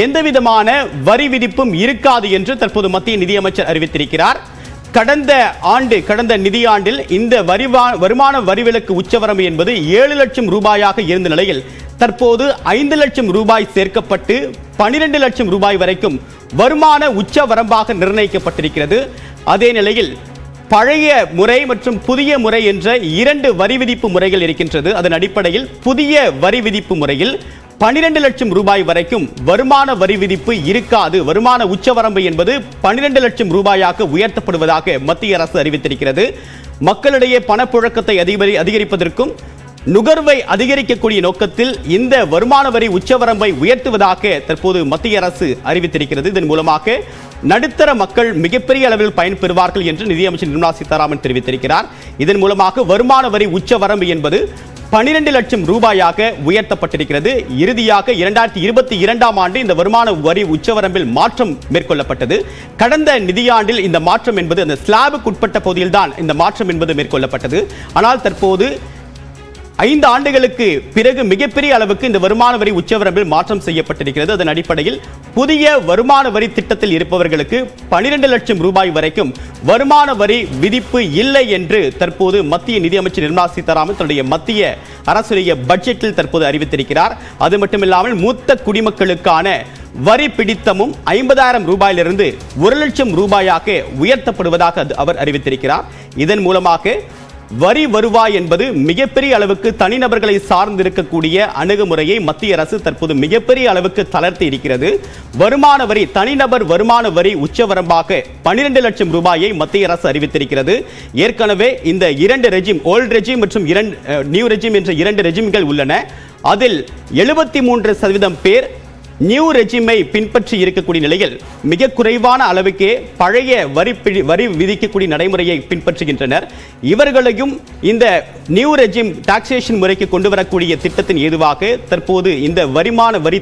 எந்தவிதமான வரி விதிப்பும் இருக்காது என்று தற்போது மத்திய நிதியமைச்சர் அறிவித்திருக்கிறார். கடந்த நிதியாண்டில் இந்த வருமான வரிவிலக்கு உச்சவரம்பு என்பது 7 லட்சம் ரூபாயாக இருந்த நிலையில் தற்போது 5 லட்சம் ரூபாய் சேர்க்கப்பட்டு 12 லட்சம் ரூபாய் வரைக்கும் வருமான உச்சவரம்பாக நிர்ணயிக்கப்பட்டிருக்கிறது. அதே நிலையில் பழைய முறை மற்றும் புதிய முறை என்ற 2 வரி விதிப்பு முறைகள் இருக்கின்றது. அதன் அடிப்படையில் புதிய வரி விதிப்பு முறையில் 12 லட்சம் ரூபாய் வரைக்கும் வருமான வரி விதிப்பு இருக்காது. வருமான உச்சவரம்பு என்பது 12 லட்சம் ரூபாயாக உயர்த்தப்படுவதாக மத்திய அரசு அறிவித்திருக்கிறது. மக்களிடையே பணப்புழக்கத்தை அதிகரிப்பதற்கும் நுகர்வை அதிகரிக்கக்கூடிய நோக்கத்தில் இந்த வருமான வரி உச்சவரம்பை உயர்த்துவதாக தற்போது மத்திய அரசு அறிவித்திருக்கிறது. இதன் மூலமாக நடுத்தர மக்கள் மிகப்பெரிய அளவில் பயன்பெறுவார்கள் என்று நிதியமைச்சர் நிர்மலா சீதாராமன் தெரிவித்திருக்கிறார். இதன் மூலமாக வருமான வரி உச்சவரம்பு என்பது 12 லட்சம் ரூபாயாக உயர்த்தப்பட்டிருக்கிறது. இறுதியாக 2022ஆம் ஆண்டு இந்த வருமான வரி உச்சவரம்பில் மாற்றம் மேற்கொள்ளப்பட்டது. கடந்த நிதியாண்டில் இந்த மாற்றம் என்பது அந்த ஸ்லாபுக்கு உட்பட்ட பகுதியில்தான் இந்த மாற்றம் என்பது மேற்கொள்ளப்பட்டது. ஆனால் தற்போது 5 ஆண்டுகளுக்கு பிறகு மிகப்பெரிய அளவுக்கு இந்த வருமான வரி உச்சவரம்பில் மாற்றம் செய்யப்பட்டிருக்கிறது. அதன் அடிப்படையில் புதிய வருமான வரி திட்டத்தில் இருப்பவர்களுக்கு 12 லட்சம் ரூபாய் வரைக்கும் வருமான வரி விதிப்பு இல்லை என்று தற்போது மத்திய நிதியமைச்சர் நிர்மலா சீதாராமன் தன்னுடைய மத்திய அரசுடைய பட்ஜெட்டில் தற்போது அறிவித்திருக்கிறார். அது மட்டுமில்லாமல் மூத்த குடிமக்களுக்கான வரி பிடித்தமும் 50,000 ரூபாயிலிருந்து 1 லட்சம் ரூபாயாக உயர்த்தப்படுவதாக அவர் அறிவித்திருக்கிறார். இதன் மூலமாக வரி வருவாய் என்பது மிகப்பெரிய அளவுக்கு தனிநபர்களை சார்ந்திருக்கக்கூடிய அணுகுமுறையை மத்திய அரசு தற்போது மிகப்பெரிய அளவுக்கு தளர்த்தி இருக்கிறது. வருமான வரி தனிநபர் வருமான வரி உச்சவரம்பாக 12 லட்சம் ரூபாயை மத்திய அரசு அறிவித்திருக்கிறது. ஏற்கனவே இந்த 2 ரெஜிம், ஓல்ட் ரெஜிம் மற்றும் நியூ ரெஜிம் என்ற 2 ரெஜிம்கள் உள்ளன. அதில் 73% பேர் நியூ ரெஜிமை பின்பற்றி இருக்கக்கூடிய நிலையில் மிக குறைவான அளவுக்கே பழைய வரி விதிக்கக்கூடிய நடைமுறையை பின்பற்றுகின்றனர். இவர்களையும் இந்த நியூ ரெஜிம் டாக்ஸேஷன் முறைக்கு கொண்டு வரக்கூடிய திட்டத்தின் ஏதுவாக தற்போது இந்த வருமான வரி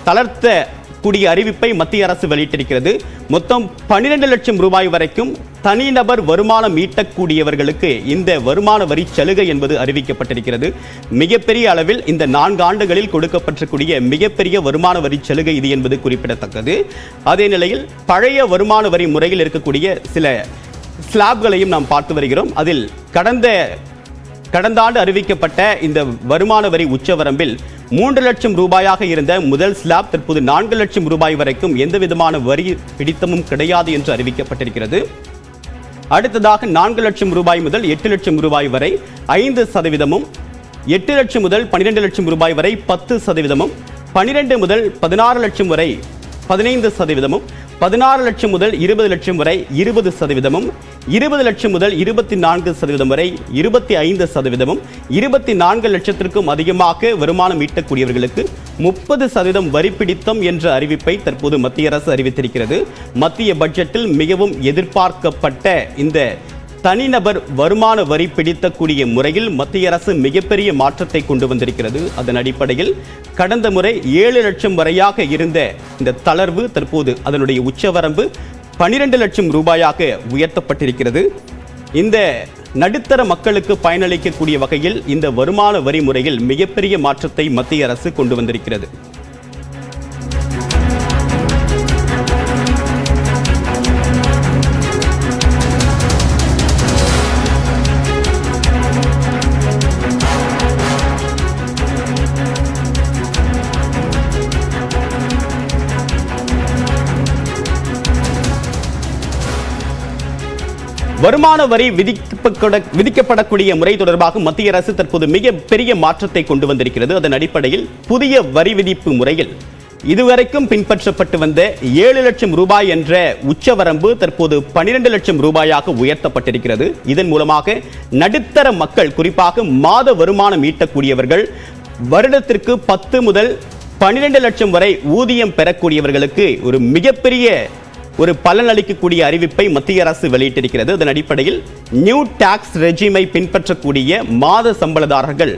தளர்த்த கூடிய அறிவிப்பை மத்திய அரசு வெளியிட்டிருக்கிறது. மொத்தம் 12 லட்சம் ரூபாய் வரைக்கும் தனிநபர் வருமானம் ஈட்டக்கூடியவர்களுக்கு இந்த வருமான வரி சலுகை என்பது அறிவிக்கப்பட்டிருக்கிறது. மிகப்பெரிய அளவில் இந்த 4 ஆண்டுகளில் கொடுக்கப்பட்டிருக்கூடிய மிகப்பெரிய வருமான வரி சலுகை இது என்பது குறிப்பிடத்தக்கது. அதே நிலையில் பழைய வருமான வரி முறையில் இருக்கக்கூடிய சில ஸ்லாப்களையும் நாம் பார்த்து வருகிறோம். அதில் கடந்த ஆண்டு அறிவிக்கப்பட்ட இந்த வருமான வரி உச்சவரம்பில் 3 லட்சம் ரூபாயாக இருந்த முதல் ஸ்லாப் தற்போது 4 லட்சம் ரூபாய் வரைக்கும் எந்த விதமான வரி பிடித்தமும் கிடையாது என்று அறிவிக்கப்பட்டிருக்கிறது. அடுத்ததாக 4 லட்சம் ரூபாய் முதல் 8 லட்சம் ரூபாய் வரை 5%, 8 லட்சம் முதல் 12 லட்சம் ரூபாய் வரை 10%, 12 முதல் 16 லட்சம் வரை 15%, 16 லட்சம் முதல் 20 லட்சம் வரை 20%, 20 லட்சம் முதல் 24% வரை 25%, 24 லட்சத்திற்கும் அதிகமாக வருமானம் ஈட்டக்கூடியவர்களுக்கு 30% வரி பிடித்தம் என்ற அறிவிப்பை தற்போது மத்திய அரசு அறிவித்திருக்கிறது. மத்திய பட்ஜெட்டில் மிகவும் எதிர்பார்க்கப்பட்ட இந்த தனிநபர் வருமான வரி பிடித்தக்கூடிய முறையில் மத்திய அரசு மிகப்பெரிய மாற்றத்தை கொண்டு வந்திருக்கிறது. அதன் அடிப்படையில் கடந்த முறை 7 லட்சம் வரையாக இருந்த இந்த தளர்வு தற்போது அதனுடைய உச்சவரம்பு 12 லட்சம் ரூபாயாக உயர்த்தப்பட்டிருக்கிறது. இந்த நடுத்தர மக்களுக்கு பயனளிக்கக்கூடிய வகையில் இந்த வருமான வரி முறையில் மிகப்பெரிய மாற்றத்தை மத்திய அரசு கொண்டு வந்திருக்கிறது. வருமான வரி விதிக்கப்படக்கூடிய முறை தொடர்பாக மத்திய அரசு தற்போது மிக பெரிய மாற்றத்தை கொண்டு வந்திருக்கிறது. அதன் அடிப்படையில் புதிய வரி விதிப்பு முறையில் இதுவரைக்கும் பின்பற்றப்பட்டு வந்த 7 லட்சம் ரூபாய் என்ற உச்சவரம்பு தற்போது 12 லட்சம் ரூபாயாக உயர்த்தப்பட்டிருக்கிறது. இதன் மூலமாக நடுத்தர மக்கள், குறிப்பாக மாத வருமானம் ஈட்டக்கூடியவர்கள், வருடத்திற்கு 10 முதல் 12 லட்சம் வரை ஊதியம் பெறக்கூடியவர்களுக்கு ஒரு மிகப்பெரிய பலன் அளிக்கக்கூடிய அறிவிப்பை மத்திய அரசு வெளியிட்டிருக்கிறது. அதன் அடிப்படையில் நியூ டாக்ஸ் ரெஜிமை பின்பற்றக்கூடிய மாத சம்பளதாரர்கள்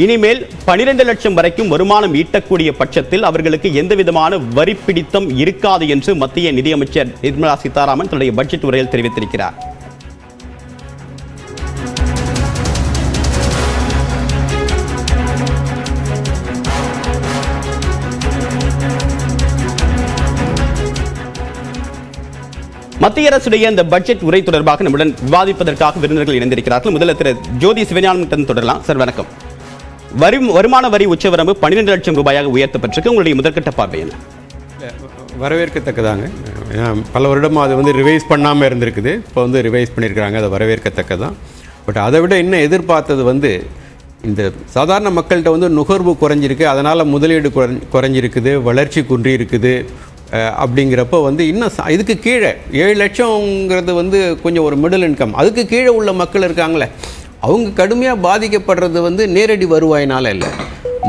இனிமேல் 12 லட்சம் வரைக்கும் வருமானம் ஈட்டக்கூடிய பட்சத்தில் அவர்களுக்கு எந்த விதமான வரி பிடித்தம் இருக்காது என்று மத்திய நிதியமைச்சர் நிர்மலா சீதாராமன் தன்னுடைய பட்ஜெட் உரையில் தெரிவித்திருக்கிறார். மத்திய அரசுடைய இந்த பட்ஜெட் உரை தொடர்பாக நம்முடன் விவாதிப்பதற்காக விருந்தினர்கள் இணைந்திருக்கிறார்கள். முதல்ல திரு ஜோதி சிவஞானமுடன் தொடரலாம். சார் வணக்கம். வருமான வரி உச்சவரம்பு 12 லட்சம் ரூபாயாக உயர்த்தப்பட்டிருக்கு. உங்களுடைய முதற்கட்ட பார்வை என்ன?
வரவேற்கத்தக்கதாங்க. பல வருடமாக அது வந்து ரிவைஸ் பண்ணாமல் இருந்திருக்குது. இப்போ வந்து ரிவைஸ் பண்ணியிருக்கிறாங்க. அது வரவேற்கத்தக்கதான். பட் அதை விட இன்னும் எதிர்பார்த்தது வந்து இந்த சாதாரண மக்கள்கிட்ட வந்து நுகர்வு குறைஞ்சிருக்கு, அதனால் முதலீடு குறைஞ்சிருக்குது, வளர்ச்சி குன்றி இருக்குது. அப்படிங்கிறப்போ வந்து இன்னும் இதுக்கு கீழே 7 லட்சங்கிறது வந்து கொஞ்சம் ஒரு மிடில் இன்கம், அதுக்கு கீழே உள்ள மக்கள் இருக்காங்களே, அவங்க கடுமையாக பாதிக்கப்படுறது வந்து நேரடி வருவாயினால் இல்லை,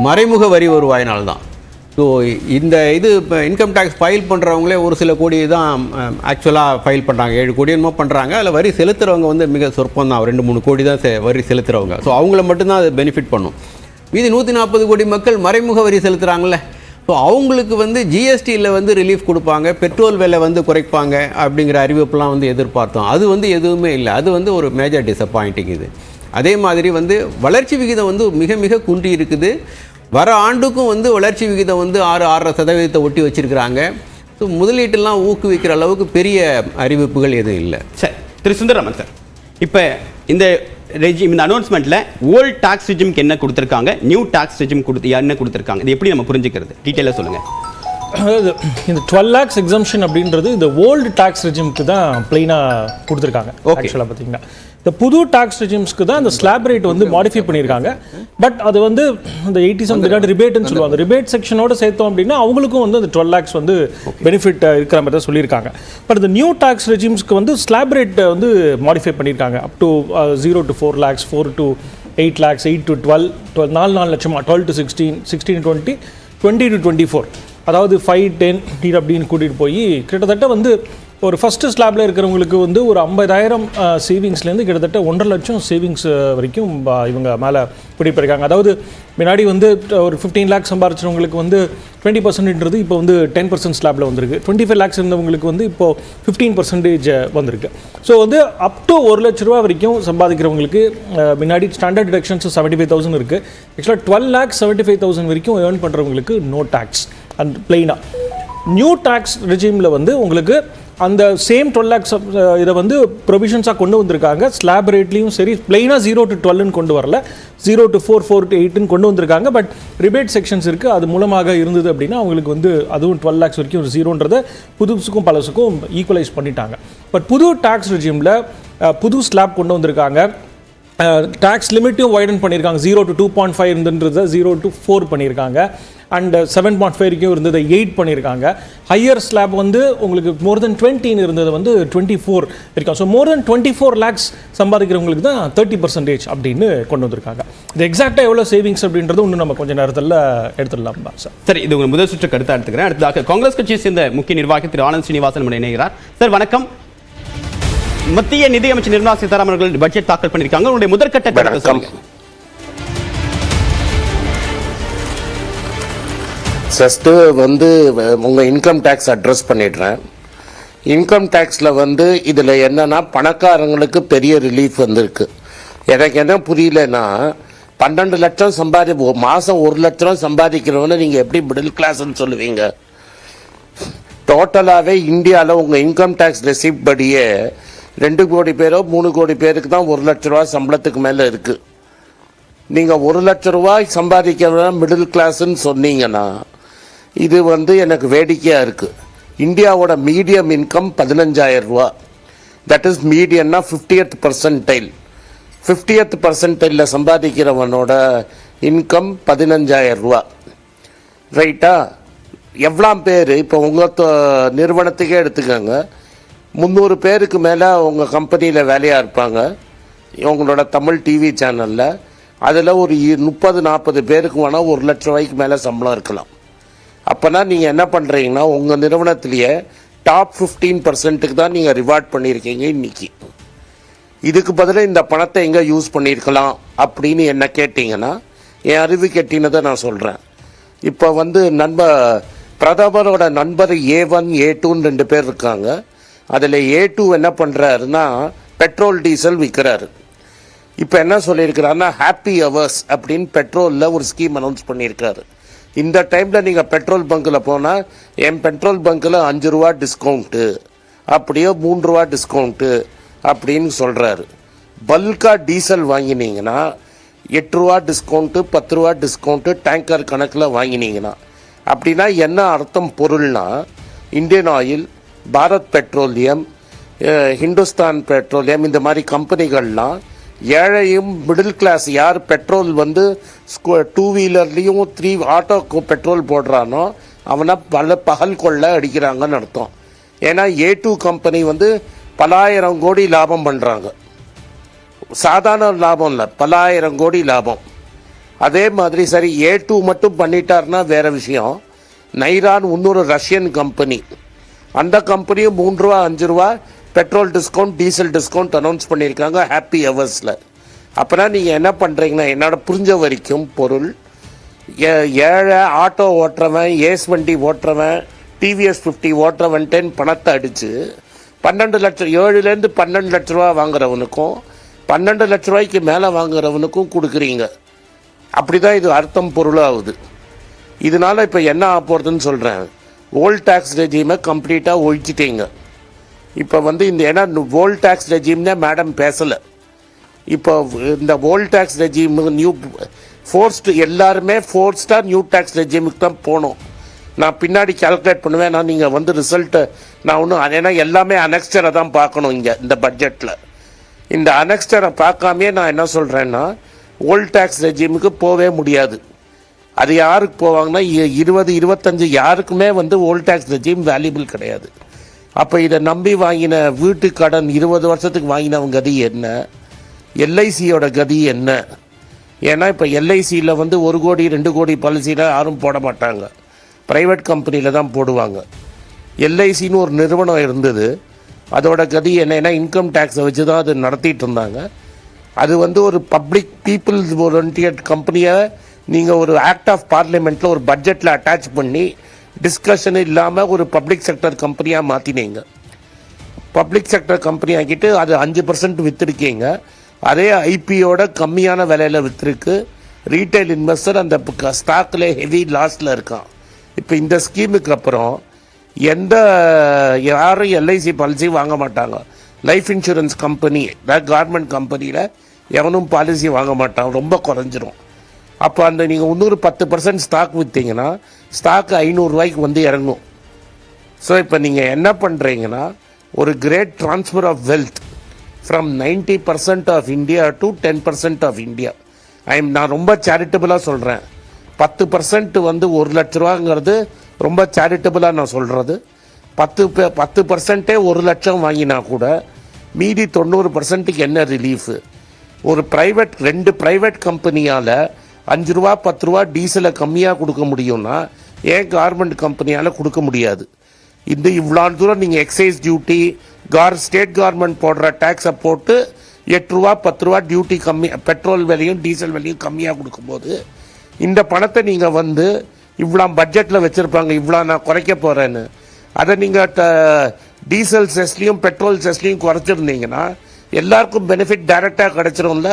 மறைமுக வரி வருவாயினால்தான். ஸோ இந்த இது இப்போ இன்கம் டேக்ஸ் ஃபைல் பண்ணுறவங்களே ஒரு சில கோடி தான் ஆக்சுவலாக ஃபைல் பண்ணுறாங்க. 7 கோடி என்னமோ பண்ணுறாங்க. அதில் வரி செலுத்துகிறவங்க வந்து மிக சொற்பம் தான், 2-3 கோடி தான் வரி செலுத்துகிறவங்க. ஸோ அவங்கள மட்டும்தான் அது பெனிஃபிட் பண்ணும். மீதி 140 கோடி மக்கள் மறைமுக வரி செலுத்துகிறாங்களே, ஸோ அவங்களுக்கு வந்து ஜிஎஸ்டியில் வந்து ரிலீஃப் கொடுப்பாங்க, பெட்ரோல் விலை வந்து குறைப்பாங்க அப்படிங்கிற அறிவிப்புலாம் வந்து எதிர்பார்த்தோம். அது வந்து எதுவுமே இல்லை. அது வந்து ஒரு மேஜர் டிசப்பாயிண்டிங். இது அதே மாதிரி வந்து வளர்ச்சி விகிதம் வந்து மிக மிக குன்றி இருக்குது. வர ஆண்டுக்கும் வந்து வளர்ச்சி விகிதம் வந்து 6-6% ஒட்டி வச்சிருக்கிறாங்க. ஸோ முதலீட்டெல்லாம் ஊக்குவிக்கிற அளவுக்கு பெரிய அறிவிப்புகள் எதுவும் இல்லை.
சார் திரு சுந்தரமன் சார், இப்போ இந்த அனௌன்ஸ்மெண்ட்ல ஓல்ட் டாக்ஸ் ரெஜிம்க்கு என்ன கொடுத்துருக்காங்க, நியூ டாக்ஸ் ரெஜிம் என்ன கொடுத்துருக்காங்க, இது எப்படி நம்ம புரிஞ்சுக்கிறது? டீட்டெயிலாக சொல்லுங்க.
அதாவது இந்த 12 lakhs எக்ஸம்ஷன் அப்படின்றது இந்த ஓல்டு டாக்ஸ் ரெஜிம்க்கு தான் பிளைனாக கொடுத்துருக்காங்க. ஆக்சுவலாக பார்த்தீங்கன்னா இந்த புது டாக்ஸ் ரெஜிம்ஸ்க்கு தான் இந்த ஸ்லாப் ரேட் வந்து மாடிஃபை பண்ணியிருக்காங்க. பட் அது வந்து இந்த 87 ரிபேட்னு சொல்லுவாங்க. ரிபேட் செக்ஷனோட சேர்த்தோம் அப்படின்னா அவங்களுக்கும் வந்து அந்த 12 lakhs வந்து பெனிஃபிட் இருக்கிற மாதிரி தான் சொல்லியிருக்காங்க. பட் இந்த நியூ டாக்ஸ் ரெஜிம்ஸ்க்கு வந்து ஸ்லாப் ரேட் வந்து மாடிஃபை பண்ணியிருக்காங்க. Up to 0 to 4 lakhs, 4 to 8 lakhs, 8 to 12, 4 லட்சமா, 12 to 16, 16 to 20, 20 to 24, அதாவது 5, 10 அப்படின்னு கூட்டிகிட்டு போய் கிட்டத்தட்ட வந்து ஒரு ஃபஸ்ட்டு ஸ்லாபில் இருக்கிறவங்களுக்கு வந்து ஒரு 50,000 சேவிங்ஸ்லேருந்து கிட்டத்தட்ட 1.5 லட்சம் சேவிங்ஸ் வரைக்கும் இவங்க மேலே பிடிப்பிருக்காங்க. அதாவது முன்னாடி வந்து ஒரு 15 lakhs சம்பாரிச்சவங்களுக்கு வந்து 20%ன்றது இப்போ வந்து 10% ஸ்லாபில் வந்திருக்கு. 25 lakhs இருந்தவங்களுக்கு வந்து இப்போது 15% வந்திருக்கு. ஸோ வந்து அப் டு 1 லட்ச ரூபா வரைக்கும் சம்பாதிக்கிறவங்களுக்கு முன்னாடி ஸ்டாண்டர்ட் டிடக்ஷன்ஸ் 75,000 இருக்குது. ஆக்சுவலாக 12,75,000 வரைக்கும் ஏர்ன் பண்ணுறவங்களுக்கு நோ டேக்ஸ் அண்ட் பிளெயினாக. நியூ டேக்ஸ் ரெஜிமில் வந்து உங்களுக்கு அந்த சேம் 12 lakhs இதை வந்து ப்ரொவிஷன்ஸாக கொண்டு வந்திருக்காங்க. ஸ்லாப் ரேட்லேயும் சரி, பிளெயினாக 0 to 12 கொண்டு வரல, 0 to 4, 4 to 8 கொண்டு வந்திருக்காங்க. பட் ரிபேட் செக்ஷன்ஸ் இருக்குது. அது மூலமாக இருந்தது அப்படின்னா அவங்களுக்கு வந்து அதுவும் 12 lakhs வரைக்கும் ஒரு 0ன்றதை புதுசுக்கும் பழசுக்கும் ஈக்குவலைஸ் பண்ணிட்டாங்க. பட் புது டாக்ஸ் ரெஜிமில் புது ஸ்லாப் கொண்டு வந்திருக்காங்க. டேக்ஸ் லிமிட்டையும் வைடன் பண்ணியிருக்காங்க. 0 to 2.5 இருந்ததுன்றதை 0 to 4 பண்ணியிருக்காங்க. அண்ட் 7.5 வரைக்கும் இருந்ததை 8 பண்ணியிருக்காங்க. ஹையர் ஸ்லாப் வந்து உங்களுக்கு மோர் தென் 20 இருந்தது வந்து 24 இருக்கும். ஸோ மோர் தென் 24 lakhs சம்பாதிக்கிறவங்களுக்கு தான் 30% அப்படின்னு கொண்டு வந்திருக்காங்க. இது எக்ஸாக்டாக எவ்வளோ சேவிங்ஸ் அப்படின்றது இன்னும் நம்ம கொஞ்சம் நேரத்தில் எடுத்துடலாம் சார்.
சரி, இது உங்கள் முதல் சுற்று கருத்தாக எடுத்துக்கிறேன். அடுத்ததாக காங்கிரஸ் கட்சியை சேர்ந்த முக்கிய நிர்வாகி திரு ஆனந்த் ஸ்ரீனிவாசன் இணைகிறார். சார் வணக்கம். மத்திய நிதியமைச்சர் நிர்மலா சீதாராமன் அவர்கள் பட்ஜெட் தாக்கல் பண்ணியிருக்காங்க. உங்களுடைய முதற்கட்ட கருத்து சொல்லுங்க.
ஃபஸ்ட்டு வந்து உங்கள் இன்கம் டேக்ஸ் அட்ரஸ் பண்ணிடுறேன். இன்கம் டேக்ஸில் வந்து இதில் என்னென்னா பணக்காரங்களுக்கு பெரிய ரிலீஃப் வந்திருக்கு. எனக்கு என்ன புரியலன்னா 12 லட்சம் மாதம் 1 லட்சம் சம்பாதிக்கிறவனை நீங்கள் எப்படி மிடில் கிளாஸ்ன்னு சொல்லுவீங்க? டோட்டலாகவே இந்தியாவில் உங்கள் இன்கம் டேக்ஸ் ரெசிப்ட் படியே 2 கோடி பேரோ 3 கோடி பேருக்கு தான் 1 லட்ச ரூபா சம்பளத்துக்கு மேலே இருக்குது. நீங்கள் 1 லட்ச ரூபாய் சம்பாதிக்கிறவங்க மிடில் கிளாஸ்ன்னு சொன்னீங்கன்னா இது வந்து எனக்கு வேடிக்கையாக இருக்குது. இந்தியாவோட மீடியம் இன்கம் 15,000 ரூபா. தட் இஸ் மீடியன்னா 50th percentile. 50th percentile சம்பாதிக்கிறவனோட இன்கம் 15,000 ரூபா. ரைட்டா? எவ்வளோ பேர் இப்போ உங்கள் நிறுவனத்துக்கே எடுத்துக்கோங்க, 300 பேருக்கு மேலே உங்கள் கம்பெனியில் வேலையாக இருப்பாங்க உங்களோட தமிழ் டிவி சேனலில். அதில் ஒரு 30-40 பேருக்கு வேணால் 1 லட்ச ரூபாய்க்கு மேலே சம்பளம் இருக்கலாம். அப்போனா நீங்கள் என்ன பண்ணுறீங்கன்னா உங்கள் நிறுவனத்திலேயே டாப் 15%க்கு தான் நீங்கள் ரிவார்ட் பண்ணியிருக்கீங்க இன்றைக்கி. இதுக்கு பதிலாக இந்த பணத்தை எங்கே யூஸ் பண்ணியிருக்கலாம் அப்படின்னு என்ன கேட்டிங்கன்னா என் அறிவு கெட்டினதை நான் சொல்கிறேன். இப்போ வந்து பிரதமரோட நண்பர் A1 A2ன்னு 2 பேர் இருக்காங்க. அதில் A2 என்ன பண்ணுறாருன்னா பெட்ரோல் டீசல் விற்கிறாரு. இப்போ என்ன சொல்லியிருக்கிறாருன்னா ஹாப்பி ஹவர்ஸ் அப்படின்னு பெட்ரோலில் ஒரு ஸ்கீம் அனௌன்ஸ் பண்ணியிருக்காரு. இந்த டைமில் நீங்கள் பெட்ரோல் பங்க்கில் போனால் என் பெட்ரோல் பங்க்கில் 5 ரூபா டிஸ்கவுண்ட்டு, அப்படியோ 3 ரூபா டிஸ்கவுண்ட்டு அப்படின்னு சொல்கிறாரு. பல்காக டீசல் வாங்கினீங்கன்னா 8 ரூபா டிஸ்கவுண்ட்டு, 10 ரூபா டிஸ்கவுண்ட்டு டேங்கர் கணக்கில் வாங்கினீங்கன்னா அப்படின்னா என்ன அர்த்தம் பொருள்னா, Indian Oil, Bharat Petroleum, Hindustan Petroleum இந்த மாதிரி கம்பெனிகள்லாம் ஏழையும் மிடில் கிளாஸ் யார் பெட்ரோல் வந்து 2 வீலர்லேயும் 3 ஆட்டோக்கு பெட்ரோல் போடுறானோ அவனை பகல் கொள்ள அடிக்கிறாங்கன்னு அர்த்தம். ஏன்னா A2 கம்பெனி வந்து பலாயிரம் கோடி லாபம் பண்ணுறாங்க. சாதாரண லாபம் இல்லை, பலாயிரம் கோடி லாபம். அதே மாதிரி சரி A2 மட்டும் பண்ணிட்டாருன்னா வேற விஷயம். நைரான் இன்னொரு ரஷ்யன் கம்பெனி, அந்த கம்பெனியும் 3 ரூபா 5 ரூபா petrol discount diesel discount announce பண்ணியிருக்காங்க ஹாப்பி ஹவர்ஸில். அப்போனா நீங்கள் என்ன பண்ணுறீங்கன்னா, என்னோட புரிஞ்ச வரைக்கும் பொருள் ஏழை ஆட்டோ ஓட்டுறவன், ஏஸ் வண்டி ஓட்டுறவன், டிவிஎஸ் 50 ஓட்டுறவன்ட்டேன்னு பணத்தை அடித்து 12 லட்சம் 7லேருந்து 12 லட்ச ரூபா வாங்குறவனுக்கும் 12 லட்ச ரூபாய்க்கு மேலே வாங்குறவனுக்கும் கொடுக்குறீங்க. அப்படி தான் இது அர்த்தம் பொருளாகுது. இதனால் இப்போ என்ன ஆக போகிறதுன்னு சொல்கிறேன். ஓல்ட் டேக்ஸ் ரெஜீமை கம்ப்ளீட்டாக ஒழிச்சிட்டீங்க. இப்போ வந்து இந்த ஏன்னா ஓல்ட் டேக்ஸ் ரெஜீம்னே மேடம் பேசலை. இப்போ இந்த old tax regime new forced எல்லாருமே ஃபோர்ஸ்டாக நியூ டேக்ஸ் ரெஜீமுக்கு தான் போகணும். நான் பின்னாடி கால்குலேட் பண்ணுவேன். நான் நீங்கள் வந்து ரிசல்ட்டு நான் ஒன்றும் ஏன்னா எல்லாமே அனெக்ஸ்டரை தான் பார்க்கணும். இங்கே இந்த பட்ஜெட்டில் இந்த அனெக்ஸ்டரை பார்க்காமே நான் என்ன சொல்கிறேன்னா ஓல்ட் டேக்ஸ் ரெஜீமுக்கு போகவே முடியாது. அது யாருக்கு போவாங்கன்னா 20-25 யாருக்குமே வந்து ஓல்ட் டேக்ஸ் ரெஜீம் வேல்யூபிள் கிடையாது. அப்போ இதை நம்பி வாங்கின வீட்டு கடன் 20 வருஷத்துக்கு வாங்கினவங்க கதி என்ன, எல்ஐசியோட கதி என்ன? ஏன்னா இப்போ எல்ஐசியில் வந்து 1 கோடி 2 கோடி பாலிசியில் யாரும் போட மாட்டாங்க, ப்ரைவேட் கம்பெனியில் தான் போடுவாங்க. எல்ஐசின்னு ஒரு நிறுவனம் இருந்தது, அதோட கதி என்னன்னா இன்கம் டேக்ஸை வச்சு தான் அது நடத்திட்டு இருந்தாங்க. அது வந்து ஒரு பப்ளிக் பீப்புள்ஸ் ஓரியன்டட் கம்பெனியை நீங்கள் ஒரு ஆக்ட் ஆஃப் பார்லிமெண்ட்டில் ஒரு பட்ஜெட்டில் அட்டாச் பண்ணி டிஸ்கஷன் இல்லாமல் ஒரு பப்ளிக் செக்டர் கம்பெனியாக மாற்றினீங்க. பப்ளிக் செக்டர் கம்பெனி ஆக்கிட்டு அது 5% விற்றுருக்கீங்க. அதே ஐபியோட கம்மியான விலையில் விற்றுருக்கு. ரீட்டைல் இன்வெஸ்டர் அந்த ஸ்டாக்கில் ஹெவி லாஸில் இருக்கான். இப்போ இந்த ஸ்கீமுக்கு அப்புறம் யாரும் எல்ஐசி பாலிசி வாங்க மாட்டாங்க. லைஃப் இன்சூரன்ஸ் கம்பெனி கவர்மெண்ட் கம்பெனியில் எவனும் பாலிசி வாங்க மாட்டான், ரொம்ப குறைஞ்சிரும். அப்போ அந்த நீங்கள் இன்னொரு 10% ஸ்டாக் விற்றீங்கன்னா ஸ்டாக்கு 500 ரூபாய்க்கு வந்து இறங்கும். ஸோ இப்போ நீங்கள் என்ன பண்ணுறீங்கன்னா ஒரு great transfer of wealth from 90% of India to 10% of India. நான் ரொம்ப சேரிட்டபுளாக சொல்கிறேன். 10% வந்து 1 லட்ச ரூபாங்கிறது ரொம்ப சேரிட்டபுளாக நான் சொல்கிறது. 10% 1 லட்சம் வாங்கினா கூட மீதி 90%க்கு என்ன ரிலீஃபு? ஒரு ப்ரைவேட் 2 ப்ரைவேட் கம்பெனியால் 5 ரூபா 10 ரூபா டீசலை கம்மியாக கொடுக்க முடியும்னா ஏன் கவர்மெண்ட் கம்பெனியால் கொடுக்க முடியாது? இவ்வளோ தூரம் நீங்கள் எக்ஸைஸ் டியூட்டி ஸ்டேட் கவர்மெண்ட் போடுற டேக்ஸை போட்டு 8 ரூபா 10 ரூபா டியூட்டி கம்மி, பெட்ரோல் விலையும் டீசல் விலையும் கம்மியாக கொடுக்கும்போது இந்த பணத்தை நீங்கள் வந்து இவ்வளோ பட்ஜெட்டில் வச்சுருப்பாங்க, இவ்வளோ நான் குறைக்க போகிறேன்னு. அதை நீங்கள் டீசல் செஸ்லையும் பெட்ரோல் செஸ்லையும் குறைச்சிருந்தீங்கன்னா எல்லாருக்கும் பெனிஃபிட் டைரெக்டாக கிடச்சிரும்ல.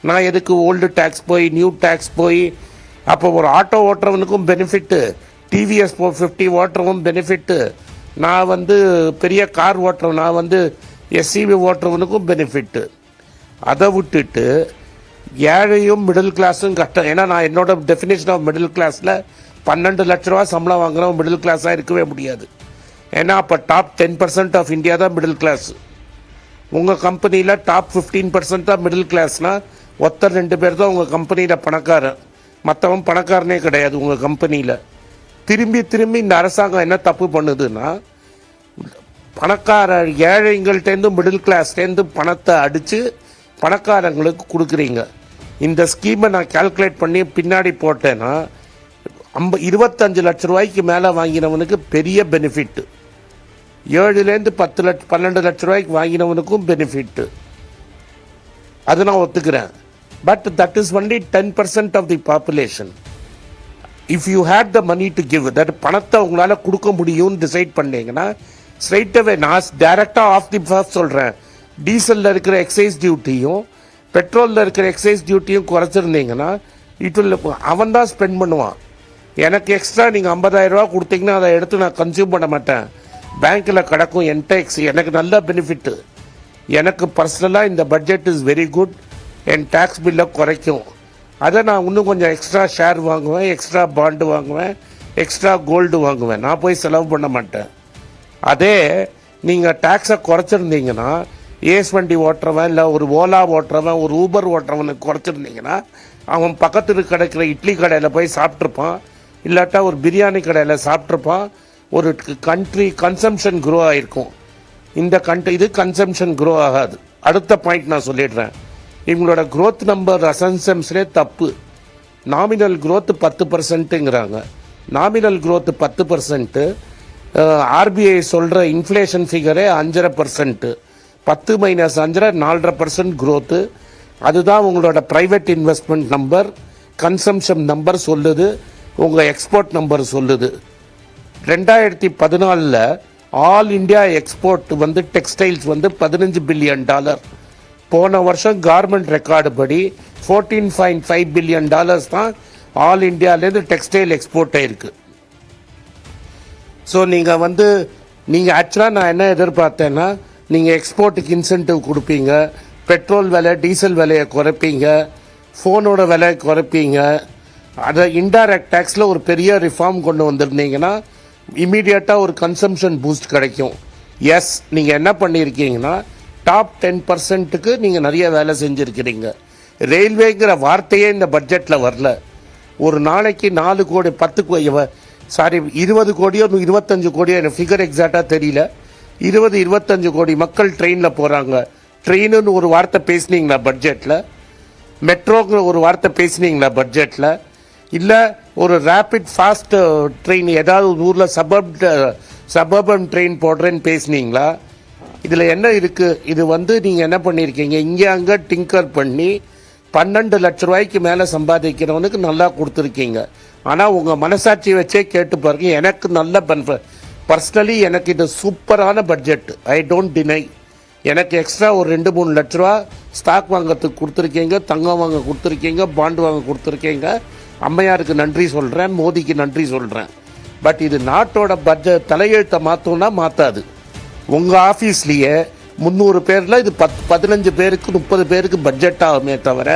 நான் எதுக்கு ஓல்டு டேக்ஸ் போய் நியூ டேக்ஸ் போய்? அப்போ ஒரு ஆட்டோ ஓட்டுறவனுக்கும் பெனிஃபிட்டு, டிவிஎஸ் 50 ஓட்டுறவனும் பெனிஃபிட்டு, நான் வந்து பெரிய கார் ஓட்டுறவன், நான் வந்து எஸ்சிவி ஓட்டுறவனுக்கும் பெனிஃபிட்டு. அதை விட்டுட்டு ஏழையும் மிடில் கிளாஸும் கஷ்டம். ஏன்னா நான் என்னோட டெஃபினேஷன் ஆஃப் மிடில் கிளாஸில் 12 லட்ச ரூபா சம்பளம் வாங்குறவன் மிடில் கிளாஸாக இருக்கவே முடியாது. ஏன்னா அப்போ டாப் 10% ஆஃப் இந்தியா தான் மிடில் கிளாஸ். உங்கள் கம்பெனியில் டாப் 15% தான் மிடில் கிளாஸ்னால் 1-2 பேர் தான் உங்கள் கம்பெனியில் பணக்காரன், மற்றவன் பணக்காரனே கிடையாது உங்கள் கம்பெனியில். திரும்பி இந்த அரசாங்கம் என்ன தப்பு பண்ணுதுன்னா பணக்கார ஏழைங்கள்டேருந்து மிடில் கிளாஸ்லேருந்து பணத்தை அடித்து பணக்காரங்களுக்கு கொடுக்குறீங்க. இந்த ஸ்கீமை நான் கால்குலேட் பண்ணி பின்னாடி போட்டேன்னா 25 லட்ச ரூபாய்க்கு மேலே வாங்கினவனுக்கு பெரிய பெனிஃபிட்டு, 7லேருந்து 12 லட்ச ரூபாய்க்கு வாங்கினவனுக்கும் பெனிஃபிட்டு. அது நான் ஒத்துக்கிறேன். But that is only 10% of the population. If you had the money to give, that பணத்தை உங்களால் கொடுக்க முடியும்னு டிசைட் பண்ணீங்கன்னா ஸ்ட்ரைட் அவே நான் டைரெக்டாக ஆஃப் தி ஃபர்ஸ்ட் சொல்கிறேன், டீசலில் இருக்கிற எக்ஸைஸ் டியூட்டியும் பெட்ரோலில் இருக்கிற எக்ஸைஸ் டியூட்டியும் குறைச்சிருந்தீங்கன்னா அவன் தான் ஸ்பெண்ட் பண்ணுவான். எனக்கு எக்ஸ்ட்ரா நீங்கள் 50,000 ரூபா கொடுத்தீங்கன்னா அதை எடுத்து நான் கன்சியூம் பண்ண மாட்டேன், பேங்க்கில் கிடக்கும் என்டெக்ஸ். எனக்கு நல்ல பெனிஃபிட்டு. எனக்கு பர்சனலாக இந்த பட்ஜெட் இஸ் வெரி குட். என் டேக்ஸ் பில்லை குறைக்கும். அதை நான் இன்னும் கொஞ்சம் எக்ஸ்ட்ரா ஷேர் வாங்குவேன், எக்ஸ்ட்ரா பாண்டு வாங்குவேன், எக்ஸ்ட்ரா கோல்டு வாங்குவேன். நான் போய் செலவு பண்ண மாட்டேன். அதே நீங்கள் டேக்ஸை குறைச்சிருந்தீங்கன்னா ஏஸ் வண்டி ஓட்டுறவன் இல்லை ஒரு ஓலா ஓட்டுறவன் ஒரு ஊபர் ஓட்டுறவனுக்கு குறைச்சிருந்தீங்கன்னா அவன் பக்கத்தில் கிடைக்கிற இட்லி கடையில் போய் சாப்பிட்ருப்பான், இல்லாட்டா ஒரு பிரியாணி கடையில் சாப்பிட்ருப்பான். ஒரு கண்ட்ரி கன்சம்ஷன் க்ரோ ஆகிருக்கும். இந்த இது கன்சம்ஷன் க்ரோ ஆகாது. அடுத்த பாயிண்ட் நான் சொல்லிடுறேன். இவங்களோட க்ரோத் நம்பர் அசம்ஷன்ஸ்லே தப்பு. நாமினல் க்ரோத் 10%ங்கிறாங்க. Nominal growth 10%. ஆர்பிஐ சொல்கிற இன்ஃப்ளேஷன் ஃபிகரே 5.5%. 10 - 5 4.5% க்ரோத்து. அதுதான் உங்களோட private investment number, consumption number சொல்லுது, உங்கள் எக்ஸ்போர்ட் நம்பர் சொல்லுது. 2014 ஆல் இண்டியா எக்ஸ்போர்ட் வந்து டெக்ஸ்டைல்ஸ் வந்து $15 பில்லியன். போன வருஷம் கார்மெண்ட் ரெக்கார்டு படி $14.5 பில்லியன் தான் ஆல் இண்டியாவிலேருந்து டெக்ஸ்டைல் எக்ஸ்போர்ட் ஆயிருக்கு. ஸோ நீங்கள் ஆக்சுவலாக நான் என்ன எதிர்பார்த்தேன்னா, நீங்கள் எக்ஸ்போர்ட்டுக்கு இன்சென்டிவ் கொடுப்பீங்க, பெட்ரோல் விலை டீசல் விலையை குறைப்பீங்க, ஃபோனோட விலையை குறைப்பீங்க, அதை இன்டைரக்ட் டேக்ஸில் ஒரு பெரிய ரிஃபார்ம் கொண்டு வந்திருந்தீங்கன்னா இமீடியட்டாக ஒரு கன்சம்ஷன் பூஸ்ட் கிடைக்கும். எஸ், நீங்கள் என்ன பண்ணியிருக்கீங்கன்னா டாப் 10%க்கு நீங்கள் நிறைய வேலை செஞ்சுருக்கிறீங்க. ரயில்வேங்கிற வார்த்தையே இந்த பட்ஜெட்டில் வரல. ஒரு நாளைக்கு 4 கோடி 20 கோடியோ 25 கோடியோ எனக்கு ஃபிகர் எக்ஸாக்டாக தெரியல, 20-25 கோடி மக்கள் ட்ரெயினில் போகிறாங்க. ட்ரெயினுன்னு ஒரு வார்த்தை பேசுனீங்களா பட்ஜெட்டில்? மெட்ரோங்கிற ஒரு வார்த்தை பேசுனீங்களா பட்ஜெட்டில்? இல்லை ஒரு ரேபிட் ஃபாஸ்ட் ட்ரெயின் ஏதாவது ஒரு ஊரில் சபர்பன் ட்ரெயின் போடுறேன்னு பேசுனீங்களா? இதில் என்ன இருக்குது? இது நீங்கள் என்ன பண்ணியிருக்கீங்க, இங்கே அங்கே டிங்கர் பண்ணி 12 லட்ச ரூபாய்க்கு மேலே சம்பாதிக்கிறவனுக்கு நல்லா கொடுத்துருக்கீங்க. ஆனால் உங்கள் மனசாட்சி வச்சே கேட்டு பாருங்க, எனக்கு நல்ல பர்சனலி எனக்கு இது சூப்பரான பட்ஜெட். I don't deny. எனக்கு எக்ஸ்ட்ரா ஒரு 2-3 லட்ச ரூபா ஸ்டாக் வாங்கிறதுக்கு கொடுத்துருக்கீங்க, தங்கம் வாங்க கொடுத்துருக்கீங்க, பாண்டு வாங்க கொடுத்துருக்கீங்க. அம்மையாருக்கு நன்றி சொல்கிறேன், மோடிக்கு நன்றி சொல்கிறேன். பட் இது நாட்டோட பட்ஜெட் தலையெழுத்தை மாற்றோன்னா மாற்றாது. உங்கள் ஆஃபீஸ்லேயே 300 பேரில் இது 15 பேருக்கு 30 பேருக்கு பட்ஜெட் ஆகுமே தவிர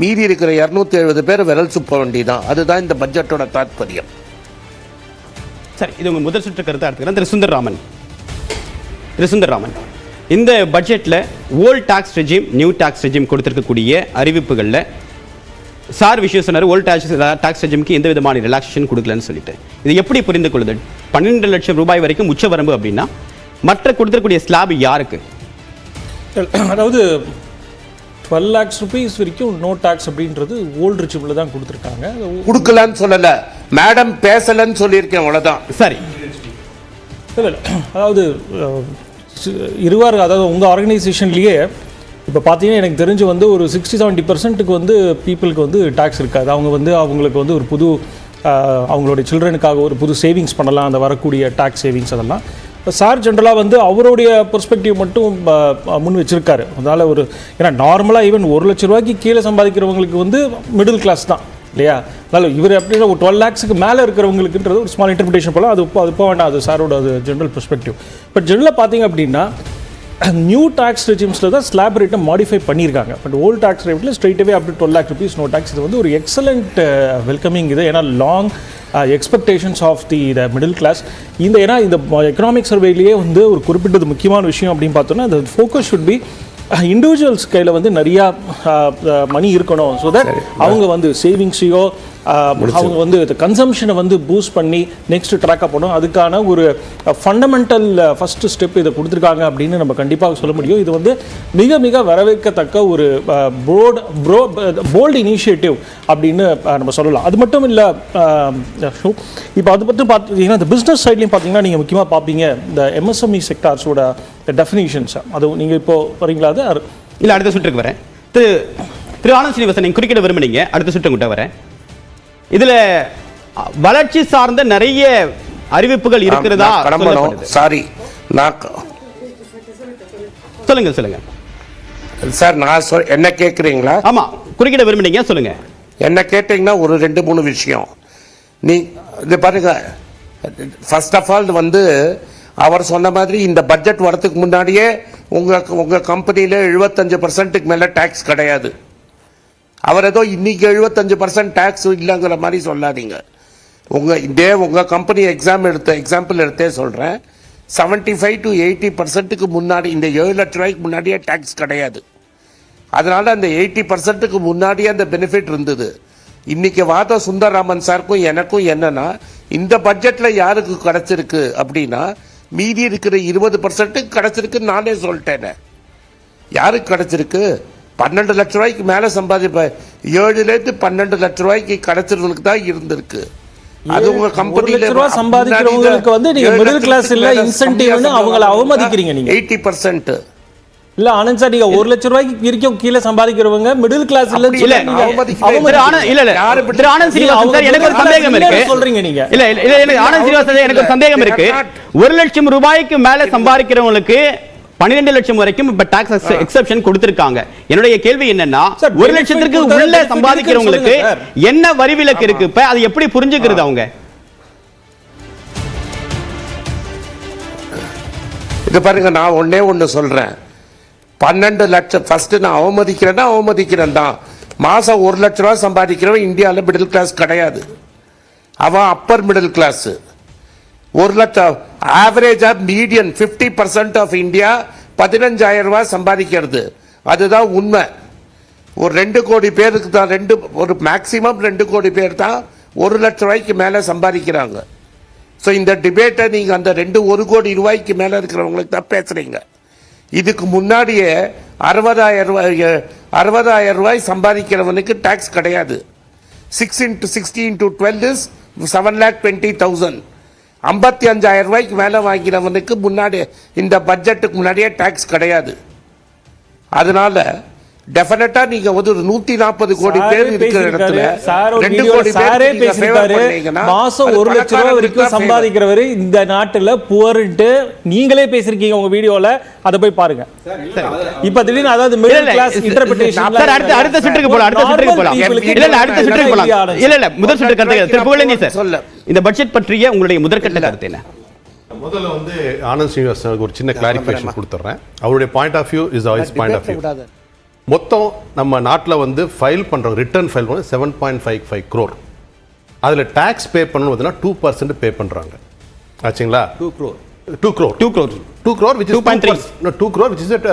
மீதி இருக்கிற 270 பேர் விரல் சுப்ப வேண்டிதான். அதுதான் இந்த பட்ஜெட்டோட தாற்பயம்.
சரி, இது உங்கள் முதல் சுற்று கருத்தாக எடுத்துக்கிறேன். திரு சுந்தர்ராமன், இந்த பட்ஜெட்டில் old tax regime new tax regime கொடுத்துருக்கக்கூடிய அறிவிப்புகளில் சார் விஷயம் சொன்னார், ஓல்ட் டாக்ஸ் ரெஜிமுக்கு எந்த விதமான ரிலாக்ஸேஷன் கொடுக்கலன்னு சொல்லிட்டு. இது எப்படி புரிந்து கொள்ளுது? 12 லட்சம் ரூபாய் வரைக்கும் உச்ச வரம்பு அப்படின்னா மற்ற கொடுத்துருக்கூடிய ஸ்லாப் யாருக்கு?
அதாவது 12 lakhs rupees வரைக்கும் நோ டாக்ஸ் அப்படின்றது ஓல்டு ரிஜிமில் தான் கொடுத்துருக்காங்க.
கொடுக்கலன்னு சொல்லலை மேடம், பேசலன்னு சொல்லியிருக்கேன், அவ்வளோதான்.
சரி,
இல்லை அதாவது அதாவது உங்கள் ஆர்கனைசேஷன்லேயே இப்போ பார்த்தீங்கன்னா எனக்கு தெரிஞ்சு ஒரு 60-70% பீப்புளுக்கு டேக்ஸ் இருக்காது. அவங்களுக்கு ஒரு புது அவங்களுடைய சில்ட்ரனுக்காக ஒரு புது சேவிங்ஸ் பண்ணலாம், அந்த வரக்கூடிய டேக்ஸ் சேவிங்ஸ் அதெல்லாம். சார் ஜென்ரலாக அவருடைய பெர்ஸ்பெக்டிவ் மட்டும் முன் வச்சிருக்காரு. அதனால் ஏன்னா நார்மலாக ஈவன் 1 லட்ச ரூபாய்க்கு கீழே சம்பாதிக்கிறவங்களுக்கு மிடில் கிளாஸ் தான் இல்லையா? அதனால் இவர் அப்படின்னா ஒரு 12 lakhsக்கு மேலே இருக்கிறவங்களுக்குன்றது ஒரு ஸ்மால் இன்டர்பிரேஷன் போல. அது போக வேண்டாம், அது சாரோட அது ஜென்ரல் பெர்ஸ்பெக்டிவ். பட் ஜென்ரலாக பார்த்தீங்க அப்படின்னா நியூ டாக்ஸ் ரெஜிம்ஸில் தான் ஸ்லாப் ரேட்டை மாடிஃபை பண்ணியிருக்காங்க. பட் ஓல்டு டாக்ஸ் ரேட்டில் ஸ்ட்ரைட்டாகவே up to 12 lakh rupees no tax. இது ஒரு எக்ஸலண்ட் வெல்கமிங் இது. ஏன்னா long expectations of the middle class ஏன்னா இந்த எக்கனாமிக் சர்வேலேயே ஒரு குறிப்பிட்டது முக்கியமான விஷயம் அப்படின்னு பார்த்தோன்னா the focus should be individuals கையில் நிறையா மணி இருக்கணும். ஸோ தட் அவங்க சேவிங்ஸையோ அவங்க கன்சம்ஷனை பூஸ்ட் பண்ணி நெக்ஸ்ட் ட்ராக்காக போகணும். அதுக்கான ஒரு ஃபண்டமெண்டல் ஃபஸ்ட்டு ஸ்டெப் இதை கொடுத்துருக்காங்க அப்படின்னு நம்ம கண்டிப்பாக சொல்ல முடியும். இது மிக மிக வரவேற்கத்தக்க ஒரு போல்டு இனிஷியேட்டிவ் அப்படின்னு நம்ம சொல்லலாம். அது மட்டும் இல்லை, இப்போ அது மட்டும் பார்த்தீங்கன்னா இந்த பிஸ்னஸ் சைட்லையும் பார்த்தீங்கன்னா நீங்கள் முக்கியமாக பார்ப்பீங்க இந்த MSME செக்டார்ஸோட டெஃபினிஷன்ஸ். அது நீங்கள் இப்போ வரீங்களா? அது
இல்லை, அடுத்த சுற்றுக்கு வரேன். திரு ஆனந்த் ஸ்ரீனிவாசன், நீங்க குறுக்கிட விரும்புனீங்க, அடுத்த சுற்றம் கிட்ட வரேன். இதுல வளர்ச்சி சார்ந்த நிறைய அறிவிப்புகள் இருக்கிறதா?
சாரி, நான்
சொல்லுங்க
சார். நான் என்ன கேட்குறீங்களா?
ஆமா, குறுக்கிட விரும்புனீங்க, சொல்லுங்க. என்ன
கேட்டீங்கன்னா ஒரு 2-3 விஷயம். நீ இது பாருங்க, ஃபர்ஸ்ட் ஆஃப் ஆல் வந்து அவர் சொன்ன மாதிரி இந்த பட்ஜெட் வரதுக்கு முன்னாடியே உங்க கம்பெனியில 75% மேல டாக்ஸ் கிடையாது. அவர் ஏதோ இன்னைக்கு 75% டாக்ஸ் இல்லைங்கிற மாதிரி சொல்லாதீங்க. உங்க கம்பெனி எக்ஸாம்பிள் எடுத்தே சொல்றேன். 75 to 80% முன்னாடி இந்த 7 லட்சம் ரூபாய்க்கு முன்னாடியே டாக்ஸ் கிடையாது. அதனால அந்த 80% முன்னாடியே அந்த பெனிஃபிட் இருந்தது. இன்னைக்கு வாத சுந்தரராமன் சாருக்கும் எனக்கும் என்னன்னா, இந்த பட்ஜெட்ல யாருக்கு கிடைச்சிருக்கு அப்படின்னா மீதி இருக்கிற 20% கிடைச்சிருக்கு. நானே சொல்லிட்டேன். யாருக்கு கிடைச்சிருக்கு? 12 லட்சம் ரூபாய்க்கு மேல சம்பாதிப்ப 7லேருந்து 12 லட்சம் ரூபாய்க்கு கிடைச்சிருவங்களுக்கு தான் இருந்திருக்கு. அது உங்க கம்பெனில
சம்பாதிக்கிறவங்களுக்கு வந்து நீங்க மிடில் கிளாஸ் இல்ல இன்சென்டிவ்னு அவங்களை அவமதிக்கிறீங்க. நீங்க
80%
இல்ல ஆனந்த் சார், நீங்க 1 லட்சம் ரூபாய்க்கு வரைக்கும் கீழே சம்பாதிக்கிறவங்க மிடில் கிளாஸ் இல்ல.
எனக்கு ஒரு சந்தேகம் இருக்கு.
சொல்றீங்க நீங்க.
இல்ல ஆனந்த் ஸ்ரீனிவாசன், எனக்கு ஒரு சந்தேகம் இருக்கு. 1 லட்சம் ரூபாய்க்கு மேல சம்பாதிக்கிறவங்களுக்கு 12 லட்சம் வரைக்கும் இப்ப டாக்ஸ் எக்ஸெப்ஷன் கொடுத்திருக்காங்க. என்னுடைய கேள்வி என்னன்னா, 1 லட்சத்துக்கு உள்ள சம்பாதிக்கிறவங்களுக்கு என்ன வரி விலக்கு இருக்கு? இப்ப அது எப்படி புரிஞ்சுக்கிறது அவங்க?
இது பாருங்க, நான் ஒண்ணு சொல்றேன். 12 லட்சம் ஃபர்ஸ்ட் நான் அவமதிக்கிறேன் தான். மாசம் 1 லட்சம் ரூபாய் சம்பாதிக்கிறவன் இந்தியாவில் மிடில் கிளாஸ் கிடையாது. அவன் அப்பர் மிடில் கிளாஸ். 1 லட்சம் ஆவரேஜா மீடியன் 50% ஆஃப் இந்தியா 15,000 ரூபாய் சம்பாதிக்கிறது. அதுதான் உண்மை. ஒரு 2 கோடி பேருக்கு தான் ஒரு மேக்சிமம் 2 கோடி பேர் தான் 1 லட்சம் ரூபாய்க்கு மேல சம்பாதிக்கிறாங்க. ஸோ இந்த டிபேட்டை நீங்க அந்த 1 கோடி ரூபாய்க்கு மேல இருக்கிறவங்களுக்கு தான் பேசுறீங்க. இதுக்கு முன்னாடியே 60,000 ரூபாய் சம்பாதிக்கிறவனுக்கு டாக்ஸ் கிடையாது. 6 into 60 into 12 is 7,20,000. 55,000 ரூபாய்க்கு மேல வாங்கினவனுக்கு முன்னாடி இந்த பட்ஜெட்டுக்கு முன்னாடியே டாக்ஸ் கிடையாது. அதனால டெஃபினட்டா நீங்க ஒரு 140 கோடி பேர் இருக்கிற இடத்துல 2 கோடி பேர்
மாசம் 1 லட்சம் ரூபாய் வரைக்கும் சம்பாதிக்கிறவர் இந்த நாட்டுல புவர்ட்டு நீங்களே பேசிருக்கீங்க உங்க வீடியோல. அதை போய் பாருங்க. இப்ப திடீர்னு அதாவது மிடில் கிளாஸ் இன்டர்பிரேஷன்.
அடுத்த சுற்றுக்கு போலாம். இல்ல முதல் சுற்று கருத்து சார், இந்த பட்ஜெட் பற்றிய உங்களுடைய முதற்கட்ட கருத்து என்ன?
முதல்ல வந்து ஆனந்த் ஸ்ரீனிவாசனுக்கு ஒரு சின்ன கிளாரிஃபிகேஷன் கொடுத்துறேன். அவருடைய point of view is always point of view. மொத்தம் நம்ம நாட்டில் வந்து ஃபைல் பண்ணுறோம், ரிட்டர்ன் ஃபைல் பண்ண 7.55 crore. அதில் டேக்ஸ் பே பண்ணணும் 2% பே பண்ணுறாங்க. ஆச்சுங்களா? 2 crore which is 2.3. No, 2 crore which is at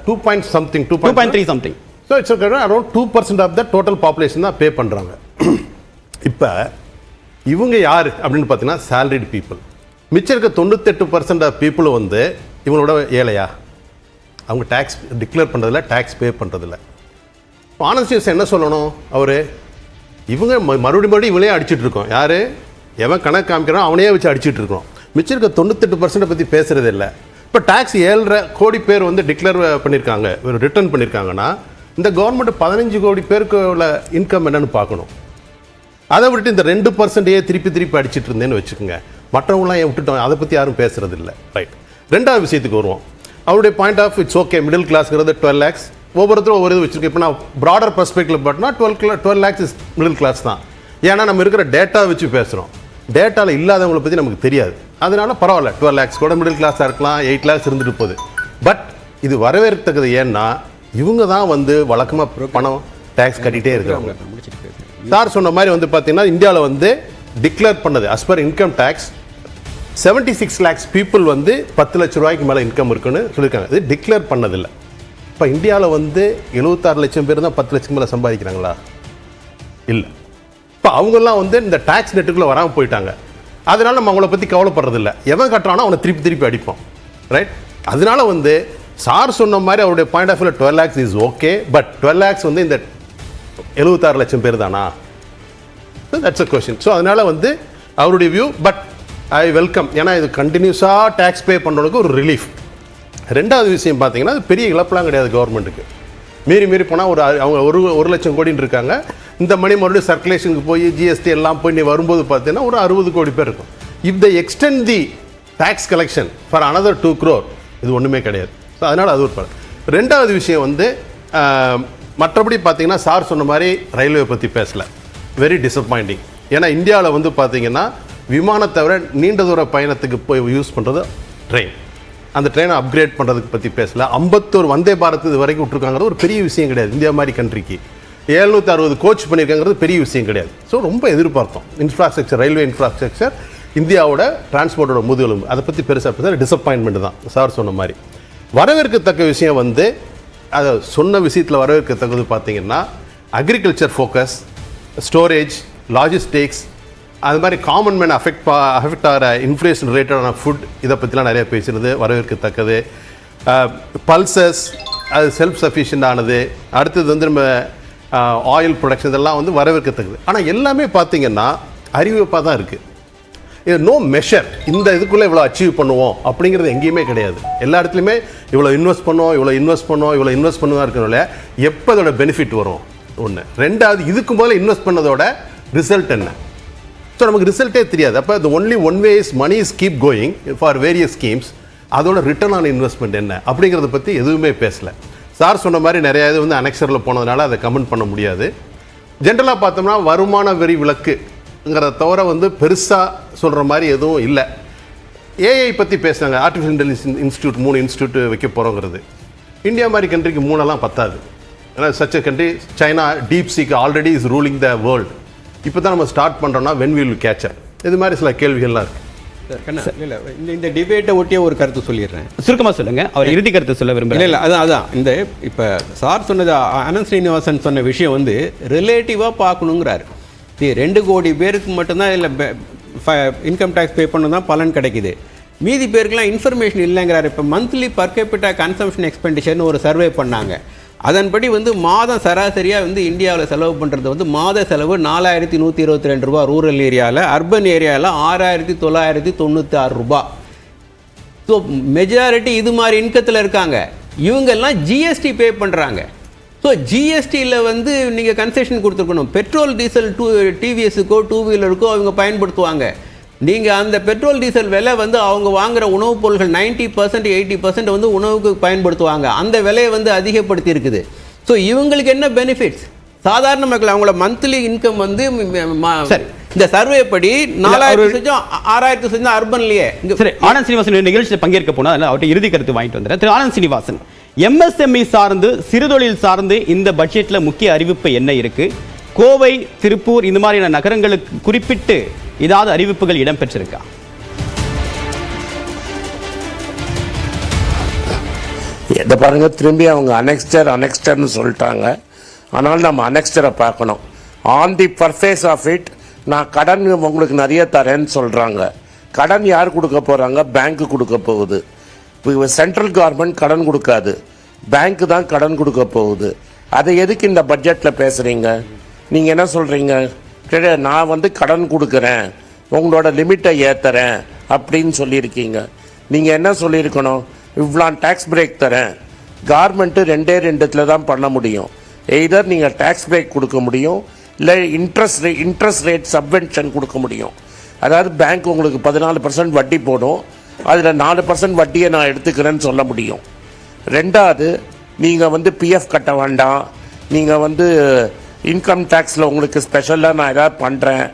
2.3 something. So it's around 2% of the total population தான் பே பண்ணுறாங்க. இப்போ இவங்க யார் அப்படின்னு பார்த்தீங்கன்னா salaried people. மிச்சம் இருக்க 98% ஆஃப் பீப்புள் வந்து இவங்களோட ஏழையா? அவங்க டேக்ஸ் டிக்ளேர் பண்ணுறதில்ல, டேக்ஸ் பே பண்ணுறதில்ல. ஆனந்த் ஸ்ரீனிவாசன் என்ன சொல்லணும்? அவர் இவங்க மறுபடியும் இவங்களே அடிச்சுட்டு இருக்கோம். யார் எவன் கணக்கு காமிக்கிறான் அவனையே வச்சு அடிச்சுட்டு இருக்கோம். மிச்சம் இருக்க 98% பற்றி பேசுறது இல்லை. இப்போ டேக்ஸ் 7.5 கோடி பேர் வந்து டிக்ளேர் பண்ணியிருக்காங்க, ரிட்டர்ன் பண்ணியிருக்காங்கன்னா இந்த கவர்மெண்ட் 15 கோடி பேருக்கு உள்ள இன்கம் என்னன்னு பார்க்கணும். அதை விட்டு இந்த 2% திருப்பி அடிச்சுட்டு இருந்தேன்னு வச்சுக்கோங்க. மற்றவங்களாம் ஏன் விட்டுட்டோம், அதை பற்றி யாரும் பேசுறது இல்லை. ரைட். ரெண்டாவது விஷயத்துக்கு வருவோம். அவருடைய point of it's okay, middle கிளாஸ்ங்கிறது 12 lakhs. ஒவ்வொருத்தரும் ஒவ்வொரு இது வச்சிருக்கேன். இப்போ நான் ப்ராடர் பெர்ஸ்பெக்டிவ் பார்த்தா 12 lakhs இஸ் மிடில் கிளாஸ் தான். ஏன்னா நம்ம இருக்கிற டேட்டா வச்சு பேசுகிறோம். டேட்டாவில் இல்லாதவங்களை பற்றி நமக்கு தெரியாது. அதனால பரவாயில்ல, 12 lakhs கூட மிடில் கிளாஸாக இருக்கலாம், 8 lakhs இருந்துட்டு போகுது. பட் இது வரவேற்கத்தக்கது. ஏன்னா இவங்க தான் வந்து வழக்கமாக பணம் டேக்ஸ் கட்டிகிட்டே இருக்கிறாங்க. சார் சொன்ன மாதிரி வந்து பார்த்தீங்கன்னா இந்தியாவில் வந்து டிக்ளேர் பண்ணது as per income tax 76 lakhs people வந்து 10 லட்சம் ரூபாய்க்கு மேலே இன்கம் இருக்குன்னு சொல்லியிருக்காங்க. இது டிக்ளேர் பண்ணதில்லை. இப்போ இந்தியாவில் வந்து 76 லட்சம் பேர் தான் 10 லட்சம் மேலே சம்பாதிக்கிறாங்களா? இல்லை. இப்போ அவங்கெல்லாம் வந்து இந்த டேக்ஸ் நெட்டுக்குள்ளே வராமல் போயிட்டாங்க. அதனால நம்ம அவங்கள பற்றி கவலைப்படுறதில்ல. எவன் கட்டுறானோ அவனை திருப்பி அடிப்போம். ரைட். அதனால வந்து சார் சொன்ன மாதிரி அவருடைய point of view 12 lakhs is okay. But 12 lakhs வந்து இந்த 76 லட்சம் பேர் தானா? That's a question. ஸோ அதனால வந்து அவருடைய வியூ. But I welcome. ஏன்னா இது கண்டினியூஸாக டேக்ஸ் பே பண்ணுறதுக்கு ஒரு ரிலீஃப். ரெண்டாவது விஷயம் பார்த்தீங்கன்னா அது பெரிய இழப்பெல்லாம் கிடையாது கவர்மெண்ட்டுக்கு. மீறி போனால் அவங்க ஒரு லட்சம் கோடின்னு இருக்காங்க. இந்த மணி மறுபடியும் சர்க்குலேஷனுக்கு போய் ஜிஎஸ்டி எல்லாம் போய் நீ வரும்போது பார்த்தீங்கன்னா ஒரு 60 கோடி பேர் இருக்கும். If they extend the tax collection for another 2 crore, இது ஒன்றுமே கிடையாது. ஸோ அதனால் அது ஒரு படம். ரெண்டாவது விஷயம் வந்து மற்றபடி பார்த்தீங்கன்னா சார் சொன்ன மாதிரி ரயில்வே பற்றி பேசலை. Very disappointing. ஏன்னா இந்தியாவில் வந்து பார்த்தீங்கன்னா விமானத்தை தவிர நீண்ட தூர பயணத்துக்கு போய் யூஸ் பண்ணுறது ட்ரெயின். அந்த ட்ரெயினை அப்கிரேட் பண்ணுறதுக்கு பற்றி பேசல. 51 வந்தே பாரத் இது வரைக்கும் விட்டுருக்காங்கிறது ஒரு பெரிய விஷயம் கிடையாது. இந்தியா மாதிரி கண்ட்ரிக்கு 760 கோச் பண்ணியிருக்காங்கிறது பெரிய விஷயம் கிடையாது. ஸோ ரொம்ப எதிர்பார்த்தோம். இன்ஃப்ராஸ்ட்ரக்சர், ரயில்வே இன்ஃப்ராஸ்ட்ரக்சர் இந்தியாவோட டிரான்ஸ்போர்ட்டோட முதுகெலும்பு. அதை பற்றி பெருசாக பேச டிசப்பாயின்மெண்ட் தான் சார் சொன்ன மாதிரி. வரவேற்கத்தக்க விஷயம் வந்து அதை சொன்ன விஷயத்தில் வரவேற்கத்தக்கது பார்த்தீங்கன்னா அக்ரிகல்ச்சர் ஃபோக்கஸ், ஸ்டோரேஜ், லாஜிஸ்டிக்ஸ், அது மாதிரி காமன் மேன் அஃபெக்ட் ஆகிற இன்ஃப்ளேஷன் ரிலேட்டடான ஃபுட், இதை பற்றிலாம் நிறைய பேசுகிறது வரவேற்கத்தக்கது. பல்சஸ் அது செல்ஃப் சஃபிஷியன்ட் ஆனது. அடுத்தது வந்து நம்ம ஆயில் ப்ரொடக்ஷன், இதெல்லாம் வந்து வரவேற்கத்தக்கது. ஆனால் எல்லாமே பார்த்தீங்கன்னா அறிவிப்பாக தான் இருக்குது. இது நோ மெஷர். இந்த இதுக்குள்ளே இவ்வளோ அச்சீவ் பண்ணுவோம் அப்படிங்கிறது எங்கேயுமே கிடையாது. எல்லா இடத்துலையுமே இவ்வளோ இன்வெஸ்ட் பண்ணுவோம் இருக்கிறனால எப்போ அதோட பெனிஃபிட் வரும் ஒன்று. ரெண்டாவது, இதுக்கு முதல்ல இன்வெஸ்ட் பண்ணதோட ரிசல்ட் என்ன? ஸோ நமக்கு ரிசல்ட்டே தெரியாது. அப்போ the only one way is money is keep going for various schemes. அதோட ரிட்டர்ன் ஆன் இன்வெஸ்ட்மெண்ட் என்ன அப்படிங்கிறத பற்றி எதுவுமே பேசலை. சார் சொன்ன மாதிரி நிறையா இது வந்து அனெக்சரில் போனதுனால அதை கமெண்ட் பண்ண முடியாது. ஜென்ரலாக பார்த்தோம்னா வருமான வரி விலக்குங்கிறத தவிர வந்து பெருசாக சொல்கிற மாதிரி எதுவும் இல்லை. ஏஐ பற்றி பேசுனாங்க. ஆர்டிஃபிஷியல் இன்டெலிஜென்ஸ் இன்ஸ்டியூட் 3 இன்ஸ்டியூட் வைக்க போகிறோங்கிறது. இந்தியா மாதிரி கண்ட்ரிக்கு 3 பத்தாது. ஏன்னா such a country, China DeepSeek already is ruling the world. இப்போ தான் நம்ம ஸ்டார்ட் பண்ணுறோம்னா வென் வில் கேட்ச் அப். இது மாதிரி சில கேள்விகள்லாம் இருக்குது.
இல்லை இந்த டிபேட்டை ஒட்டிய ஒரு கருத்து சொல்லிடுறேன்.
சுருக்கமாக சொல்லுங்கள். அவர் இறுதி கருத்து சொல்ல விரும்புகிறேன்.
இல்லை அதான் இந்த இப்போ சார் சொன்னது, அனந்த் ஸ்ரீனிவாசன் சொன்ன விஷயம் வந்து ரிலேட்டிவாக பார்க்கணுங்கிறாரு. 2 கோடி பேருக்கு மட்டும்தான் இல்லை இன்கம் டேக்ஸ் பே பண்ண தான் பலன் கிடைக்குது. மீதி பேருக்குலாம் இன்ஃபர்மேஷன் இல்லைங்கிறாரு. இப்போ மந்த்லி பர் கேபிட்டா கன்சம்ஷன் எக்ஸ்பெண்டிச்சர்னு ஒரு சர்வே பண்ணாங்க. அதன்படி வந்து மாதம் சராசரியாக வந்து இந்தியாவில் செலவு பண்ணுறது வந்து மாத செலவு 4122 ரூபா ரூரல் ஏரியாவில், அர்பன் ஏரியாவில் 6996 ரூபா. ஸோ மெஜாரிட்டி இது மாதிரி இன்கத்தில் இருக்காங்க. இவங்கெல்லாம் ஜிஎஸ்டி பே பண்ணுறாங்க. ஸோ ஜிஎஸ்டியில் வந்து நீங்கள் கன்செஷன் கொடுத்துருக்கணும். பெட்ரோல் டீசல் டிவிஎஸுக்கோ 2 வீலருக்கோ அவங்க பயன்படுத்துவாங்க. நீங்கள் அந்த பெட்ரோல் டீசல் விலை வந்து அவங்க வாங்குகிற உணவுப் பொருட்கள் 90% 80% வந்து உணவுக்கு பயன்படுத்துவாங்க. அந்த விலையை வந்து அதிகப்படுத்தி இருக்குது. ஸோ இவங்களுக்கு என்ன பெனிஃபிட்ஸ்? சாதாரண மக்கள் அவங்களோட மந்த்லி இன்கம் வந்து
சரி,
இந்த சர்வே படி 4000 அர்பன்லேயே.
சரி, ஆனந்த் ஸ்ரீனிவாசன் நிகழ்ச்சியில் பங்கேற்க போனால் அதில் அவர்கிட்ட இறுதி கருத்து வாங்கிட்டு வந்துடுறேன். திரு ஆனந்த் ஸ்ரீனிவாசன், MSME சார்ந்து சிறுதொழில் சார்ந்து இந்த பட்ஜெட்டில் முக்கிய அறிவிப்பு என்ன இருக்கு? கோவை, திருப்பூர் இந்த மாதிரியான நகரங்களுக்கு குறிப்பிட்டு ஏதாவது அறிவிப்புகள் இடம்பெற்றிருக்கா?
இதை பாருங்க, திரும்பி அவங்க அனெக்ஸ்டர்னு சொல்லிட்டாங்க. ஆனால் நம்ம அனெக்ஸ்டரை பார்க்கணும். ஆன் தி பர்ஃபேஸ் ஆஃப் இட், நான் கடன் உங்களுக்கு நிறைய தரேன்னு சொல்கிறாங்க. கடன் யார் கொடுக்க போகிறாங்க? பேங்க்கு கொடுக்க போகுது. இப்போ சென்ட்ரல் கவர்மெண்ட் கடன் கொடுக்காது, பேங்க்கு தான் கடன் கொடுக்க போகுது. அதை எதுக்கு இந்த பட்ஜெட்டில் பேசுகிறீங்க? நீங்கள் என்ன சொல்கிறீங்க? நான் வந்து கடன் கொடுக்குறேன், உங்களோட லிமிட்டை ஏற்றுறேன் அப்படின்னு சொல்லியிருக்கீங்க. நீங்கள் என்ன சொல்லியிருக்கணும்? இவ்வளோ டேக்ஸ் பிரேக் தரேன். கவர்மெண்ட்டு 2 தான் பண்ண முடியும். எய்தர் நீங்கள் டேக்ஸ் பிரேக் கொடுக்க முடியும், இல்லை இன்ட்ரெஸ்ட் ரேட் சப்வென்ஷன் கொடுக்க முடியும். அதாவது பேங்க் உங்களுக்கு 14% வட்டி போடும், அதில் 4% வட்டியை நான் எடுத்துக்கிறேன்னு சொல்ல முடியும். ரெண்டாவது, நீங்கள் வந்து பிஎஃப் கட்ட வேண்டாம், நீங்கள் வந்து இன்கம் டேக்ஸில் உங்களுக்கு ஸ்பெஷலாக நான் எதாவது பண்ணுறேன்,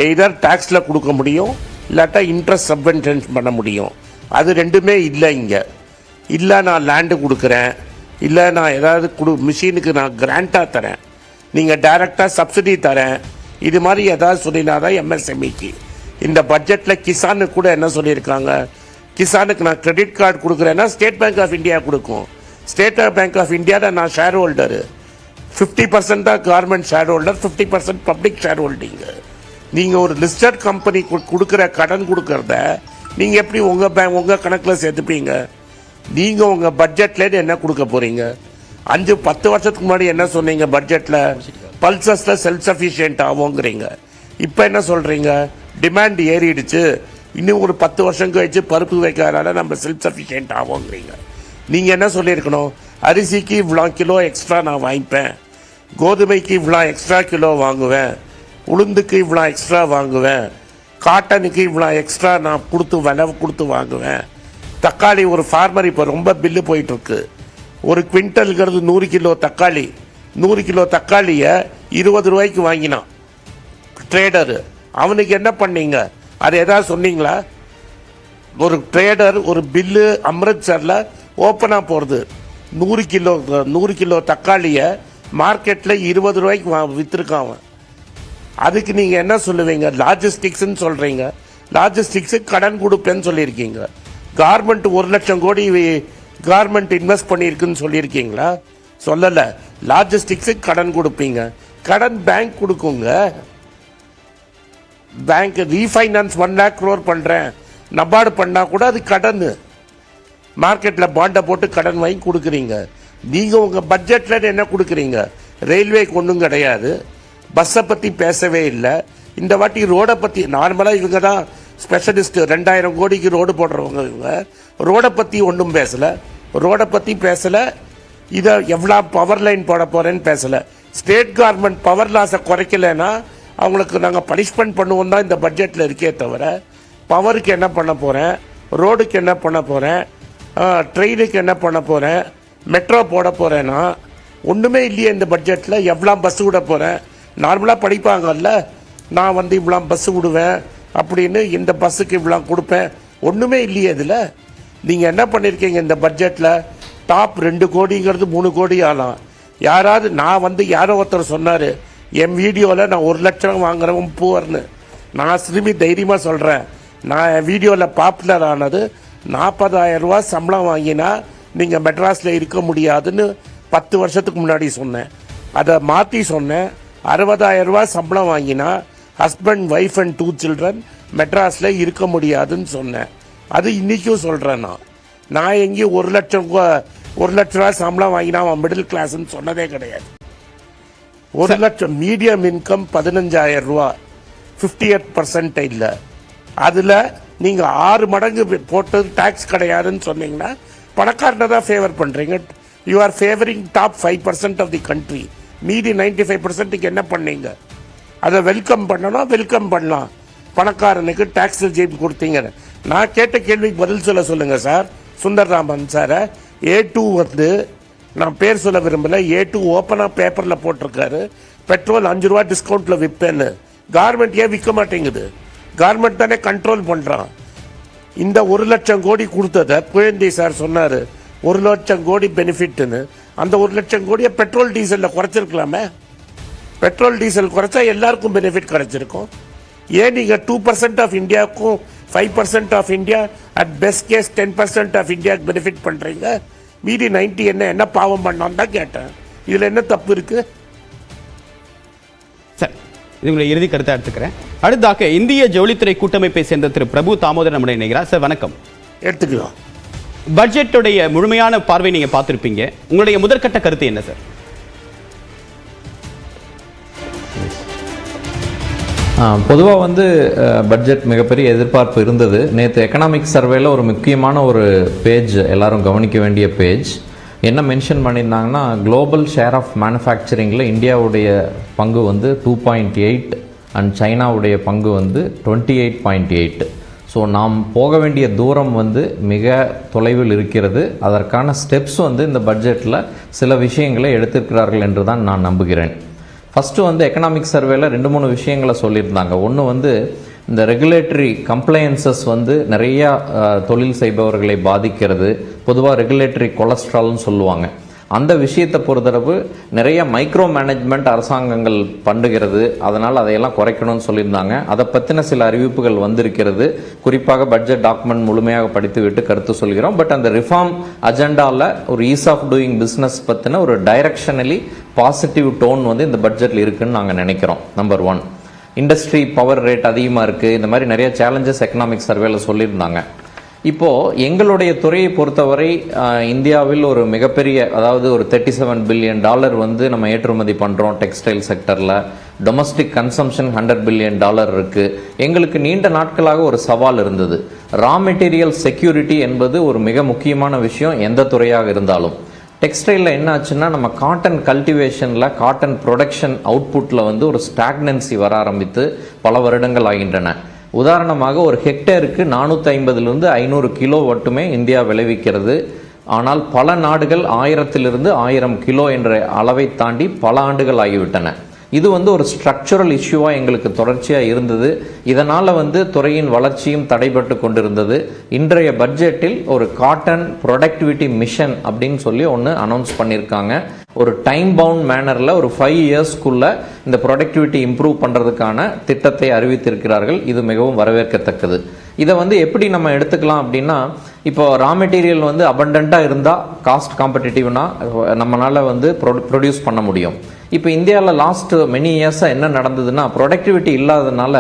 எய்தர் டேக்ஸில் கொடுக்க முடியும், இல்லாட்டா இன்ட்ரெஸ்ட் சப்வென்ஷன் பண்ண முடியும். அது ரெண்டுமே இல்லை இங்கே. இல்லை நான் லேண்டு கொடுக்குறேன், இல்லை நான் ஏதாவது மிஷினுக்கு நான் கிராண்டாக தரேன், நீங்கள் டைரெக்டாக சப்சிடி தரேன், இது மாதிரி ஏதாவது சொல்லினா தான் MSMEக்கு. இந்த பட்ஜெட்டில் கிசானுக்கு கூட என்ன சொல்லியிருக்காங்க? கிசானுக்கு நான் கிரெடிட் கார்டு கொடுக்குறேன்னா ஸ்டேட் பேங்க் ஆஃப் இந்தியா கொடுக்கும். ஸ்டேட் பேங்க் ஆஃப் இந்தியாவில் நான் ஷேர் ஹோல்டரு. 50% தான் government share holder, 50% public share holding. நீங்கள் ஒரு லிஸ்டட் கம்பெனி கொடுக்குற கடன் கொடுக்கறத நீங்கள் எப்படி உங்கள் கணக்கில் சேர்த்துப்பீங்க? நீங்கள் உங்கள் பட்ஜெட்லேருந்து என்ன கொடுக்க போகிறீங்க? 5-10 வருஷத்துக்கு முன்னாடி என்ன சொன்னீங்க? பட்ஜெட்டில் பல்சஸில் செல்ஃப் சஃபிஷியன்ட் ஆகுங்கிறீங்க. இப்போ என்ன சொல்கிறீங்க? டிமாண்ட் ஏறிடுச்சு, இன்னும் ஒரு 10 வருஷம் கழிச்சு பருப்பு வைக்கிறதால நம்ம செல்ஃப் சஃபிஷியன்ட் ஆகுங்கிறீங்க. நீங்கள் என்ன சொல்லியிருக்கணும்? அரிசிக்கு இவ்வளோ கிலோ எக்ஸ்ட்ரா நான் வாங்கிப்பேன், கோதுமைக்கு இவ்வளோ எக்ஸ்ட்ரா கிலோ வாங்குவேன், உளுந்துக்கு இவ்வளோ எக்ஸ்ட்ரா வாங்குவேன், காட்டனுக்கு இவ்வளோ எக்ஸ்ட்ரா நான் விலை கொடுத்து வாங்குவேன். தக்காளி ஒரு ஃபார்மர் இப்போ ரொம்ப பில்லு போயிட்டுருக்கு. ஒரு குவிண்டல்ங்கிறது 100 கிலோ தக்காளி, 100 கிலோ தக்காளியை 20 ரூபாய்க்கு வாங்கினான் ட்ரேடரு. அவனுக்கு என்ன பண்ணீங்க? அது எதாவது சொன்னீங்களா? ஒரு ட்ரேடர் ஒரு பில்லு அம்ரித்சரில் ஓப்பனாக போகிறது, 100 கிலோ தக்காளியை மார்க்கெட்டில் 20 ரூபாய்க்கு விற்றுருக்கான் அவன். அதுக்கு நீங்கள் என்ன சொல்லுவீங்க? லாஜிஸ்டிக்ஸ்ன்னு சொல்கிறீங்க. லாஜிஸ்டிக்ஸுக்கு கடன் கொடுப்பேன்னு சொல்லியிருக்கீங்க. கார்மெண்ட் 1 லட்சம் கோடி கார்மெண்ட் இன்வெஸ்ட் பண்ணியிருக்குன்னு சொல்லியிருக்கீங்களா? சொல்லலை. லாஜிஸ்டிக்ஸுக்கு கடன் கொடுப்பீங்க. கடன் பேங்க் கொடுக்குங்க. பேங்க் ரீஃபைனான்ஸ் 1 lakh crore பண்ணுறேன் நபார்டு பண்ணால் கூட அது கடன். மார்க்கெட்டில் பாண்டை போட்டு கடன் வாங்கி கொடுக்குறீங்க. நீங்கள் உங்கள் பட்ஜெட்டில் என்ன கொடுக்குறீங்க? ரயில்வேக்கு ஒன்றும் கிடையாது. பஸ்ஸை பற்றி பேசவே இல்லை. இந்த வாட்டி ரோடை பற்றி நார்மலாக இவங்க தான் ஸ்பெஷலிஸ்ட்டு. 2000 கோடிக்கு ரோடு போடுறவங்க இவங்க. ரோடை பற்றி ஒன்றும் பேசலை. ரோடை பற்றி பேசலை. இதை எவ்வளோ பவர் லைன் போட போகிறேன்னு பேசலை. ஸ்டேட் கவர்மெண்ட் பவர் லாஸை குறைக்கலைன்னா அவங்களுக்கு நாங்கள் பனிஷ்மெண்ட் பண்ணுவோம் தான் இந்த பட்ஜெட்டில் இருக்கே தவிர, பவருக்கு என்ன பண்ண போகிறேன், ரோடுக்கு என்ன பண்ண போகிறேன், ட்ரெயினுக்கு என்ன பண்ண போகிறேன், மெட்ரோ போட போகிறேன்னா ஒன்றுமே இல்லையே இந்த பட்ஜெட்டில். எவ்வளோ பஸ்ஸு விட போகிறேன்? நார்மலாக படிப்பாங்கல்ல, நான் இவ்வளோ பஸ்ஸு விடுவேன் அப்படின்னு, இந்த பஸ்ஸுக்கு இவ்வளோ கொடுப்பேன். ஒன்றுமே இல்லையே இதில். நீங்கள் என்ன பண்ணியிருக்கீங்க இந்த பட்ஜெட்டில்? டாப் 2 கோடிங்கிறது 3 கோடி ஆகலாம். யாராவது நான் யாரோ ஒருத்தர் சொன்னார் என் வீடியோவில் நான் 1 லட்சம் வாங்குறவன் பூவர்னு. நான் திரும்பி தைரியமாக சொல்கிறேன், நான் என் வீடியோவில் பாப்புலர் ஆனது 40,000 ரூபா சம்பளம் வாங்கினா நீங்கள் மெட்ராஸில் இருக்க முடியாதுன்னு 10 வருஷத்துக்கு முன்னாடி சொன்னேன். அதை மாற்றி சொன்னேன், 60,000 ரூபா சம்பளம் வாங்கினா ஹஸ்பண்ட், ஒய்ஃப் அண்ட் 2 children மெட்ராஸில் இருக்க முடியாதுன்னு சொன்னேன். அது இன்றைக்கும் சொல்கிறேன். நான் எங்கேயும் 1 லட்ச ரூபா சம்பளம் வாங்கினா அவன் மிடில் கிளாஸ்ன்னு சொன்னதே கிடையாது. 1 லட்சம் மீடியம் இன்கம் 15,000 ரூபா 58% இல்லை. அதில் நீங்கள் 6 மடங்கு போட்டு டேக்ஸ் கிடையாதுன்னு சொன்னீங்கன்னா பணக்காரனை தான் ஃபேவர் பண்ணுறீங்க. You are favouring top 5% of the country. மீதி 95%க்கு என்ன பண்ணீங்க? அதை வெல்கம் பண்ணணும், வெல்கம் பண்ணலாம். பணக்காரனுக்கு டேக்ஸ் ரிஜெக்ட் கொடுத்தீங்க. நான் கேட்ட கேள்விக்கு பதில் சொல்லுங்கள் சார். சுந்தர்ராமன் சாரை A2 நான் பேர் சொல்ல விரும்பலை, A2 ஓப்பனாக பேப்பரில் போட்டிருக்காரு, பெட்ரோல் 5 ரூபா டிஸ்கவுண்ட்டில் விற்பேன்னு. கார்மெண்ட் ஏன் விற்க மாட்டேங்குது? கார்மெண்ட் தானே கண்ட்ரோல் பண்ணுறான். இந்த 1 லட்சம் கோடி கொடுத்ததை புயந்தி சார் சொன்னார் 1 லட்சம் கோடி பெனிஃபிட்னு. அந்த 1 லட்சம் கோடியை பெட்ரோல் டீசலில் குறைச்சிருக்கலாமே. பெட்ரோல் டீசல் குறைச்சா எல்லாருக்கும் பெனிஃபிட் கிடைச்சிருக்கும். ஏன் நீங்கள் 2% ஆஃப் இந்தியாவுக்கும் 5% of India, at best case 10% of இந்தியாவுக்கு பெனிஃபிட் பண்ணுறீங்க? மீதி 90 என்ன பாவம் பண்ணான்னு தான் கேட்டேன். இதில் என்ன தப்பு இருக்குது?
சார், இதுங்களை இறுதி கருத்தை எடுத்துக்கிறேன். அடுத்ததாக இந்திய ஜவுளித்துறை கூட்டமைப்பை சேர்ந்த திரு பிரபு தாமோதர் நம்முடைய இணைகிறார். சார் வணக்கம்.
எடுத்துக்கலாம்.
பட்ஜெட்டுடைய முழுமையான பார்வை நீங்கள் பார்த்துருப்பீங்க. உங்களுடைய முதற்கட்ட கருத்து என்ன சார்?
பொதுவாக பட்ஜெட் மிகப்பெரிய எதிர்பார்ப்பு இருந்தது. நேற்று எக்கனாமிக் சர்வேல ஒரு முக்கியமான ஒரு பேஜ், எல்லாரும் கவனிக்க வேண்டிய பேஜ், என்ன மென்ஷன் பண்ணியிருந்தாங்கன்னா, குளோபல் ஷேர் ஆஃப் மேனுஃபேக்சரிங்கில் இந்தியாவுடைய பங்கு 2.8 அண்ட் சைனாவுடைய பங்கு 28.8. ஸோ நாம் போக வேண்டிய தூரம் மிக தொலைவில் இருக்கிறது. அதற்கான ஸ்டெப்ஸ் இந்த பட்ஜெட்டில் சில விஷயங்களை எடுத்திருக்கிறார்கள் என்று தான் நான் நம்புகிறேன். ஃபஸ்ட்டு எக்கனாமிக் சர்வேல 2-3 விஷயங்களை சொல்லியிருந்தாங்க. ஒன்று இந்த ரெகுலேட்டரி கம்ப்ளையன்சஸ் நிறையா தொழில் செய்பவர்களை பாதிக்கிறது. பொதுவாக ரெகுலேட்டரி கொலஸ்ட்ரால்னு சொல்லுவாங்க. அந்த விஷயத்தை பொறுத்தளவு நிறைய மைக்ரோ மேனேஜ்மெண்ட் அரசாங்கங்கள் பண்ணுகிறது. அதனால் அதையெல்லாம் குறைக்கணும்னு சொல்லியிருந்தாங்க. அதை பற்றின சில அறிவிப்புகள் வந்திருக்கிறது. குறிப்பாக பட்ஜெட் டாக்குமெண்ட் முழுமையாக படித்து விட்டு கருத்து சொல்கிறோம். பட் அந்த ரிஃபார்ம் அஜெண்டாவில் ஒரு ஈஸ் ஆஃப் டூயிங் பிஸ்னஸ் பற்றின ஒரு டைரக்ஷனலி பாசிட்டிவ் டோன் இந்த பட்ஜெட்டில் இருக்குன்னு நாங்கள் நினைக்கிறோம். நம்பர் 1, இண்டஸ்ட்ரி பவர் ரேட் அதிகமாக இருக்குது. இந்த மாதிரி நிறைய சேலஞ்சஸ் எக்கனாமிக் சர்வேல சொல்லியிருந்தாங்க. இப்போது எங்களுடைய துறையை பொறுத்தவரை இந்தியாவில் ஒரு மிகப்பெரிய, அதாவது ஒரு $37 பில்லியன் நம்ம ஏற்றுமதி பண்ணுறோம் டெக்ஸ்டைல் செக்டரில். டொமஸ்டிக் கன்சம்ஷன் $100 பில்லியன் இருக்குது. எங்களுக்கு நீண்ட நாட்களாக ஒரு சவால் இருந்தது. ரா மெட்டீரியல் செக்யூரிட்டி என்பது ஒரு மிக முக்கியமான விஷயம் எந்த துறையாக இருந்தாலும். டெக்ஸ்டைலில் என்ன ஆச்சுன்னா நம்ம காட்டன் கல்டிவேஷனில் காட்டன் ப்ரொடக்ஷன் அவுட்புட்டில் வந்து ஒரு ஸ்டாக்னன்சி வர ஆரம்பித்து பல வருடங்கள் ஆகின்றன. உதாரணமாக ஒரு ஹெக்டேருக்கு 450 to 500 கிலோ மட்டுமே இந்தியா விளைவிக்கிறது. ஆனால் பல நாடுகள் 1000 to 1000 கிலோ என்ற அளவை தாண்டி பல ஆண்டுகள் ஆகிவிட்டன. இது வந்து ஒரு ஸ்ட்ரக்சரல் இஷ்யூவாக எங்களுக்கு தொடர்ச்சியாக இருந்தது. இதனால் வந்து துறையின் வளர்ச்சியும் தடைபட்டு கொண்டிருந்தது. இன்றைய பட்ஜெட்டில் ஒரு காட்டன் ப்ரொடக்டிவிட்டி மிஷன் அப்படின்னு சொல்லி ஒன்று அனௌன்ஸ் பண்ணியிருக்காங்க. ஒரு டைம் பவுண்ட் மேனரில் ஒரு 5 இயர்ஸ்க்குள்ள இந்த ப்ரொடக்டிவிட்டி இம்ப்ரூவ் பண்ணுறதுக்கான திட்டத்தை அறிவித்திருக்கிறார்கள். இது மிகவும் வரவேற்கத்தக்கது. இதை வந்து எப்படி நம்ம எடுத்துக்கலாம் அப்படின்னா, இப்போ ரா மெட்டீரியல் வந்து அபண்டண்ட்டாக இருந்தால் காஸ்ட் காம்படிட்டிவ்னா நம்மளால் வந்து ப்ரொடியூஸ் பண்ண முடியும். இப்போ இந்தியாவில் லாஸ்ட் மெனி இயர்ஸாக என்ன நடந்ததுன்னா, ப்ரொடக்டிவிட்டி இல்லாததுனால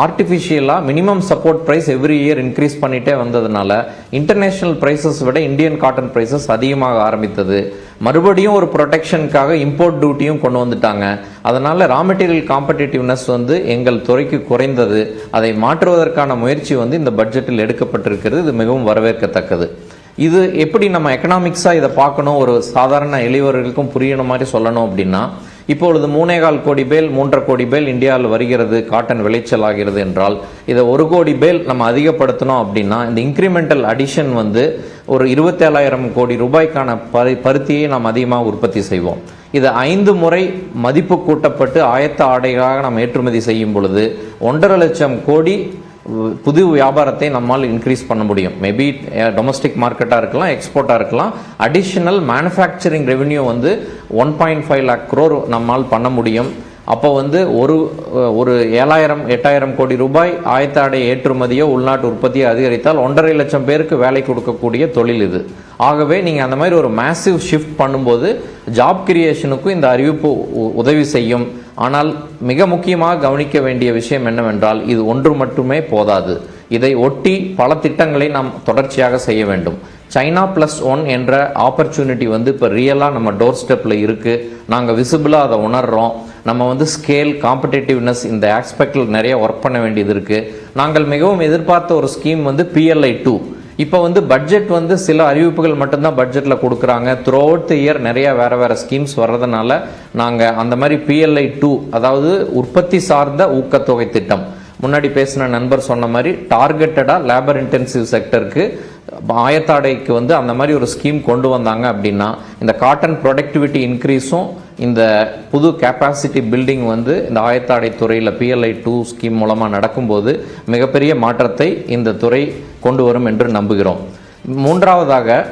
ஆர்டிஃபிஷியலாக minimum support price every year increase பண்ணிகிட்டே வந்ததுனால இன்டர்நேஷ்னல் ப்ரைஸஸ் விட இந்தியன் காட்டன் ப்ரைஸஸ் அதிகமாக ஆரம்பித்தது. மறுபடியும் ஒரு ப்ரொடெக்ஷனுக்காக இம்போர்ட் டியூட்டியும் கொண்டு வந்துட்டாங்க. அதனால் ரா மெட்டீரியல் காம்படிட்டிவ்னஸ் வந்து எங்கள் துறைக்கு குறைந்தது. அதை மாற்றுவதற்கான முயற்சி வந்து இந்த பட்ஜெட்டில் எடுக்கப்பட்டிருக்கிறது. இது மிகவும் வரவேற்கத்தக்கது. இது எப்படி நம்ம எக்கனாமிக்ஸாக இதை பார்க்கணும், ஒரு சாதாரண எளியவர்களுக்கும் புரியணும் மாதிரி சொல்லணும் அப்படின்னா, இப்பொழுது 3.25 கோடி பேல் 3.5 கோடி பேல் இந்தியாவில் வருகிறது, காட்டன் விளைச்சல் ஆகிறது என்றால் இதை 1 கோடி பேல் நம்ம அதிகப்படுத்தணும் அப்படின்னா இந்த இன்க்ரிமெண்டல் அடிஷன் வந்து ஒரு 27,000 கோடி ரூபாய்க்கான பருத்தியை நாம் அதிகமாக உற்பத்தி செய்வோம். இது 5 முறை மதிப்பு கூட்டப்பட்டு ஆயத்த ஆடைகளாக நாம் ஏற்றுமதி செய்யும் பொழுது 1.5 லட்சம் கோடி புது வியாபாரத்தை நம்மால் இன்க்ரீஸ் பண்ண முடியும். மேபி டொமஸ்டிக் மார்க்கெட்டாக இருக்கலாம், எக்ஸ்போர்ட்டாக இருக்கலாம். அடிஷ்னல் மேனுஃபேக்சரிங் ரெவென்யூ வந்து 1.5 lakh crore நம்மால் பண்ண முடியும். அப்போ வந்து ஒரு 7,000-8,000 கோடி ரூபாய் ஆயத்த ஆடை ஏற்றுமதியோ உள்நாட்டு உற்பத்தியோ அதிகரித்தால் 1.5 லட்சம் பேருக்கு வேலை கொடுக்கக்கூடிய தொழில் இது. ஆகவே நீங்கள் அந்த மாதிரி ஒரு மேசிவ் ஷிஃப்ட் பண்ணும்போது ஜாப் கிரியேஷனுக்கும் இந்த அறிவிப்பு உதவி செய்யும். ஆனால் மிக முக்கியமாக கவனிக்க வேண்டிய விஷயம் என்னவென்றால், இது ஒன்று மட்டுமே போதாது. இதை ஒட்டி பல திட்டங்களை நாம் தொடர்ச்சியாக செய்ய வேண்டும். China +1 என்ற ஆப்பர்ச்சுனிட்டி வந்து இப்போ ரியலாக நம்ம டோர் ஸ்டெப்பில் இருக்குது. நாங்கள் விசிபிளாக அதை உணர்கிறோம். நம்ம வந்து ஸ்கேல் காம்படேட்டிவ்னஸ் இந்த ஆஸ்பெக்டில் நிறைய ஒர்க் பண்ண வேண்டியது இருக்குது. நாங்கள் மிகவும் எதிர்பார்த்த ஒரு ஸ்கீம் வந்து PLI 2. இப்போ வந்து பட்ஜெட் வந்து சில அறிவிப்புகள் மட்டும்தான் பட்ஜெட்டில் கொடுக்குறாங்க. த்ரூ அவுட் த இயர் நிறைய வேறு ஸ்கீம்ஸ் வர்றதுனால நாங்கள் அந்த மாதிரி PLI 2, அதாவது உற்பத்தி சார்ந்த ஊக்கத்தொகை திட்டம், முன்னாடி பேசின நண்பர் சொன்ன மாதிரி டார்கெட்டடாக லேபர் இன்டென்சிவ் செக்டருக்கு ஆயத்தாடைக்கு வந்து அந்த மாதிரி ஒரு ஸ்கீம் கொண்டு வந்தாங்க அப்படின்னா இந்த காட்டன் ப்ரொடக்டிவிட்டி இன்க்ரீஸும் இந்த புது கேப்பாசிட்டி பில்டிங் வந்து இந்த ஆயத்தாடை துறையில் PLI 2 ஸ்கீம் மூலமாக நடக்கும்போது மிகப்பெரிய மாற்றத்தை இந்த துறை கொண்டு வரும் என்று நம்புகிறோம். மூன்றாவதாக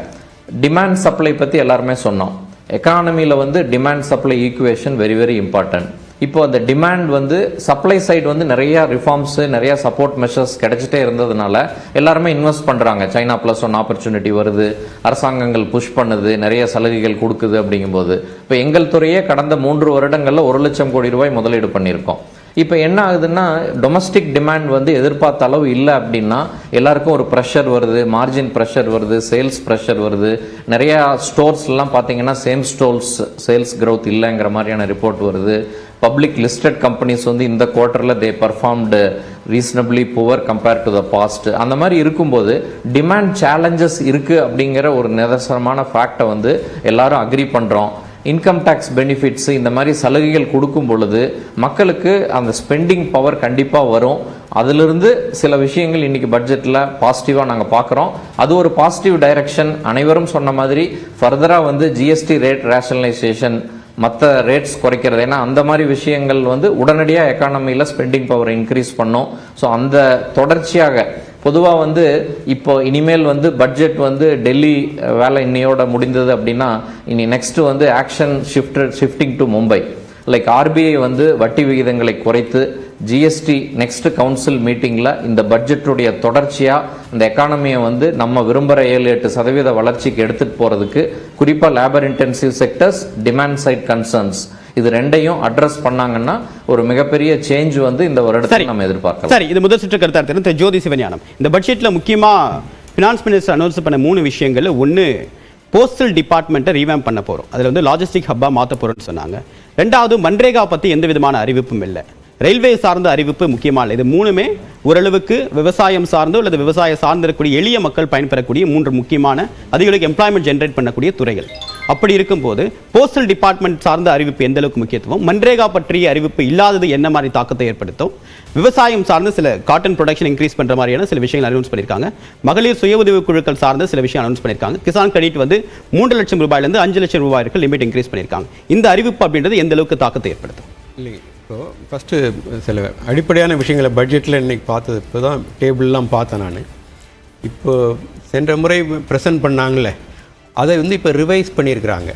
டிமாண்ட் சப்ளை பற்றி எல்லாருமே சொன்னோம். எக்கானமியில் வந்து demand supply equation very important. இப்போ அந்த டிமாண்ட் வந்து சப்ளை சைடு வந்து நிறைய ரிஃபார்ம்ஸு நிறைய சப்போர்ட் மெஷர்ஸ் கிடைச்சிட்டே இருந்ததுனால எல்லாருமே இன்வெஸ்ட் பண்ணுறாங்க. China +1 ஆப்பர்ச்சுனிட்டி வருது, அரசாங்கங்கள் புஷ் பண்ணுது, நிறைய சலுகைகள் கொடுக்குது. அப்படிங்கும்போது இப்போ எங்கள் துறையே கடந்த 3 வருடங்களில் 1 லட்சம் கோடி ரூபாய் முதலீடு பண்ணியிருக்கோம். இப்போ என்ன ஆகுதுன்னா, டொமஸ்டிக் டிமாண்ட் வந்து எதிர்பார்த்த அளவு இல்லை அப்படின்னா எல்லாருக்கும் ஒரு ப்ரெஷர் வருது, மார்ஜின் ப்ரெஷர் வருது, சேல்ஸ் ப்ரெஷர் வருது. நிறையா ஸ்டோர்ஸ்லாம் பார்த்தீங்கன்னா சேல்ஸ் க்ரோத் இல்லைங்கிற மாதிரியான ரிப்போர்ட் வருது. பப்ளிக் லிஸ்டட் கம்பெனிஸ் வந்து இந்த குவார்ட்டரில் they performed reasonably poor compared to the past. அந்த மாதிரி இருக்கும்போது டிமாண்ட் சேலஞ்சஸ் இருக்குது அப்படிங்கிற ஒரு நிதர்சனமான ஃபேக்டை வந்து எல்லாரும் அக்ரி பண்ணுறோம். இன்கம் டேக்ஸ் பெனிஃபிட்ஸு இந்த மாதிரி சலுகைகள் கொடுக்கும் பொழுது மக்களுக்கு அந்த ஸ்பெண்டிங் பவர் கண்டிப்பாக வரும். அதிலிருந்து சில விஷயங்கள் இன்றைக்கி பட்ஜெட்டில் பாசிட்டிவாக நாங்கள் பார்க்குறோம். அது ஒரு பாசிட்டிவ் டைரக்ஷன். அனைவரும் சொன்ன மாதிரி ஃபர்தராக வந்து GST ரேட் ரேஷனலைசேஷன், மற்ற ரேட்ஸ் குறைக்கிறது, ஏன்னா அந்த மாதிரி விஷயங்கள் வந்து உடனடியாக எக்கானமியில் ஸ்பெண்டிங் பவரை இன்க்ரீஸ் பண்ணும். ஸோ அந்த தொடர்ச்சியாக பொதுவாக வந்து இப்போ இனிமேல் வந்து பட்ஜெட் வந்து டெல்லி வேலை இன்னையோட முடிந்தது அப்படின்னா இனி நெக்ஸ்ட் வந்து action shifting to Mumbai. Like RBI வந்து வட்டி விகிதங்களை குறைத்து GST நெக்ஸ்ட் கவுன்சில் மீட்டிங்கில் இந்த பட்ஜெட்டுடைய தொடர்ச்சியாக இந்த எக்கானமியை வந்து நம்ம விரும்புகிற 7-8% வளர்ச்சிக்கு எடுத்துகிட்டு போகிறதுக்கு குறிப்பாக labour intensive sectors, demand side concerns, இது ரெண்டையும் அட்ரஸ் பண்ணாங்கன்னா ஒரு மிகப்பெரிய சேஞ்ச் வந்து இந்த வருடத்தில் நம்ம எதிர்பார்க்கலாம். சரி,
இது முதல் சுற்று கருத்தார்த்த ஜோதி சிவஞானம். இந்த பட்ஜெட்டில் முக்கியமாக ஃபினான்ஸ் மினிஸ்டர் அனௌன்ஸ் பண்ண 3 விஷயங்கள். ஒன்று, போஸ்டல் டிபார்ட்மெண்ட்டை ரீவேம் பண்ண போகிறோம், அதில் வந்து லாஜிஸ்டிக் ஹப்பாக மாற்ற போகிறோம்னு சொன்னாங்க. ரெண்டாவது, மன்ரேகா பற்றி எந்த விதமான அறிவிப்பும் இல்லை. ரயில்வே சார்ந்த அறிவிப்பு முக்கியமாக. இது 3மே ஓரளவுக்கு விவசாயம் சார்ந்தோ அல்லது விவசாயம் சார்ந்திருக்கக்கூடிய எளிய மக்கள் பயன்பெறக்கூடிய 3 முக்கியமான அதிகளுக்கு எம்ப்ளாய்மெண்ட் ஜென்ரேட் பண்ணக்கூடிய துறைகள். அப்படி இருக்கும்போது போஸ்டல் டிபார்ட்மெண்ட் சார்ந்த அறிவிப்பு எந்த அளவுக்கு முக்கியத்துவம், மன்ரேகா பற்றிய அறிவிப்பு இல்லாதது என்ன மாதிரி தாக்கத்தை ஏற்படுத்தும், விவசாயம் சார்ந்து சில காட்டன் ப்ரொடக்ஷன் இன்க்ரீஸ் பண்ற மாதிரியான சில விஷயங்கள் அனௌன்ஸ் பண்ணியிருக்காங்க, மகளிர் சுய உதவி குழுக்கள் சார்ந்த சில விஷயம் அனௌன்ஸ் பண்ணியிருக்காங்க, கிசான் கிரெடிட் வந்து 3 லட்சம் ரூபாயிலிருந்து 5 லட்சம் ரூபாய்க்கு லிமிட் இன்க்ரீஸ் பண்ணியிருக்காங்க. இந்த அறிவிப்பு அப்படின்றது எந்த அளவுக்கு தாக்கத்தை ஏற்படுத்தும்?
இல்லைங்க, இப்போ ஃபஸ்ட்டு சில அடிப்படையான விஷயங்களை பட்ஜெட்டில் இன்றைக்கி பார்த்தது இப்போ தான் டேபிள்லாம் பார்த்தேன் நான். இப்போ சென்ற முறை ப்ரெசென்ட் பண்ணாங்களே அதை வந்து இப்போ ரிவைஸ் பண்ணியிருக்கிறாங்க.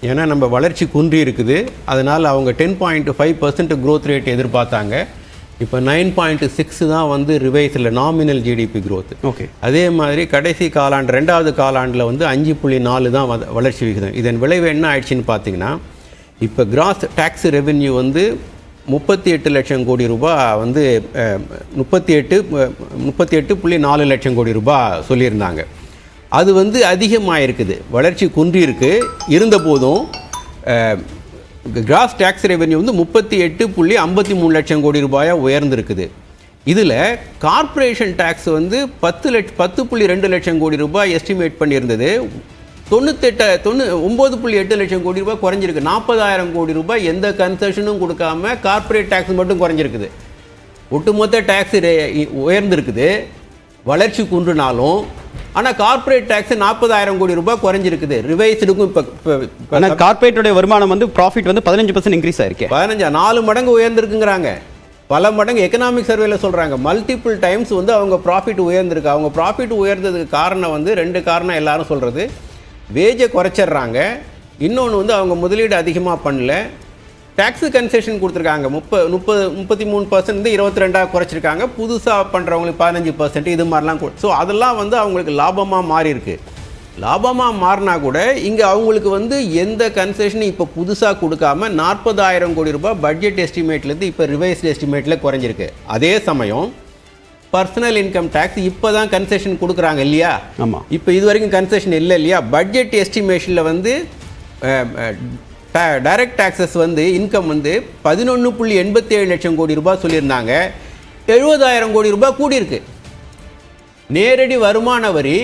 ஏன்னா நம்ம வளர்ச்சி குன்றி இருக்குது, அதனால் அவங்க 10.5% growth ரேட் எதிர்பார்த்தாங்க. இப்போ 9.6 தான் வந்து ரிவைஸில் நாமினல் ஜிடிபி growth.
ஓகே,
அதே மாதிரி கடைசி காலாண்டு 2வது காலாண்டில் வந்து 5.4 தான் வளர்ச்சி விகிதம். இதன் விளைவு என்ன ஆயிடுச்சுன்னு பார்த்தீங்கன்னா, இப்போ கிராஸ் டேக்ஸ் ரெவென்யூ வந்து 38 லட்சம் கோடி ரூபாய் வந்து 38.4 லட்சம் கோடி ரூபாய் சொல்லியிருந்தாங்க. அது வந்து அதிகமாக இருக்குது, வளர்ச்சி குன்றி இருக்கு. இருந்த போதும் கிராஸ் டேக்ஸ் ரெவென்யூ வந்து 38.53 லட்சம் கோடி ரூபாயாக உயர்ந்திருக்குது. இதில் கார்ப்பரேஷன் டேக்ஸ் வந்து 10.2 லட்சம் கோடி ரூபாய் எஸ்டிமேட் பண்ணியிருந்தது. 9.8 லட்சம் கோடி ரூபாய் குறைஞ்சிருக்கு. 40,000 கோடி ரூபாய் எந்த கன்செஷனும் கொடுக்காம கார்ப்பரேட் டேக்ஸ் மட்டும் குறைஞ்சிருக்குது. ஒட்டுமொத்த டேக்ஸ் உயர்ந்திருக்குது வளர்ச்சி குன்றுனாலும். ஆனால் கார்ப்பரேட் டேக்ஸ் 40,000 கோடி ரூபாய் குறைஞ்சிருக்குது. ரிவைஸ்டுக்கும் இப்போ
ஆனால் கார்ப்பரேட்டோட வருமானம் வந்து ப்ராஃபிட் வந்து 15% இன்க்ரீஸ் ஆயிருக்கு.
4 மடங்கு உயர்ந்திருக்குங்கிறாங்க. பல மடங்கு எக்கனாமிக் சர்வேல சொல்கிறாங்க. மல்டிபிள் டைம்ஸ் வந்து அவங்க ப்ராஃபிட் உயர்ந்திருக்கு. அவங்க ப்ராஃபிட் உயர்ந்ததுக்கு காரணம் வந்து 2 காரணம் எல்லாரும் சொல்கிறது. வேஜை குறைச்சிட்றாங்க, இன்னொன்று வந்து அவங்க முதலீடு அதிகமாக பண்ணல, டேக்ஸு கன்செஷன் கொடுத்துருக்காங்க. 33% 22 குறைச்சிருக்காங்க, புதுசாக பண்ணுறவங்களுக்கு 15% இது மாதிரிலாம். ஸோ அதெல்லாம் வந்து அவங்களுக்கு லாபமாக மாறி இருக்கு. லாபமாக மாறினா கூட இங்கே அவங்களுக்கு வந்து எந்த கன்செஷனும் இப்போ புதுசாக கொடுக்காம 40,000 கோடி ரூபாய் பட்ஜெட் எஸ்டிமேட்லேருந்து இப்போ ரிவைஸ்டு எஸ்டிமேட்டில் குறைஞ்சிருக்கு. அதே சமயம் பர்சனல் இன்கம் டேக்ஸ் இப்போ தான் கன்செஷன் கொடுக்குறாங்க இல்லையா?
ஆமாம்,
இப்போ இது வரைக்கும் கன்செஷன் இல்லை இல்லையா? பட்ஜெட் எஸ்டிமேஷனில் வந்து டைரக்ட் டாக்ஸஸ் வந்து இன்கம் வந்து 11.87 லட்சம் கோடி ரூபாய் சொல்லியிருந்தாங்க. 70,000 கோடி ரூபாய் கூடியிருக்கு. நேரடி வருமான வரி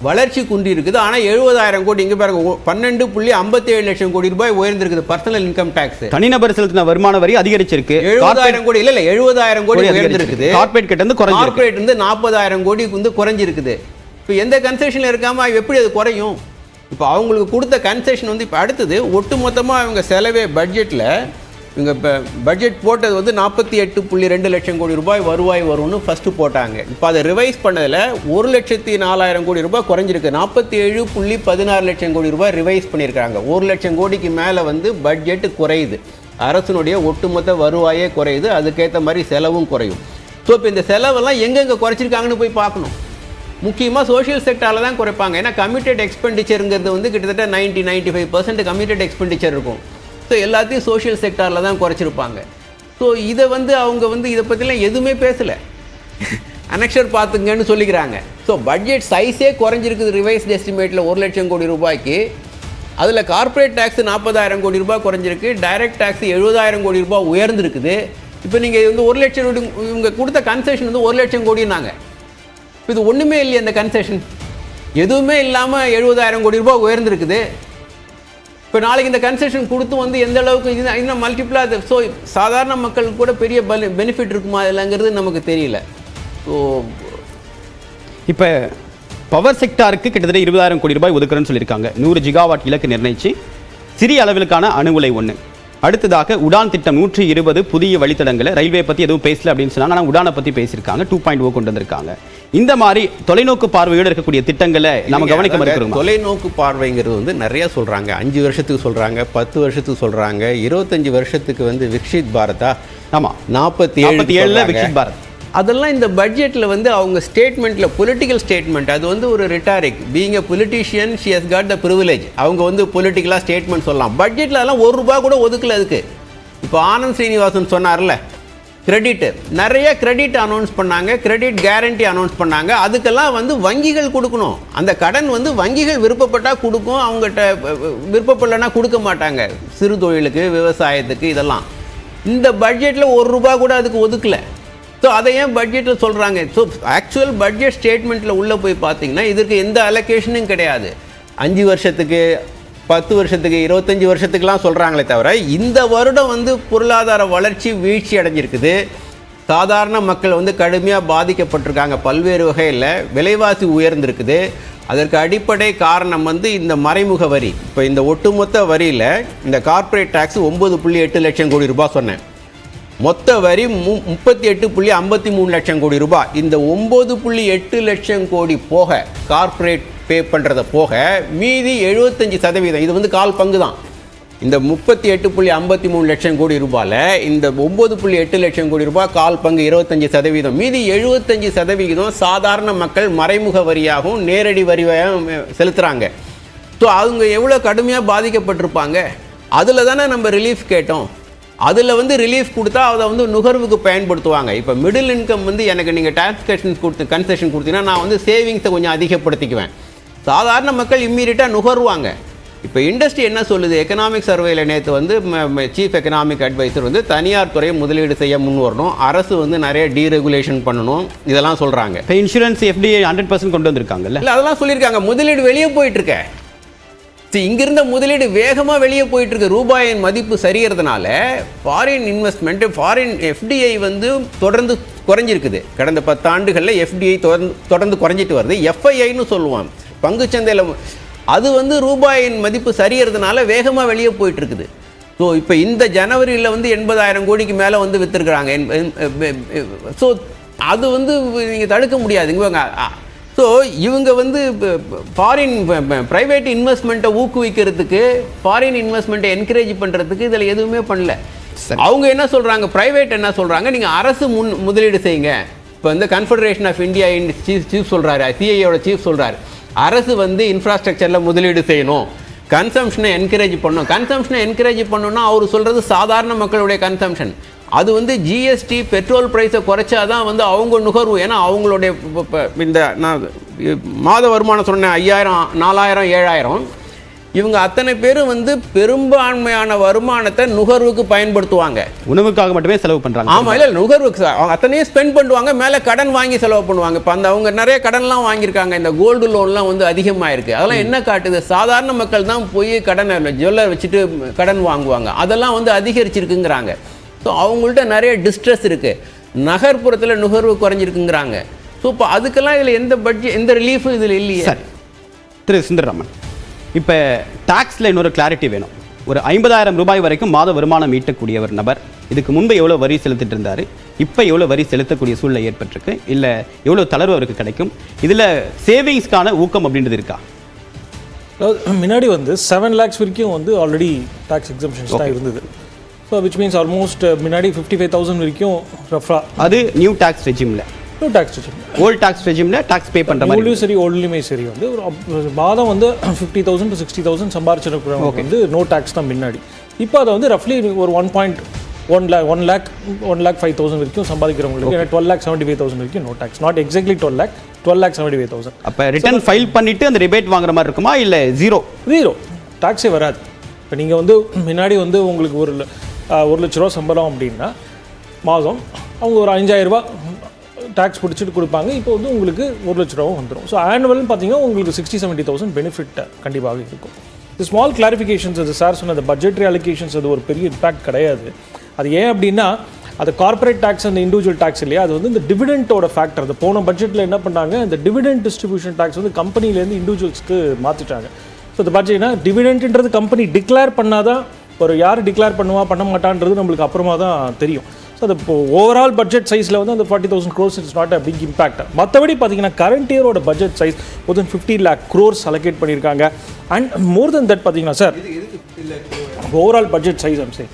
வளர்ச்சி குன்றி இருக்குது. ஆனால் 70,000 கோடி இங்கே பாருங்க 12.57 லட்சம் கோடி ரூபாய் உயர்ந்திருக்குது. பர்சனல் இன்கம் டாக்ஸ்
தனிநபர் செலுத்தின வருமான வரி அதிகரிச்சிருக்கு.
70,000 கோடி இல்லை 70,000 கோடி உயர்ந்திருக்குது.
கார்ப்பரேட் கிட்ட இருந்து குறைஞ்சிருக்கு.
கார்ப்பரேட் வந்து 40,000 கோடி வந்து குறைஞ்சிருக்குது. இப்போ எந்த கன்செஷனில் இருக்காமல் எப்படி அது குறையும்? இப்போ அவங்களுக்கு கொடுத்த கன்செஷன் வந்து இப்போ அடுத்தது ஒட்டுமொத்தமாக அவங்க செலவே பட்ஜெட்டில் இவங்க இப்போ பட்ஜெட் போட்டது வந்து 48.2 லட்சம் கோடி ரூபாய் வருவாய் வரும்னு ஃபஸ்ட்டு போட்டாங்க. இப்போ அதை ரிவைஸ் பண்ணதில் 1,04,000 கோடி ரூபாய் குறைஞ்சிருக்கு. 47.16 லட்சம் கோடி ரூபாய் ரிவைஸ் பண்ணியிருக்காங்க. 1 லட்சம் கோடிக்கு மேலே வந்து பட்ஜெட்டு குறையுது. அரசனுடைய ஒட்டுமொத்த வருவாயே குறையுது, அதுக்கேற்ற மாதிரி செலவும் குறையும். ஸோ இப்போ இந்த செலவெல்லாம் எங்கெங்கே குறைச்சிருக்காங்கன்னு போய் பார்க்கணும். முக்கியமாக சோஷியல் செக்டாரில் தான் குறைப்பாங்க. ஏன்னா கமிட்டட் எக்ஸ்பெண்டிச்சருங்கிறது வந்து கிட்டத்தட்ட 90-95% கமிட்டட் எக்ஸ்பெண்டிச்சர் இருக்கும். ஸோ எல்லாத்தையும் சோஷியல் செக்டாரில் தான் குறைச்சிருப்பாங்க. ஸோ இதை வந்து அவங்க வந்து இதை பற்றிலாம் எதுவுமே பேசலை, அனெக்ஷர் பார்த்துங்கன்னு சொல்லிக்கிறாங்க. ஸோ பட்ஜெட் சைஸே குறைஞ்சிருக்குது ரிவைஸ்ட் எஸ்டிமேட்டில் 1 லட்சம் கோடி ரூபாய்க்கு. அதில் கார்ப்பரேட் டேக்ஸ் 40,000 கோடி ரூபாய் குறைஞ்சிருக்கு, டைரக்ட் டேக்ஸ் 70,000 கோடி ரூபாய் உயர்ந்திருக்குது. இப்போ நீங்கள் வந்து 1 லட்சம் கோடி இவங்க கொடுத்த கன்செஷன் வந்து 1 லட்சம் கோடினாங்க. இது ஒன்றுமே இல்லையே, அந்த கன்செஷன் எதுவுமே இல்லாமல் 70,000 கோடி ரூபாய் உயர்ந்திருக்குது. இப்போ நாளைக்கு இந்த கன்செஷன் கொடுத்து வந்து எந்த அளவுக்கு இன்னும் மல்டிப்ளாக ஸோ சாதாரண மக்களுக்கு கூட பெரிய பெனிஃபிட் இருக்குமா இல்லைங்கிறது நமக்கு தெரியல. ஸோ
இப்போ பவர் செக்டாருக்கு கிட்டத்தட்ட 20,000 கோடி ரூபாய் ஒதுக்குறேன்னு சொல்லியிருக்காங்க. 100 ஜிகாவாட் இலக்கு நிர்ணயிச்சு சிறிய அளவிற்கான அணு உலை 1. அடுத்ததாக உடான் திட்டம் 120 புதிய வழித்தடங்களை ரயில்வே பற்றி எதுவும் பேசல அப்படின்னு சொன்னாங்க. ஆனால் உடானை பற்றி பேசியிருக்காங்க, 2.0 கொண்டு வந்திருக்காங்க. இந்த மாதிரி தொலைநோக்கு பார்வையோடு இருக்கக்கூடிய திட்டங்களை நம்ம கவனிக்க மறுக்கிறோம்.
தொலைநோக்கு பார்வைங்கிறது வந்து நிறைய சொல்கிறாங்க. 5 வருஷத்துக்கு சொல்கிறாங்க, 10 வருஷத்துக்கு சொல்கிறாங்க, 25 வருஷத்துக்கு வந்து விக்ஷித் பாரதா, ஆமாம் 47 விக்ஷித் பாரத். அதெல்லாம் இந்த பட்ஜெட்டில் வந்து அவங்க ஸ்டேட்மெண்ட்டில் பொலிட்டிக்கல் ஸ்டேட்மெண்ட், அது வந்து ஒரு rhetoric. Being a politician she has got the privilege. அவங்க வந்து பொலிட்டிக்கலாக ஸ்டேட்மெண்ட் சொல்லலாம். பட்ஜெட்டில் அதெல்லாம் ₹1 கூட ஒதுக்கல அதுக்கு. இப்போ ஆனந்த் ஸ்ரீனிவாசன் சொன்னார்ல, கிரெடிட் நிறைய கிரெடிட் அனௌன்ஸ் பண்ணாங்க, கிரெடிட் கேரண்டி அனௌன்ஸ் பண்ணாங்க. அதுக்கெல்லாம் வந்து வங்கிகள் கொடுக்கணும். அந்த கடன் வந்து வங்கிகள் விருப்பப்பட்டால் கொடுக்கும், அவங்ககிட்ட விருப்பப்படலைன்னா கொடுக்க மாட்டாங்க. சிறு தொழிலுக்கு, விவசாயத்துக்கு, இதெல்லாம் இந்த பட்ஜெட்டில் ₹1 கூட அதுக்கு ஒதுக்கலை. ஸோ அதை ஏன் பட்ஜெட்டில் சொல்கிறாங்க? ஸோ ஆக்சுவல் பட்ஜெட் ஸ்டேட்மெண்ட்டில் உள்ளே போய் பார்த்தீங்கன்னா இதற்கு எந்த அலோகேஷனும் கிடையாது. 5 வருஷத்துக்கு 10 வருஷத்துக்கு 25 வருஷத்துக்குலாம் சொல்கிறாங்களே தவிர இந்த வருடம் வந்து பொருளாதார வளர்ச்சி வீழ்ச்சி அடைஞ்சிருக்குது. சாதாரண மக்கள் வந்து கடுமையாக பாதிக்கப்பட்டிருக்காங்க. பல்வேறு வகையில் விலைவாசி உயர்ந்திருக்குது. அதற்கு அடிப்படை காரணம் வந்து இந்த மறைமுக வரி. இப்போ இந்த ஒட்டுமொத்த வரியில் இந்த கார்ப்பரேட் டேக்ஸ் 9.8 லட்சம் கோடி ரூபாய் சொன்னேன். மொத்த வரி 38.53 லட்சம் கோடி ரூபாய். இந்த 9.8 லட்சம் கோடி போக கார்ப்பரேட் பே பண்ணுறதை போக மீதி 75%, இது வந்து கால் பங்கு தான். இந்த 38.53 லட்சம் கோடி ரூபாயில் இந்த 9.8 லட்சம் கோடி ரூபாய் கால் பங்கு 25%. மீதி 75% சாதாரண மக்கள் மறைமுக வரியாகவும் நேரடி வரியாகவும் செலுத்துகிறாங்க. ஸோ அவங்க எவ்வளோ கடுமையாக பாதிக்கப்பட்டிருப்பாங்க. அதில் தானே நம்ம ரிலீஃப் கேட்டோம். அதில் வந்து ரிலீஃப் கொடுத்தா அதை வந்து நுகர்வுக்கு பயன்படுத்துவாங்க. இப்போ மிடில் இன்கம் வந்து எனக்கு நீங்கள் டேக்ஸ் கன்செஷன் கொடுத்தீங்கன்னா நான் வந்து சேவிங்ஸை கொஞ்சம் அதிகப்படுத்திக்குவேன். சாதாரண மக்கள் இம்மீடியட்டாக நுகர்வாங்க. இப்போ இண்டஸ்ட்ரி என்ன சொல்லுது? எக்கனாமிக் சர்வேல நேற்று வந்து சீஃப் எக்கனாமிக் அட்வைசர் வந்து தனியார் துறையை முதலீடு செய்ய முன் வரணும், அரசு வந்து நிறைய டீரெகுலேஷன் பண்ணணும், இதெல்லாம் சொல்கிறாங்க.
இப்போ இன்சூரன்ஸ் FDI 100% கொண்டு வந்திருக்காங்கல்ல?
இல்லை, அதெல்லாம் சொல்லியிருக்காங்க. முதலீடு வெளியே போயிட்டுருக்க. இங்கிருந்த முதலீடு வேகமாக வெளியே போயிட்டு இருக்கு. ரூபாயின் மதிப்பு சரிகிறதுனால ஃபாரின் இன்வெஸ்ட்மெண்ட், ஃபாரின் FDI வந்து தொடர்ந்து குறைஞ்சிருக்குது. கடந்த 10 ஆண்டுகளில் FDI தொடர்ந்து குறைஞ்சிட்டு வருது. FIIன்னு சொல்லுவான், பங்குச்சந்தையில். அது வந்து ரூபாயின் மதிப்பு சரிகிறதுனால வேகமாக வெளியே போயிட்டு இருக்குது. ஸோ இப்போ இந்த ஜனவரியில் வந்து 80,000 கோடிக்கு மேலே வந்து விற்றுருக்குறாங்க. ஸோ அது வந்து நீங்கள் தடுக்க முடியாதுங்க. ஸோ இவங்க வந்து ஃபாரின் ப்ரைவேட் இன்வெஸ்ட்மெண்ட்டை ஊக்குவிக்கிறதுக்கு, ஃபாரின் இன்வெஸ்ட்மெண்ட்டை என்கரேஜ் பண்ணுறதுக்கு இதில் எதுவுமே பண்ணல. அவங்க என்ன சொல்கிறாங்க, ப்ரைவேட் என்ன சொல்கிறாங்க, நீங்கள் அரசு முதலீடு செய்யுங்க. இப்போ வந்து கன்ஃபெடரேஷன் ஆஃப் இந்தியா சீஃப் சொல்கிறாரு, CIAயோட சீஃப் சொல்கிறாரு, அரசு வந்து இன்ஃப்ராஸ்ட்ரக்சரில் முதலீடு செய்யணும், கன்சம்ஷனை என்கரேஜ் பண்ணணும். கன்சம்ஷனை என்கரேஜ் பண்ணணும்னா அவர் சொல்கிறது சாதாரண மக்களுடைய கன்சம்ஷன். அது வந்து GST பெட்ரோல் ப்ரைஸை குறைச்சாதான் வந்து அவங்க நுகர்வு. ஏன்னா அவங்களுடைய இந்த நான் மாத வருமானம் சொன்னேன் 5,000, 4,000, 7,000, இவங்க அத்தனை பேரும் வந்து பெரும்பான்மையான வருமானத்தை நுகர்வுக்கு பயன்படுத்துவாங்க.
உணவுக்காக மட்டுமே செலவு பண்ணுறாங்க.
ஆமாம், இல்லை, நுகர்வுக்கு அவங்க அத்தனையும் ஸ்பெண்ட் பண்ணுவாங்க. மேலே கடன் வாங்கி செலவு பண்ணுவாங்க. இப்போ அவங்க நிறைய கடன்லாம் வாங்கியிருக்காங்க. இந்த கோல்டு லோன்லாம் வந்து அதிகமாக இருக்குது. அதெல்லாம் என்ன காட்டுது? சாதாரண மக்கள் தான் போய் கடன் ஜுவல்லர் வச்சுட்டு கடன் வாங்குவாங்க. அதெல்லாம் வந்து அதிகரிச்சிருக்குங்கிறாங்க. ஸோ அவங்கள்ட்ட நிறைய டிஸ்ட்ரெஸ் இருக்குது. நகர்ப்புறத்தில் நுகர்வு குறைஞ்சிருக்குங்கிறாங்க. ஸோ இப்போ அதுக்கெல்லாம் இதில் எந்த ரிலீஃபும் இதில் இல்லையே.
சரி திரு சுந்தரராமன், இப்போ டாக்ஸில் இன்னொரு கிளாரிட்டி வேணும். ஒரு 50,000 ரூபாய் வரைக்கும் மாத வருமானம் ஈட்டக்கூடிய ஒரு நபர் இதுக்கு முன்பு எவ்வளோ வரி செலுத்திட்டு இருந்தார், இப்போ எவ்வளோ வரி செலுத்தக்கூடிய சூழ்நிலை ஏற்பட்டிருக்கு, இல்லை எவ்வளோ தளர்வு அவருக்கு கிடைக்கும், இதில் சேவிங்ஸ்க்கான ஊக்கம் அப்படின்றது இருக்கா?
முன்னாடி வந்து 7 lakhs வரைக்கும் வந்து ஆல்ரெடி டாக்ஸ் எக்ஸம்ஷன்ஸ் தான் இருந்தது. ஸோ விச் மீன்ஸ் ஆல்மோஸ்ட் முன்னாடி 55,000 வரைக்கும் ரஃபா.
அது நியூ டாக்ஸ் ரெஜிமில்,
new tax regime,
old tax ரெஜிமில் டாக்ஸ் பே பண்ணுற மாதிரி
சரி, ஓல்டுலையுமே சரி வந்து ஒரு மாதம் வந்து 50,000 to 60,000 சம்பாரிச்சிருக்கிறவங்க வந்து நோ டாக்ஸ் தான் முன்னாடி. இப்போ அதை வந்து ரஃப்லி ஒரு 1 lakh 5,000 வரைக்கும் சம்பாதிக்கிறவங்களுக்கு 12,75,000 வரைக்கும் நோ டாக்ஸ். Not exactly 12,75,000.
அப்போ ரிட்டர்ன் ஃபைல் பண்ணிவிட்டு அந்த ரிபேட் வாங்குற மாதிரி இருக்குமா, இல்லை ஜீரோ
டாக்ஸே வராது? இப்போ நீங்கள் வந்து முன்னாடி வந்து உங்களுக்கு 1 லட்ச ரூபா சம்பளம் அப்படின்னா மாதம் அவங்க ஒரு 5,000 ரூபா டேக்ஸ் பிடிச்சிட்டு கொடுப்பாங்க. இப்போ வந்து உங்களுக்கு 1 லட்ச ரூபா வந்துடும். ஸோ ஆனுவல்னு பார்த்தீங்கன்னா உங்களுக்கு 60-70,000 பெனிஃபிட் கண்டிப்பாக இருக்கும். இது ஸ்மால் கிளாரிஃபிகேஷன்ஸ், அது சார் சொன்ன பட்ஜெட்ரி அலோகேஷன்ஸ் அது ஒரு பெரிய இம்பாக்ட் கிடையாது. அது ஏன் அப்படின்னா அது கார்ப்பரேட் டேக்ஸ் அந்த இண்டிவிஜுவல் டேக்ஸ் இல்லையா, அது வந்து இந்த டிவிடெண்டோட ஃபேக்டர். அது போன பட்ஜெட்டில் என்ன பண்ணாங்க, இந்த டிவிடெண்ட் டிஸ்ட்ரிபியூஷன் டேக்ஸ் வந்து கம்பெனிலேருந்து இண்டிவிஜுவல்ஸ்க்கு மாற்றிட்டாங்க. ஸோ இந்த பட்ஜெட்னா டிவிடெண்ட்ன்றது கம்பெனி டிக்ளேர் பண்ணாதான், ஒரு யார் டிக்ளேர் பண்ண மாட்டான்றது நம்மளுக்கு அப்புறமா தான் தெரியும். ஸோ அது இப்போ ஓவரால் பட்ஜெட் சைஸில் வந்து அந்த 40,000 crores it's not a big impact. மற்றபடி பார்த்தீங்கன்னா கரண்ட் இயரோட budget size more than 50 lakh crores allocate பண்ணியிருக்காங்க. அண்ட் மோர் தென் தட் பார்த்தீங்கன்னா சார் ஓவரால் பட்ஜெட் சைஸ் அம்சே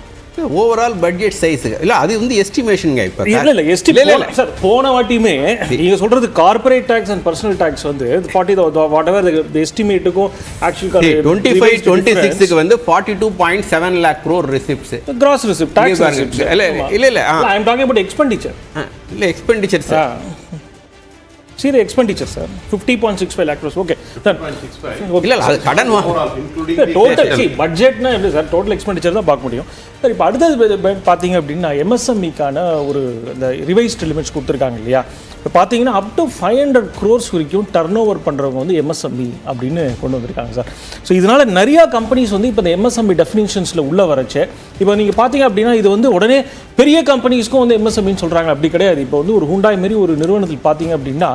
ஓவரால் பட்ஜெட் சைஸ் இல்லை, அது வந்து எஸ்டிமேஷனுங்க. இப்போ
இல்லை எஸ்டிமேட் சார், போன வாட்டியுமே நீங்கள் சொல்கிறது corporate tax and personal tax வந்து 40 வாட் எவர் எஸ்டிமேட்டுக்கும் ஆக்சுவல்
25-26க்கு வந்து 42.7 lakh crore receipts
gross receipt tax receipt. இல்லை I am talking about expenditure.
இல்லை expenditure sir,
see the expenditure sir 50.65 lakh crores. okay sir
இல்ல அது கடன்
டோட்டல் see பட்ஜெட்னா எப்படி sir, total expenditure தான் பார்க்க முடியும் சார். இப்போ அடுத்தது பார்த்தீங்க அப்படின்னா MSME-க்கான ஒரு இந்த ரிவைஸ்டு லிமிட்ஸ் கொடுத்துருக்காங்க இல்லையா, இப்போ பார்த்தீங்கன்னா அப் டு 500 crores வரைக்கும் டர்ன் ஓவர் பண்ணுறவங்க வந்து MSME அப்படின்னு கொண்டு வந்திருக்காங்க சார். ஸோ இதனால் நிறையா கம்பெனிஸ் வந்து இப்போ இந்த MSME டெஃபினிஷன்ஸில் உள்ள வரச்சு. இப்போ நீங்கள் பார்த்தீங்க அப்படின்னா இது வந்து உடனே பெரிய கம்பெனிஸ்க்கும் வந்து MSMEன்னு சொல்கிறாங்க, அப்படி கிடையாது. இப்போ வந்து ஒரு ஹூண்டாய் மாரி ஒரு நிறுவனத்தில் பார்த்தீங்க அப்படின்னா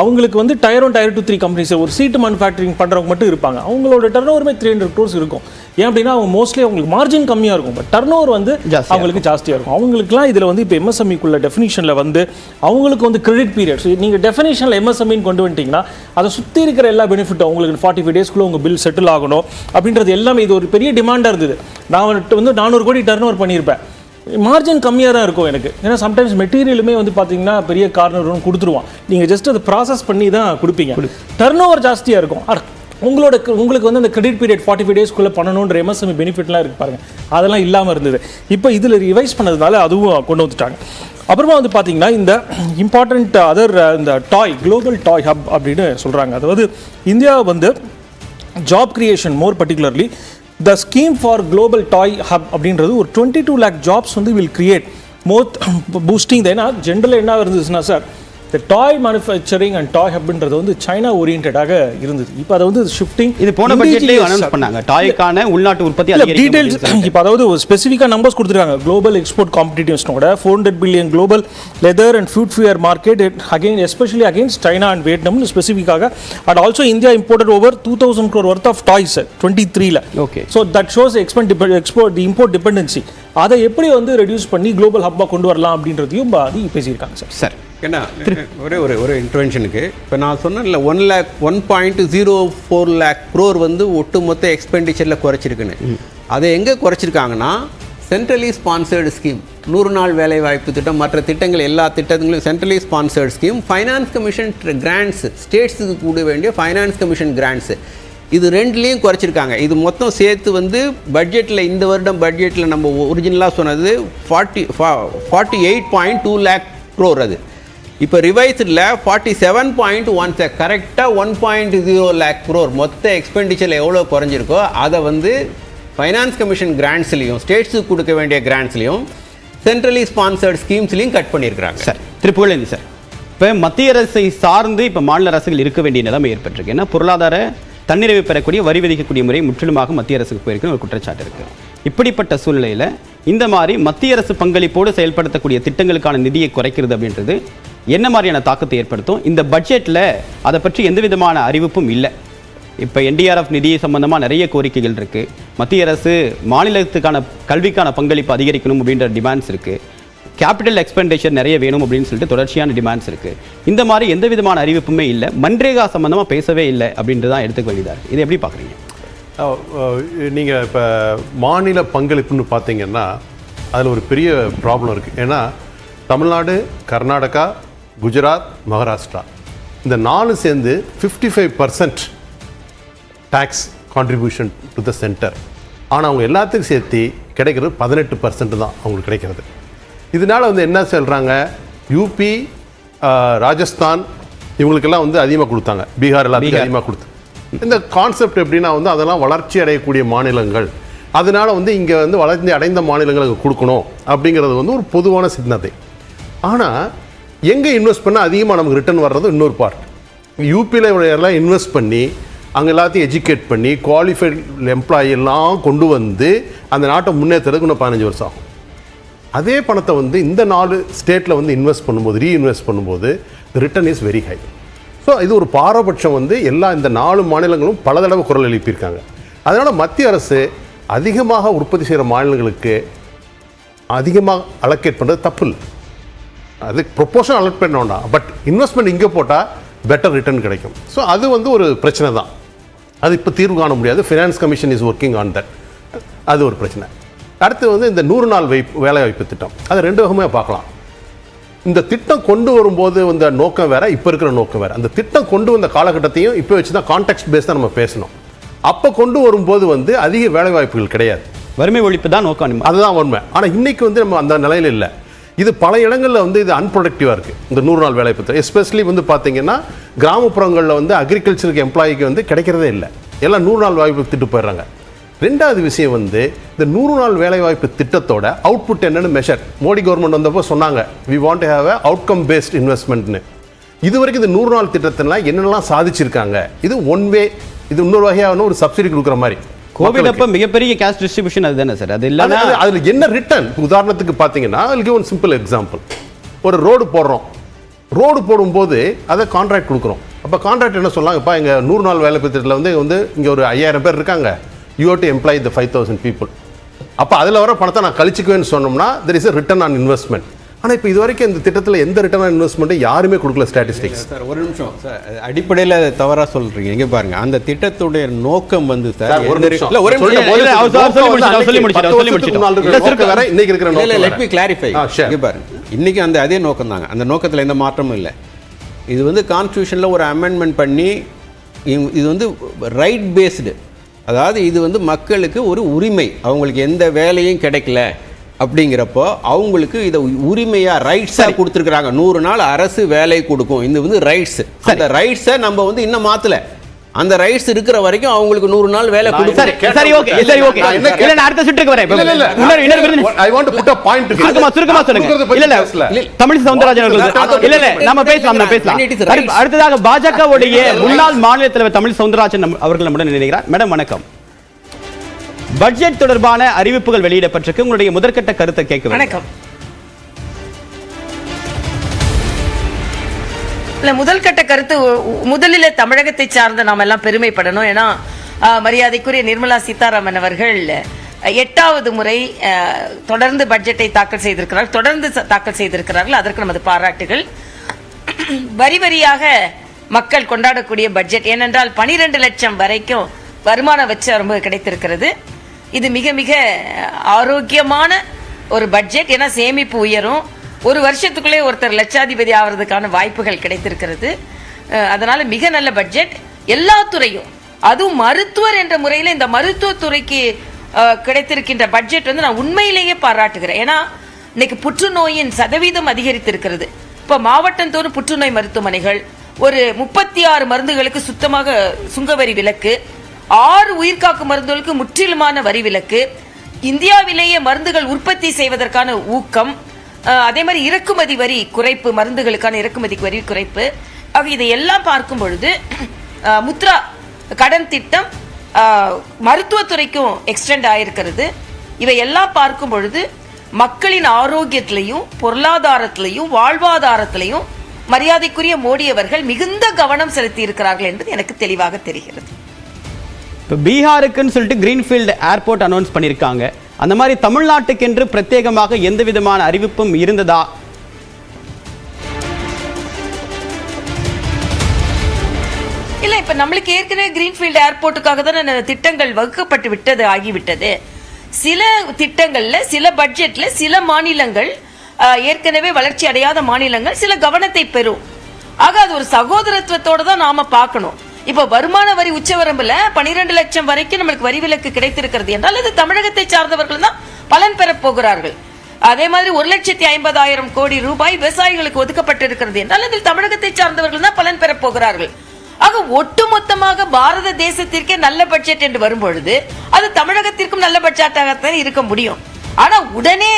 அவங்களுக்கு வந்து Tier 1 Tier 2 3 கம்பெனிஸ் ஒரு சீட்டு மேனுஃபேக்சரிங் பண்ணுறவங்க மட்டும் இருப்பாங்க. அவங்களோட டர்ன் ஓவருமே 300 crores இருக்கும். ஏன் அப்படின்னா அவங்க மோஸ்ட்லி அவங்களுக்கு மார்ஜின் கம்மியாக இருக்கும், பட் டர்ன் ஓவர் வந்து அவங்களுக்கு ஜாஸ்தியாக இருக்கும். அவங்களுக்குலாம் இதில் வந்து இப்போ MSMEக்குள்ள டெஃபினிஷனில் வந்து அவங்களுக்கு வந்து கிரெடிட் பீரியட், நீங்கள் டெஃபினிஷனில் MSMEன்னு கொண்டு வந்துட்டிங்கன்னா அதை சுற்றி இருக்கிற எல்லா பெனிஃபிட்டும் உங்களுக்கு 45 daysக்குள்ளே உங்கள் பில் செட்டில் ஆகணும் அப்படின்றது எல்லாமே இது ஒரு பெரிய டிமாண்டாக இருந்தது. நான் வந்து 400 கோடி டர்ன் ஓவர் பண்ணியிருப்பேன், மார்ஜின் கம்மியாக தான் இருக்கும் எனக்கு. ஏன்னா சம்டைம்ஸ் மெட்டீரியலுமே வந்து பார்த்தீங்கன்னா பெரிய கார்னர் கொடுத்துருவான், நீங்கள் ஜஸ்ட் அதை ப்ராசஸ் பண்ணி தான் கொடுப்பீங்க. டர்ன் ஓவர் ஜாஸ்தியாக இருக்கும். உங்களுக்கு வந்து அந்த கிரெடிட் பீரியட் 45 daysக்குள்ளே பண்ணணுன்ற MSME பெனிஃபிட்லாம் இருக்கு பாருங்க, அதெல்லாம் இல்லாமல் இருந்தது. இப்போ இதில் ரிவைஸ் பண்ணதுனால அதுவும் கொண்டு வந்துட்டாங்க. அப்புறமா வந்து பார்த்தீங்கன்னா இந்த இம்பார்ட்டண்ட் அதர் இந்த குளோபல் டாய் ஹப் அப்படின்னு சொல்கிறாங்க. அதாவது இந்தியா வந்து job creation more particularly the scheme for global toy hub அப்படின்றது ஒரு 22 lakh jobs வந்து will create more boosting. ஏன்னா ஜென்ரலாக என்ன இருந்துச்சுன்னா சார், இந்த டாய் மேனுஃபேக்சரிங் அண்ட் டாய் ஹப்ன்றது வந்து சைனா ஓரியன்டாக இருந்தது. இப்போ அதை வந்து ஷிஃப்டிங்
இது போன பட்ஜெட்லயே அனௌன்ஸ் பண்ணாங்க, டாய்க்கான உள்நாட்டு உற்பத்தி அதிகரிக்கும்
டீடைல்ஸ். இப்போ அதாவது ஒரு ஸ்பெசிஃபிக்காக நம்பர்ஸ் கொடுத்துருக்காங்க. குளோபல் எக்ஸ்போர்ட் காம்படிட்டிவ்ஸ்னோட 400 billion global leather and footwear market again especially against China and வியட்நாம்னு ஸ்பெசிஃபிக்காக. And also India imported over 2000 crore worth of toys 23ல.
Okay,
so that shows export import dependency. அதை எப்படி வந்து reduce பண்ணி global ஹப்பாக கொண்டு வரலாம் அப்படின்றதையும் பேசியிருக்காங்க சார்.
சார்
ஏன்னா ஒரு இன்டர்வென்ஷனுக்கு இப்போ நான் சொன்னேன்ல 1.04 lakh crore வந்து ஒட்டுமொத்த எக்ஸ்பெண்டிச்சரில் குறைச்சிருக்குன்னு. அதை எங்கே குறைச்சிருக்காங்கன்னா சென்ட்ரலி ஸ்பான்சர்டு ஸ்கீம், 100 நாள் வேலைவாய்ப்பு திட்டம், மற்ற திட்டங்கள் எல்லா திட்டங்களும் centrally sponsored scheme, finance commission grants, ஸ்டேட்ஸுக்கு கூட வேண்டிய ஃபைனான்ஸ் கமிஷன் கிராண்ட்ஸு, இது ரெண்டுலேயும் குறைச்சிருக்காங்க. இது மொத்தம் சேர்த்து வந்து பட்ஜெட்டில் இந்த வருடம் பட்ஜெட்டில் நம்ம ஒரிஜினலாக சொன்னது 48.2 lakh crore. அது இப்போ ரிவைஸ்டில் 47.1, கரெக்டாக 1.0 lakh crore மொத்த எக்ஸ்பெண்டிச்சரில் எவ்வளோ குறைஞ்சிருக்கோ அதை வந்து ஃபைனான்ஸ் கமிஷன் கிராண்ட்ஸ்லையும் ஸ்டேட்ஸுக்கு கொடுக்க வேண்டிய கிராண்ட்ஸ்லையும் சென்ட்ரலி ஸ்பான்சர்ட் ஸ்கீம்ஸ்லையும் கட் பண்ணியிருக்கிறாங்க.
சார் திருப்புகழேந்தி சார், இப்போ மத்திய அரசை சார்ந்து இப்போ மாநில அரசுகள் இருக்க வேண்டிய நிலைமை ஏற்பட்டிருக்கு. ஏன்னா பொருளாதார தன்னிறைவு பெறக்கூடிய வரி விதிக்கக்கூடிய முறை முற்றிலுமாக மத்திய அரசுக்கு போயிருக்குன்னு ஒரு குற்றச்சாட்டு இருக்குது. இப்படிப்பட்ட சூழ்நிலையில் இந்த மாதிரி மத்திய அரசு பங்களிப்போடு செயல்படுத்தக்கூடிய திட்டங்களுக்கான நிதியை குறைக்கிறது அப்படின்றது என்ன மாதிரியான தாக்கத்தை ஏற்படுத்தும்? இந்த பட்ஜெட்டில் அதை பற்றி எந்த விதமான அறிவிப்பும் இல்லை. இப்போ NDRF நிதி சம்பந்தமாக நிறைய கோரிக்கைகள் இருக்குது. மத்திய அரசு மாநிலத்துக்கான கல்விக்கான பங்களிப்பு அதிகரிக்கணும் அப்படின்ற டிமாண்ட்ஸ் இருக்குது. கேபிட்டல் எக்ஸ்பெண்டிச்சர் நிறைய வேணும் அப்படின்னு சொல்லிட்டு தொடர்ச்சியான டிமாண்ட்ஸ் இருக்குது. இந்த மாதிரி எந்த விதமான அறிவிப்புமே இல்லை. மன்ரேகா சம்பந்தமாக பேசவே இல்லை அப்படின்றது தான் எடுத்துக்க வேண்டியதாக இருக்குது. இதை எப்படி பார்க்குறீங்க?
நீங்கள் இப்போ மாநில பங்களிப்புன்னு பார்த்தீங்கன்னா அதில் ஒரு பெரிய ப்ராப்ளம் இருக்குது. ஏன்னா தமிழ்நாடு, கர்நாடகா, குஜராத், மகாராஷ்டிரா இந்த 4 சேர்ந்து 55% tax contribution to the centre. ஆனால் அவங்க எல்லாத்துக்கும் சேர்த்து கிடைக்கிறது 18% தான் அவங்களுக்கு கிடைக்கிறது. இதனால் வந்து என்ன சொல்கிறாங்க, யூபி, ராஜஸ்தான் இவங்களுக்கெல்லாம் வந்து அதிகமாக கொடுத்தாங்க, பீகார் எல்லாத்துக்கும் அதிகமாக கொடுத்து. இந்த கான்செப்ட் எப்படின்னா வந்து அதெல்லாம் வளர்ச்சி அடையக்கூடிய மாநிலங்கள், அதனால வந்து இங்கே வந்து வளர்ச்சி அடைந்த மாநிலங்களுக்கு கொடுக்கணும் அப்படிங்கிறது வந்து ஒரு பொதுவான சிந்தனை. ஆனால் எங்கே இன்வெஸ்ட் பண்ணால் அதிகமாக நமக்கு ரிட்டர்ன் வர்றது இன்னொரு பார்ட். யூபியில் எல்லாம் இன்வெஸ்ட் பண்ணி அங்கே எல்லாத்தையும் எஜுகேட் பண்ணி குவாலிஃபைட் எம்ப்ளாயி எல்லாம் கொண்டு வந்து அந்த நாட்டை முன்னேற்றுறதுக்கு இன்னும் 15 வருஷம் ஆகும். அதே பணத்தை வந்து இந்த 4 ஸ்டேட்டில் வந்து இன்வெஸ்ட் பண்ணும்போது, ரீஇன்வெஸ்ட் பண்ணும்போது return is very high. So இது ஒரு பாரபட்சம் வந்து இந்த 4 மாநிலங்களும் பல தடவை குரல் எழுப்பியிருக்காங்க. அதனால் மத்திய அரசு அதிகமாக உற்பத்தி செய்கிற மாநிலங்களுக்கு அதிகமாக அலோகேட் பண்ணுறது தப்பு இல்லை. அது ப்ரொப்போர்ஷன் அலோகேட் பண்ண வேண்டாம், பட் இன்வெஸ்ட்மெண்ட் இங்கே போட்டால் பெட்டர் ரிட்டர்ன் கிடைக்கும். ஸோ அது வந்து ஒரு பிரச்சனை தான். அது இப்போ தீர்வு காண முடியாது. Finance commission is working on that. அது ஒரு பிரச்சனை. அடுத்து வந்து இந்த 100 நாள் வேலைவாய்ப்பு திட்டம், அது 2 வகையாக பார்க்கலாம். இந்த திட்டம் கொண்டு வரும்போது இந்த நோக்கம் வேறு, இப்போ இருக்கிற நோக்கம் வேறு. அந்த திட்டம் கொண்டு வந்த காலகட்டத்தையும் இப்போ வச்சு தான் கான்டெக்ஸ்ட் பேஸ் தான் நம்ம பேசணும். அப்போ கொண்டு வரும்போது வந்து அதிக வேலைவாய்ப்புகள் கிடையாது,
வறுமை ஒழிப்பு தான் நோக்கம்,
அதுதான் உண்மை. ஆனால் இன்றைக்கி வந்து நம்ம அந்த நிலையில் இல்லை. இது பல இடங்களில் வந்து இது அன்ப்ரொடக்டிவாக இருக்குது. இந்த 100 நாள் வேலைவாய்ப்பு திட்டம் எஸ்பெஷலி வந்து பார்த்தீங்கன்னா கிராமப்புறங்களில் வந்து அக்ரிகல்ச்சருக்கு எம்ப்ளாய்க்கு வந்து கிடைக்கிறதே இல்லை. எல்லாம் 100 நாள் வாய்ப்பு திட்டு போயிடுறாங்க. 2வது விஷயம் வந்து இந்த 100 நாள் வேலைவாய்ப்பு திட்டத்தோட அவுட்புட் என்னன்னு மெஷர். மோடி கவர்மெண்ட் வந்தப்போ சொன்னாங்க, we want to have a outcome based இன்வெஸ்ட்மெண்ட்னு. இது வரைக்கும் இந்த 100 நாள் திட்டத்தினா என்னென்னலாம் சாதிச்சிருக்காங்க, இது ஒன் வே, இது இன்னொரு வகையான ஒரு சப்சிடி கொடுக்குற மாதிரி.
கோவிட் அப்ப மிகப்பெரிய கேஷ் டிஸ்ட்ரிபியூஷன் அதுதானே சார்? அது இல்லைன்னா
அதுல என்ன ரிட்டர்ன்? உதாரணத்துக்கு பார்த்தீங்கன்னா ஒரு சிம்பிள் எக்ஸாம்பிள், ஒரு ரோடு போடுறோம், ரோடு போடும்போது அதை கான்ட்ராக்ட் கொடுக்குறோம். அப்போ கான்ட்ராக்ட் என்ன சொல்லாங்கப்பா, இங்கே 100 நாள் வேலை திட்டத்தில் வந்து இங்கே ஒரு 5000 பேர் இருக்காங்க, you have to employee the 5000 people. அப்போ அதில் வர பணத்தை நான் கழிச்சுக்குவேன்னு சொன்னோம்னா there is a return on investment. ஆனால் இப்போ இது வரைக்கும் இந்த திட்டத்தில் எந்த ரிட்டர்ன் ஆன் இன்வெஸ்ட்மெண்ட்டும் யாருமே கொடுக்கல. ஸ்டாட்டிஸ்டிக்ஸ்
சார் ஒரு நிமிஷம் சார், அடிப்படையில் தவறாக சொல்கிறீங்க. எங்கே பாருங்க, அந்த திட்டத்துடைய நோக்கம் வந்து சார்
லெட்
மீ கிளாரிஃபை. இங்கே பாருங்க, இன்னைக்கு அந்த அதே நோக்கம் தாங்க, அந்த நோக்கத்தில் எந்த மாற்றமும் இல்லை. இது வந்து கான்ஸ்டியூஷனில் ஒரு அமெண்ட்மெண்ட் பண்ணி இது வந்து ரைட் பேஸ்டு, அதாவது இது வந்து மக்களுக்கு ஒரு உரிமை, அவங்களுக்கு எந்த வேலையும் கிடைக்கல அப்படிங்கிறப்போ அவங்களுக்கு இதை உரிமையா ரைட்ஸாக கொடுத்துருக்குறாங்க. 100 நாள் அரசு வேலை கொடுக்கும், இது வந்து ரைட்ஸ். அந்த ரைட்ஸை நம்ம வந்து இன்னும் மாற்றல, அந்த ரைட்ஸ் இருக்கிற வரைக்கும் அவங்களுக்கு 100 நாள் வேலை கொடுக்கும்.
சரி ஓகே சரி ஓகே, இல்ல நான் அடுத்த சுற்றுக்கு வரேன்.
I want to put a point to
சுருக்கமா சொல்லுங்க. இல்ல தமிழ் சவுந்தரராஜன் அவர்கள் இல்ல நம்ம பேசலாம். அடுத்ததாக பாஜகவுடைய முன்னாள் மாநில தலைவர் தமிழ் சவுந்தரராஜன் அவர்கள் நம்முடன் நினைக்கிறார். மேடம் வணக்கம். பட்ஜெட் தொடர்பான அறிவிப்புகள் வெளியிடப்பட்டிருக்கு, உங்களுடைய முதற்கட்ட கருத்தை கேட்க
வணக்கம். இல்ல முதல் கட்ட கருத்து, முதலில் தமிழகத்தை சார்ந்த நாம் எல்லாம் பெருமைப்படணும். ஏன்னா மரியாதைக்குரிய நிர்மலா சீதாராமன் அவர்கள் 8வது முறை தொடர்ந்து பட்ஜெட்டை தாக்கல் செய்திருக்கிறார்கள். அதற்கு நமது பாராட்டுகள். வரி வரியாக மக்கள் கொண்டாடக்கூடிய பட்ஜெட், ஏனென்றால் 12 லட்சம் வரைக்கும் வருமான வச்சு ரொம்ப கிடைத்திருக்கிறது. இது மிக மிக ஆரோக்கியமான ஒரு பட்ஜெட். ஏன்னா சேமிப்பு உயரும், ஒரு வருஷத்துக்குள்ளே ஒருத்தர் லட்சாதிபதி ஆகிறதுக்கான வாய்ப்புகள் கிடைத்திருக்கிறது. அதனால மிக நல்ல பட்ஜெட். எல்லா துறையும், அதுவும் மருத்துவர் என்ற முறையில் இந்த மருத்துவத்துறைக்கு கிடைத்திருக்கின்ற பட்ஜெட் வந்து நான் உண்மையிலேயே பாராட்டுகிறேன். ஏன்னா இன்னைக்கு புற்றுநோயின் சதவீதம் அதிகரித்திருக்கிறது. இப்போ மாவட்டம் தோறும் புற்றுநோய் மருத்துவமனைகள், ஒரு 36 மருந்துகளுக்கு சுத்தமாக சுங்கவரி விலக்கு, 6 உயிர்காக்கும் மருந்துகளுக்கு முற்றிலுமான வரி விலக்கு, இந்தியாவிலேயே மருந்துகள் உற்பத்தி செய்வதற்கான ஊக்கம், அதே மாதிரி இறக்குமதி வரி குறைப்பு, மருந்துகளுக்கான இறக்குமதி வரி குறைப்பு. ஆக இதையெல்லாம் பார்க்கும் பொழுது முத்ரா கடன் திட்டம் மருத்துவத்துறைக்கும் எக்ஸ்டெண்ட் ஆயிருக்கிறது. இவையெல்லாம் பார்க்கும் பொழுது மக்களின் ஆரோக்கியத்திலையும் பொருளாதாரத்திலையும் வாழ்வாதாரத்திலையும் மரியாதைக்குரிய மோடி அவர்கள் மிகுந்த கவனம் செலுத்தி இருக்கிறார்கள் என்பது எனக்கு தெளிவாக தெரிகிறது.
இப்போ பீகாருக்குன்னு சொல்லிட்டு கிரீன்ஃபீல்டு ஏர்போர்ட் அனௌன்ஸ் பண்ணியிருக்காங்க. அந்த மாதிரி தமிழ்நாட்டுக்கென்று பிரத்யேகமாக எந்த விதமான அறிவிப்பும் இருந்ததா?
இல்ல, இப்ப நம்மளுக்கு ஏற்கனவே கிரீன்ஃபீல்டு ஏர்போர்ட்டுக்காக தானே திட்டங்கள் வகுக்கப்பட்டு விட்டது ஆகிவிட்டது. சில திட்டங்கள்ல, சில பட்ஜெட்ல சில மாநிலங்கள், ஏற்கனவே வளர்ச்சி அடையாத மாநிலங்கள் சில கவனத்தை பெறும். ஆக அது ஒரு சகோதரத்துவத்தோட தான் நாம பார்க்கணும். இப்போ வருமான வரி உச்சவரம்புல 12 லட்சம் வரைக்கும் நம்மளுக்கு வரி விலக்கு கிடைத்திருக்கிறது என்றால் அது தமிழகத்தை சார்ந்தவர்கள் தான் பலன் பெற போகிறார்கள். அதே மாதிரி 1,50,000 கோடி ரூபாய் விவசாயிகளுக்கு ஒதுக்கப்பட்டிருக்கிறது என்றால் அதில் தமிழகத்தை சார்ந்தவர்கள் தான் பலன் பெற போகிறார்கள். ஆக ஒட்டுமொத்தமாக பாரத தேசத்திற்கே நல்ல பட்ஜெட் என்று வரும்பொழுது அது தமிழகத்திற்கும் நல்ல பட்ஜெட்டாகத்தான் இருக்க முடியும். ஆனா உடனே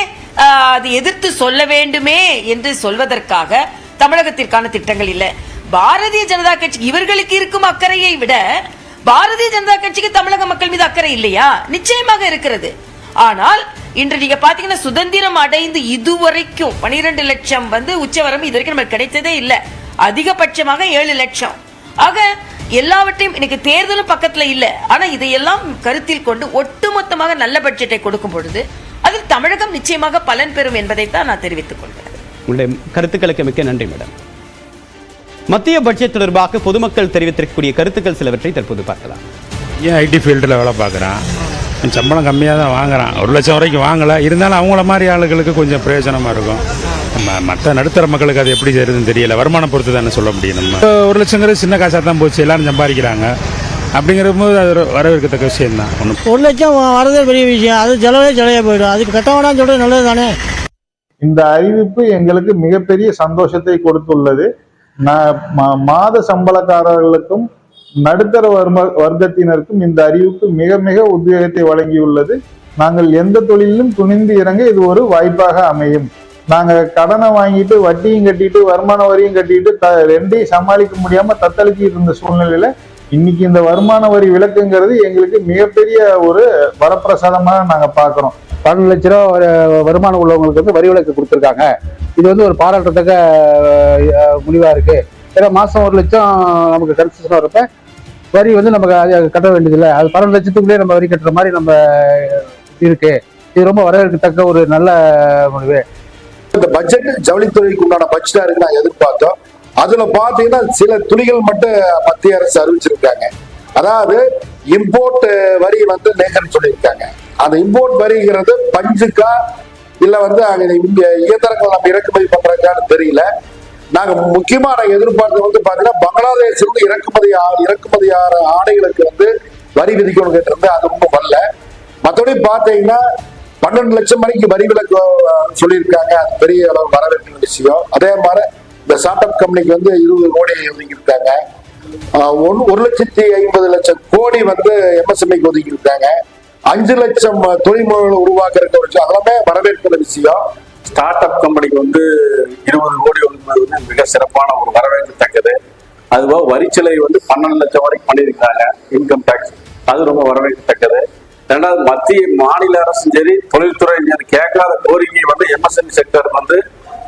அது எதிர்த்து சொல்ல வேண்டுமே என்று சொல்வதற்காக தமிழகத்திற்கான திட்டங்கள் இல்லை. பாரதிய ஜனதா கட்சி இவர்களுக்கு இருக்கும் அக்கறையை விட பாரதிய ஜனதா கட்சிக்கு தமிழக மக்கள் மீது அக்கறை இல்லையா? நிச்சயமாக இருக்கிறது. ஆனால் இன்று நீங்க பாத்தீங்கன்னா சுதந்திரம் அடைந்து இதுவரைக்கும் 12 லட்சம் உச்சவரம் இதுவரைக்கும் நமக்கு கிடைத்ததே இல்லை. அதிகபட்சமாக 7 லட்சம். ஆக எல்லாவற்றையும் இன்னைக்கு தேர்தலும் பக்கத்துல இல்லை. ஆனா இதையெல்லாம் கருத்தில் கொண்டு ஒட்டுமொத்தமாக நல்ல பட்ஜெட்டை கொடுக்கும் பொழுது அதில் தமிழகம் நிச்சயமாக பலன் பெறும் என்பதைத்தான் நான் தெரிவித்துக் கொள்கிறேன்.
உங்களுடைய கருத்துக்களுக்கு மிக்க நன்றி மேடம். மத்திய பட்ஜெட் தொடர்பாக பொதுமக்கள் தெரிவித்திருக்கக்கூடிய கருத்துக்கள் சிலவற்றை தற்போது பார்க்கலாம்.
ஏன் ஐடி ஃபீல்டில் வேலை பார்க்குறான், சம்பளம் கம்மியாக தான் வாங்குறான், 1 லட்சம் வரைக்கும் வாங்கலை. இருந்தாலும் அவங்கள மாதிரி ஆளுகளுக்கு கொஞ்சம் பிரயோஜனமாக இருக்கும். மற்ற நடுத்தர மக்களுக்கு அது எப்படி செய்யுதுன்னு தெரியல. வருமானம் பொறுத்து தானே சொல்ல முடியும். நம்ம 1 லட்சங்கிறது சின்ன காசாக தான் போச்சு, எல்லாரும் சம்பாதிக்கிறாங்க. அப்படிங்கிற போது அது வரவேற்கத்தக்க விஷயம் தான்.
1 லட்சம் வரதே பெரிய விஷயம், அது செலவே போயிடும். அதுக்கு கட்டணம் சொல்கிறது நல்லது தானே.
இந்த அறிவிப்பு எங்களுக்கு மிகப்பெரிய சந்தோஷத்தை கொடுத்துள்ளது. மாத சம்பளக்காரர்களுக்கும் நடுத்தர வர்க்கத்தினருக்கும் இந்த அறிவிப்பு மிக மிக உத்வேகத்தை வழங்கியுள்ளது. நாங்கள் எந்த தொழிலும் துணிந்து இறங்க இது ஒரு வாய்ப்பாக அமையும். நாங்கள் கடனை வாங்கிட்டு வட்டியும் கட்டிட்டு வருமான வரியும் கட்டிட்டு ரெண்டையும் சமாளிக்க முடியாமல் தத்தளிச்சிட்டு இருந்த சூழ்நிலையில் இன்னைக்கு இந்த வருமான வரி விலக்குங்கிறது எங்களுக்கு மிகப்பெரிய ஒரு வரப்பிரசாதமாக நாங்கள் பார்க்குறோம்.
12 லட்ச ரூபா வருமானம் உள்ளவங்களுக்கு வந்து வரி விலக்கு கொடுத்துருக்காங்க. இது வந்து ஒரு பாராட்டத்தக்க முடிவாக இருக்குது. ஏன்னா மாதம் 1 லட்சம் நமக்கு கன்செஷன் வரப்ப வரி வந்து நமக்கு கட்ட வேண்டியதில்லை. அது 12 லட்சத்துக்குள்ளே நம்ம வரி கட்டுற மாதிரி நம்ம இருக்கு. இது ரொம்ப வரவேற்கத்தக்க ஒரு நல்ல முடிவு.
இந்த பட்ஜெட் ஜவுளித்துறைக்கு உண்டான பட்ஜெட்டா இருக்கு நான் எதிர்பார்த்தோம். அதுல பாத்தீங்கன்னா சில துளிகள் மட்டும் மத்திய அரசு அறிவிச்சிருக்காங்க. அதாவது இம்போர்ட் வரி வந்து நேக்கன்னு சொல்லியிருக்காங்க. அந்த இம்போர்ட் வரிங்கிறது பஞ்சுக்கா இல்ல வந்து இயந்திரங்கள் நம்ம இறக்குமதி பண்றதுக்கான்னு தெரியல. நாங்க முக்கியமா நாங்க எதிர்பார்த்தது வந்து பாத்தீங்கன்னா பங்களாதேஷிலிருந்து இறக்குமதி ஆடைகளுக்கு வந்து வரி விதிக்கணும் கேட்டிருந்து அது ரொம்ப வரல. மற்றபடி பாத்தீங்கன்னா 12 லட்சம் வரைக்கும் வரி விலக்கு சொல்லியிருக்காங்க. அது பெரிய அளவு வரவேற்கிற விஷயம். அதே மாதிரி இந்த ஸ்டார்ட் அப் கம்பெனிக்கு வந்து 20 கோடி ஒதுக்கியிருக்காங்க. 1,50,00,000 கோடி வந்து MSMEக்கு ஒதுக்கியிருக்காங்க. 5 லட்சம் தொழில் முனைவோர்களை உருவாக்குற விஷயம் அதெல்லாமே வரவேற்கிற விஷயம். ஸ்டார்ட் அப் கம்பெனிக்கு வந்து 20 கோடி ஒதுக்குவது வந்து மிக சிறப்பான ஒரு வரவேற்கத்தக்கது. அதுபோக வரிச்சிலை வந்து 12 லட்சம் வரைக்கும் பண்ணியிருக்காங்க இன்கம் டேக்ஸ். அது ரொம்ப வரவேற்கத்தக்கது. ரெண்டாவது மத்திய மாநில அரசும் சரி தொழில்துறை கேட்காத கோரிக்கை வந்து MSME செக்டர் வந்து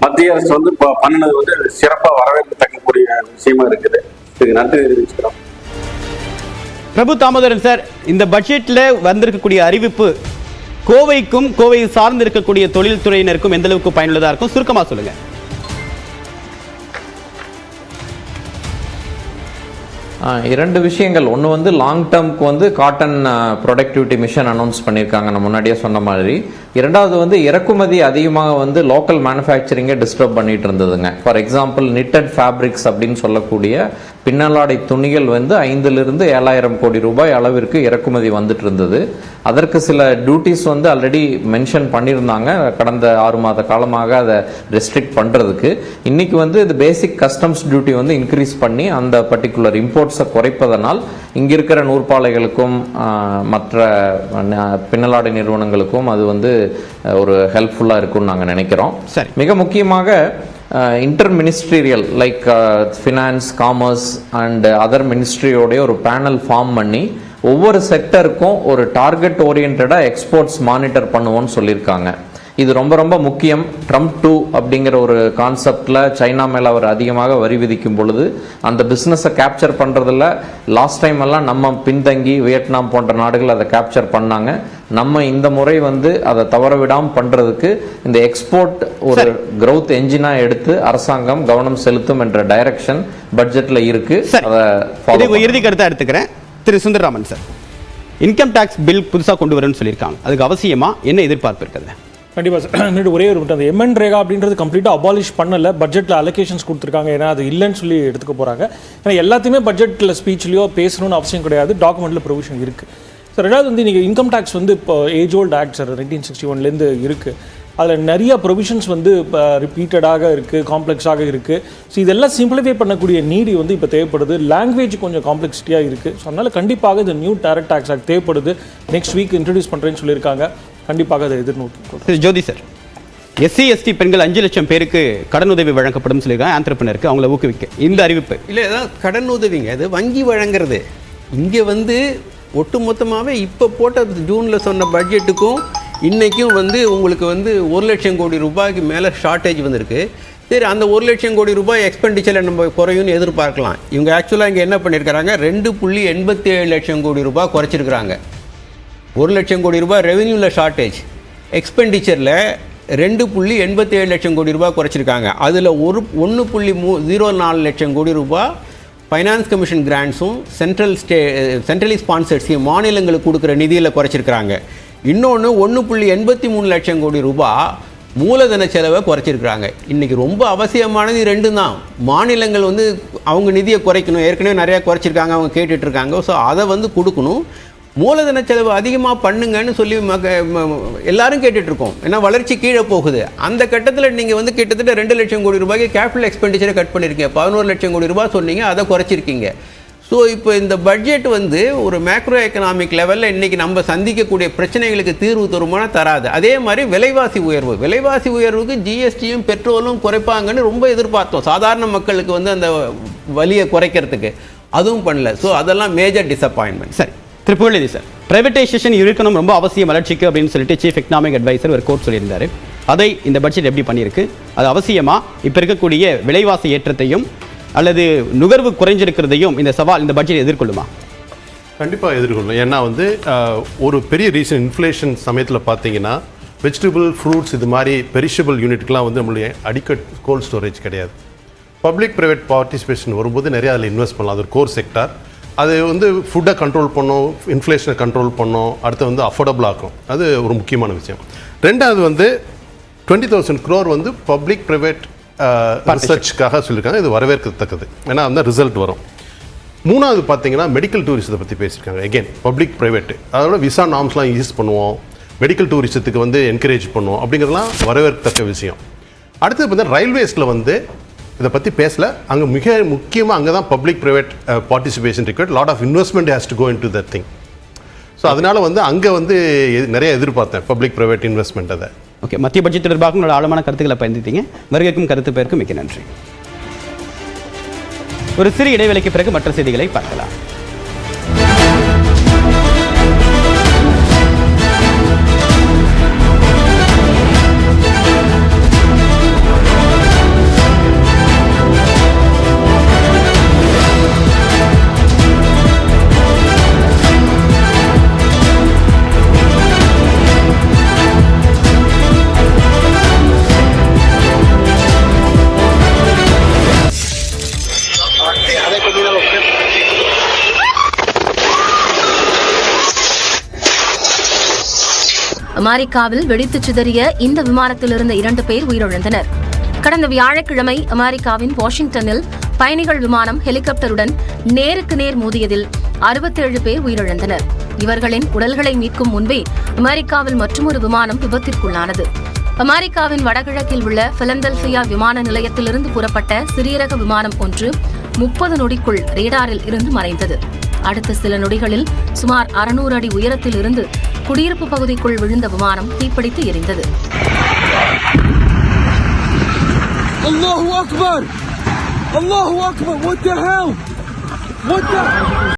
மத்திய அரசு வந்து பண்ணினது வந்து சிறப்பாக வரவேற்கத்தக்கக்கூடிய விஷயமா இருக்குது. இதுக்கு நன்றி தெரிவிச்சுக்கிறோம்.
பிரபு தாமோதரன் சார், இந்த பட்ஜெட்ல வந்திருக்கக்கூடிய அறிவிப்பு கோவைக்கும் கோவையை சார்ந்து இருக்கக்கூடிய தொழில்துறையினருக்கும் எந்த அளவுக்கு பயனுள்ளதா இருக்கும் சுருக்கமா சொல்லுங்க.
இரண்டு விஷயங்கள். ஒன்று வந்து லாங் டேர்முக்கு வந்து காட்டன் ப்ரொடக்டிவிட்டி மிஷன் அனௌன்ஸ் பண்ணியிருக்காங்க நான் முன்னாடியே சொன்ன மாதிரி. இரண்டாவது வந்து இறக்குமதி அதிகமாக வந்து லோக்கல் மேனுஃபேக்சரிங்கை டிஸ்டர்ப் பண்ணிட்டு இருந்ததுங்க. ஃபார் எக்ஸாம்பிள் நிட்டட் ஃபேப்ரிக்ஸ் அப்படின்னு சொல்லக்கூடிய பின்னலாடை துணிகள் வந்து 5,000 to 7,000 கோடி ரூபாய் அளவிற்கு இறக்குமதி வந்துட்டு இருந்தது. அதற்கு சில டியூட்டிஸ் வந்து ஆல்ரெடி மென்ஷன் பண்ணியிருந்தாங்க கடந்த 6 மாத காலமாக அதை ரெஸ்ட்ரிக்ட் பண்ணுறதுக்கு. இன்றைக்கி வந்து இது பேசிக் கஸ்டம்ஸ் டியூட்டி வந்து இன்க்ரீஸ் பண்ணி அந்த பர்டிகுலர் இம்போர்ட்ஸை குறைப்பதனால் இங்கே இருக்கிற நூற்பாலைகளுக்கும் மற்ற பின்னலாடை நிறுவனங்களுக்கும் அது வந்து ஒரு ஹெல்ப்ஃபுல்லாக இருக்கும்னு நாங்கள் நினைக்கிறோம். மிக முக்கியமாக inter ministerial like finance, commerce and other மினிஸ்ட்ரியோடைய ஒரு பேனல் ஃபார்ம் பண்ணி ஒவ்வொரு செக்டருக்கும் ஒரு டார்கெட் ஓரியன்டாக எக்ஸ்போர்ட்ஸ் மானிட்டர் பண்ணுவோன்னு சொல்லியிருக்காங்க. இது ரொம்ப ரொம்ப முக்கியம். ட்ரம்ப் 2 அப்படிங்கிற ஒரு கான்செப்டில் சைனா மேலே அவர் அதிகமாக வரி விதிக்கும் பொழுது அந்த பிஸ்னஸை கேப்சர் பண்ணுறதில்ல. லாஸ்ட் டைம் எல்லாம் நம்ம பின்தங்கி வியட்நாம் போன்ற நாடுகள் அதை கேப்சர் பண்ணாங்க. நம்ம இந்த முறை வந்து அதை தவற விடாமல் பண்ணுறதுக்கு இந்த எக்ஸ்போர்ட் ஒரு growth என்ஜினாக எடுத்து அரசாங்கம் கவனம் செலுத்தும் என்ற டைரக்ஷன் பட்ஜெட்டில் இருக்குது. அதை
இறுதி கருத்தாக எடுத்துக்கிறேன். திரு Sundararaman sir, income tax bill புதுசாக கொண்டு வரணும்னு சொல்லியிருக்காங்க. அதுக்கு அவசியமா என்ன எதிர்பார்ப்பு இருக்குது?
கண்டிப்பாக சார். ஒரே ஒரு அந்த MN ரேகா அப்படின்றது கம்ப்ளீட்டாக அபாலிஷ் பண்ணலை. பட்ஜெட்டில் அலோகேஷன்ஸ் கொடுத்துருக்காங்க. ஏன்னா அது இல்லைன்னு சொல்லி எடுத்துக்க போகிறாங்க. ஏன்னா எல்லாத்தையுமே பட்ஜெட்டில் ஸ்பீச்லையோ பேசணும்னு அவசியம் கிடையாது. டாக்குமெண்ட்டில் ப்ரொவிஷன் இருக்குது. ஸோ ரெண்டாவது வந்து நீங்கள் இன்கம் டேக்ஸ் வந்து இப்போ ஏஜ் ஓல்டு ஆக்ட் சார் 1961 இருக்குது. அதில் நிறைய ப்ரொவிஷன்ஸ் வந்து இப்போ ரிப்பீட்டடாக இருக்குது, காம்ப்ளெக்ஸாக இருக்குது. ஸோ இதெல்லாம் சிம்பிளிஃபை பண்ணக்கூடிய நீடி வந்து இப்போ தேவைப்படுது. லாங்குவேஜ் கொஞ்சம் காம்ப்ளெக்சிட்டியாக இருக்குது. ஸோ அதனால் கண்டிப்பாக இந்த நியூ டைரக்ட் டேக்ஸ் ஆக்ட் தேவைப்படுது. நெக்ஸ்ட் வீக் இன்ட்ரடியூஸ் பண்ணுறேன்னு சொல்லியிருக்காங்க. கண்டிப்பாக அதை எதிர்நோக்கி.
ஜோதி சார், SC/ST பெண்கள் 5 லட்சம் பேருக்கு கடனுதவி வழங்கப்படும் சொல்லியிருக்காங்க. ஆந்திரப்பினருக்கு அவங்கள ஊக்குவிக்க இந்த அறிவிப்பு
இல்லை, ஏதாவது கடன் உதவிங்க, அது வங்கி வழங்குறது. இங்கே வந்து ஒட்டுமொத்தமாகவே இப்போ போட்ட ஜூனில் சொன்ன பட்ஜெட்டுக்கும் இன்றைக்கும் வந்து உங்களுக்கு வந்து 1 லட்சம் கோடி ரூபாய்க்கு மேலே ஷார்ட்டேஜ் வந்திருக்கு. சரி, அந்த 1 லட்சம் கோடி ரூபாய் எக்ஸ்பெண்டிச்சரில் நம்ம குறையும்னு எதிர்பார்க்கலாம். இவங்க ஆக்சுவலாக இங்கே என்ன பண்ணியிருக்கிறாங்க, 2.87 லட்சம் கோடி ரூபாய் குறைச்சிருக்கிறாங்க. 1 லட்சம் கோடி ரூபாய் ரெவென்யூவில் ஷார்ட்டேஜ், எக்ஸ்பெண்டிச்சரில் 2.87 லட்சம் கோடி ரூபாய் குறைச்சிருக்காங்க. அதில் 1.04 லட்சம் கோடி ரூபாய் ஃபைனான்ஸ் கமிஷன் கிராண்ட்ஸும் சென்ட்ரலி ஸ்பான்சர்ட் ஸ்கீம் மாநிலங்களுக்கு கொடுக்குற நிதியில் குறைச்சிருக்கிறாங்க. இன்னொன்று 1.83 லட்சம் கோடி ரூபாய் மூலதன செலவை குறைச்சிருக்கிறாங்க. இன்றைக்கி ரொம்ப அவசியமானது 2 தான். மாநிலங்கள் வந்து அவங்க நிதியை குறைக்கணும். ஏற்கனவே நிறையா குறைச்சிருக்காங்க, அவங்க கேட்டுட்ருக்காங்க. ஸோ அதை வந்து கொடுக்கணும். மூலதன செலவு அதிகமாக பண்ணுங்கன்னு சொல்லி எல்லாரும் கேட்டுட்ருக்கோம். ஏன்னா வளர்ச்சி கீழே போகுது. அந்த கட்டத்தில் நீங்கள் வந்து கிட்டத்தட்ட 2 லட்சம் கோடி ரூபாய்க்கு கேபிட்டல் எக்ஸ்பெண்டிச்சரை கட் பண்ணியிருக்கீங்க. 11 லட்சம் கோடி ரூபாய் சொன்னீங்க, அதை குறைச்சிருக்கீங்க. ஸோ இப்போ இந்த பட்ஜெட் வந்து ஒரு மேக்ரோ எக்கனாமிக் லெவலில் இன்றைக்கி நம்ம சந்திக்கக்கூடிய பிரச்சனைகளுக்கு தீர்வு தருமானா தராது. அதே மாதிரி விலைவாசி உயர்வுக்கு ஜிஎஸ்டியும் பெட்ரோலும் குறைப்பாங்கன்னு ரொம்ப எதிர்பார்த்தோம், சாதாரண மக்களுக்கு வந்து அந்த வலியை குறைக்கிறதுக்கு. அதுவும் பண்ணல. ஸோ அதெல்லாம் மேஜர் டிசப்பாயின்மெண்ட்.
சரி, திருப்பூர்லேதி சார், பிரைவேட்டைசேஷன் இருக்கணும், ரொம்ப அவசியம் வளர்ச்சிக்கு அப்படின்னு சொல்லிட்டு சீஃப் எக்கனாமிக் அட்வைசர் ஒரு கோட் சொல்லியிருந்தாரு. அதை இந்த பட்ஜெட் எப்படி பண்ணியிருக்கு? அது அவசியமா? இப்போ இருக்கக்கூடிய விலைவாசி ஏற்றத்தையும் அல்லது நுகர்வு குறைஞ்சிருக்கிறதையும் இந்த பட்ஜெட் எதிர்கொள்ளுமா?
கண்டிப்பாக எதிர்கொள்ளும். ஏன்னா வந்து ஒரு பெரிய ரீசன் இன்ஃப்ளேஷன் சமயத்தில் பார்த்தீங்கன்னா வெஜிடபிள், ஃப்ரூட்ஸ் இது மாதிரி பெரிஷபிள் யூனிட்லாம் வந்து நம்மளுடைய அடிக்கட் கோல்ட் ஸ்டோரேஜ் கிடையாது. பப்ளிக் ப்ரைவேட் பார்ட்டிசிபேஷன் வரும்போது நிறையா அதில் இன்வெஸ்ட் பண்ணலாம். அது ஒரு கோர் செக்டார். அது வந்து ஃபுட்டை கண்ட்ரோல் பண்ணும், இன்ஃப்ளேஷனை கண்ட்ரோல் பண்ணும், அடுத்து வந்து அஃபோர்டபுள் ஆக்கும். அது ஒரு முக்கியமான விஷயம். ரெண்டாவது வந்து 20,000 crore வந்து பப்ளிக் ப்ரைவேட் ரிசர்ச்சுக்காக சொல்லியிருக்காங்க. இது வரவேற்கத்தக்கது, ஏன்னா அந்த ரிசல்ட் வரும். மூணாவது பார்த்தீங்கன்னா மெடிக்கல் டூரிசத்தை பற்றி பேசியிருக்காங்க. எகெயின் பப்ளிக் ப்ரைவேட்டு, அதோட விசா நார்ம்ஸ்லாம் யூஸ் பண்ணுவோம், மெடிக்கல் டூரிசத்துக்கு வந்து என்கரேஜ் பண்ணுவோம், அப்படிங்கிறதுலாம் வரவேற்கத்தக்க விஷயம். அடுத்தது பார்த்தீங்கன்னா ரயில்வேஸில் வந்து இதை பற்றி பேசல. அங்கே மிக முக்கியமாக அங்கே தான் public private participation required, lot of investment has to go into that thing. So அதனால் வந்து அங்கே வந்து நிறைய எதிர்பார்த்தேன் பப்ளிக் ப்ரைவேட் இன்வெஸ்ட்மெண்ட். அதை
ஓகே, மத்திய பட்ஜெட் தொடர்பாக உங்களோட ஆழமான கருத்துக்களை பயந்துட்டீங்க. வருகைக்கும் கருத்து பெயருக்கும் மிக்க நன்றி. ஒரு சிறிய இடைவேளைக்கு பிறகு மற்ற செய்திகளை பார்க்கலாம்.
அமெரிக்காவில் வெடித்து சிதறிய இந்த விமானத்தில் இருந்த 2 பேர் உயிரிழந்தனர். கடந்த வியாழக்கிழமை அமெரிக்காவின் வாஷிங்டனில் பயணிகள் விமானம் ஹெலிகாப்டருடன் நேருக்கு நேர் மோதியதில் 67 பேர் உயிரிழந்தனர். இவர்களின் உடல்களை மீட்கும் முன்பே அமெரிக்காவில் மற்றொரு விமானம் விபத்திற்குள்ளானது. அமெரிக்காவின் வடகிழக்கில் உள்ள பிலடெல்பியா விமான நிலையத்திலிருந்து புறப்பட்ட சிறிய ரக விமானம் ஒன்று 30 நொடிக்குள் ரேடாரில் இருந்து மறைந்தது. அடுத்த சில நொடிகளில் சுமார் 600 அடி உயரத்தில் இருந்து குடியிருப்பு பகுதிக்குள் விழுந்த விமானம் தீப்பிடித்து எரிந்தது. அல்லாஹு அக்பர், அல்லாஹு Akbar, what the hell? What the